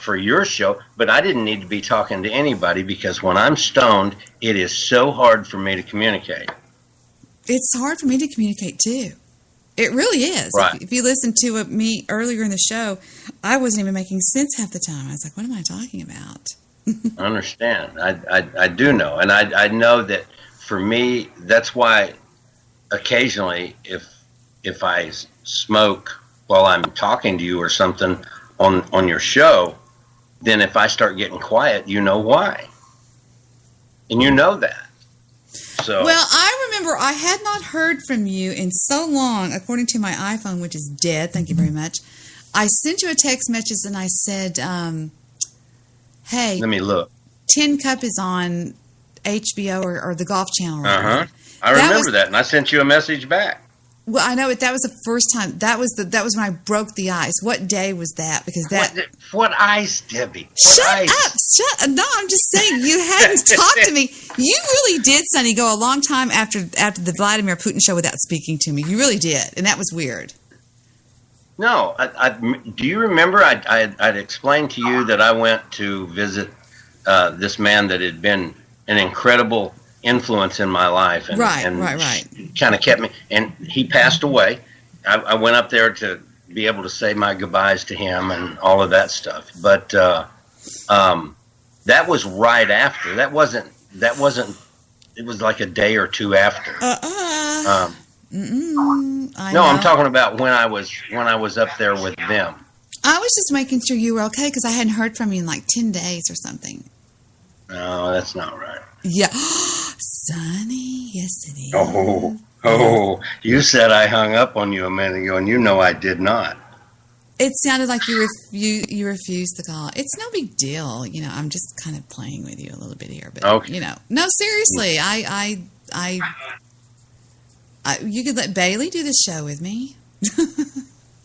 Speaker 9: for your show, but I didn't need to be talking to anybody because when I'm stoned, it is so hard for me to communicate.
Speaker 1: It's hard for me to communicate too. It really is.
Speaker 9: Right.
Speaker 1: If you listen to me earlier in the show, I wasn't even making sense half the time. I was like, what am I talking about?
Speaker 9: I understand. I do know. And I know that for me, that's why occasionally if I smoke while I'm talking to you or something on your show, then if I start getting quiet, you know why. And you know that. So.
Speaker 1: Well, I remember I had not heard from you in so long, according to my iPhone, which is dead. Thank you very much. I sent you a text message and I said, hey.
Speaker 9: Let me look.
Speaker 1: Tin Cup is on HBO or the Golf Channel right now.
Speaker 9: I remember that, and I sent you a message back.
Speaker 1: Well, I know it. That was the first time. That was when I broke the ice. What day was that? Because that.
Speaker 9: What ice, Debbie?
Speaker 1: Shut up! No, I'm just saying you hadn't talked to me. You really did, Sonny, go a long time after the Vladimir Putin show without speaking to me. You really did, and that was weird.
Speaker 9: No, do you remember? I'd explained to you that I went to visit this man that had been an incredible influence in my life, and
Speaker 1: right.
Speaker 9: kind of kept me. And he passed away. I went up there to be able to say my goodbyes to him and all of that stuff. But that was right after. That wasn't. It was like a day or two after. I'm talking about when I was up there with them.
Speaker 1: I was just making sure you were okay because I hadn't heard from you in like 10 days or something.
Speaker 9: No, that's not right.
Speaker 1: Yeah. Sonny, yes it is.
Speaker 9: Oh, you said I hung up on you a minute ago, and you know I did not.
Speaker 1: It sounded like you refused the call. It's no big deal. You know, I'm just kind of playing with you a little bit here. But,
Speaker 9: okay.
Speaker 1: You know, no, seriously, I you could let Bailey do the show with me.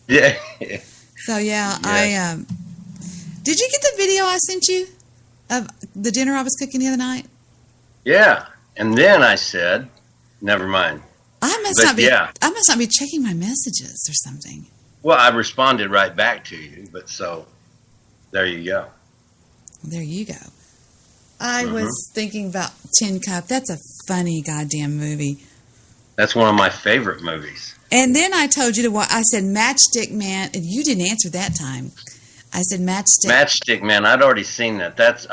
Speaker 9: Yeah.
Speaker 1: So, yeah,
Speaker 9: yes.
Speaker 1: Did you get the video I sent you of the dinner I was cooking the other night?
Speaker 9: Yeah, and then I said, never mind.
Speaker 1: I must not be checking my messages or something.
Speaker 9: Well, I responded right back to you, but so there you go.
Speaker 1: There you go. I was thinking about Tin Cup. That's a funny goddamn movie.
Speaker 9: That's one of my favorite movies.
Speaker 1: And then I told you to watch. I said Matchstick Man, and you didn't answer that time. I said Matchstick.
Speaker 9: Matchstick Man. I'd already seen that. That's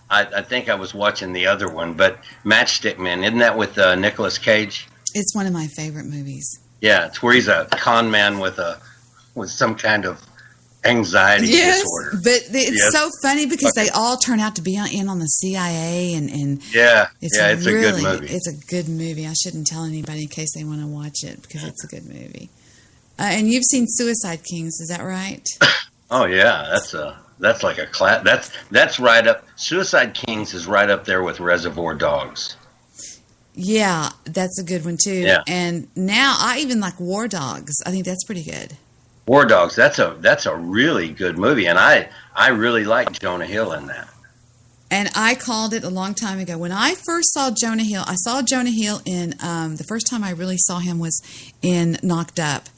Speaker 9: I think I was watching the other one, but Matchstick Man, isn't that with Nicolas Cage?
Speaker 1: It's one of my favorite movies.
Speaker 9: Yeah, it's where he's a con man with some kind of anxiety disorder.
Speaker 1: But it's so funny because they all turn out to be in on the CIA, and it's
Speaker 9: a good movie.
Speaker 1: It's a good movie. I shouldn't tell anybody in case they want to watch it because it's a good movie. And you've seen Suicide Kings, is that right?
Speaker 9: Oh yeah, that's like a class. That's right up. Suicide Kings is right up there with Reservoir Dogs.
Speaker 1: Yeah, that's a good one too.
Speaker 9: Yeah.
Speaker 1: And now I even like War Dogs. I think that's pretty good.
Speaker 9: War Dogs. That's a really good movie, and I really like Jonah Hill in that.
Speaker 1: And I called it a long time ago. When I first saw Jonah Hill, I saw Jonah Hill in the first time I really saw him was in Knocked Up.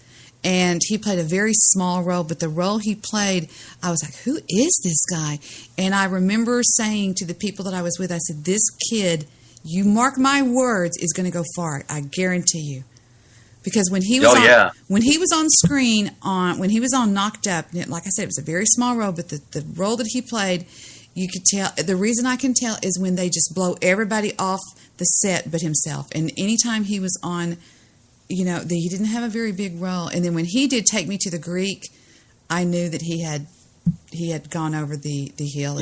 Speaker 1: And he played a very small role, but the role he played, I was like, who is this guy? And I remember saying to the people that I was with, I said, this kid, you mark my words, is going to go far. I guarantee you. Because when he was when he was on screen, when he was on Knocked Up, like I said, it was a very small role, but the role that he played, you could tell. The reason I can tell is when they just blow everybody off the set but himself. And anytime he was on, he didn't have a very big role. And then when he did Take Me to the Greek, I knew that he had gone over the hill.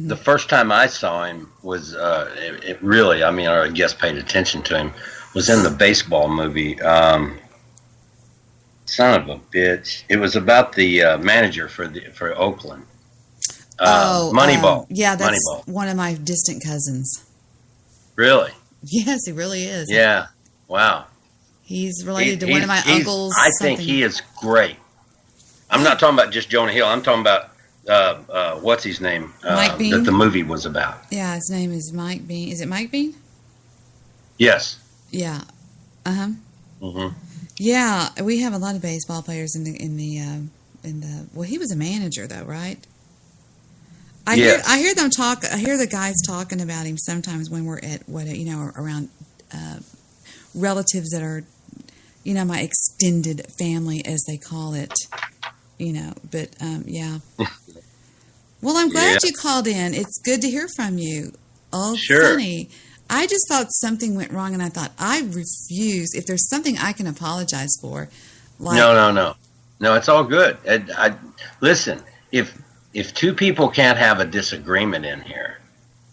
Speaker 9: the first time I saw him was it really, I mean, or I guess paid attention to him, was in the baseball movie. Son of a bitch! It was about the manager for Oakland. Moneyball.
Speaker 1: Yeah, that's
Speaker 9: Moneyball.
Speaker 1: one of my distant cousins.
Speaker 9: Really?
Speaker 1: Yes, he really is.
Speaker 9: Yeah. Wow.
Speaker 1: He's related to one of my uncles.
Speaker 9: I think he is great. I'm not talking about just Jonah Hill. I'm talking about what's his name?
Speaker 1: Mike Bean?
Speaker 9: That the movie was about.
Speaker 1: Yeah, his name is Mike Bean. Is it Mike Bean?
Speaker 9: Yes.
Speaker 1: Yeah. Uh-huh.
Speaker 9: Mm-hmm.
Speaker 1: Yeah, we have a lot of baseball players in the well, he was a manager though, right? I hear them talk. I hear the guys talking about him sometimes when we're at around relatives that are, my extended family as they call it, But yeah. Well, I'm glad you called in. It's good to hear from you. Oh,
Speaker 9: sure.
Speaker 1: Funny. I just thought something went wrong, and I thought I refuse. If there's something I can apologize for,
Speaker 9: no, it's all good. I listen. If two people can't have a disagreement in here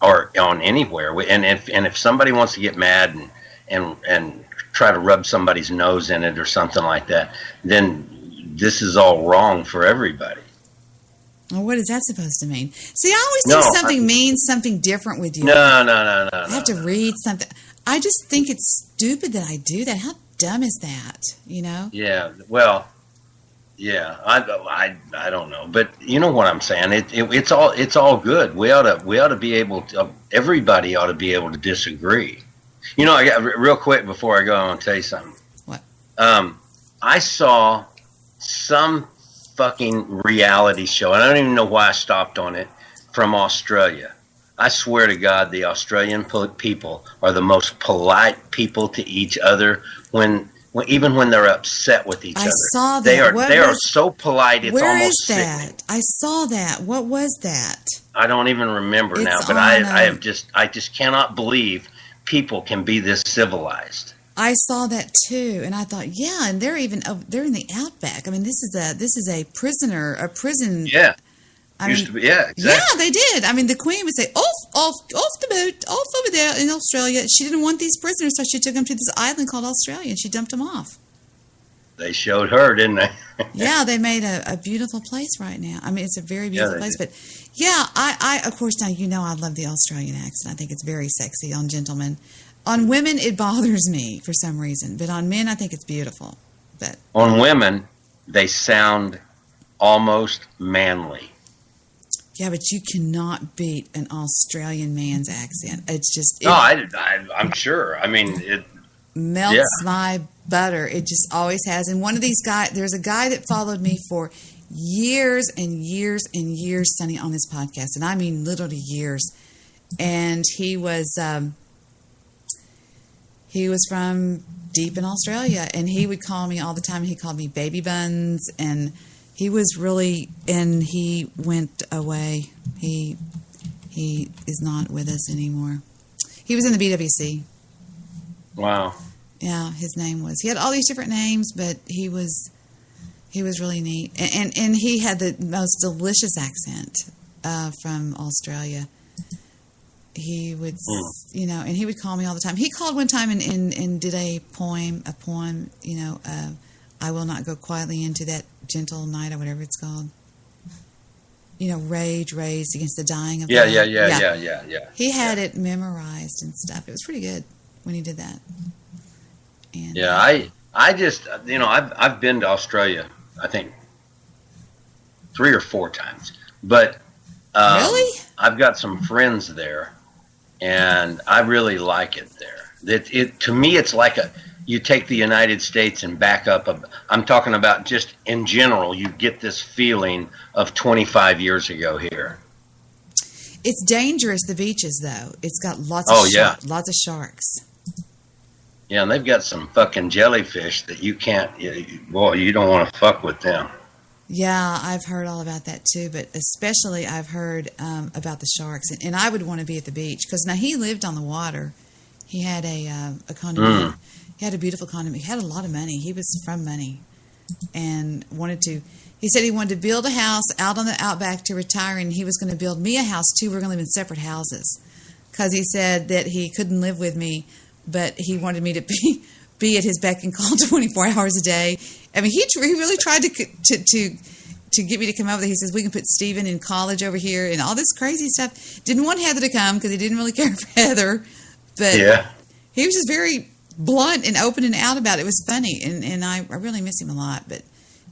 Speaker 9: or on anywhere, and if somebody wants to get mad and try to rub somebody's nose in it or something like that, then this is all wrong for everybody.
Speaker 1: Well, what is that supposed to mean? See, I always think something means something different with you.
Speaker 9: No.
Speaker 1: I have to read something. I just think it's stupid that I do that. How dumb is that?
Speaker 9: Yeah. Well. Yeah. I don't know, but you know what I'm saying. It's all good. We ought to be able to. Everybody ought to be able to disagree. I got real quick before I go. I want to tell you something.
Speaker 1: What?
Speaker 9: I saw some fucking reality show. I don't even know why I stopped on it, from Australia. I swear to God, the Australian people are the most polite people to each other even when they're upset with each other.
Speaker 1: I saw that.
Speaker 9: They are so polite, it's almost sickening.
Speaker 1: Where is that? I saw that. What was that?
Speaker 9: I don't even remember now, but I just cannot believe people can be this civilized.
Speaker 1: I saw that too, and I thought, yeah, and they're in the outback. I mean, this is a prison.
Speaker 9: Yeah.
Speaker 1: Used
Speaker 9: to be, yeah, exactly.
Speaker 1: Yeah, they did. I mean, the Queen would say, off the boat, off over there in Australia. She didn't want these prisoners, so she took them to this island called Australia, and she dumped them off.
Speaker 9: They showed her, didn't they?
Speaker 1: Yeah, they made a beautiful place right now. I mean, it's a very beautiful place. But yeah, I of course, now I love the Australian accent. I think it's very sexy on gentlemen. On women, it bothers me for some reason, but on men, I think it's beautiful. But
Speaker 9: on women, they sound almost manly.
Speaker 1: Yeah, but you cannot beat an Australian man's accent. It's just
Speaker 9: I'm sure. I mean, it
Speaker 1: melts my butter. It just always has. And one of these guys, there's a guy that followed me for years and years and years, Sonny, on this podcast, and I mean literally years. And he was from deep in Australia, and he would call me all the time. He called me Baby Buns, and he was really, and he went away. He is not with us anymore. He was in the BWC.
Speaker 9: Wow.
Speaker 1: Yeah, his name was. He had all these different names, but he was really neat, and he had the most delicious accent from Australia. He would, and he would call me all the time. He called one time and did a poem, I will not go quietly into that gentle night or whatever it's called. Rage raised against the dying of
Speaker 9: Yeah.
Speaker 1: He had it memorized and stuff. It was pretty good when he did that. And,
Speaker 9: I just, I've been to Australia, I think 3 or 4 times, but
Speaker 1: really,
Speaker 9: I've got some friends there, and I really like it there. To me, it's like you take the United States and back up. I'm talking about just in general, you get this feeling of 25 years ago here.
Speaker 1: It's dangerous, the beaches, though. It's got lots of sharks.
Speaker 9: Yeah, and they've got some fucking jellyfish that you can't, you don't want to fuck with them.
Speaker 1: Yeah, I've heard all about that too, but especially I've heard about the sharks. And I would want to be at the beach because now he lived on the water. He had a condominium. He had a beautiful condominium. He had a lot of money. He was from money. and wanted to. He said he wanted to build a house out on the outback to retire, and he was going to build me a house too. We're going to live in separate houses because he said that he couldn't live with me, but he wanted me to be at his beck and call 24 hours a day. I mean, he really tried to get me to come over there. He says, we can put Stephen in college over here and all this crazy stuff. Didn't want Heather to come because he didn't really care for Heather. But he was just very blunt and open and out about it. It was funny, and I really miss him a lot. But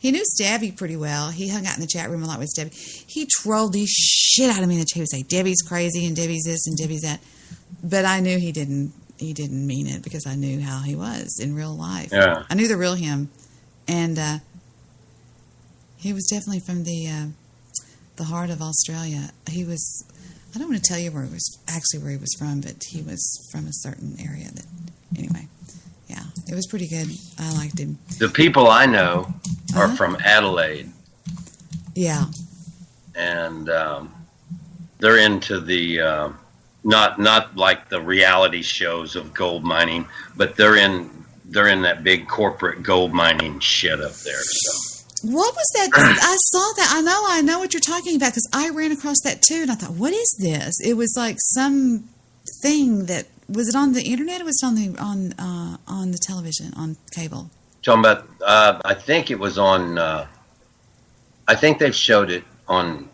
Speaker 1: he knew Stabby pretty well. He hung out in the chat room a lot with Stabby. He trolled the shit out of me in the chat. He would say, Debbie's crazy and Debbie's this and Debbie's that. But I knew he didn't mean it because I knew how he was in real life.
Speaker 9: Yeah.
Speaker 1: I knew the real him. And he was definitely from the heart of Australia. He was, I don't want to tell you where he was from, but he was from a certain area that, anyway, yeah, it was pretty good. I liked him.
Speaker 9: The people I know are from Adelaide.
Speaker 1: Yeah.
Speaker 9: And they're into the, not like the reality shows of gold mining, but they're in that big corporate gold mining shit up there. So.
Speaker 1: What was that? I saw that. I know what you're talking about because I ran across that too, and I thought, what is this? It was like some thing that was it on the internet or was it on the television, on cable?
Speaker 9: Talking about, I think it was on. I think they've showed it on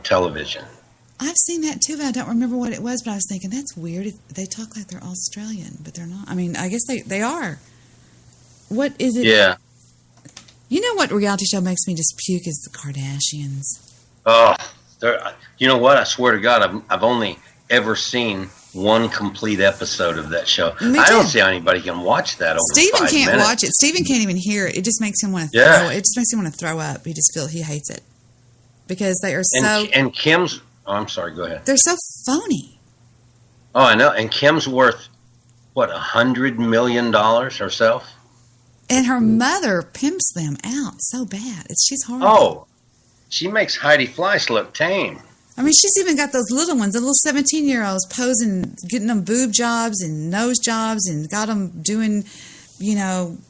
Speaker 9: television.
Speaker 1: I've seen that too, but I don't remember what it was. But I was thinking that's weird. They talk like they're Australian, but they're not. I mean, I guess they are. What is it?
Speaker 9: Yeah.
Speaker 1: You know what reality show makes me just puke is the Kardashians.
Speaker 9: Oh, you know what? I swear to God, I've only ever seen one complete episode of that show. I don't see how anybody can watch that over
Speaker 1: Stephen
Speaker 9: 5
Speaker 1: can't
Speaker 9: minutes.
Speaker 1: watch it. Stephen can't even hear it. It just makes him want to
Speaker 9: Yeah.
Speaker 1: It just makes him want to throw up. He hates it because they are so.
Speaker 9: And Kim's. Oh, I'm sorry. Go ahead.
Speaker 1: They're so phony.
Speaker 9: Oh, I know. And Kim's worth what, $100 million herself.
Speaker 1: And her mother pimps them out so bad. She's horrible.
Speaker 9: Oh, she makes Heidi Fleiss look tame.
Speaker 1: I mean, she's even got those little ones, the little 17-year-olds posing, getting them boob jobs and nose jobs, and got them doing,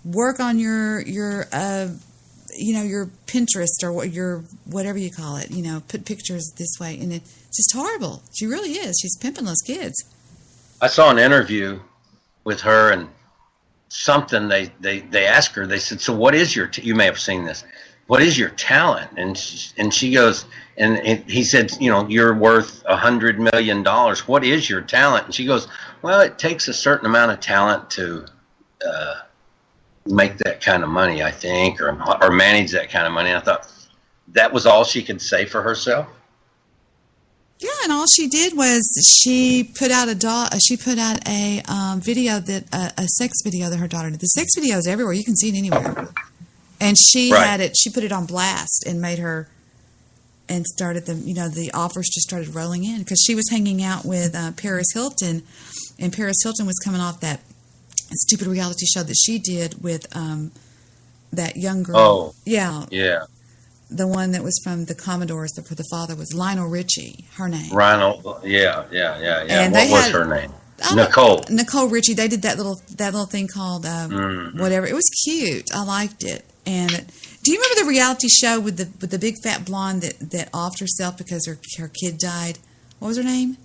Speaker 1: work on your Pinterest or your whatever you call it. Put pictures this way, and it's just horrible. She really is. She's pimping those kids.
Speaker 9: I saw an interview with her and. Something they asked her. They said, "So what is your? You may have seen this. What is your talent?" And she goes, and he said, "You're worth $100 million. What is your talent?" And she goes, "Well, it takes a certain amount of talent to make that kind of money, I think, or manage that kind of money." And I thought that was all she could say for herself.
Speaker 1: Yeah, and all she did was she put out a video a sex video that her daughter did. The sex video is everywhere; you can see it anywhere. And she had it. She put it on blast and made her, and started the offers just started rolling in because she was hanging out with Paris Hilton, and Paris Hilton was coming off that stupid reality show that she did with that young girl.
Speaker 9: Oh,
Speaker 1: yeah.
Speaker 9: The
Speaker 1: one that was from the Commodores, the father was Lionel Richie, her name.
Speaker 9: Lionel, yeah.
Speaker 1: And
Speaker 9: what was her name? Nicole
Speaker 1: Richie. They did that little thing called whatever. It was cute. I liked it. And do you remember the reality show with the big fat blonde that offed herself because her kid died? What was her name?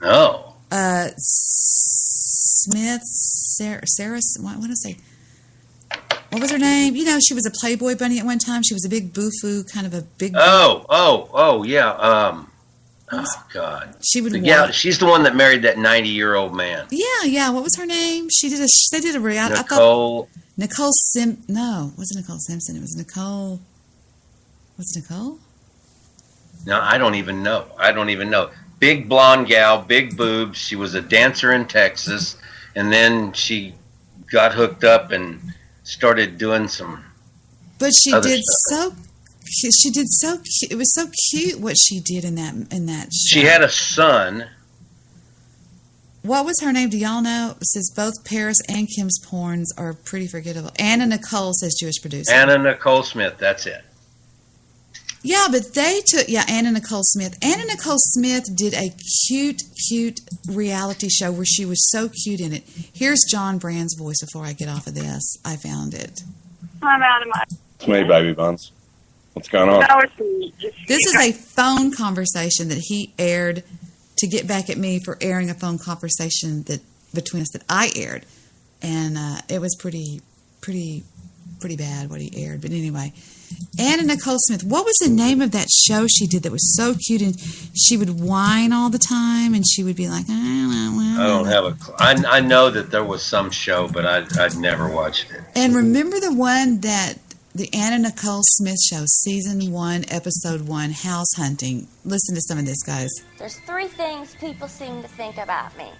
Speaker 9: No.
Speaker 1: Smith, Sarah. What did I say? What was her name? She was a Playboy bunny at one time. She was a big boofoo, kind of a big.
Speaker 9: Oh, yeah. Oh God.
Speaker 1: She would.
Speaker 9: Yeah, she's the one that married that 90-year-old man.
Speaker 1: Yeah. What was her name? They did a reality.
Speaker 9: Nicole.
Speaker 1: No, it wasn't Nicole Simpson. It was Nicole. Was it Nicole?
Speaker 9: No, I don't even know. Big blonde gal, big boobs. She was a dancer in Texas, and then she got hooked up and started doing some.
Speaker 1: But she
Speaker 9: other
Speaker 1: did
Speaker 9: stuff.
Speaker 1: She did so. It was so cute what she did in that show.
Speaker 9: She had a son.
Speaker 1: What was her name? Do y'all know? It says both Paris and Kim's porns are pretty forgettable. Anna Nicole says Jewish producer.
Speaker 9: Anna Nicole Smith. That's it.
Speaker 1: Yeah, but they took Anna Nicole Smith. Anna Nicole Smith did a cute reality show where she was so cute in it. Here's John Brand's voice before I get off of this. I found it.
Speaker 18: I'm out of my.
Speaker 8: It's me, Baby Buns. What's going on?
Speaker 1: This is a phone conversation that he aired to get back at me for airing a phone conversation that between us that I aired, and it was pretty bad what he aired. But anyway, Anna Nicole Smith. What was the name of that show she did that was so cute? And she would whine all the time, and she would be like,
Speaker 9: I don't have a clue. I know that there was some show, but I'd never watched it.
Speaker 1: And remember the one that the Anna Nicole Smith show, season 1, episode 1, house hunting. Listen to some of this, guys.
Speaker 16: There's 3 things people seem to think about me.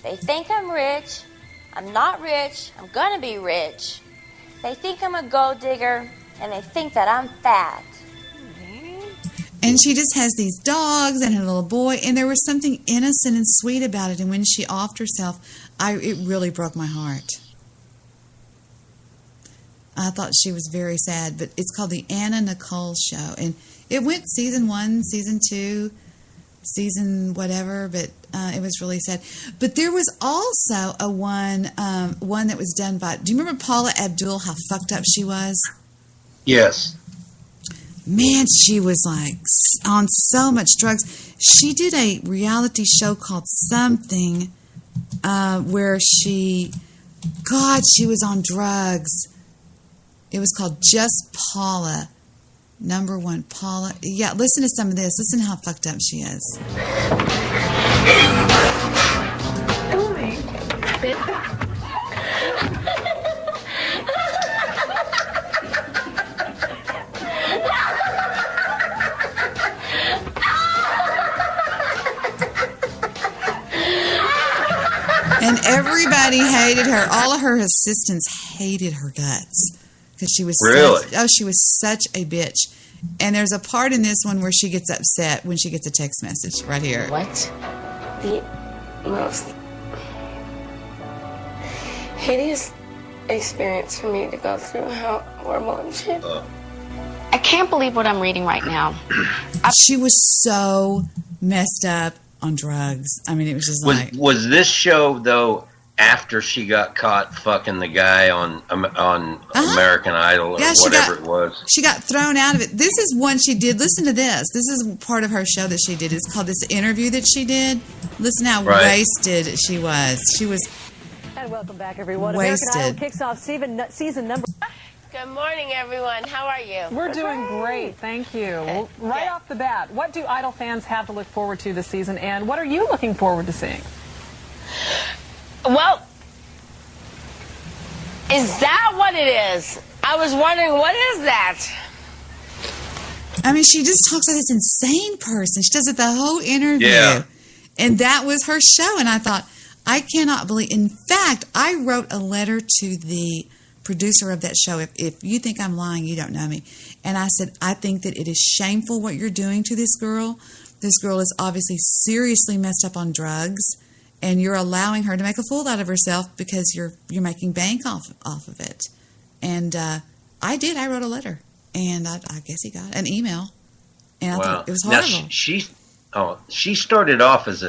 Speaker 16: They think I'm rich. I'm not rich. I'm gonna be rich. They think I'm a gold digger, and they think that I'm fat.
Speaker 1: And she just has these dogs and her little boy, and there was something innocent and sweet about it. And when she offed herself, it really broke my heart. I thought she was very sad, but it's called the Anna Nicole Show, and it went season 1, season 2, season whatever, but it was really sad. But there was also a one that was done by. Do you remember Paula Abdul? How fucked up she was.
Speaker 9: Yes.
Speaker 1: Man, she was like on so much drugs. She did a reality show called Something, where she was on drugs. It was called Just Paula. Number 1, Paula. Yeah, listen to some of this. Listen how fucked up she is. And everybody hated her. All of her assistants hated her guts. Because she was she was such a bitch. And there's a part in this one where she gets upset when she gets a text message right here.
Speaker 15: What? The most hideous experience for me to go through. How horrible and shit. I can't believe what I'm reading right now.
Speaker 1: She was so messed up on drugs. I mean, it was just
Speaker 9: Was this show though after she got caught fucking the guy on American Idol or whatever it was?
Speaker 1: She got thrown out of it. This is one she did. Listen to this. This is part of her show that she did. It's called this interview that she did. Listen how wasted she was. She was
Speaker 20: And welcome back, everyone.
Speaker 1: wasted.
Speaker 20: American Idol kicks off season number.
Speaker 15: Good morning, everyone. How are you?
Speaker 20: We're doing great, thank you. Well, right off the bat, what do Idol fans have to look forward to this season, and what are you looking forward to seeing?
Speaker 15: Well, is that what it is? I was wondering, what is that?
Speaker 1: I mean, she just talks like this insane person. She does it the whole interview.
Speaker 9: Yeah.
Speaker 1: And that was her show. And I thought, I cannot believe. In fact, I wrote a letter to the producer of that show. If you think I'm lying, you don't know me. And I said, I think that it is shameful what you're doing to this girl. This girl is obviously seriously messed up on drugs, and you're allowing her to make a fool out of herself because you're making bank off of it. And I did. I wrote a letter, and I guess he got an email. And I thought it was horrible.
Speaker 9: Now she started off as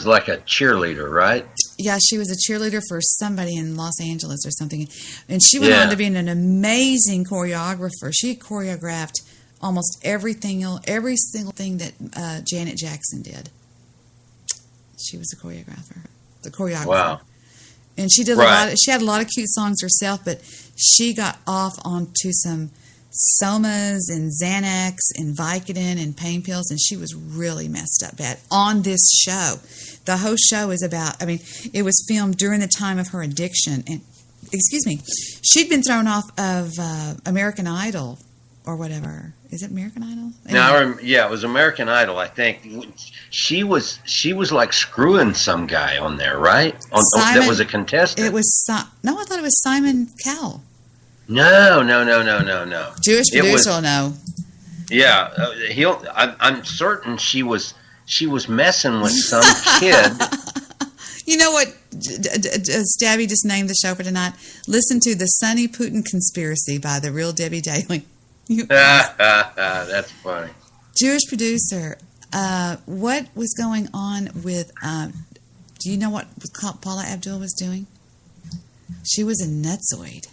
Speaker 9: like a cheerleader, right?
Speaker 1: Yeah, she was a cheerleader for somebody in Los Angeles or something. And she went on to be an amazing choreographer. She choreographed almost every single thing that Janet Jackson did. She was the choreographer.
Speaker 9: Wow.
Speaker 1: And she did she had a lot of cute songs herself, but she got off onto some Somas and Xanax and Vicodin and pain pills, and she was really messed up bad on this show. The whole show is about, it was filmed during the time of her addiction. And, she'd been thrown off of American Idol or whatever. Is it American Idol?
Speaker 9: Anyway. No, it was American Idol, I think. She was like screwing some guy on there, right? That was a contestant.
Speaker 1: It was, I thought it was Simon Cowell.
Speaker 9: No.
Speaker 1: Jewish producer will know.
Speaker 9: Yeah, I'm certain she was messing with some kid.
Speaker 1: You know what? Stabby just named the show for tonight. Listen to The Sonny Putin Conspiracy by The Real Debbie Daly.
Speaker 9: That's funny.
Speaker 1: Jewish producer. What was going on with? Do you know what Paula Abdul was doing? She was a nutsoid.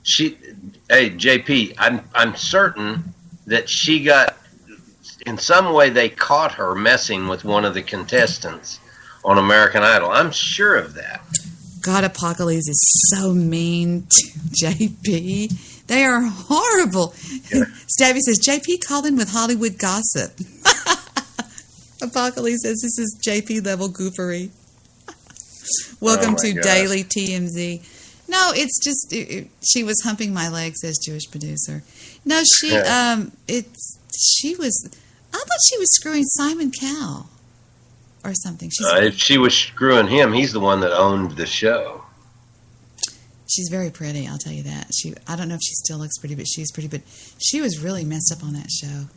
Speaker 9: Hey, JP, I'm certain that she got, in some way they caught her messing with one of the contestants on American Idol. I'm sure of that.
Speaker 1: God, Apocalypse is so mean to JP. They are horrible. Yeah. Stabby says, JP called in with Hollywood gossip. Apocalypse says, this is JP level goofery. Welcome to gosh. Daily TMZ. No, it's just, she was humping my leg, says Jewish producer. No, she was, I thought she was screwing Simon Cowell or something.
Speaker 9: If she was screwing him, he's the one that owned the show.
Speaker 1: She's very pretty, I'll tell you that. I don't know if she still looks pretty, but she's pretty. But she was really messed up on that show.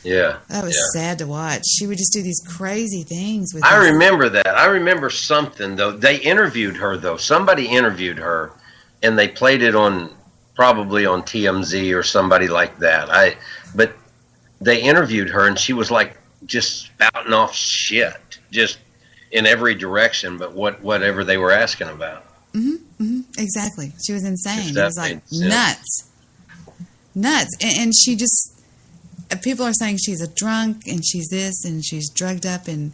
Speaker 9: Yeah.
Speaker 1: That was sad to watch. She would just do these crazy things with
Speaker 9: I remember that. I remember something, though. They interviewed her, though. Somebody interviewed her, and they played it probably on TMZ or somebody like that. But they interviewed her, and she was like just spouting off shit, just in every direction, but whatever they were asking about.
Speaker 1: Exactly. She was insane. It was like nuts. And she just, people are saying she's a drunk and she's this and she's drugged up, and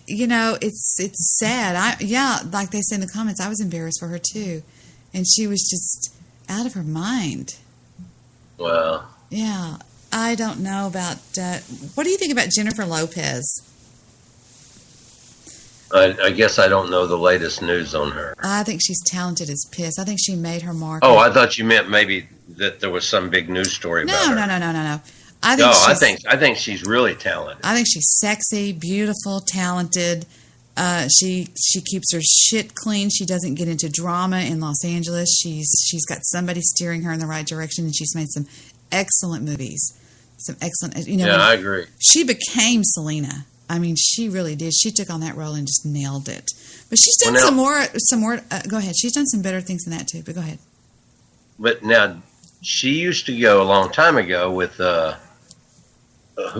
Speaker 1: it's sad. Like they say in the comments, I was embarrassed for her too, and she was just out of her mind.
Speaker 9: Well,
Speaker 1: yeah, I don't know about. What do you think about Jennifer Lopez?
Speaker 9: I guess I don't know the latest news on her.
Speaker 1: I think she's talented as piss. I think she made her mark.
Speaker 9: Oh, I thought you meant maybe that there was some big news story about her.
Speaker 1: No.
Speaker 9: I think she's really talented.
Speaker 1: I think she's sexy, beautiful, talented. She keeps her shit clean. She doesn't get into drama in Los Angeles. She's got somebody steering her in the right direction, and she's made some excellent movies. Some excellent.
Speaker 9: I agree.
Speaker 1: She became Selena. I mean, she really did. She took on that role and just nailed it. But she's done some more. Go ahead. She's done some better things than that too. But go ahead.
Speaker 9: But now, she used to go a long time ago with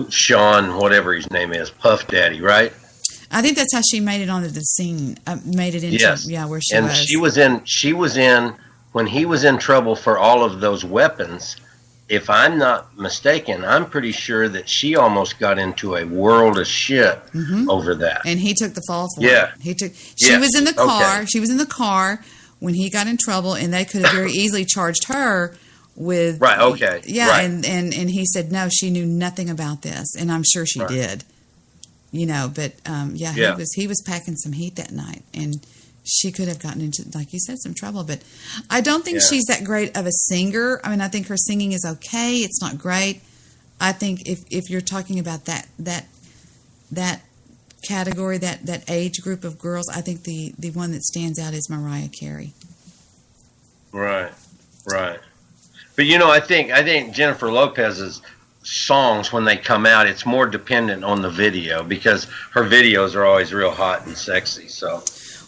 Speaker 9: Sean, whatever his name is, Puff Daddy, right?
Speaker 1: I think that's how she made it onto the scene. Made it into where she was.
Speaker 9: And she was in when he was in trouble for all of those weapons. If I'm not mistaken, I'm pretty sure that she almost got into a world of shit over that.
Speaker 1: And he took the fall for it. She was in the car. Okay. She was in the car when he got in trouble, and they could have very easily charged her with...
Speaker 9: Right, okay.
Speaker 1: Yeah,
Speaker 9: right.
Speaker 1: And he said, no, she knew nothing about this, and I'm sure she did. But he was packing some heat that night, and she could have gotten into, like you said, some trouble. But I don't think she's that great of a singer. I mean, I think her singing is okay. It's not great. I think if you're talking about that category, that age group of girls, I think the one that stands out is Mariah Carey.
Speaker 9: Right. But I think Jennifer Lopez's songs, when they come out, it's more dependent on the video, because her videos are always real hot and sexy. So.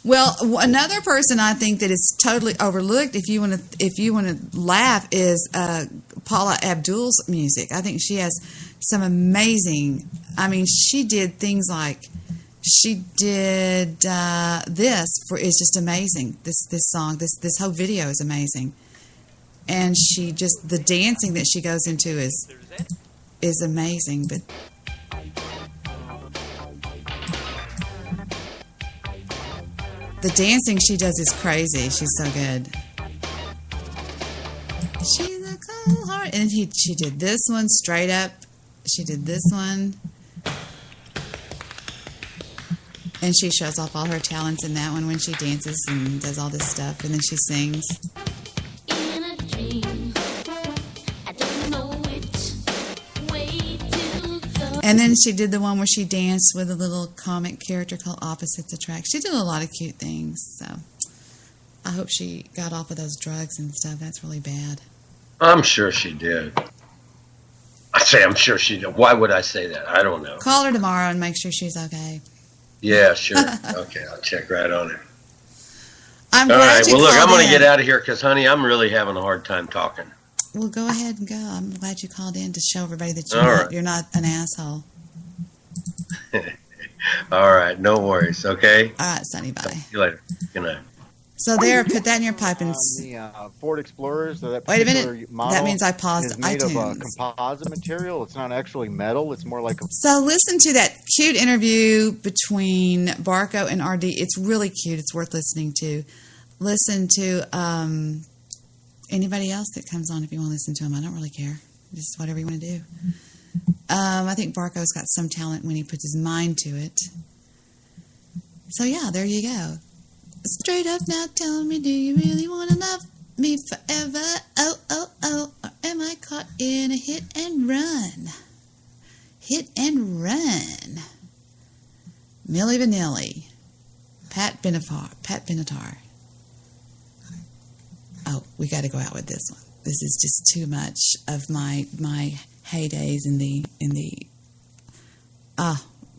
Speaker 1: Well, another person I think that is totally overlooked, if you want to laugh, is Paula Abdul's music. I think she has some amazing. I mean, she did things like she did this for is just amazing. This song, this whole video is amazing, and she just the dancing that she goes into is amazing. But. The dancing she does is crazy. She's so good. She's a cold heart. And she did this one straight up. She did this one. And she shows off all her talents in that one when she dances and does all this stuff. And then she sings.
Speaker 7: In a dream, I don't know which way to go.
Speaker 1: And then she did the one where she danced with a little comic character called Opposites Attract. She did a lot of cute things. So I hope she got off of those drugs and stuff. That's really bad.
Speaker 9: I'm sure she did. I say I'm sure she did. Why would I say that? I don't know.
Speaker 1: Call her tomorrow and make sure she's okay.
Speaker 9: Yeah, sure. Okay, I'll check right on her.
Speaker 1: I'm
Speaker 9: All
Speaker 1: glad
Speaker 9: right.
Speaker 1: you
Speaker 9: Well, look, I'm
Speaker 1: called
Speaker 9: going to
Speaker 1: in.
Speaker 9: get out of here because, honey, I'm really having a hard time talking.
Speaker 1: Well, go ahead and go. I'm glad you called in to show everybody that you're not an asshole.
Speaker 9: All right. No worries. Okay?
Speaker 1: All right, Sonny. Bye.
Speaker 9: See you later. Good night.
Speaker 1: So there, put that in your pipe and.
Speaker 3: The Ford Explorers. So that
Speaker 1: Wait a minute.
Speaker 3: particular model
Speaker 1: That means I paused
Speaker 3: is made
Speaker 1: iTunes.
Speaker 3: of composite material. It's not actually metal. It's more like a.
Speaker 1: So listen to that cute interview between Barco and RD. It's really cute. It's worth listening to. Listen to anybody else that comes on if you want to listen to them. I don't really care. Just whatever you want to do. I think Barco's got some talent when he puts his mind to it. So yeah, there you go. Straight up now, tell me, do you really want to love me forever? Oh, oh, oh. Or am I caught in a hit and run? Hit and run. Milli Vanilli. Pat Benatar. Oh, we got to go out with this one. This is just too much of my heydays in the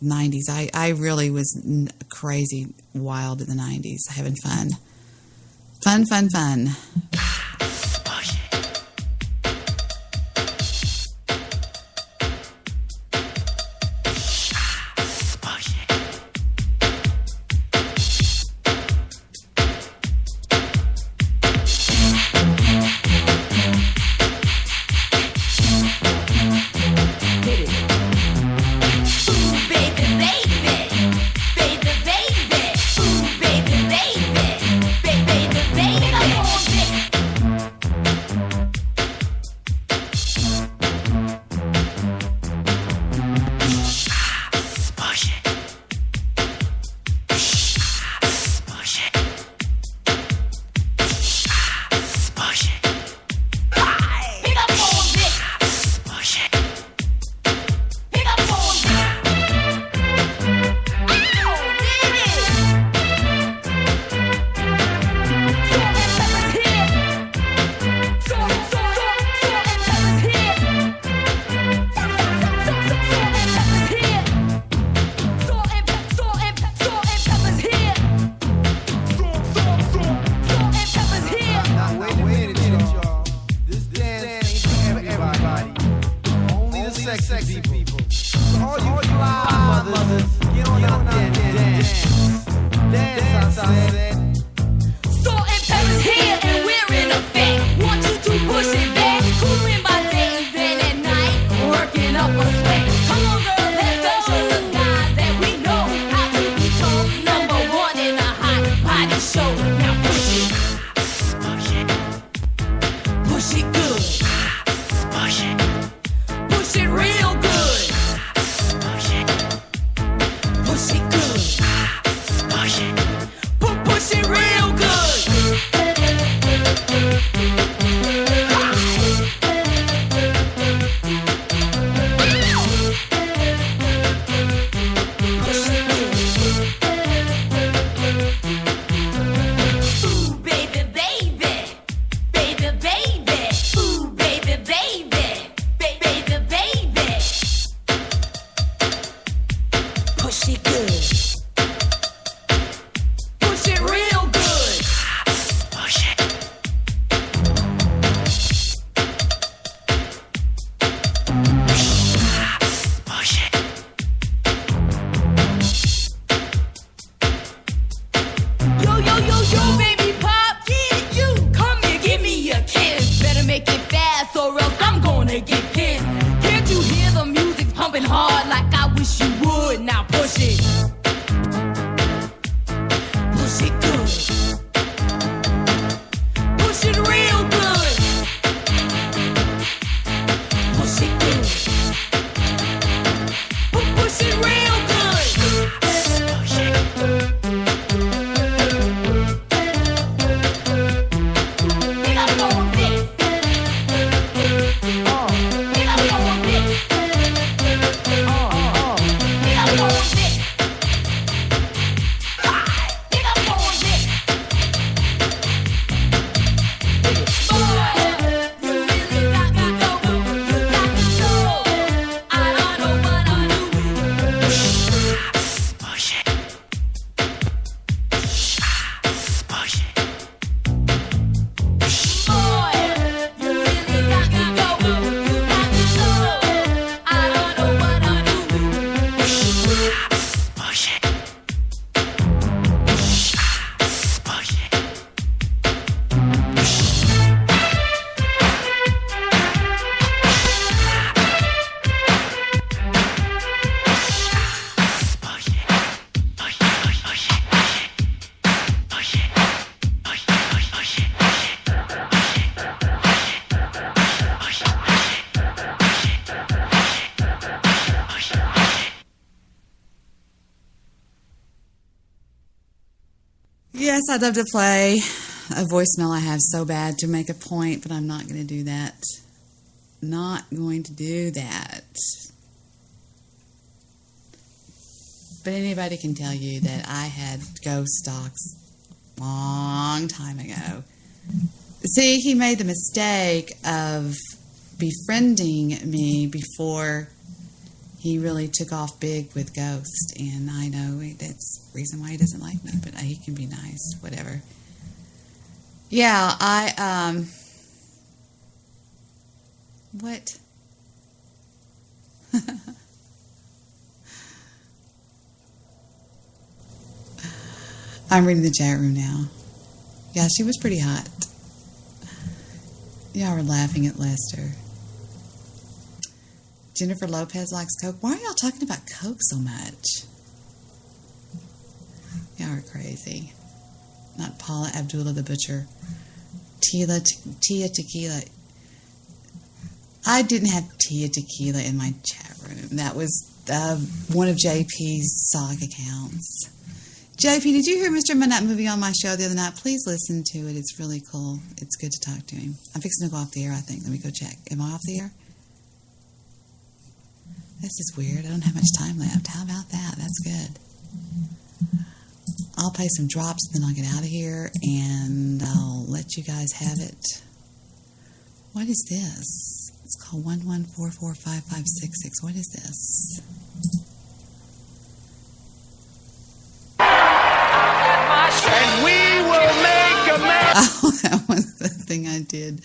Speaker 1: 90s. I really was crazy wild in the 90s, having fun. Fun. I'd love to play a voicemail I have so bad to make a point, but I'm not going to do that. Not going to do that. But anybody can tell you that I had ghost stalks long time ago. See, he made the mistake of befriending me before he really took off big with Ghost, and I know that's the reason why he doesn't like me, but he can be nice, whatever. Yeah, what? I'm reading the chat room now. Yeah, she was pretty hot. Y'all were laughing at Lester. Jennifer Lopez likes Coke. Why are y'all talking about Coke so much? Y'all are crazy. Not Paula Abdullah the Butcher. Tia Tequila. I didn't have Tia Tequila in my chat room. That was one of JP's sock accounts. JP, did you hear Mr. Midnight Movie on my show the other night? Please listen to it. It's really cool. It's good to talk to him. I'm fixing to go off the air, I think. Let me go check. Am I off the air? This is weird. I don't have much time left. How about that? That's good. I'll play some drops, then I'll get out of here, and I'll let you guys have it. What is this? It's called 11445566. What is this?
Speaker 13: And we will make a mess.
Speaker 1: Oh, that was the thing I did.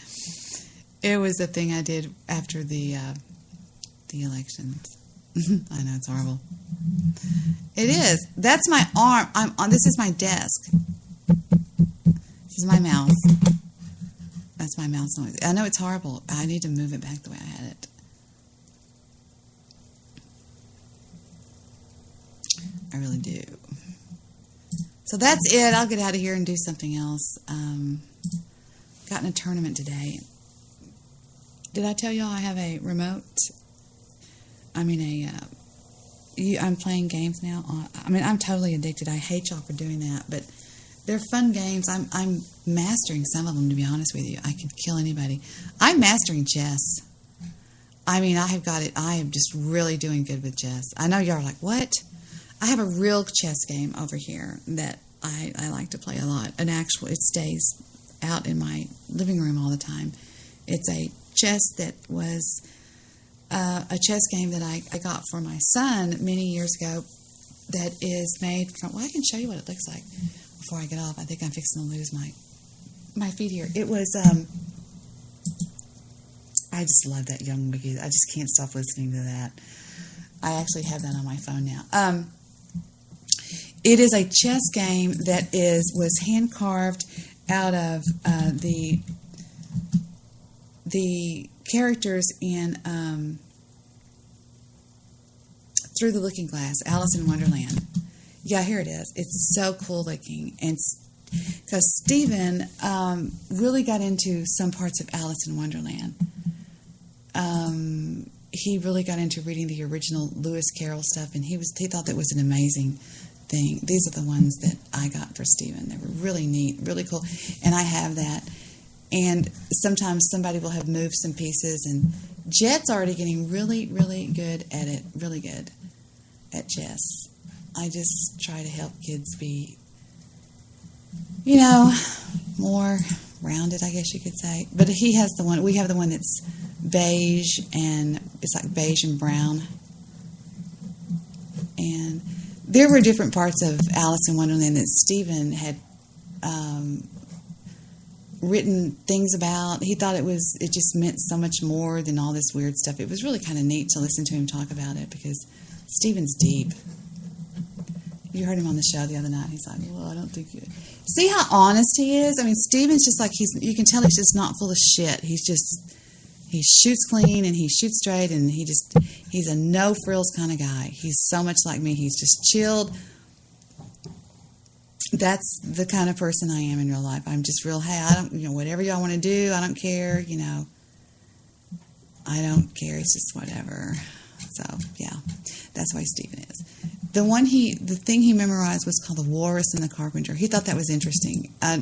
Speaker 1: It was the thing I did after the elections. I know, it's horrible. It is. That's my arm. I'm on. This is my desk. This is my mouse. That's my mouse noise. I know it's horrible. I need to move it back the way I had it. I really do. So that's it. I'll get out of here and do something else. Got in a tournament today. Did I tell y'all I have a remote? I'm playing games now. I'm totally addicted. I hate y'all for doing that, but they're fun games. I'm mastering some of them, to be honest with you. I can kill anybody. I'm mastering chess. I have got it. I am just really doing good with chess. I know y'all are like, what? I have a real chess game over here that I like to play a lot. It stays out in my living room all the time. It's a chess that was a chess game that I got for my son many years ago that is made from, well, I can show you what it looks like before I get off. I think I'm fixing to lose my feet here. It was, I just love that Young Mickey. I just can't stop listening to that. I actually have that on my phone now. It is a chess game that was hand carved out of the characters in Through the Looking Glass, Alice in Wonderland. Yeah, here it is. It's so cool looking, and because Stephen really got into some parts of Alice in Wonderland. He really got into reading the original Lewis Carroll stuff, and he thought that was an amazing thing. These are the ones that I got for Stephen. They were really neat, really cool, and I have that. And sometimes somebody will have moved some pieces, and Jet's already getting really, really good at it, really good at chess. I just try to help kids be, more rounded, I guess you could say. But he has the one, we have the one that's beige, and it's like beige and brown. And there were different parts of Alice in Wonderland that Stephen had written things about. He thought it just meant so much more than all this weird stuff. It was really kind of neat to listen to him talk about it because Stephen's deep. You heard him on the show the other night. He's like, well, I don't think you... See how honest he is? Stephen's just like, you can tell he's just not full of shit. He shoots clean and he shoots straight, and he's a no frills kind of guy. He's so much like me. He's just chilled. That's the kind of person I am in real life. I'm just real, hey, I don't, whatever y'all want to do, I don't care, I don't care. It's just whatever. So, yeah, that's why Stephen is. the thing he memorized was called The Walrus and the Carpenter. He thought that was interesting. I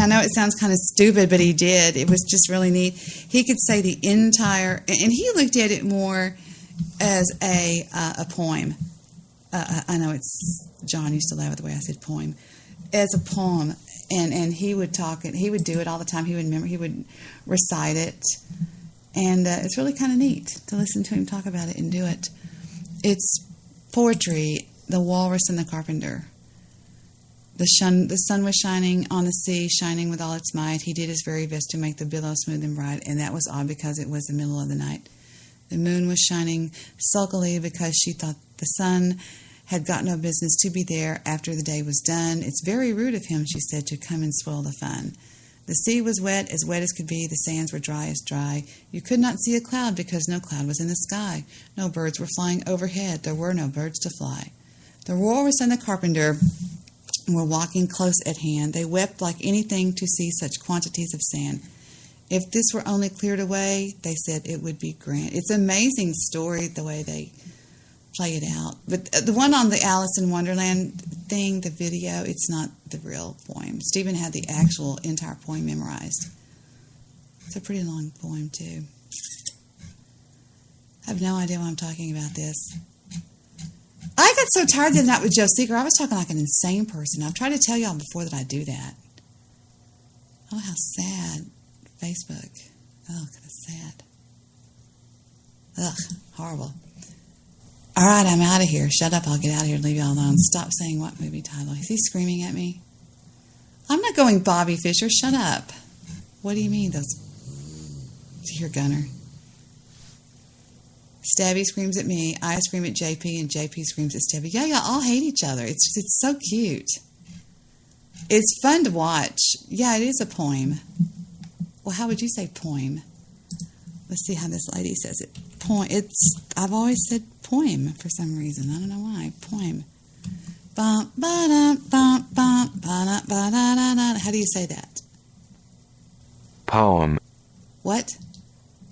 Speaker 1: know it sounds kind of stupid, but he did. It was just really neat. He could say the entire, and he looked at it more as a poem. I know it's, John used to laugh at the way I said poem. As a poem, and he would talk it. He would do it all the time. He would recite it, and it's really kind of neat to listen to him talk about it and do it. It's poetry. The Walrus and the Carpenter. The sun was shining on the sea, shining with all its might. He did his very best to make the billows smooth and bright, and that was odd because it was the middle of the night. The moon was shining sulkily because she thought the sun had got no business to be there after the day was done. It's very rude of him, she said, to come and spoil the fun. The sea was wet as could be. The sands were dry as dry. You could not see a cloud because no cloud was in the sky. No birds were flying overhead. There were no birds to fly. The Walrus and the Carpenter were walking close at hand. They wept like anything to see such quantities of sand. If this were only cleared away, they said, it would be grand. It's an amazing story, the way they play it out. But the one on the Alice in Wonderland thing, the video, it's not the real poem. Stephen had the actual entire poem memorized. It's a pretty long poem, too. I have no idea why I'm talking about this. I got so tired the other night with Joe Seeger. I was talking like an insane person. I've tried to tell y'all before that I do that. Oh, how sad. Facebook. Oh, kind of sad. Ugh, horrible. All right, I'm out of here. Shut up. I'll get out of here and leave y'all alone. Stop saying what movie title. Is he screaming at me? I'm not going Bobby Fischer. Shut up. What do you mean? Here, Gunner. Stabby screams at me. I scream at JP, and JP screams at Stabby. Yeah, y'all all hate each other. It's so cute. It's fun to watch. Yeah, it is a poem. Well, how would you say poem? Let's see how this lady says it. Poem. I've always said poem for some reason. I don't know why. Poem. Bum, ba-dum, bum, bum, ba-da, ba-da-da-da. How do you say that?
Speaker 2: Poem.
Speaker 1: What?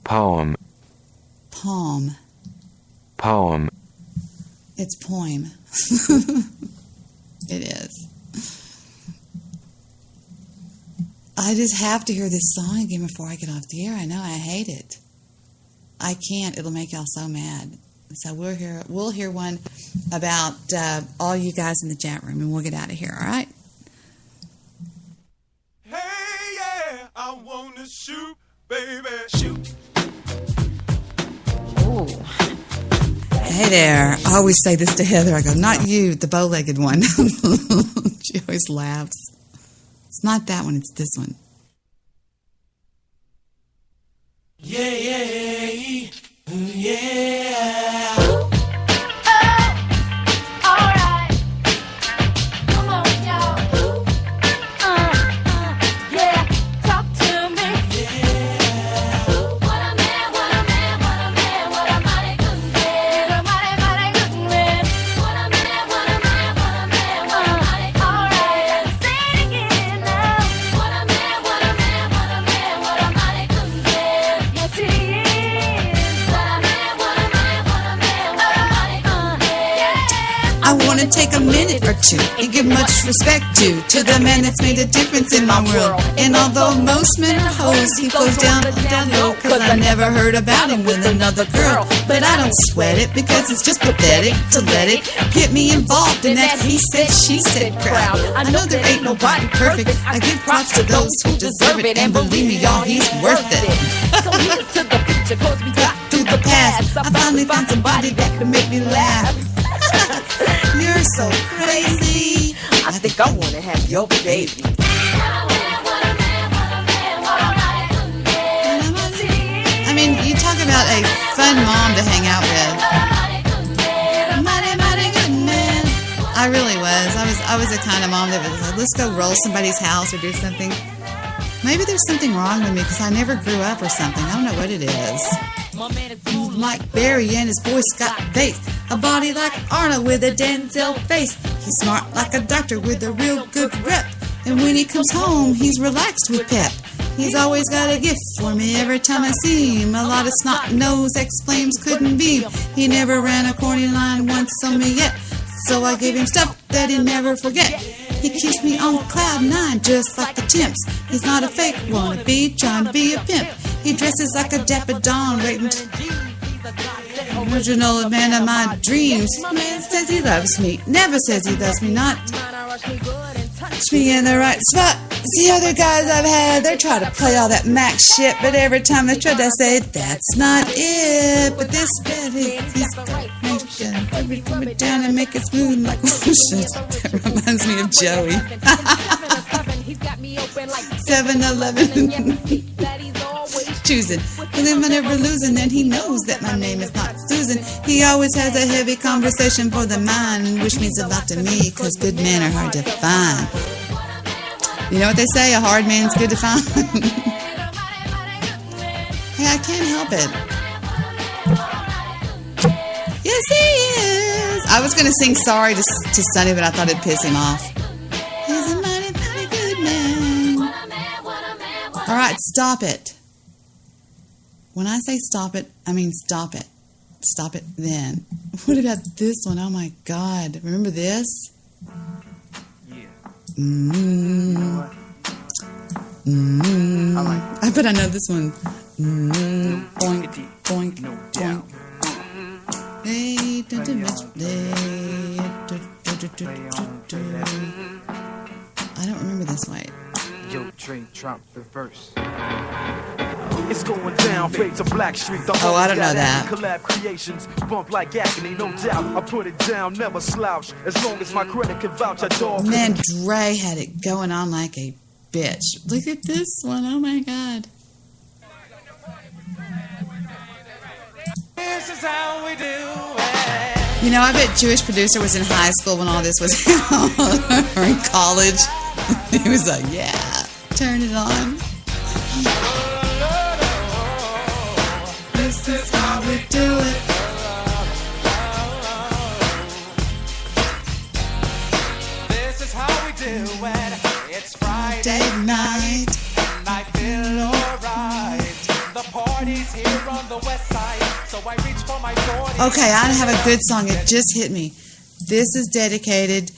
Speaker 2: Poem.
Speaker 1: Poem.
Speaker 2: Poem.
Speaker 1: It's poem. It is. I just have to hear this song again before I get off the air. I know, I hate it. I can't. It'll make y'all so mad. So we'll hear one about all you guys in the chat room, and we'll get out of here, all right?
Speaker 13: Hey, yeah, I wanna shoot, baby, shoot.
Speaker 1: Oh. Hey there. I always say this to Heather. I go, not you, the bow-legged one. She always laughs. It's not that one, it's this one.
Speaker 13: Yeah, yeah, yeah.
Speaker 7: Alright. Come on, y'all. Yeah. Talk to me. Yeah. What a man, what a man, what a man, what a mighty good man. What a mighty, mighty good man. What a man, what a man, what a man, what a mighty good man. Alright. Say it again now. What a man, what a man, what a man, what a mighty good man. Yes, he is. What a man, what a man, what a man, what a mighty good man.
Speaker 1: I want to take a minute or two and give much respect to the man that's made a difference in my world. And although most men are hoes, he flows down low, cause I never heard about him with another girl. But I don't sweat it because it's just pathetic to let it get me involved in that he said, she said crowd. I know there ain't nobody perfect. I give props to those who deserve it, and believe me, y'all, he's worth it.
Speaker 7: So here's to the future, cause we got
Speaker 1: Through the past, I finally found somebody that can make me laugh. You're so crazy.
Speaker 7: I think I wanna have your baby.
Speaker 1: I mean, you talk about a fun mom to hang out with. Mighty, mighty good man. I really was. I was the kind of mom that was like, let's go roll somebody's house or do something. Maybe there's something wrong with me because I never grew up or something. I don't know what it is. Like Barry and his Boy Scout faith. A body like Arnold with a Denzel face. He's smart like a doctor with a real good rep. And when he comes home, he's relaxed with pep. He's always got a gift for me every time I see him. A lot of snot nose exclaims couldn't be. He never ran a corny line once on me yet. So I gave him stuff that he'd never forget. He keeps me on cloud nine, just like the chimps. He's not a fake wannabe, trying to be a pimp. He dresses like a dapper dawn, waiting to original man of my dreams. Man says he loves me, never says he loves me not. Touch me in the right spot. The other guys I've had, they try to play all that Mac shit, but every time they try to say that's not it. But this bed, he's got me coming down and make it smooth like that reminds me of Joey. 7-Eleven. Choosing. With him I never losing, and he knows that my name is not Susan. He always has a heavy conversation for the mind, which means a lot to me, cause good men are hard to find. You know what they say, a hard man's good to find. Hey, I can't help it. Yes, he is. I was going to sing sorry to Sonny, but I thought it'd piss him off. He's a mighty, mighty good man. All right, stop it. When I say stop it, I mean stop it. Stop it then. What about this one? Oh my God. Remember this? I bet I know this one. Boink, boink, boink. Hey, I don't remember this white.
Speaker 10: Yo, Trey, drop the verse. It's going down, fade to Black Street.
Speaker 1: Oh, I don't know that.
Speaker 10: Collab creations, bump like agony, no doubt. I put it down, never slouch. As long as my credit can vouch, I dog.
Speaker 1: Man, Dre had it going on like a bitch. Look at this one. Oh my God.
Speaker 13: This is how we do it.
Speaker 1: You know, I bet Jewish producer was in high school when all this was or in college. He was like, yeah, turn it on. This is how we do it.
Speaker 13: This is how we do it. It's Friday
Speaker 1: night.
Speaker 13: And I feel alright. The party's here on the west side. So I reach for my 40.
Speaker 1: Okay, I have a good song. It just hit me. This is dedicated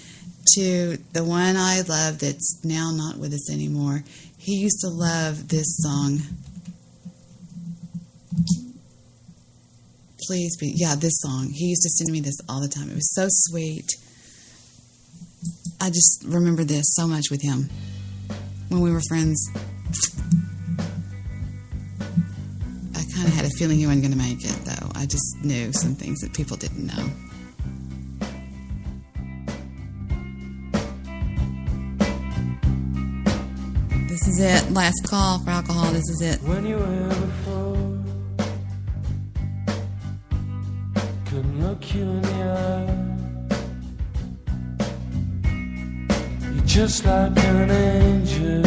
Speaker 1: to the one I love that's now not with us anymore. He used to love this song. Please be, yeah, this song. He used to send me this all the time. It was so sweet. I just remember this so much with him when we were friends. I kind of had a feeling he wasn't going to make it, though. I just knew some things that people didn't know. This is it. Last call for alcohol. This is it.
Speaker 13: When you were before, couldn't look you in the eye. You're just like an angel.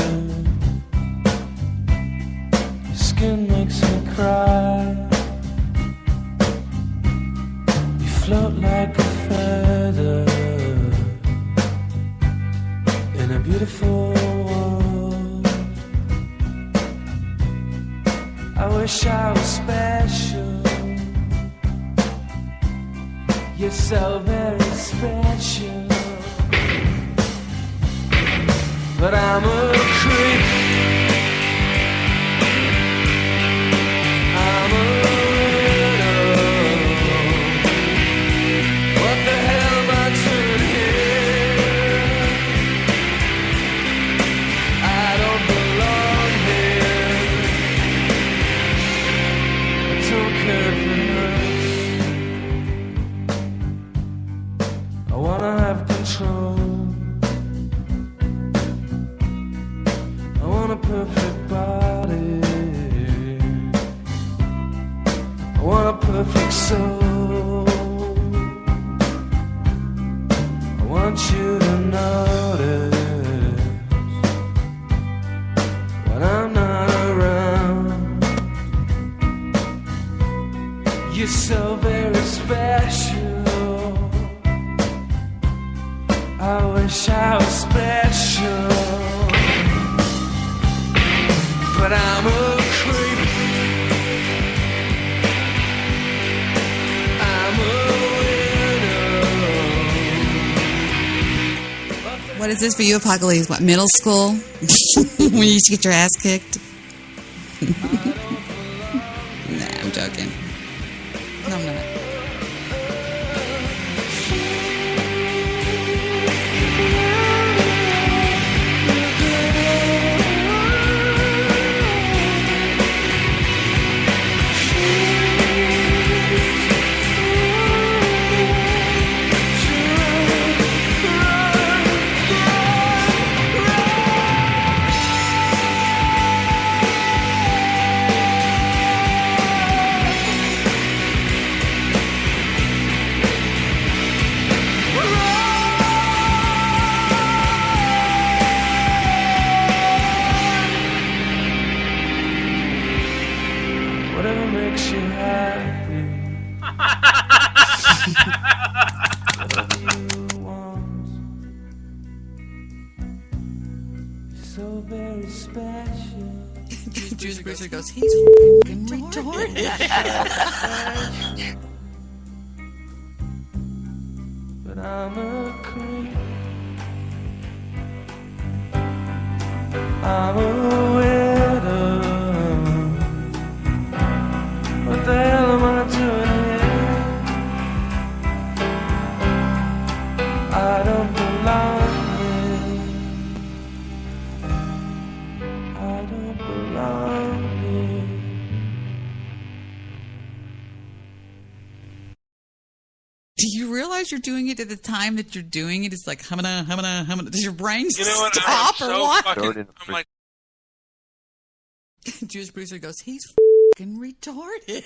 Speaker 13: Your skin makes me cry. You float like a feather in a beautiful world. I wish I was special. You're so very special. But I'm a creep. I'm a widow. What the hell am I doing here? I don't belong here. I don't care for much. I wanna have control. I want a perfect body. I want a perfect soul. I want you to notice when I'm not around. You're so very special. I wish I was special. But I'm a creep. I'm a widow.
Speaker 1: What is this for you, Apocalypse? What, middle school? When you used to get your ass kicked? Nah, I'm joking. No, I'm not.
Speaker 13: Whatever makes you happy. Whatever you want. So very special.
Speaker 1: Juice Bruiser goes, he's fucking retarded.
Speaker 13: But I'm a creep. I'm a widow. What the hell am I doing here? I don't belong here. I don't belong here.
Speaker 1: Do you realize you're doing it at the time that you're doing it? It's like humana, humana, humana. Does your brain
Speaker 11: You know what?
Speaker 1: stop
Speaker 11: I'm
Speaker 1: or
Speaker 11: so
Speaker 1: what?
Speaker 11: fucking. I'm like,
Speaker 1: Juice Bruiser goes, he's fucking retarded.